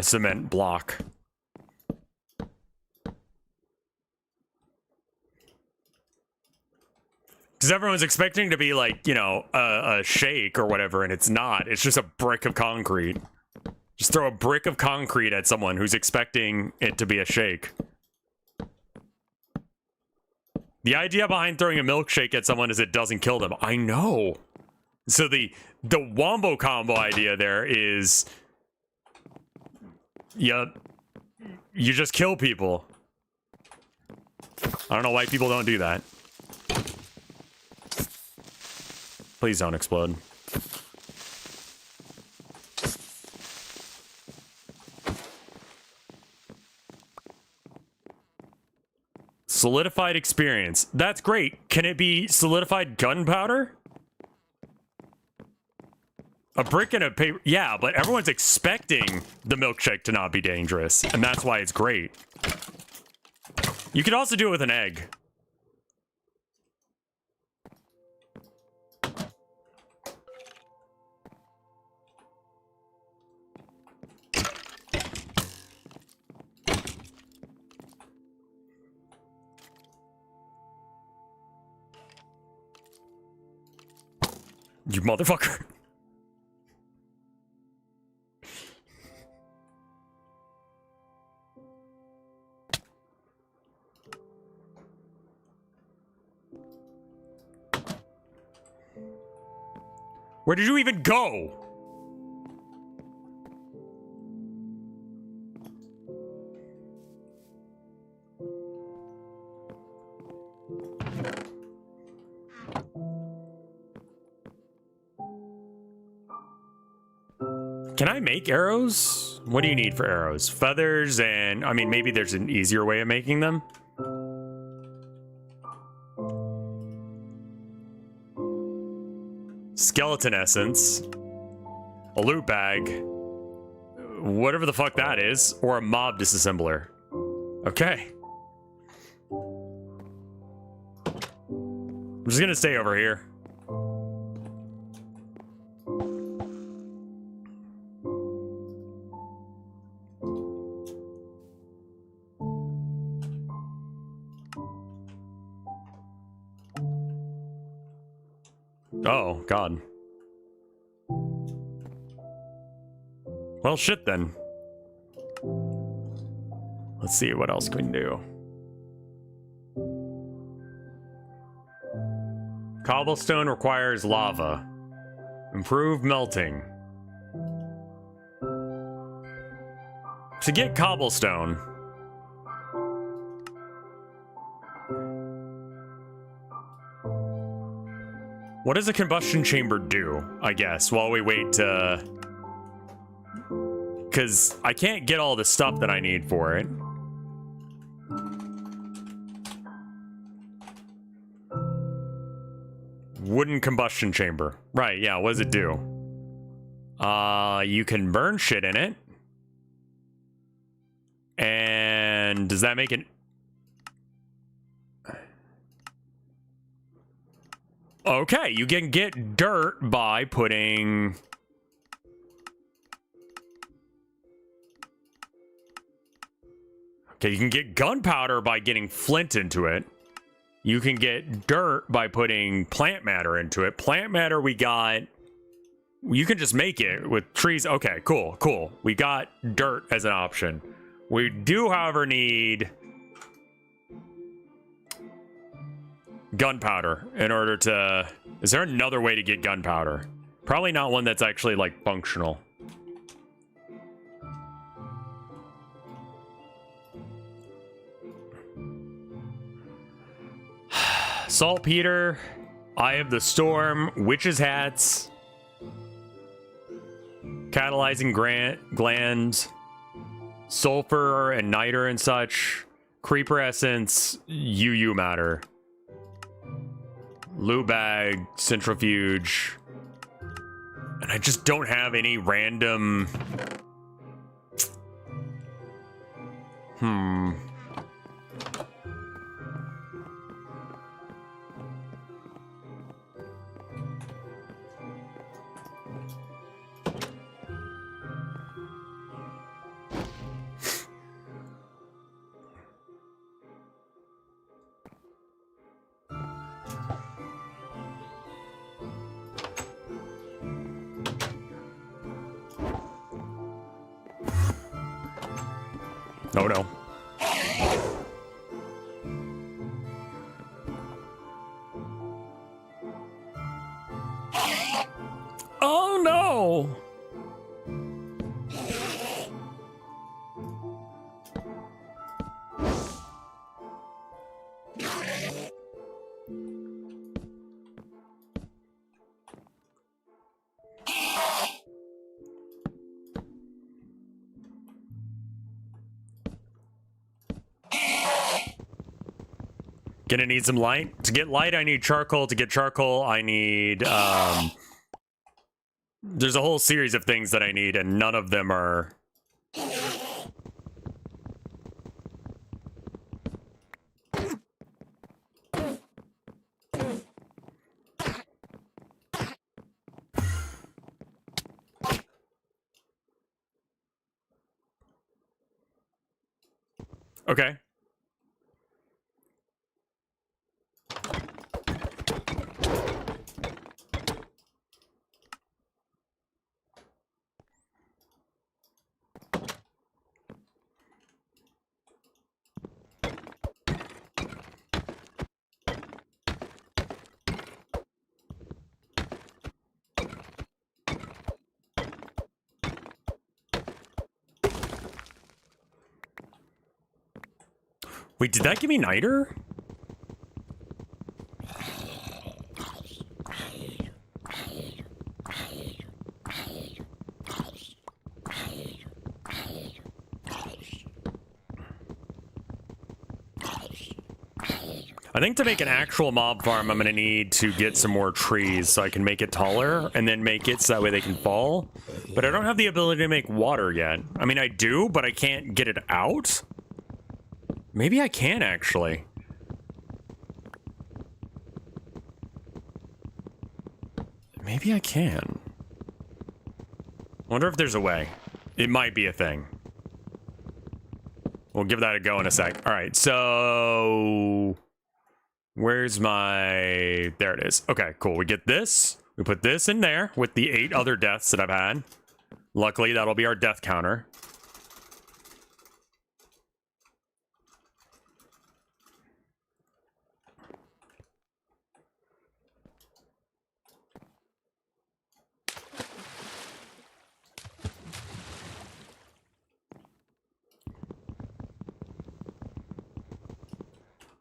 cement block. Because everyone's expecting to be like, you know, a shake or whatever, and it's not. It's just a brick of concrete. Just throw a brick of concrete at someone who's expecting it to be a shake. The idea behind throwing a milkshake at someone is it doesn't kill them. I know. So the wombo combo idea there is... Yeah, you just kill people. I don't know why people don't do that. Please don't explode. Solidified experience. That's great. Can it be solidified gunpowder? A brick and a paper. Yeah, but everyone's expecting the milkshake to not be dangerous, and that's why it's great. You could also do it with an egg. You motherfucker. Where did you even go? Can I make arrows? What do you need for arrows? Feathers and... I mean, maybe there's an easier way of making them. Skeleton essence. A loot bag. Whatever the fuck that is. Or a mob disassembler. Okay. I'm just gonna stay over here. Oh, God. Well, shit then. Let's see, what else can we do? Cobblestone requires lava. Improve melting. To get cobblestone... What does a combustion chamber do, I guess, while we wait to... Because I can't get all the stuff that I need for it. Wooden combustion chamber. Right, yeah, what does it do? You can burn shit in it. And does that make it... Okay, you can get dirt by putting... Okay, you can get gunpowder by getting flint into it. You can get dirt by putting plant matter into it. Plant matter we got... You can just make it with trees. Okay, cool, cool. We got dirt as an option. We do, however, need... gunpowder in order to... Is there another way to get gunpowder? Probably not one that's actually, like, functional. Saltpeter, Eye of the Storm, Witch's Hats, Catalyzing Gland, Sulfur and Niter and such, Creeper Essence, UU Matter. Loot bag, centrifuge, and I just don't have any random... Oh no. Oh no! Gonna need some light. To get light, I need charcoal. To get charcoal, I need, there's a whole series of things that I need, and none of them are... Okay. Wait, did that give me niter? I think to make an actual mob farm, I'm going to need to get some more trees so I can make it taller and then make it so that way they can fall. But I don't have the ability to make water yet. I mean, I do, but I can't get it out. Maybe I can, actually. Maybe I can. Wonder if there's a way. It might be a thing. We'll give that a go in a sec. All right, so... Where's my... There it is. Okay, cool. We get this. We put this in there with the 8 other deaths that I've had. Luckily, that'll be our death counter.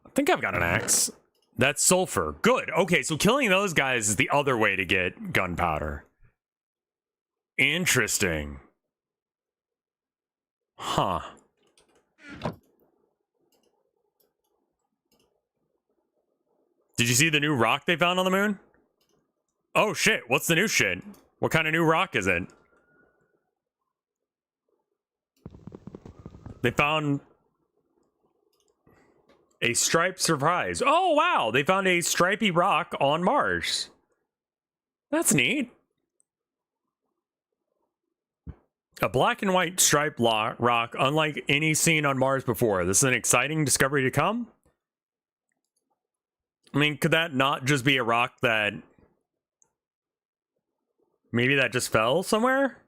I think I've got an axe. That's sulfur. Good. Okay, so killing those guys is the other way to get gunpowder. Interesting. Huh. Did you see the new rock they found on the moon? Oh shit, what's the new shit? What kind of new rock is it? They found a striped surprise. Oh wow, they found a stripy rock on Mars. That's neat. A black and white striped rock, unlike any seen on Mars before. This is an exciting discovery to come. I mean, could that not just be a rock that... Maybe that just fell somewhere?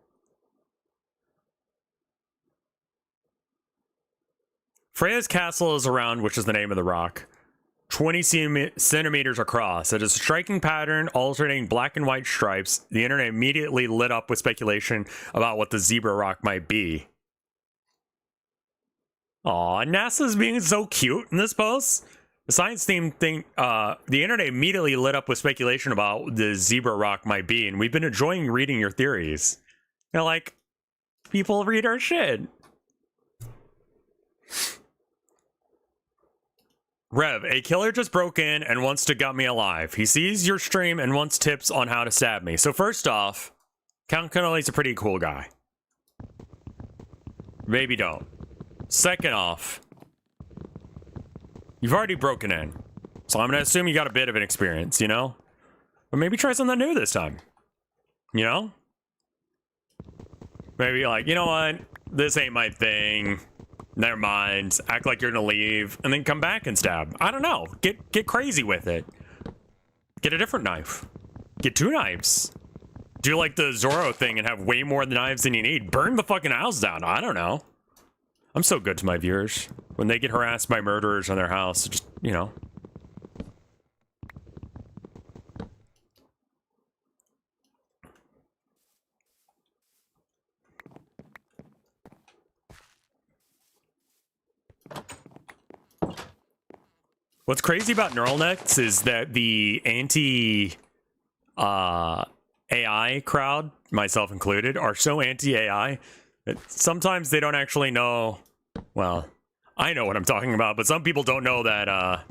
Freya's castle is around, which is the name of the rock. 20 centimeters across. It is a striking pattern, alternating black and white stripes. The internet immediately lit up with speculation about what the zebra rock might be. Aw, NASA's being so cute in this post. The science theme thing, the internet immediately lit up with speculation about what the zebra rock might be, and we've been enjoying reading your theories. You know, like, people read our shit. Rev, a killer just broke in and wants to gut me alive. He sees your stream and wants tips on how to stab me. So first off, Count Cannolis a pretty cool guy. Maybe don't. Second off, you've already broken in. So I'm going to assume you got a bit of an experience, you know? But maybe try something new this time. You know? Maybe like, you know what? This ain't my thing. Never mind. Act like you're gonna leave, and then come back and stab. I don't know. Get crazy with it. Get a different knife. Get 2 knives. Do like the Zorro thing and have way more knives than you need. Burn the fucking house down. I don't know. I'm so good to my viewers. When they get harassed by murderers in their house, just, you know. What's crazy about neural nets is that the anti AI crowd, myself included, are so anti-AI that sometimes they don't actually know. Well, I know what I'm talking about, but some people don't know that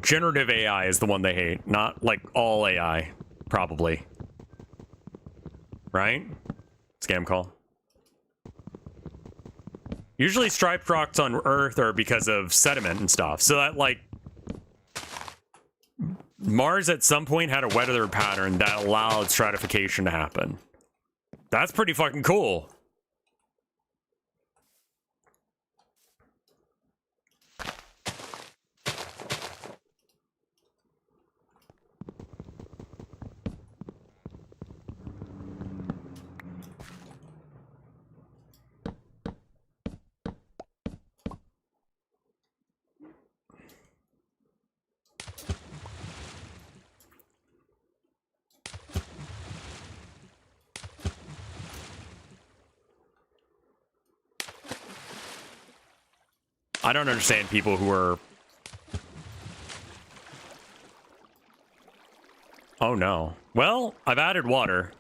generative AI is the one they hate, not like all AI, probably. Right? Scam call. Usually striped rocks on Earth are because of sediment and stuff. So that, like, Mars at some point had a weather pattern that allowed stratification to happen. That's pretty fucking cool. I don't understand people who are... Oh no. Well, I've added water.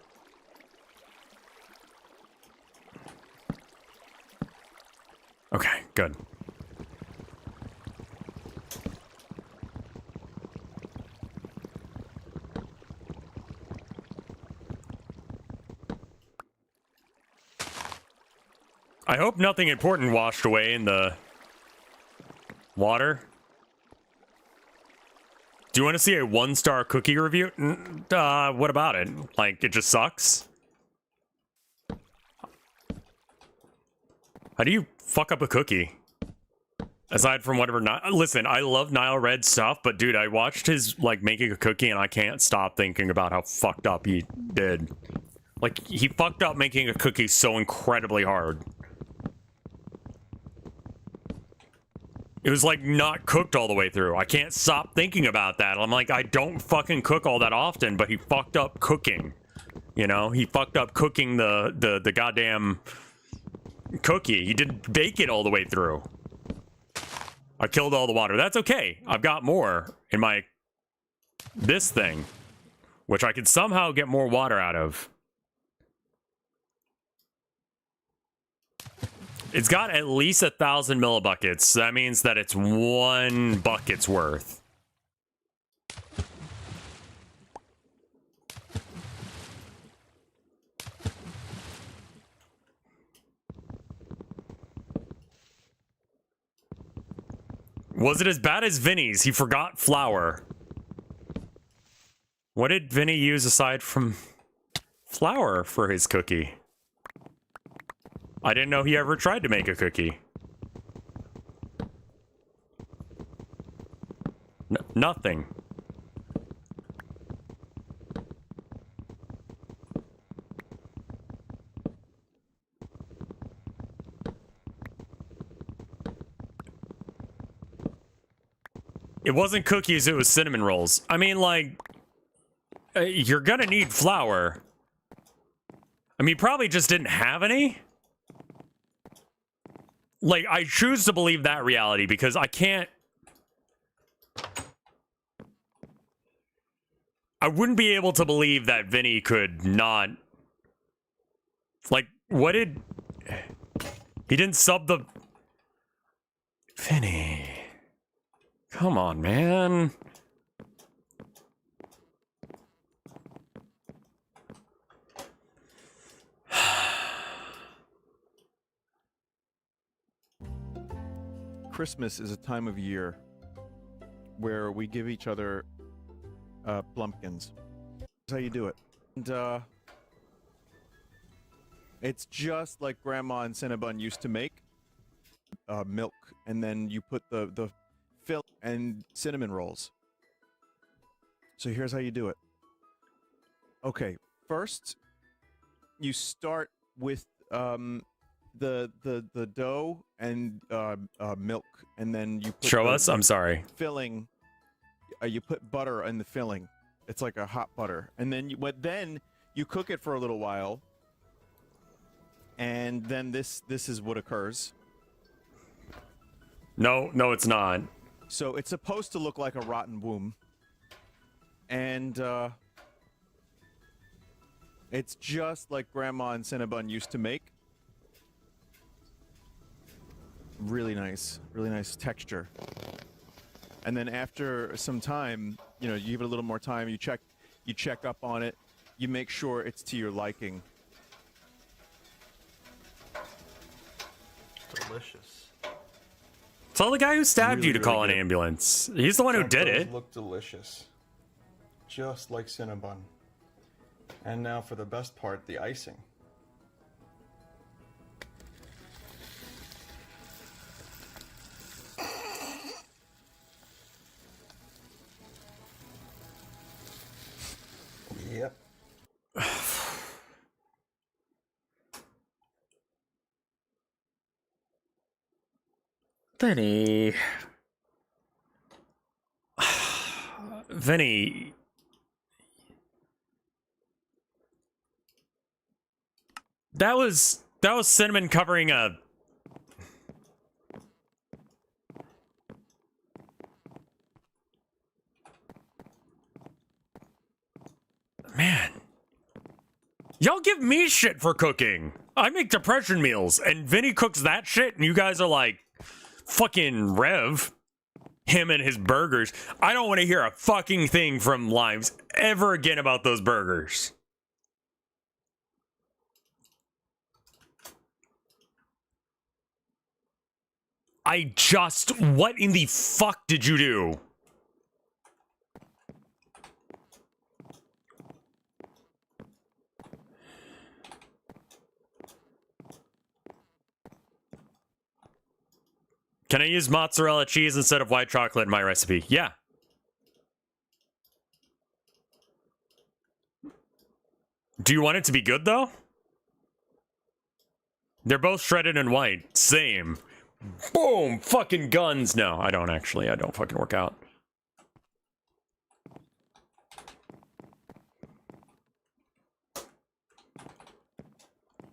Okay, good. I hope nothing important washed away in the water. Do you want to see a 1-star cookie review? What about it? Like, it just sucks? How do you fuck up a cookie? Aside from whatever... Listen, I love Nile Red stuff, but dude, I watched his, like, making a cookie and I can't stop thinking about how fucked up he did. Like, he fucked up making a cookie so incredibly hard. It was like not cooked all the way through. I can't stop thinking about that. I'm like, I don't fucking cook all that often, but he fucked up cooking. You know, he fucked up cooking the goddamn cookie. He didn't bake it all the way through. I killed all the water. That's okay. I've got more in my this thing, which I could somehow get more water out of. It's got at least 1,000 millibuckets. So that means that it's 1 bucket's worth. Was it as bad as Vinny's? He forgot flour. What did Vinny use aside from flour for his cookie? I didn't know he ever tried to make a cookie. Nothing. It wasn't cookies, it was cinnamon rolls. I mean, like, you're gonna need flour. I mean, probably just didn't have any. Like, I choose to believe that reality because I can't... I wouldn't be able to believe that Vinny could not... Like, what did... He didn't sub the... Vinny... Come on, man. Christmas is a time of year where we give each other plumpkins. That's how you do it. And it's just like Grandma and Cinnabon used to make. Milk, and then you put the fill and cinnamon rolls. So here's how you do it. Okay, first you start with the dough and milk, and then you put Show us. I'm sorry. Filling. You put butter in the filling. It's like a hot butter, and then then you cook it for a little while, and then this is what occurs. No, it's not. So it's supposed to look like a rotten womb, and it's just like Grandma and Cinnabon used to make. Really nice texture. And then after some time, you know, you give it a little more time, you check up on it, you make sure it's to your liking. Delicious. Tell the guy who stabbed you to call an good. ambulance. He's the one who did it. Look delicious. Just like Cinnabon. And now for the best part, the icing. Yep. Vinny. Vinny. That was cinnamon covering a... Y'all give me shit for cooking. I make depression meals, and Vinny cooks that shit, and you guys are like, fucking Rev. Him and his burgers. I don't want to hear a fucking thing from Limes ever again about those burgers. What in the fuck did you do? Can I use mozzarella cheese instead of white chocolate in my recipe? Yeah. Do you want it to be good, though? They're both shredded and white. Same. Boom! Fucking guns. No, I don't actually. I don't fucking work out.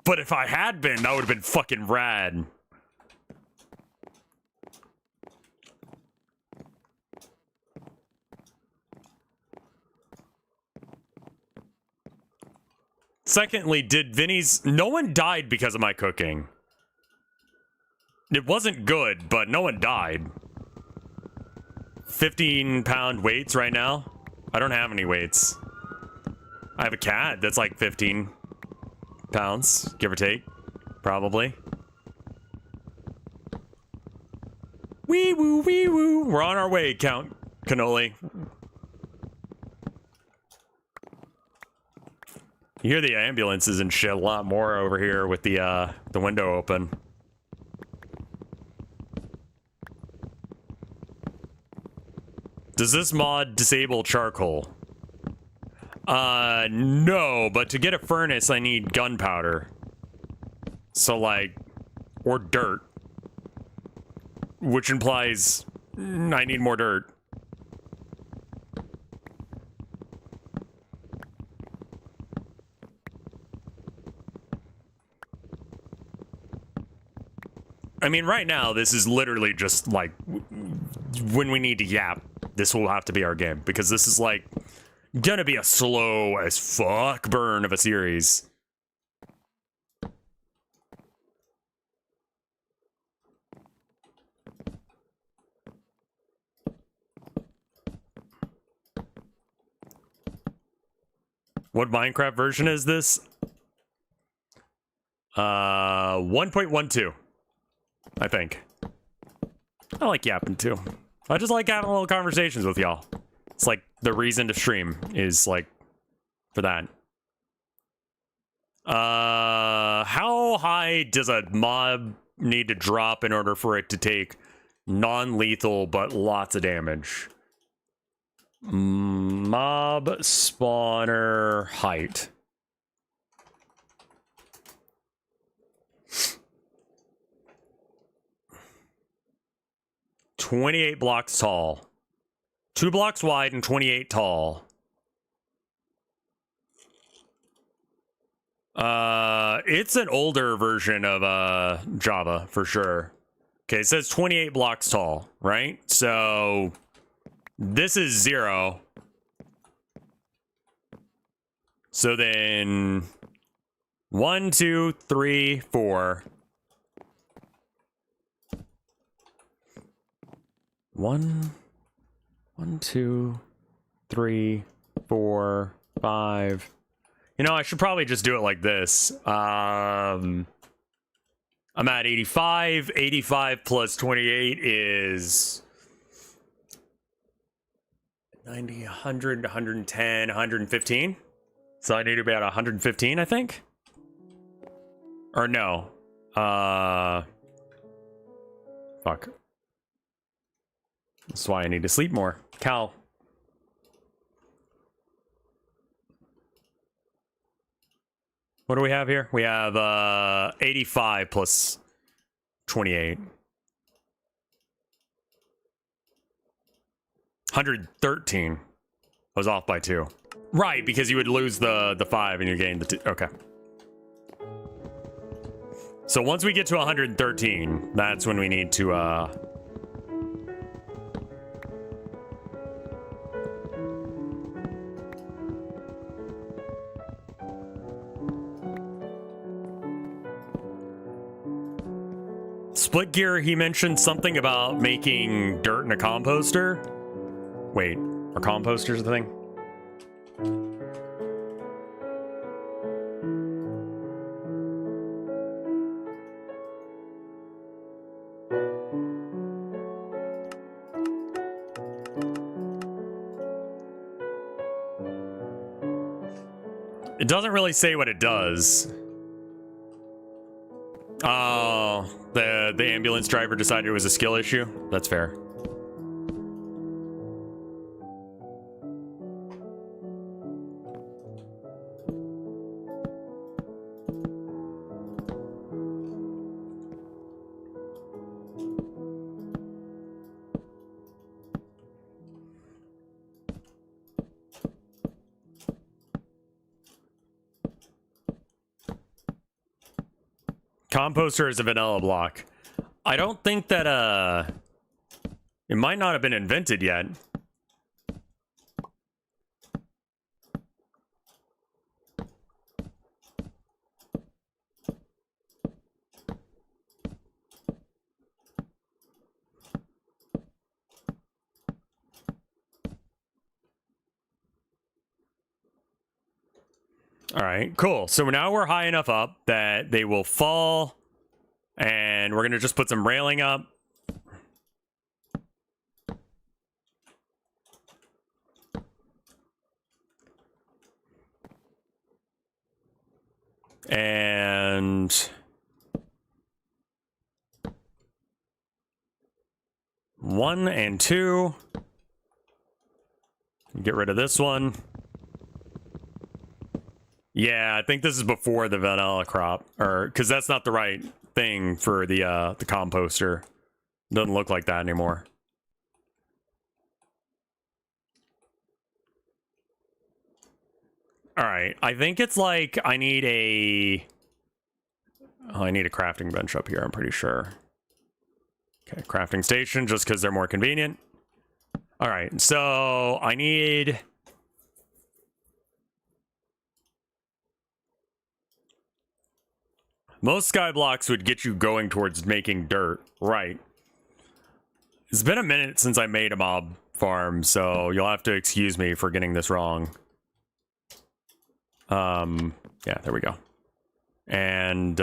But if I had been, that would have been fucking rad. Secondly, did Vinny's... No one died because of my cooking. It wasn't good, but no one died. 15-pound weights right now? I don't have any weights. I have a cat that's like 15 pounds, give or take. Probably. Wee woo, wee woo. We're on our way, Count Cannoli. You hear the ambulances and shit a lot more over here with the window open. Does this mod disable charcoal? No, but to get a furnace, I need gunpowder. So, like, or dirt. Which implies I need more dirt. I mean, right now, this is literally just, like, when we need to yap, this will have to be our game. Because this is, like, gonna be a slow as fuck burn of a series. What Minecraft version is this? 1.12. I think. I like yapping too. I just like having little conversations with y'all. It's like the reason to stream is like for that. How high does a mob need to drop in order for it to take non-lethal but lots of damage? Mob spawner height. $28 blocks tall. 2 blocks wide and 28 tall. It's an older version of Java for sure. Okay, it says 28 blocks tall, right? So this is 0. So then 1, 2, 3, 4. 1, 2, 3, 4, 5. You know, I should probably just do it like this. I'm at 85. 85 plus 28 is 90, 100, 110, 115. So I need to be at 115, I think. Or no. Fuck. That's why I need to sleep more. Cal. What do we have here? We have 85 plus 28. 113. I was off by 2. Right, because you would lose the 5 and you gain the 2. Okay. So once we get to 113, that's when we need to Split Gear, he mentioned something about making dirt in a composter. Wait, are composters the thing? It doesn't really say what it does. Oh, the ambulance driver decided it was a skill issue. That's fair. Composter is a vanilla block. I don't think that it might not have been invented yet. All right, cool. So now we're high enough up that they will fall, and we're gonna just put some railing up. And one and two. Get rid of this one. Yeah, I think this is before the vanilla crop, or because that's not the right thing for the composter. Doesn't look like that anymore. All right, I think it's like I need a crafting bench up here, I'm pretty sure. Okay, crafting station, just because they're more convenient. All right, so I need... Most skyblocks would get you going towards making dirt, right? It's been a minute since I made a mob farm, so you'll have to excuse me for getting this wrong. Yeah, there we go. And,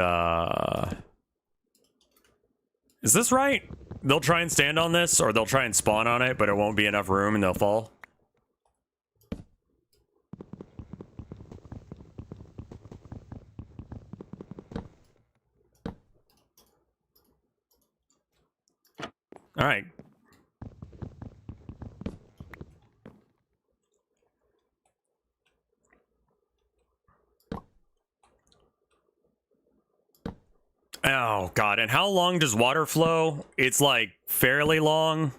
is this right? They'll try and stand on this, or they'll try and spawn on it, but it won't be enough room and they'll fall. All right. Oh, God. And how long does water flow? It's like fairly long.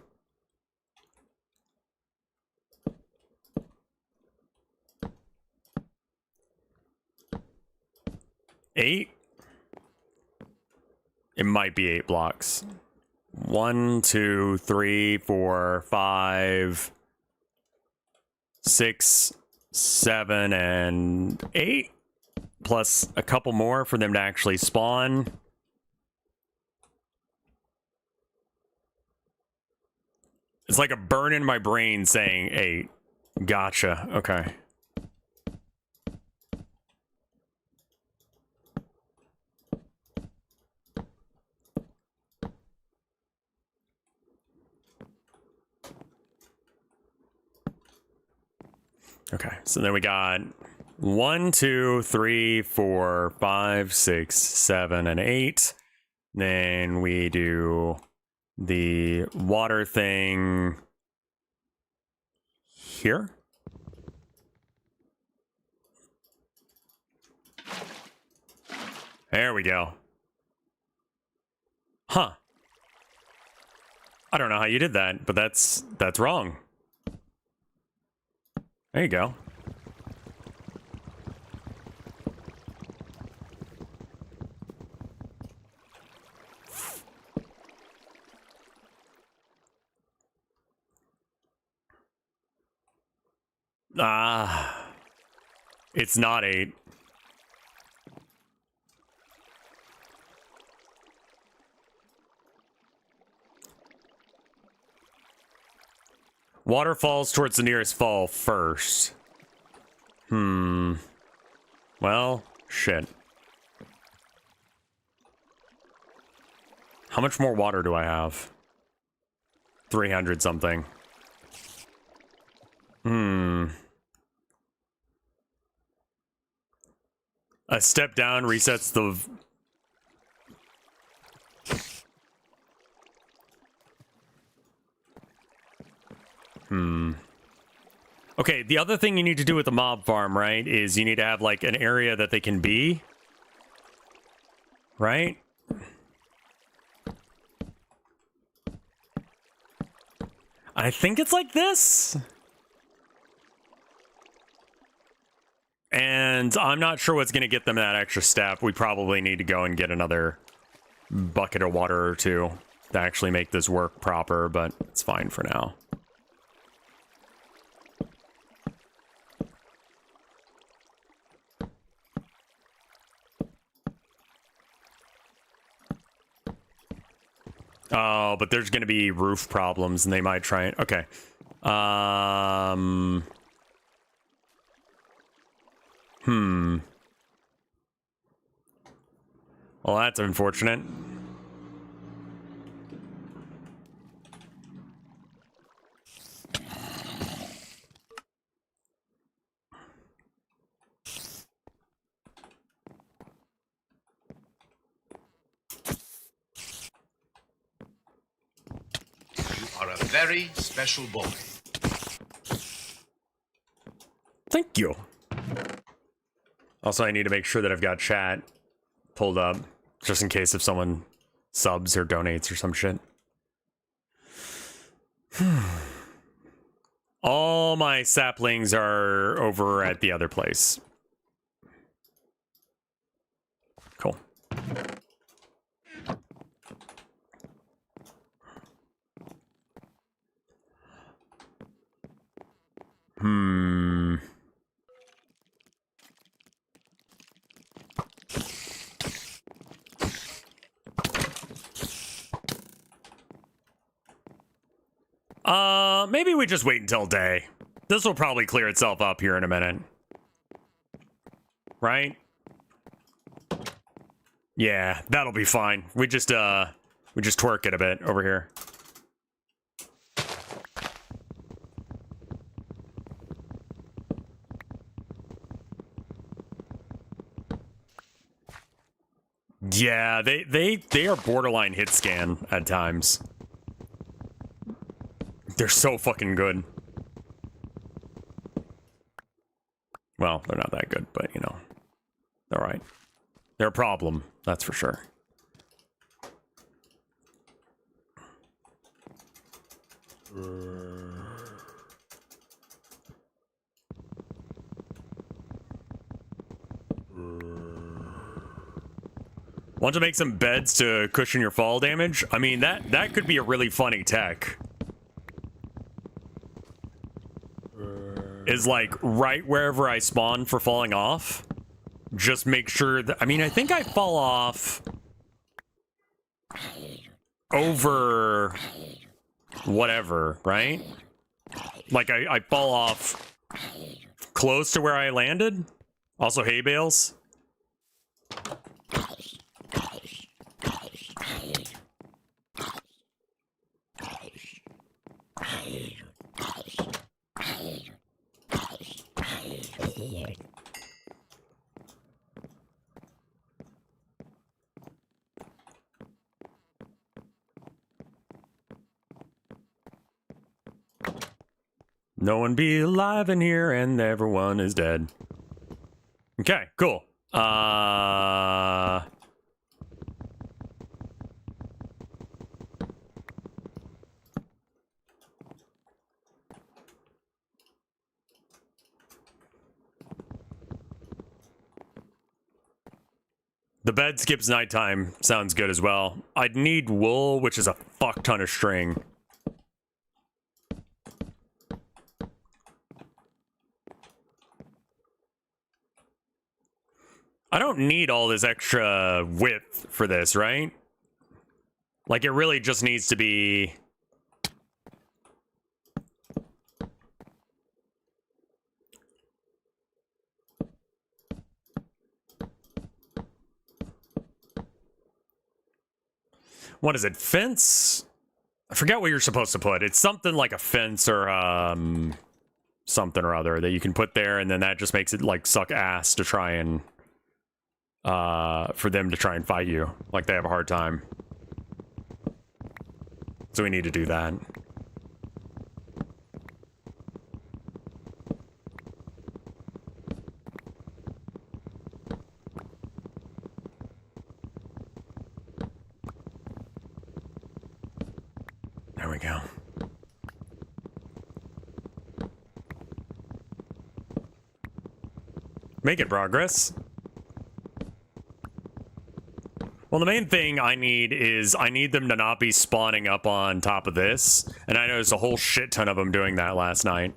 Eight? It might be 8 blocks. 1, 2, 3, 4, 5, 6, 7, and 8. Plus a couple more for them to actually spawn. It's like a burn in my brain saying 8. Gotcha. Okay. Okay, so then we got 1, 2, 3, 4, 5, 6, 7, and 8. Then we do the water thing here. There we go. Huh. I don't know how you did that, but that's wrong. There you go. Ah, it's not 8. Water falls towards the nearest fall first. Well, shit. How much more water do I have? 300 something. A step down resets the... Okay, the other thing you need to do with the mob farm, right, is you need to have, like, an area that they can be. Right? I think it's like this. And I'm not sure what's going to get them that extra step. We probably need to go and get another bucket of water or two to actually make this work proper, but it's fine for now. Oh, but there's going to be roof problems, and they might try it. Okay. Well, that's unfortunate. Are a very special boy. Thank you. Also, I need to make sure that I've got chat pulled up, just in case if someone subs or donates or some shit. All my saplings are over at the other place. Cool. Maybe we just wait until day. This will probably clear itself up here in a minute. Right? Yeah, that'll be fine. We just twerk it a bit over here. Yeah, they are borderline hit scan at times. They're so fucking good. Well, they're not that good, but you know, they're all right. They're a problem, that's for sure. Want to make some beds to cushion your fall damage? I mean, that could be a really funny tech. Is like right wherever I spawn for falling off, just make sure that, I mean, I think I fall off over whatever, right? Like I fall off close to where I landed. Also hay bales. No one be alive in here and everyone is dead. Okay, cool. The bed skips nighttime. Sounds good as well. I'd need wool, which is a fuck ton of string. I don't need all this extra width for this, right? Like, it really just needs to be what is it? Fence? I forget what you're supposed to put. It's something like a fence or something or other that you can put there, and then that just makes it like suck ass to try and for them to try and fight you. Like they have a hard time. So we need to do that. There we go. Making progress. Well, the main thing I need is I need them to not be spawning up on top of this. And I noticed a whole shit ton of them doing that last night.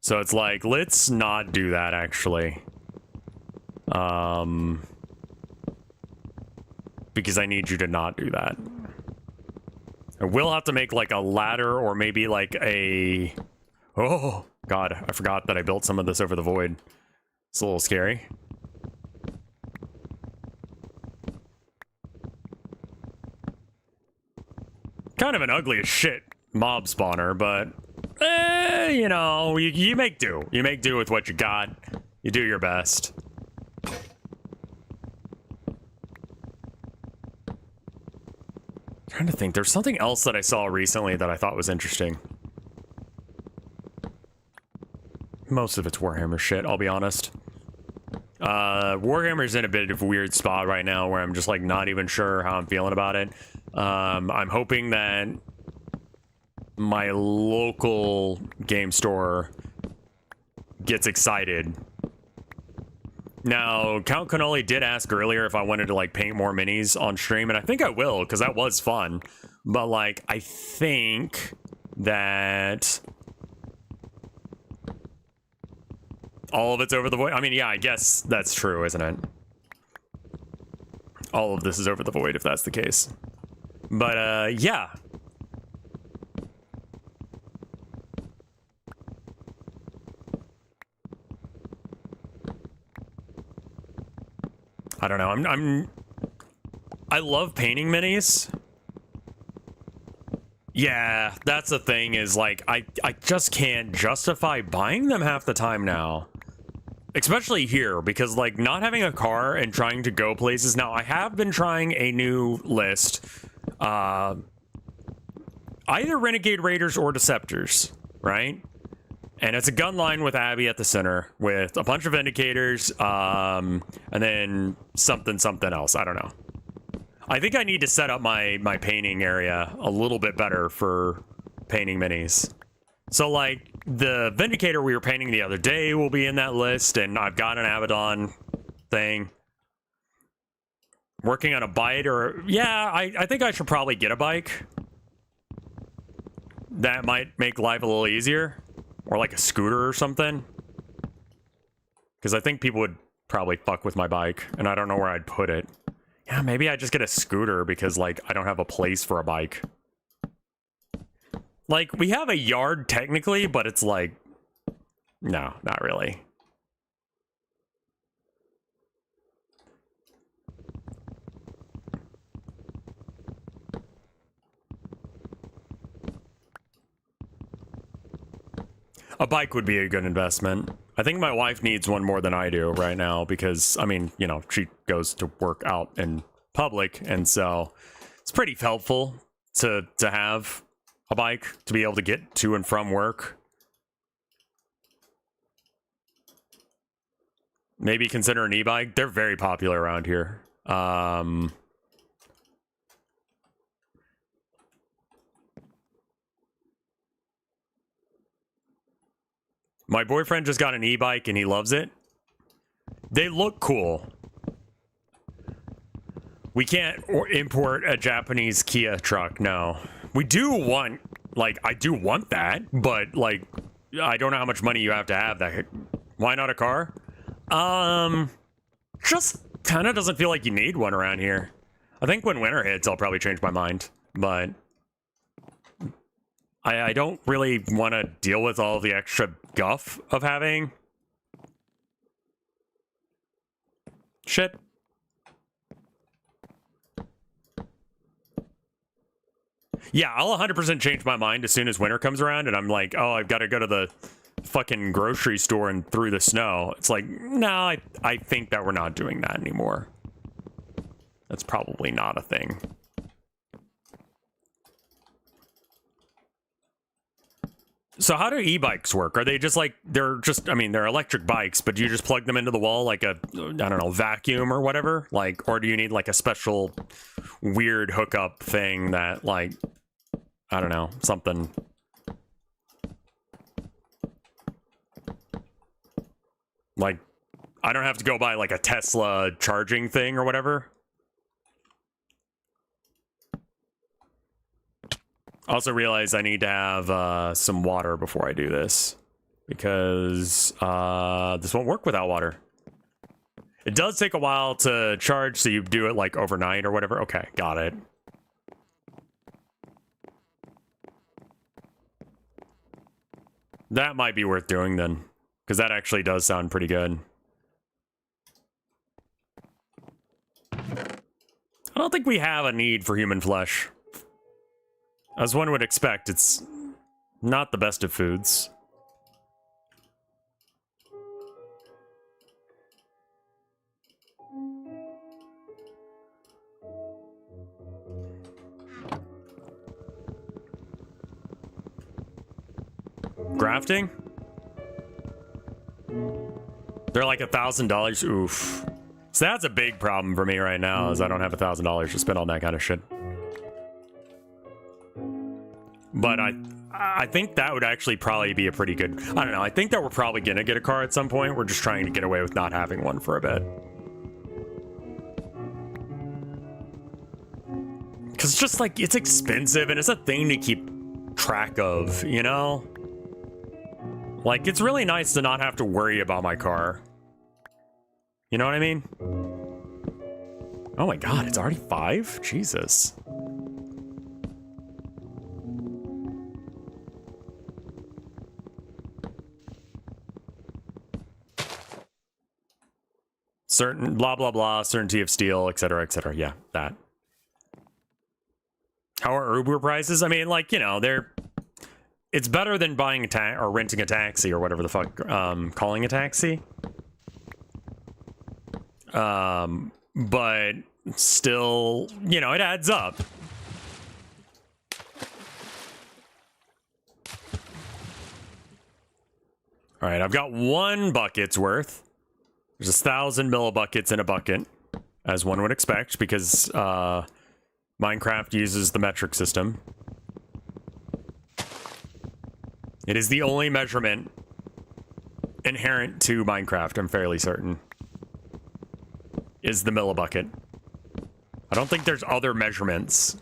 So it's like, let's not do that, actually. Because I need you to not do that. I will have to make like a ladder or maybe like a... Oh, God, I forgot that I built some of this over the void. It's a little scary. Kind of an ugly as shit mob spawner, but you know, you make do. You make do with what you got. You do your best. Trying to think, there's something else that I saw recently that I thought was interesting. Most of it's Warhammer shit, I'll be honest. Warhammer's in a bit of a weird spot right now where I'm just like not even sure how I'm feeling about it. I'm hoping that my local game store gets excited. Now, Count Cannoli did ask earlier if I wanted to like paint more minis on stream, and I think I will because that was fun. But like, I think that all of it's over the void. I mean, yeah, I guess that's true, isn't it? All of this is over the void if that's the case. But yeah. I don't know. I love painting minis. Yeah, that's the thing is like I just can't justify buying them half the time now. Especially here, because like not having a car and trying to go places. Now I have been trying a new list. Either Renegade Raiders or Deceptors, right? And it's a gun line with Abby at the center with a bunch of Indicators, and then something else. I don't know. I think I need to set up my painting area a little bit better for painting minis. So like the Vindicator we were painting the other day will be in that list, and I've got an Abaddon thing. Working on a bike, or yeah, I think I should probably get a bike. That might make life a little easier. Or like a scooter or something. Because I think people would probably fuck with my bike, and I don't know where I'd put it. Yeah, maybe I just get a scooter because like I don't have a place for a bike. Like, we have a yard technically, but it's like, no, not really. A bike would be a good investment. I think my wife needs one more than I do right now because, I mean, you know, she goes to work out in public, and so it's pretty helpful to have a bike to be able to get to and from work. Maybe consider an e-bike. They're very popular around here. My boyfriend just got an e-bike and he loves it. They look cool. We can't import a Japanese Kia truck, no. We do want, like, I do want that, but, like, I don't know how much money you have to have that. Why not a car? Just kind of doesn't feel like you need one around here. I think when winter hits, I'll probably change my mind, but I don't really want to deal with all the extra guff of having shit. Yeah, I'll 100% change my mind as soon as winter comes around and I'm like, oh, I've got to go to the fucking grocery store and through the snow. It's like, no, I think that we're not doing that anymore. That's probably not a thing. So how do e-bikes work? Are they just like, they're just, I mean, they're electric bikes, but do you just plug them into the wall like a, I don't know, vacuum or whatever? Like, or do you need like a special weird hookup thing that like, I don't know, something. Like, I don't have to go buy like a Tesla charging thing or whatever. Also realize I need to have some water before I do this, because this won't work without water. It does take a while to charge, so you do it like overnight or whatever. Okay, got it. That might be worth doing then, because that actually does sound pretty good. I don't think we have a need for human flesh. As one would expect, it's not the best of foods. Grafting? They're like $1,000. Oof. So that's a big problem for me right now, is I don't have $1,000 to spend on that kind of shit. But I think that would actually probably be a pretty good... I don't know, I think that we're probably gonna get a car at some point. We're just trying to get away with not having one for a bit. Because it's just like, it's expensive and it's a thing to keep track of, you know? Like, it's really nice to not have to worry about my car. You know what I mean? Oh my god, it's already 5? Jesus. Certain blah blah blah, certainty of steel, etc., etc. Yeah, that. How are Uber prices? I mean, like, you know, it's better than buying a or renting a taxi or whatever the fuck, calling a taxi. But still, you know, it adds up. All right, I've got 1 bucket's worth. There's 1,000 millibuckets in a bucket, as one would expect, because Minecraft uses the metric system. It is the only measurement inherent to Minecraft, I'm fairly certain, is the millibucket. I don't think there's other measurements.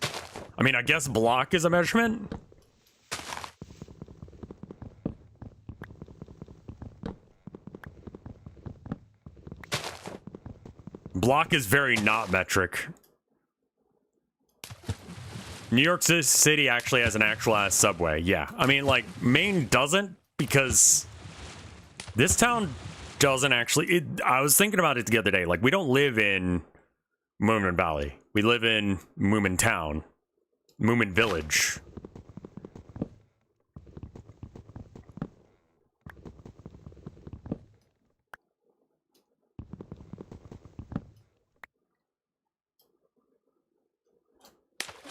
I mean, I guess block is a measurement. Block is very not metric. New York City actually has an actual-ass subway. Yeah, I mean, like, Maine doesn't, because this town doesn't actually... I was thinking about it the other day. Like, we don't live in Moomin Valley. We live in Moomin Town. Moomin Village.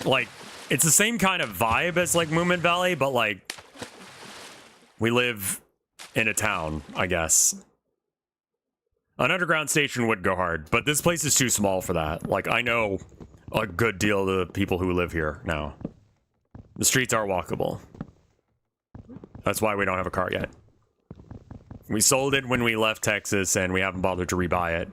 Like, it's the same kind of vibe as, like, Moomin Valley, but, like, we live in a town, I guess. An underground station would go hard, but this place is too small for that. Like, I know a good deal of the people who live here now. The streets are walkable. That's why we don't have a car yet. We sold it when we left Texas, and we haven't bothered to rebuy it.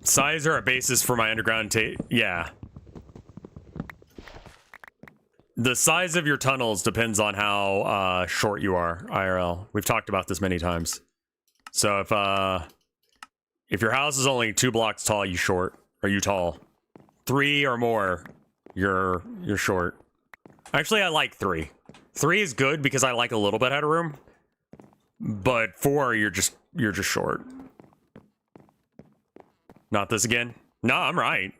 Size are a basis for my underground yeah. the size of your tunnels depends on how short you are, IRL. We've talked about this many times. So if your house is only 2 blocks tall, you short. Or you tall. 3 or more, you're short. Actually, I like 3. 3 is good because I like a little bit of room. But 4, you're just short. Not this again? No, I'm right.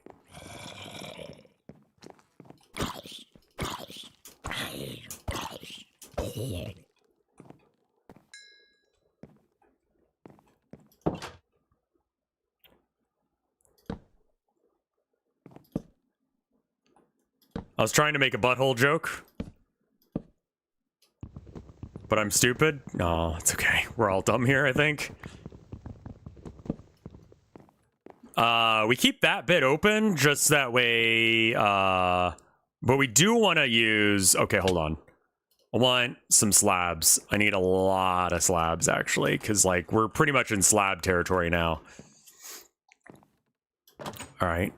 I was trying to make a butthole joke. But I'm stupid? No, it's okay. We're all dumb here, I think. We keep that bit open just that way, but we do want to use... Okay, hold on. I want some slabs. I need a lot of slabs, actually, because, like, we're pretty much in slab territory now. All right.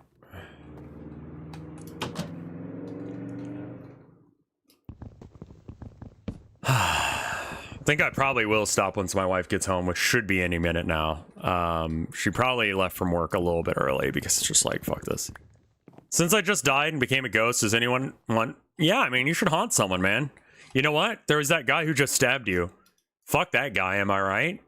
I think I probably will stop once my wife gets home, which should be any minute now. She probably left from work a little bit early because it's just like, fuck this. Since I just died and became a ghost, does anyone want... Yeah, I mean, you should haunt someone, man. You know what? There was that guy who just stabbed you. Fuck that guy, am I right?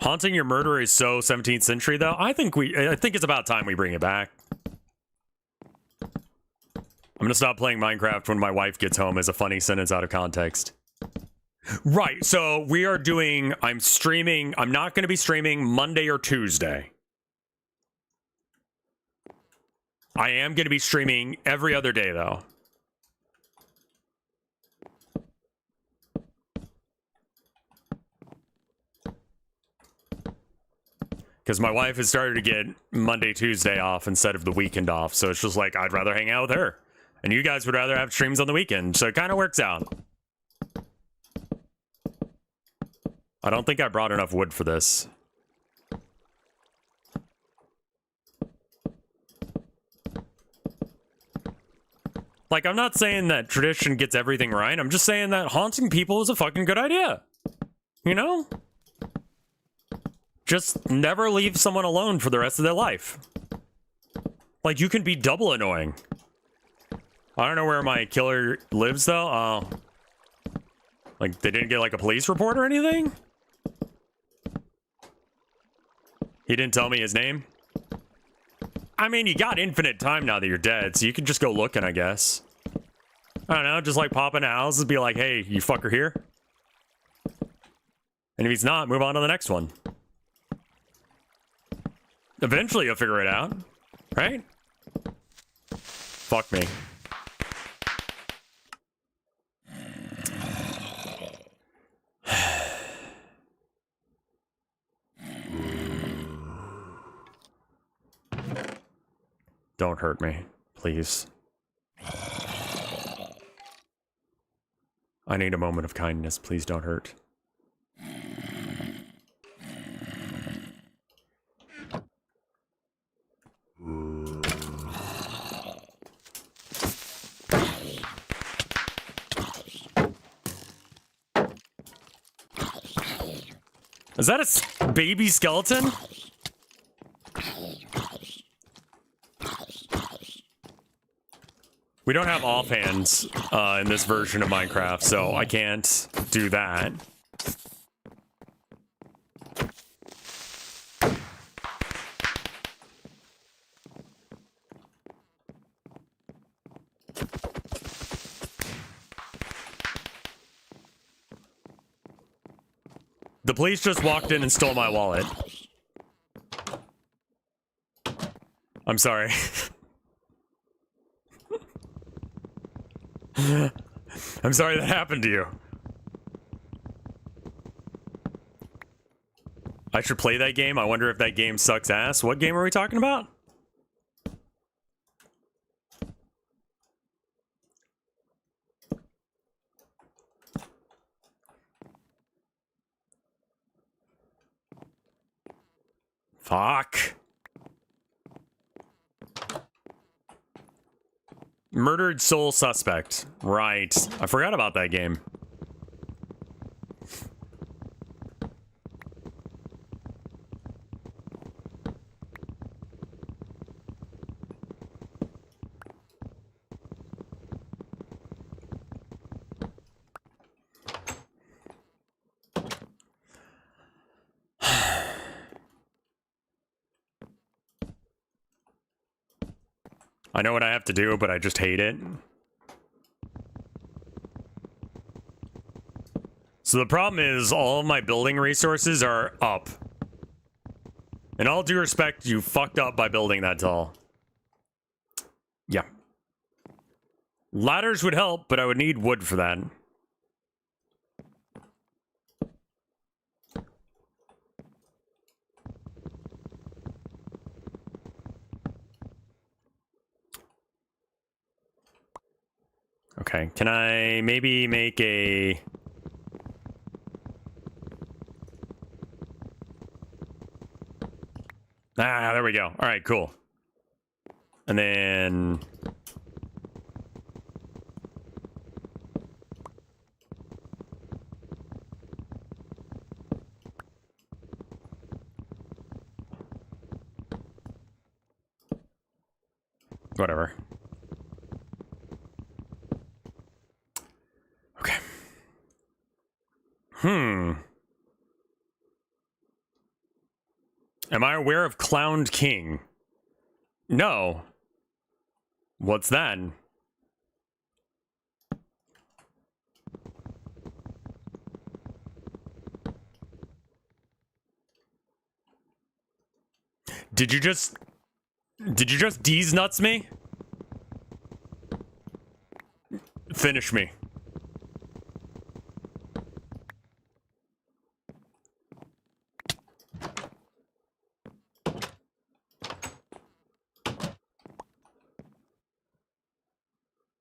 Haunting your murderer is so 17th century, though. I think it's about time we bring it back. I'm gonna stop playing Minecraft when my wife gets home as a funny sentence out of context. Right, so we are doing... I'm streaming... I'm not gonna be streaming Monday or Tuesday. I am gonna be streaming every other day, though. Because my wife has started to get Monday, Tuesday off instead of the weekend off. So it's just like, I'd rather hang out with her. And you guys would rather have streams on the weekend. So it kind of works out. I don't think I brought enough wood for this. Like, I'm not saying that tradition gets everything right. I'm just saying that haunting people is a fucking good idea. You know? Just never leave someone alone for the rest of their life. Like, you can be double annoying. I don't know where my killer lives, though. Like, they didn't get, like, a police report or anything? He didn't tell me his name? I mean, you got infinite time now that you're dead, so you can just go looking, I guess. I don't know, just, like, pop into houses and be like, hey, you fucker here? And if he's not, move on to the next one. Eventually you'll figure it out, right? Fuck me. Don't hurt me, please. I need a moment of kindness. Please don't hurt. Is that a baby skeleton? We don't have offhands in this version of Minecraft, so I can't do that. The police just walked in and stole my wallet. I'm sorry. I'm sorry that happened to you. I should play that game. I wonder if that game sucks ass. What game are we talking about? Fuck. Murdered Soul Suspect. Right. I forgot about that game. I know what I have to do, but I just hate it. So the problem is all of my building resources are up. In all due respect, you fucked up by building that tall. Yeah. Ladders would help, but I would need wood for that. Okay, can I maybe make a... Ah, there we go. All right, cool. And then... Whatever. Okay. Am I aware of Clowned King? No. What's that? Did you just D's nuts me? Finish me.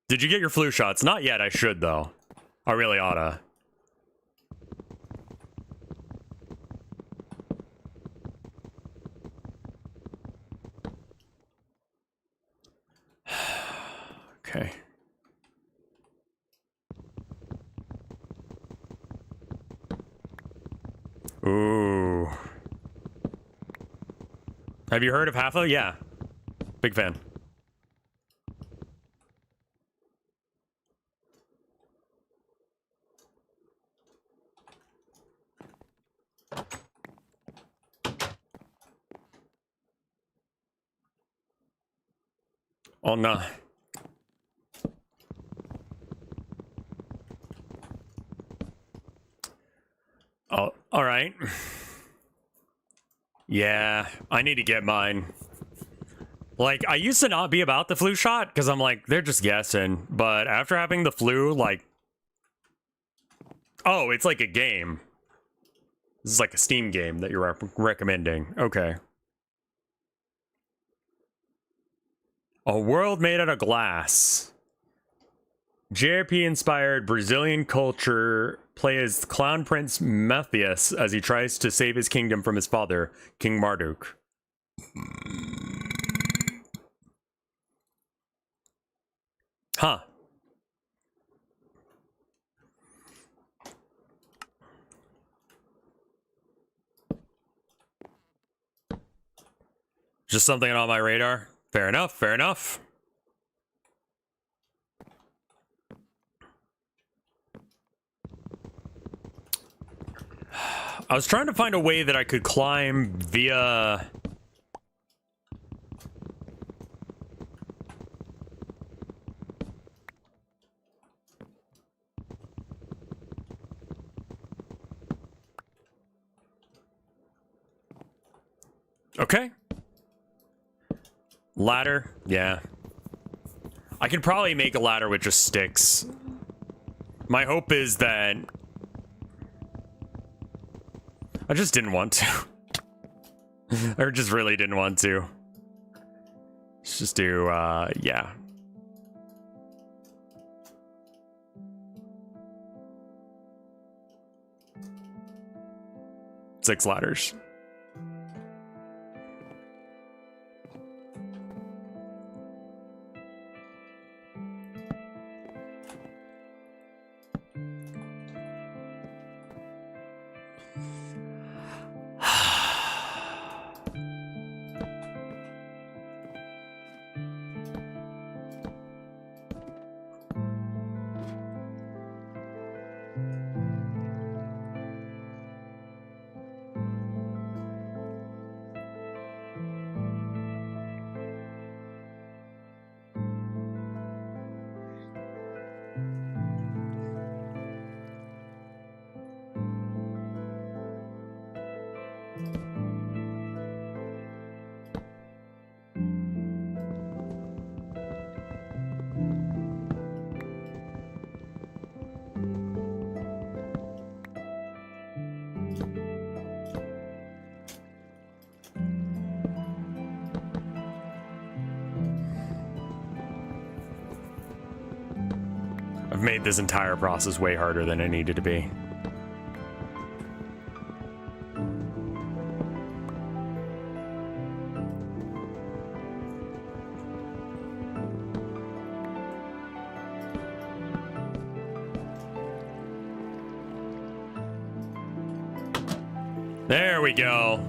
Did you get your flu shots? Not yet. I should, though. I really oughta. Okay. Ooh. Have you heard of Halfa? Yeah. Big fan. Oh no. Oh, all right. Yeah, I need to get mine. Like, I used to not be about the flu shot because I'm like, they're just guessing. But after having the flu, like, oh, it's like a game. This is like a Steam game that you're recommending. Okay. A world made out of glass. JRP-inspired Brazilian culture plays Clown Prince Matthias as he tries to save his kingdom from his father, King Marduk. Huh. Just something on my radar. Fair enough, fair enough. I was trying to find a way that I could climb via... Okay. Ladder, yeah. I could probably make a ladder with just sticks. My hope is that... I just didn't want to. Or just really didn't want to. Let's just do, yeah. Six ladders. I've made this entire process way harder than it needed to be. There we go.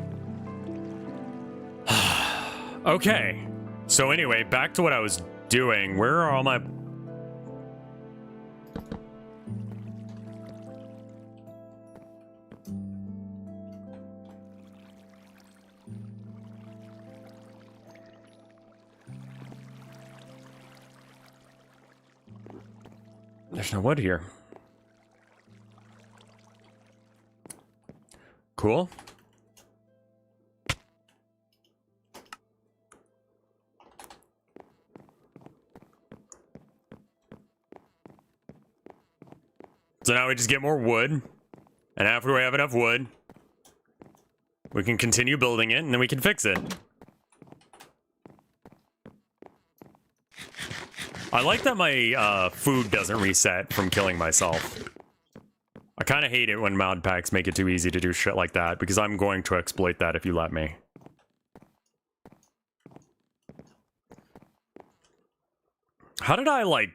Okay. So anyway, back to what I was doing. Where are all my... There's no wood here. Cool. So now we just get more wood. And after we have enough wood, we can continue building it and then we can fix it. I like that my food doesn't reset from killing myself. I kind of hate it when mod packs make it too easy to do shit like that, because I'm going to exploit that if you let me. How did I, like,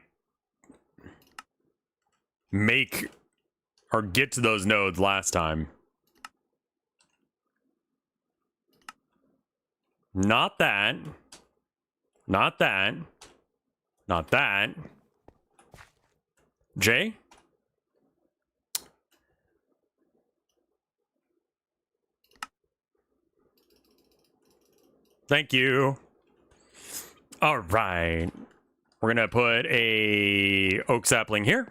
make or get to those nodes last time? Not that. Not that. Not that. Jay? Thank you. All right. We're gonna put a oak sapling here.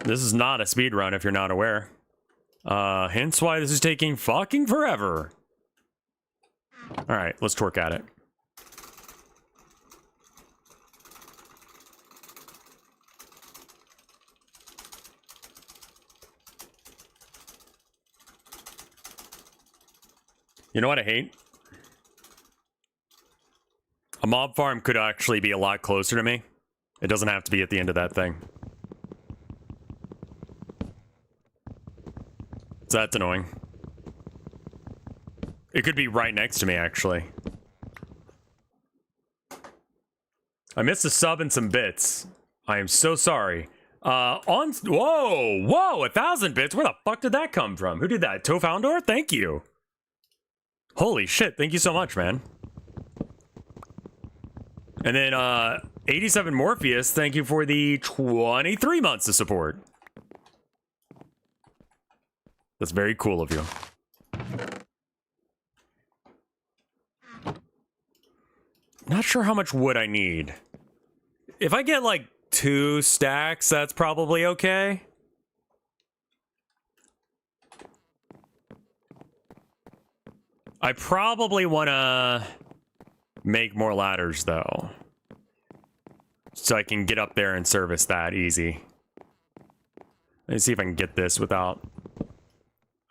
This is not a speed run if you're not aware. Hence why this is taking fucking forever. All right, let's twerk at it. You know what I hate? A mob farm could actually be a lot closer to me. It doesn't have to be at the end of that thing. So that's annoying. It could be right next to me, actually. I missed a sub and some bits. I am so sorry. Whoa, 1,000 bits. Where the fuck did that come from? Who did that? Tofoundor? Thank you. Holy shit, thank you so much, man. And then, 87 Morpheus, thank you for the 23 months of support. That's very cool of you. Not sure how much wood I need. If I get, like, 2 stacks, that's probably okay. I probably want to make more ladders, though. So I can get up there and service that easy. Let me see if I can get this without...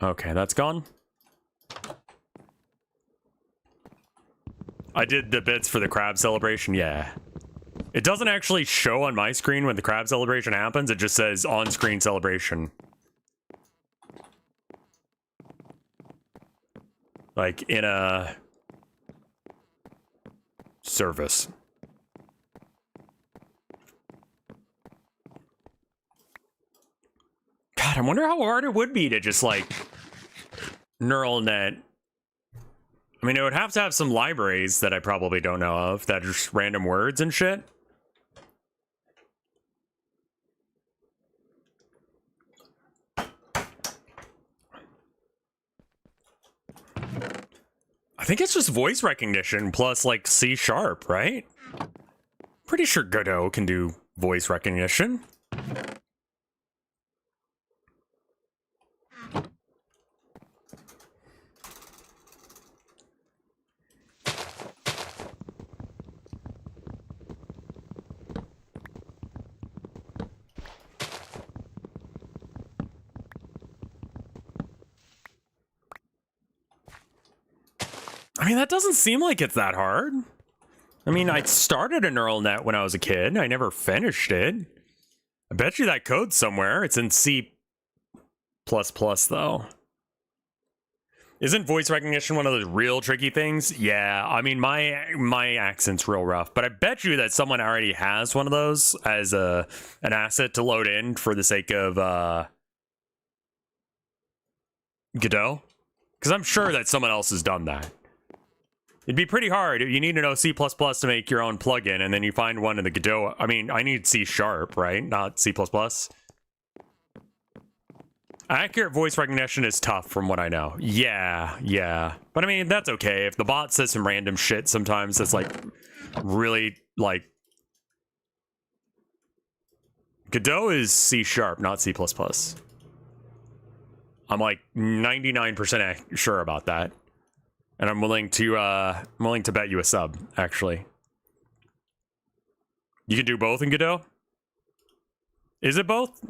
Okay, that's gone. I did the bits for the crab celebration, yeah. It doesn't actually show on my screen when the crab celebration happens, it just says on-screen celebration. Like, in a... service. God, I wonder how hard it would be to just, like, neural net. I mean, it would have to have some libraries that I probably don't know of that are just random words and shit. I think it's just voice recognition plus, like, C#, right? Pretty sure Godot can do voice recognition. I mean, that doesn't seem like it's that hard. I mean, I started a neural net when I was a kid. I never finished it. I bet you that code's somewhere. It's in C++, though. Isn't voice recognition one of those real tricky things? Yeah, I mean, my accent's real rough, but I bet you that someone already has one of those as an asset to load in for the sake of Godot. Because I'm sure that someone else has done that. It'd be pretty hard. You need to know C++ to make your own plugin, and then you find one in the Godot. I mean, I need C#, right? Not C++. Accurate voice recognition is tough from what I know. Yeah. But I mean, that's okay. If the bot says some random shit sometimes that's like really like... Godot is C#, not C++. I'm like 99% sure about that. And I'm willing to bet you a sub, actually. You can do both in Godot? Is it both?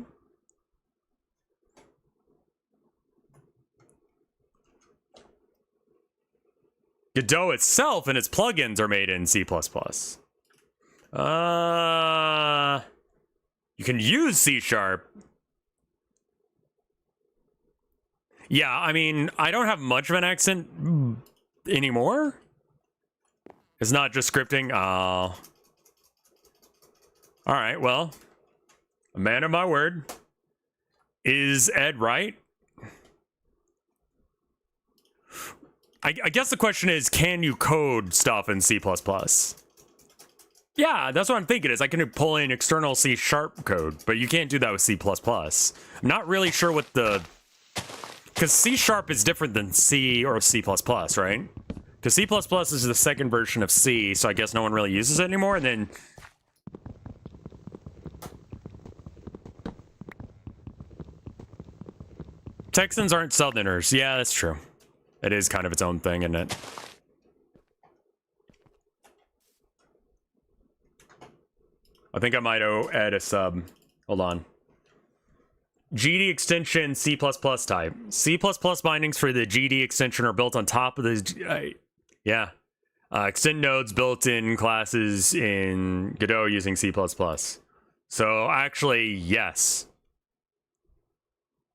Godot itself and its plugins are made in C++. You can use C#. Yeah, I mean, I don't have much of an accent anymore. It's not just scripting. Oh. All right, well, a man of my word. Is Ed right? I guess the question is, can you code stuff in C++? Yeah, that's what I'm thinking is I can pull in external C# code, but you can't do that with C++. I'm not really sure what the... Because C# is different than C or C++, right? Because C++ is the second version of C, so I guess no one really uses it anymore, and then... Texans aren't Southerners. Yeah, that's true. It is kind of its own thing, isn't it? I think I might add a sub. Hold on. GD extension C++ type. C++ bindings for the GD extension are built on top of the... yeah. Extend nodes built in classes in Godot using C++. So actually, yes.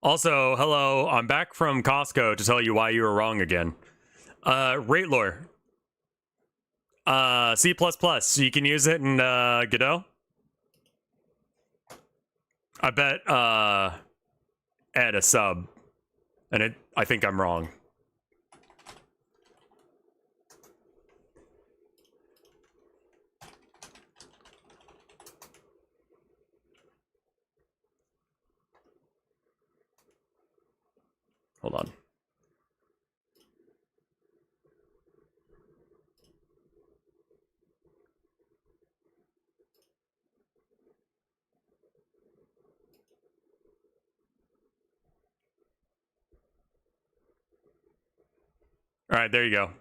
Also, hello, I'm back from Costco to tell you why you were wrong again. Rate lore. C++, you can use it in Godot? I bet add a sub, and I think I'm wrong. Hold on. All right, there you go.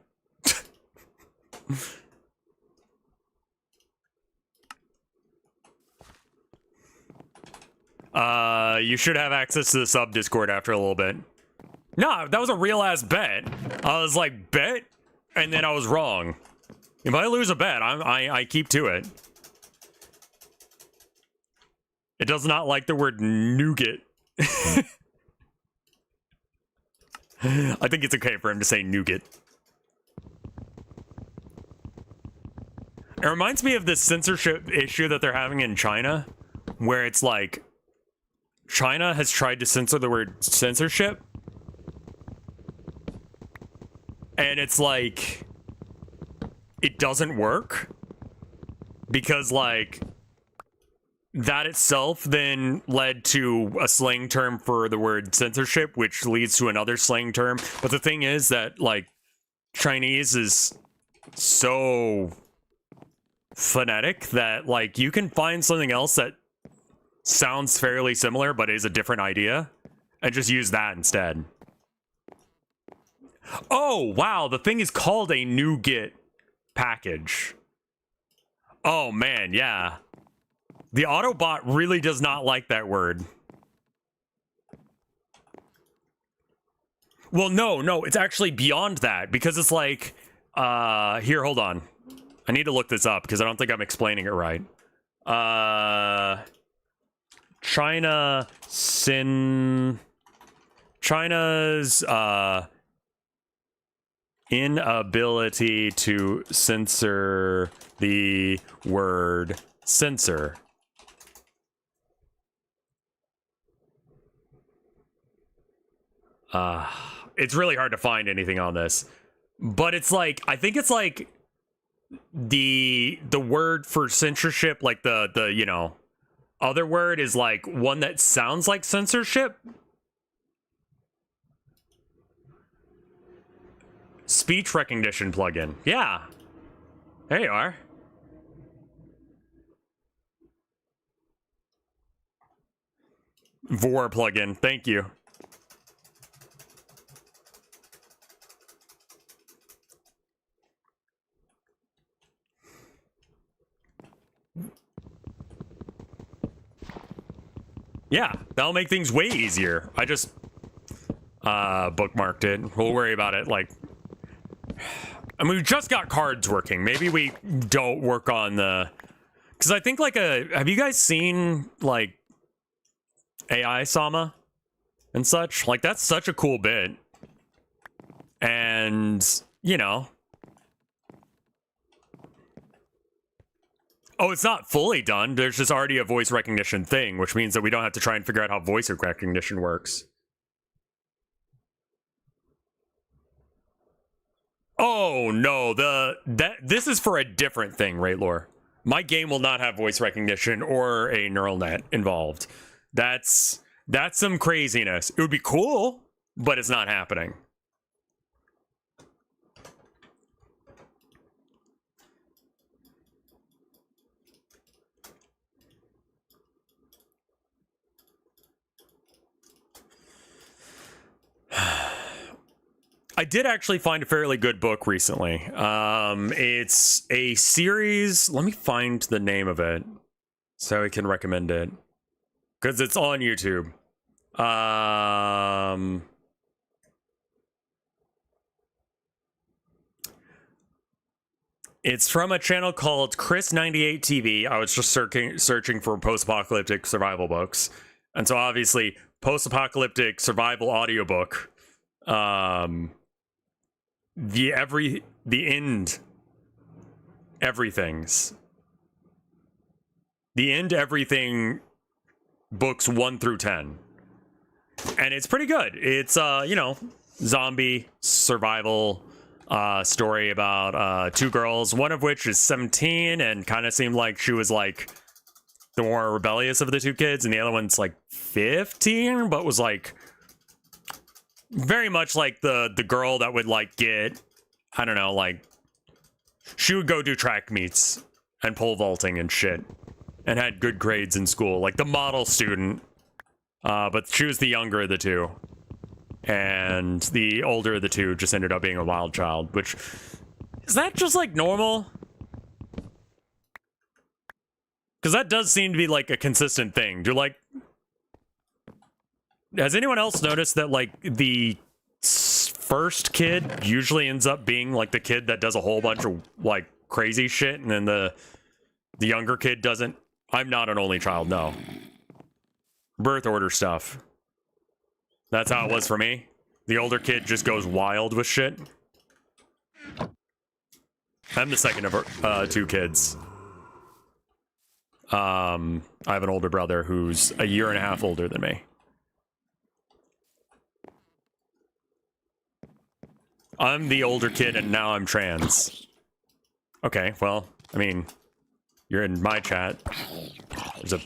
You should have access to the sub Discord after a little bit. No, that was a real ass bet. I was like, bet, and then I was wrong. If I lose a bet, I keep to it. It does not like the word nougat. I think it's okay for him to say nougat. It reminds me of this censorship issue that they're having in China, where it's like China has tried to censor the word censorship, and it's like it doesn't work because like that itself then led to a slang term for the word censorship, which leads to another slang term. But the thing is that like Chinese is so phonetic that like you can find something else that sounds fairly similar but is a different idea and just use that instead. Oh wow, the thing is called a NuGet package. Oh man, yeah. The Autobot really does not like that word. Well, no, it's actually beyond that because it's like, here, hold on. I need to look this up because I don't think I'm explaining it right. China's inability to censor the word censor. It's really hard to find anything on this, but it's like I think it's like the word for censorship, like the you know other word is like one that sounds like censorship. Speech recognition plugin. Yeah, there you are. Vor plugin. Thank you. Yeah, that'll make things way easier. I just bookmarked it. We'll worry about it. Like, I mean, we just got cards working. Maybe we don't work on the, because I think like have you guys seen like AI Sama and such? Like that's such a cool bit. And you know, oh, it's not fully done. There's just already a voice recognition thing, which means that we don't have to try and figure out how voice recognition works. Oh no, this is for a different thing, right, Lore? My game will not have voice recognition or a neural net involved. That's some craziness. It would be cool, but it's not happening. I did actually find a fairly good book recently. It's a series. Let me find the name of it so I can recommend it because it's on YouTube. It's from a channel called Chris98 TV. I was just searching for post-apocalyptic survival books, and so obviously post-apocalyptic survival audiobook. The end everything books 1 through 10, and it's pretty good. It's you know, zombie survival story about two girls, one of which is 17 and kind of seemed like she was like the more rebellious of the two kids, and the other one's like 15 but was like very much like the girl that would like get, I don't know, like she would go do track meets and pole vaulting and shit and had good grades in school, like the model student, but she was the younger of the two, and the older of the two just ended up being a wild child. Which, is that just like normal? Because that does seem to be like a consistent thing. Has anyone else noticed that like the first kid usually ends up being like the kid that does a whole bunch of like crazy shit, and then the younger kid doesn't. I'm not an only child, no. Birth order stuff. That's how it was for me. The older kid just goes wild with shit. I'm the second of 2 kids. I have an older brother who's a year and a half older than me. I'm the older kid and now I'm trans. Okay, well, I mean, you're in my chat. There's a,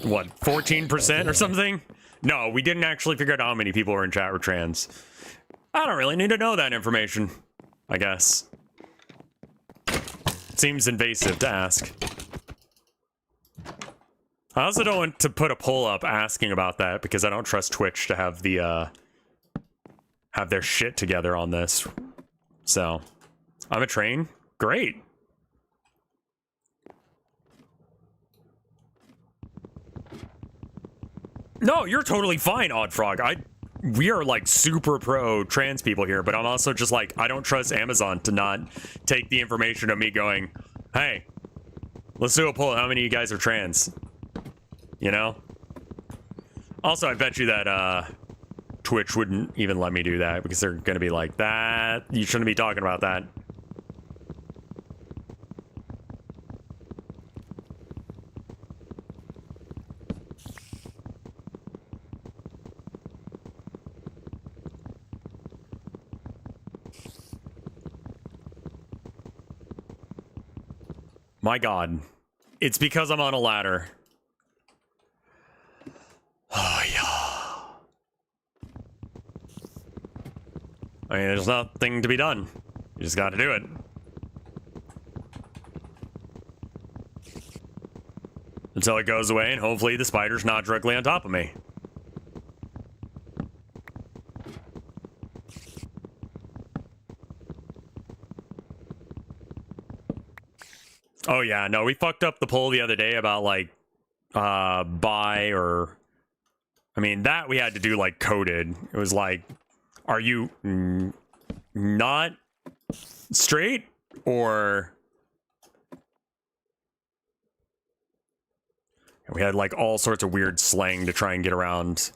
what, 14% or something? No, we didn't actually figure out how many people were in chat were trans. I don't really need to know that information, I guess. Seems invasive to ask. I also don't want to put a poll up asking about that because I don't trust Twitch to have the have their shit together on this. So, I'm a train. Great. No, you're totally fine, Odd Frog. We are like super pro trans people here, but I'm also just like, I don't trust Amazon to not take the information of me going, hey, let's do a poll. How many of you guys are trans? You know? Also, I bet you that Twitch wouldn't even let me do that because they're going to be like, that, you shouldn't be talking about that. My God. It's because I'm on a ladder. Oh, yeah. I mean, there's nothing to be done. You just gotta do it. Until it goes away, and hopefully the spider's not directly on top of me. Oh yeah, no, we fucked up the poll the other day about like bi or, I mean, that we had to do like coded. It was like, are you not straight or? And we had like all sorts of weird slang to try and get around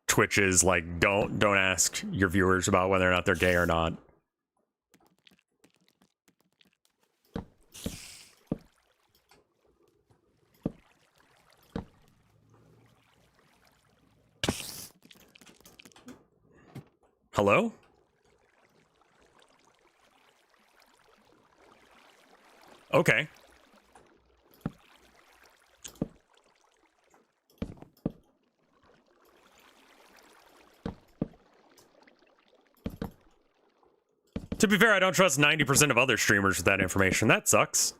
Twitch's like don't ask your viewers about whether or not they're gay or not. Hello? Okay. To be fair, I don't trust 90% of other streamers with that information. That sucks.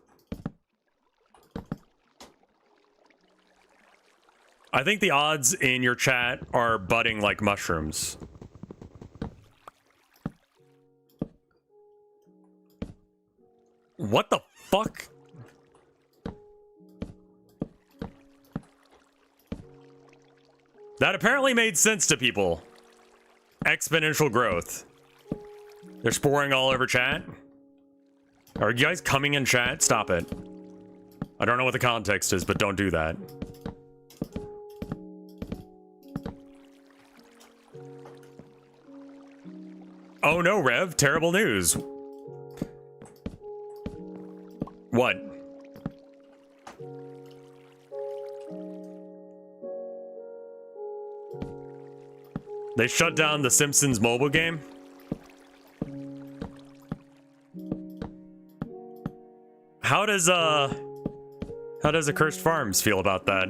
I think the odds in your chat are budding like mushrooms. What the fuck? That apparently made sense to people. Exponential growth. They're sporing all over chat. Are you guys coming in chat? Stop it. I don't know what the context is, but don't do that. Oh no, Rev. Terrible news. What? They shut down the Simpsons mobile game? How does Accursed Farms feel about that?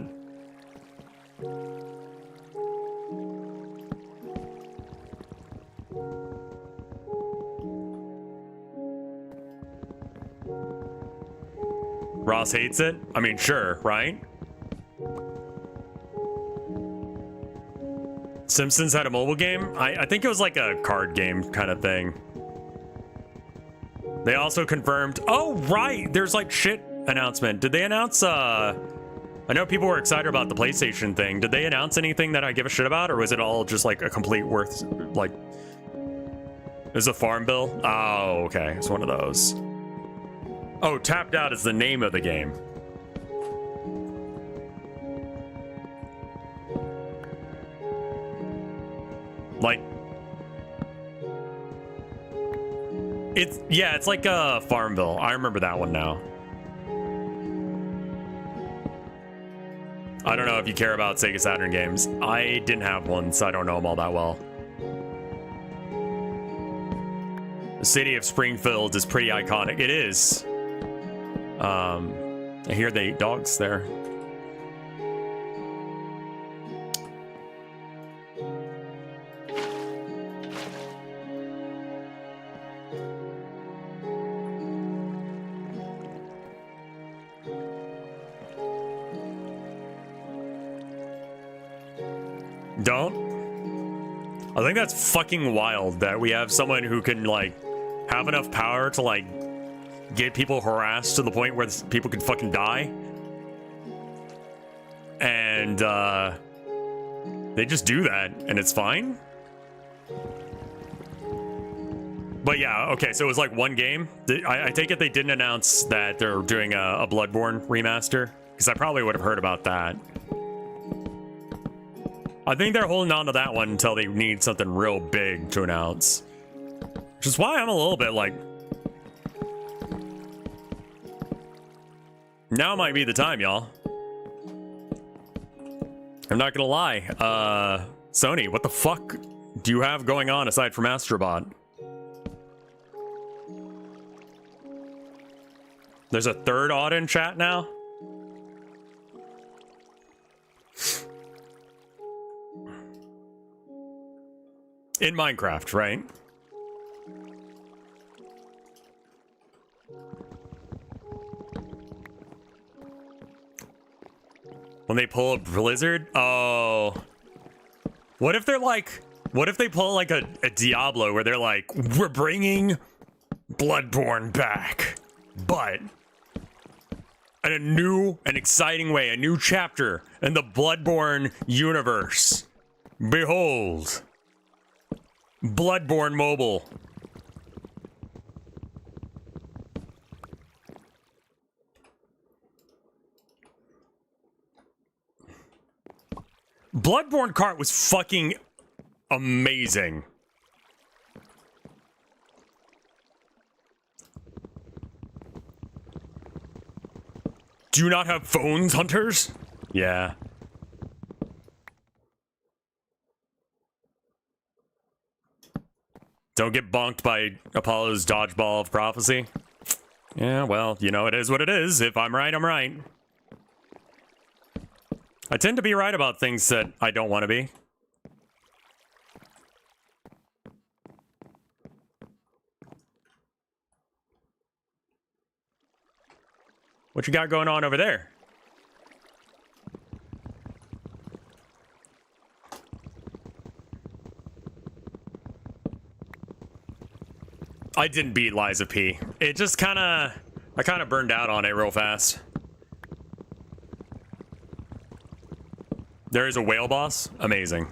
Ross hates it? I mean, sure, right? Simpsons had a mobile game? I think it was like a card game kind of thing. They also confirmed... Oh, right! There's like shit announcement. Did they announce... I know people were excited about the PlayStation thing. Did they announce anything that I give a shit about? Or was it all just like a complete worth... Like... Is a farm bill? Oh, okay. It's one of those. Oh, Tapped Out is the name of the game. Like, it's like Farmville. I remember that one now. I don't know if you care about Sega Saturn games. I didn't have one, so I don't know them all that well. The city of Springfield is pretty iconic. It is. I hear they eat dogs there. Don't. I think that's fucking wild that we have someone who can, like, have enough power to, like, get people harassed to the point where people could fucking die. And, they just do that, and it's fine. But yeah, okay, so it was like one game. I take it they didn't announce that they're doing a Bloodborne remaster, because I probably would have heard about that. I think they're holding on to that one until they need something real big to announce. Which is why I'm a little bit like... Now might be the time, y'all. I'm not gonna lie. Sony, what the fuck do you have going on aside from Astrobot? There's a third odd in chat now? In Minecraft, right? When they pull a Blizzard? Oh. What if they're like... What if they pull like a Diablo where they're like, we're bringing Bloodborne back, but in a new and exciting way, a new chapter in the Bloodborne universe. Behold. Bloodborne Mobile. Bloodborne Kart was fucking amazing. Do you not have phones, hunters? Yeah. Don't get bonked by Apollo's dodgeball of prophecy. Yeah, well, you know, it is what it is. If I'm right, I'm right. I tend to be right about things that I don't want to be. What you got going on over there? I didn't beat Lies of P. It just I kind of burned out on it real fast. There is a whale boss? Amazing.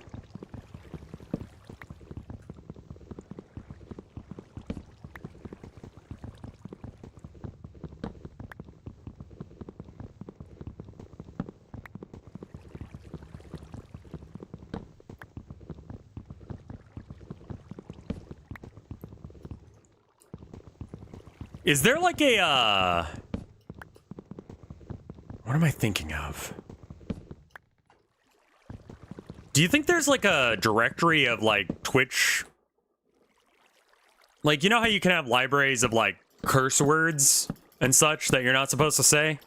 Is there like a, what am I thinking of? Do you think there's like a directory of like Twitch? Like, you know how you can have libraries of like curse words and such that you're not supposed to say?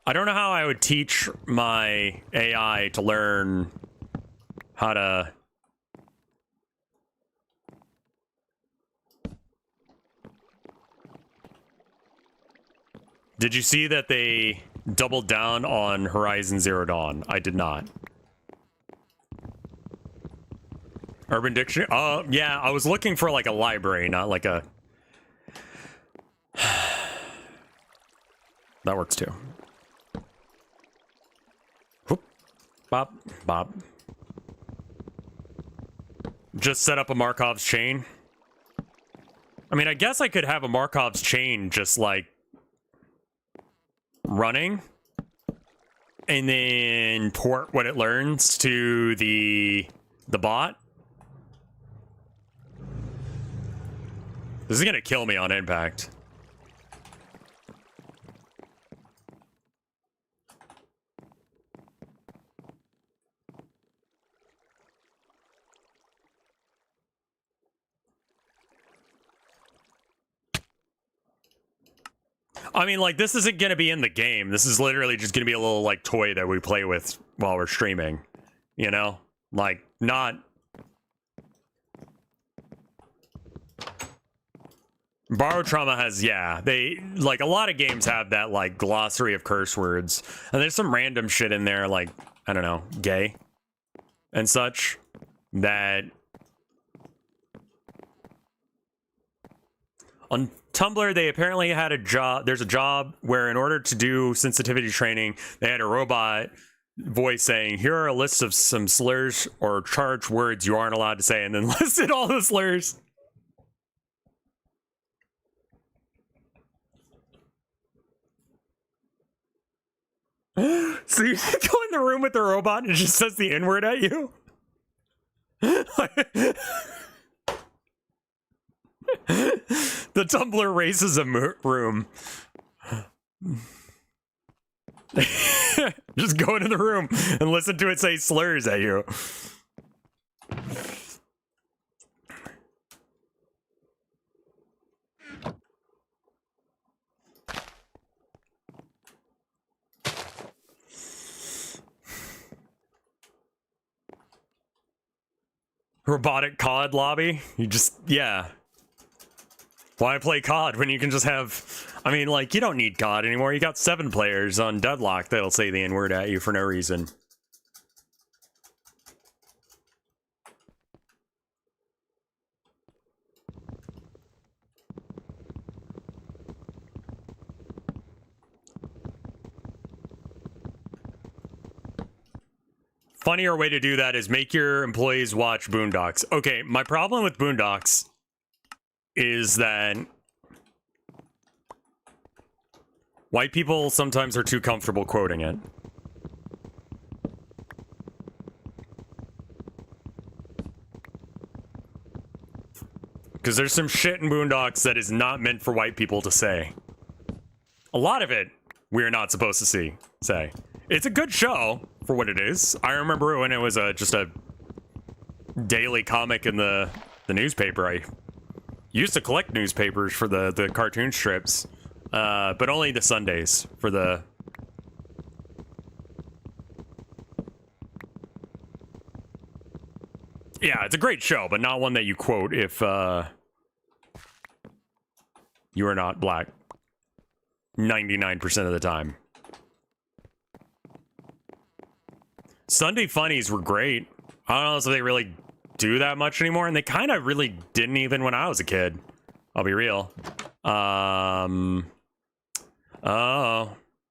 I don't know how I would teach my AI to learn how to... Did you see that they doubled down on Horizon Zero Dawn? I did not. Urban Dictionary? Yeah, I was looking for like a library, not like a... That works too. Whoop. Bop. Bop. Just set up a Markov's chain. I mean, I guess I could have a Markov's chain just like running, and then port what it learns to the bot. This is gonna kill me on impact. I mean, like, this isn't gonna be in the game. This is literally just gonna be a little, like, toy that we play with while we're streaming. You know? Like, not... Borrowed Trauma has, yeah, they, like, a lot of games have that, like, glossary of curse words. And there's some random shit in there, like, I don't know, gay and such, that... On Tumblr, they apparently had a job. There's a job where, in order to do sensitivity training, they had a robot voice saying, "Here are a list of some slurs or charged words you aren't allowed to say," and then listed all the slurs. So you go in the room with the robot and it just says the N-word at you? The Tumblr racism room. Just go into the room and listen to it say slurs at you. Robotic COD lobby? You just, yeah. Why play COD when you can just have... I mean, like, you don't need COD anymore. You got 7 players on Deadlock that'll say the N-word at you for no reason. Funnier way to do that is make your employees watch Boondocks. Okay, my problem with Boondocks is that white people sometimes are too comfortable quoting it. Because there's some shit in Boondocks that is not meant for white people to say. A lot of it we're not supposed to say. It's a good show for what it is. I remember when it was just a daily comic in the newspaper. I used to collect newspapers for the cartoon strips, but only the Sundays for the... Yeah, it's a great show, but not one that you quote if you are not black 99% of the time. Sunday funnies were great. I don't know if they really do that much anymore, and they kind of really didn't even when I was a kid. I'll be real. Oh,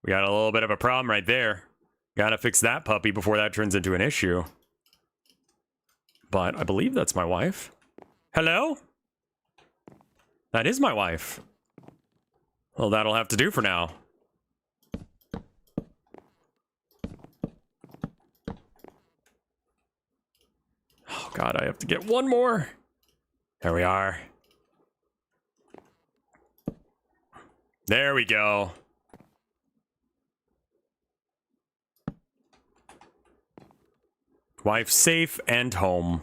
we got a little bit of a problem right there. Gotta fix that puppy before that turns into an issue. But I believe that's my wife. Hello? That is my wife. Well, that'll have to do for now. Oh god, I have to get one more. There we are. There we go. Wife safe and home.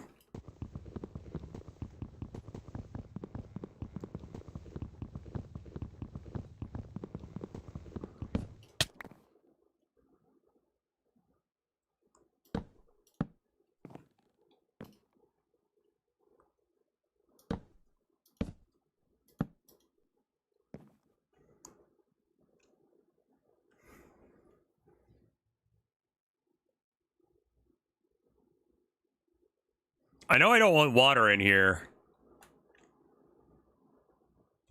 I know I don't want water in here.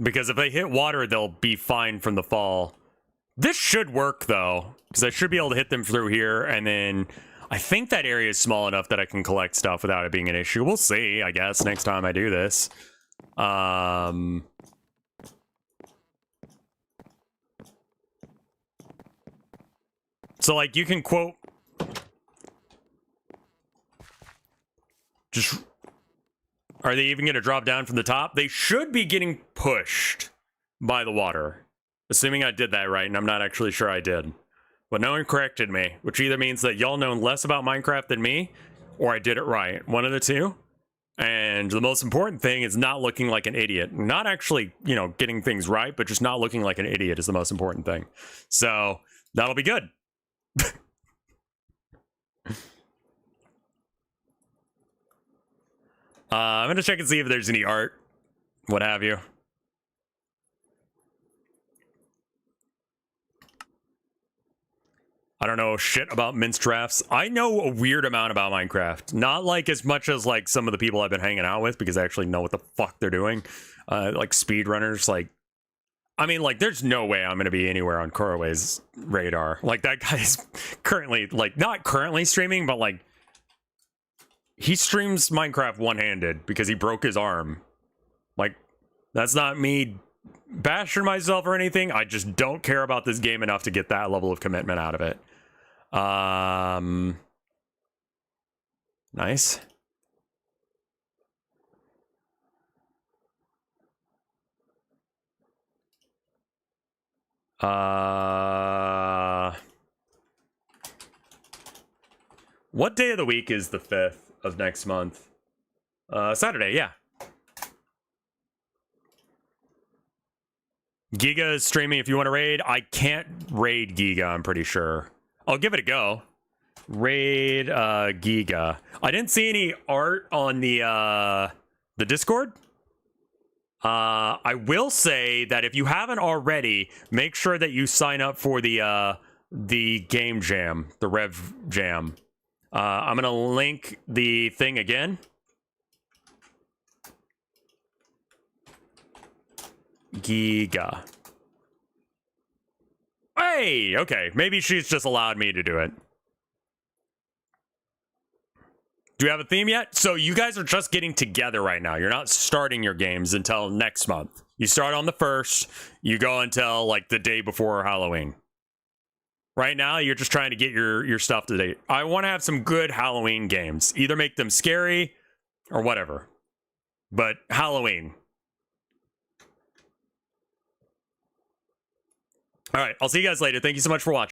Because if they hit water, they'll be fine from the fall. This should work, though. Because I should be able to hit them through here, and then... I think that area is small enough that I can collect stuff without it being an issue. We'll see, I guess, next time I do this. So, like, you can quote... Just... Are they even going to drop down from the top? They should be getting pushed by the water. Assuming I did that right, and I'm not actually sure I did. But no one corrected me, which either means that y'all know less about Minecraft than me, or I did it right. One of the two. And the most important thing is not looking like an idiot. Not actually, you know, getting things right, but just not looking like an idiot is the most important thing. So, that'll be good. I'm going to check and see if there's any art. What have you. I don't know shit about mince drafts. I know a weird amount about Minecraft. Not like as much as like some of the people I've been hanging out with because I actually know what the fuck they're doing. Like speedrunners, like... I mean, like, there's no way I'm going to be anywhere on Koroway's radar. Like, that guy's currently, like, not currently streaming, but like... He streams Minecraft one-handed because he broke his arm. Like, that's not me bashing myself or anything. I just don't care about this game enough to get that level of commitment out of it. Nice. What day of the week is the 5th of next month? Saturday, yeah. Giga is streaming if you want to raid. I can't raid Giga, I'm pretty sure. I'll give it a go. Raid Giga. I didn't see any art on the Discord. I will say that if you haven't already, make sure that you sign up for the game jam, the Rev Jam. I'm gonna link the thing again. Giga. Hey, okay. Maybe she's just allowed me to do it. Do you have a theme yet? So you guys are just getting together right now. You're not starting your games until next month. You start on the 1st. You go until like the day before Halloween. Right now, you're just trying to get your stuff to date. I want to have some good Halloween games. Either make them scary or whatever. But Halloween. All right, I'll see you guys later. Thank you so much for watching.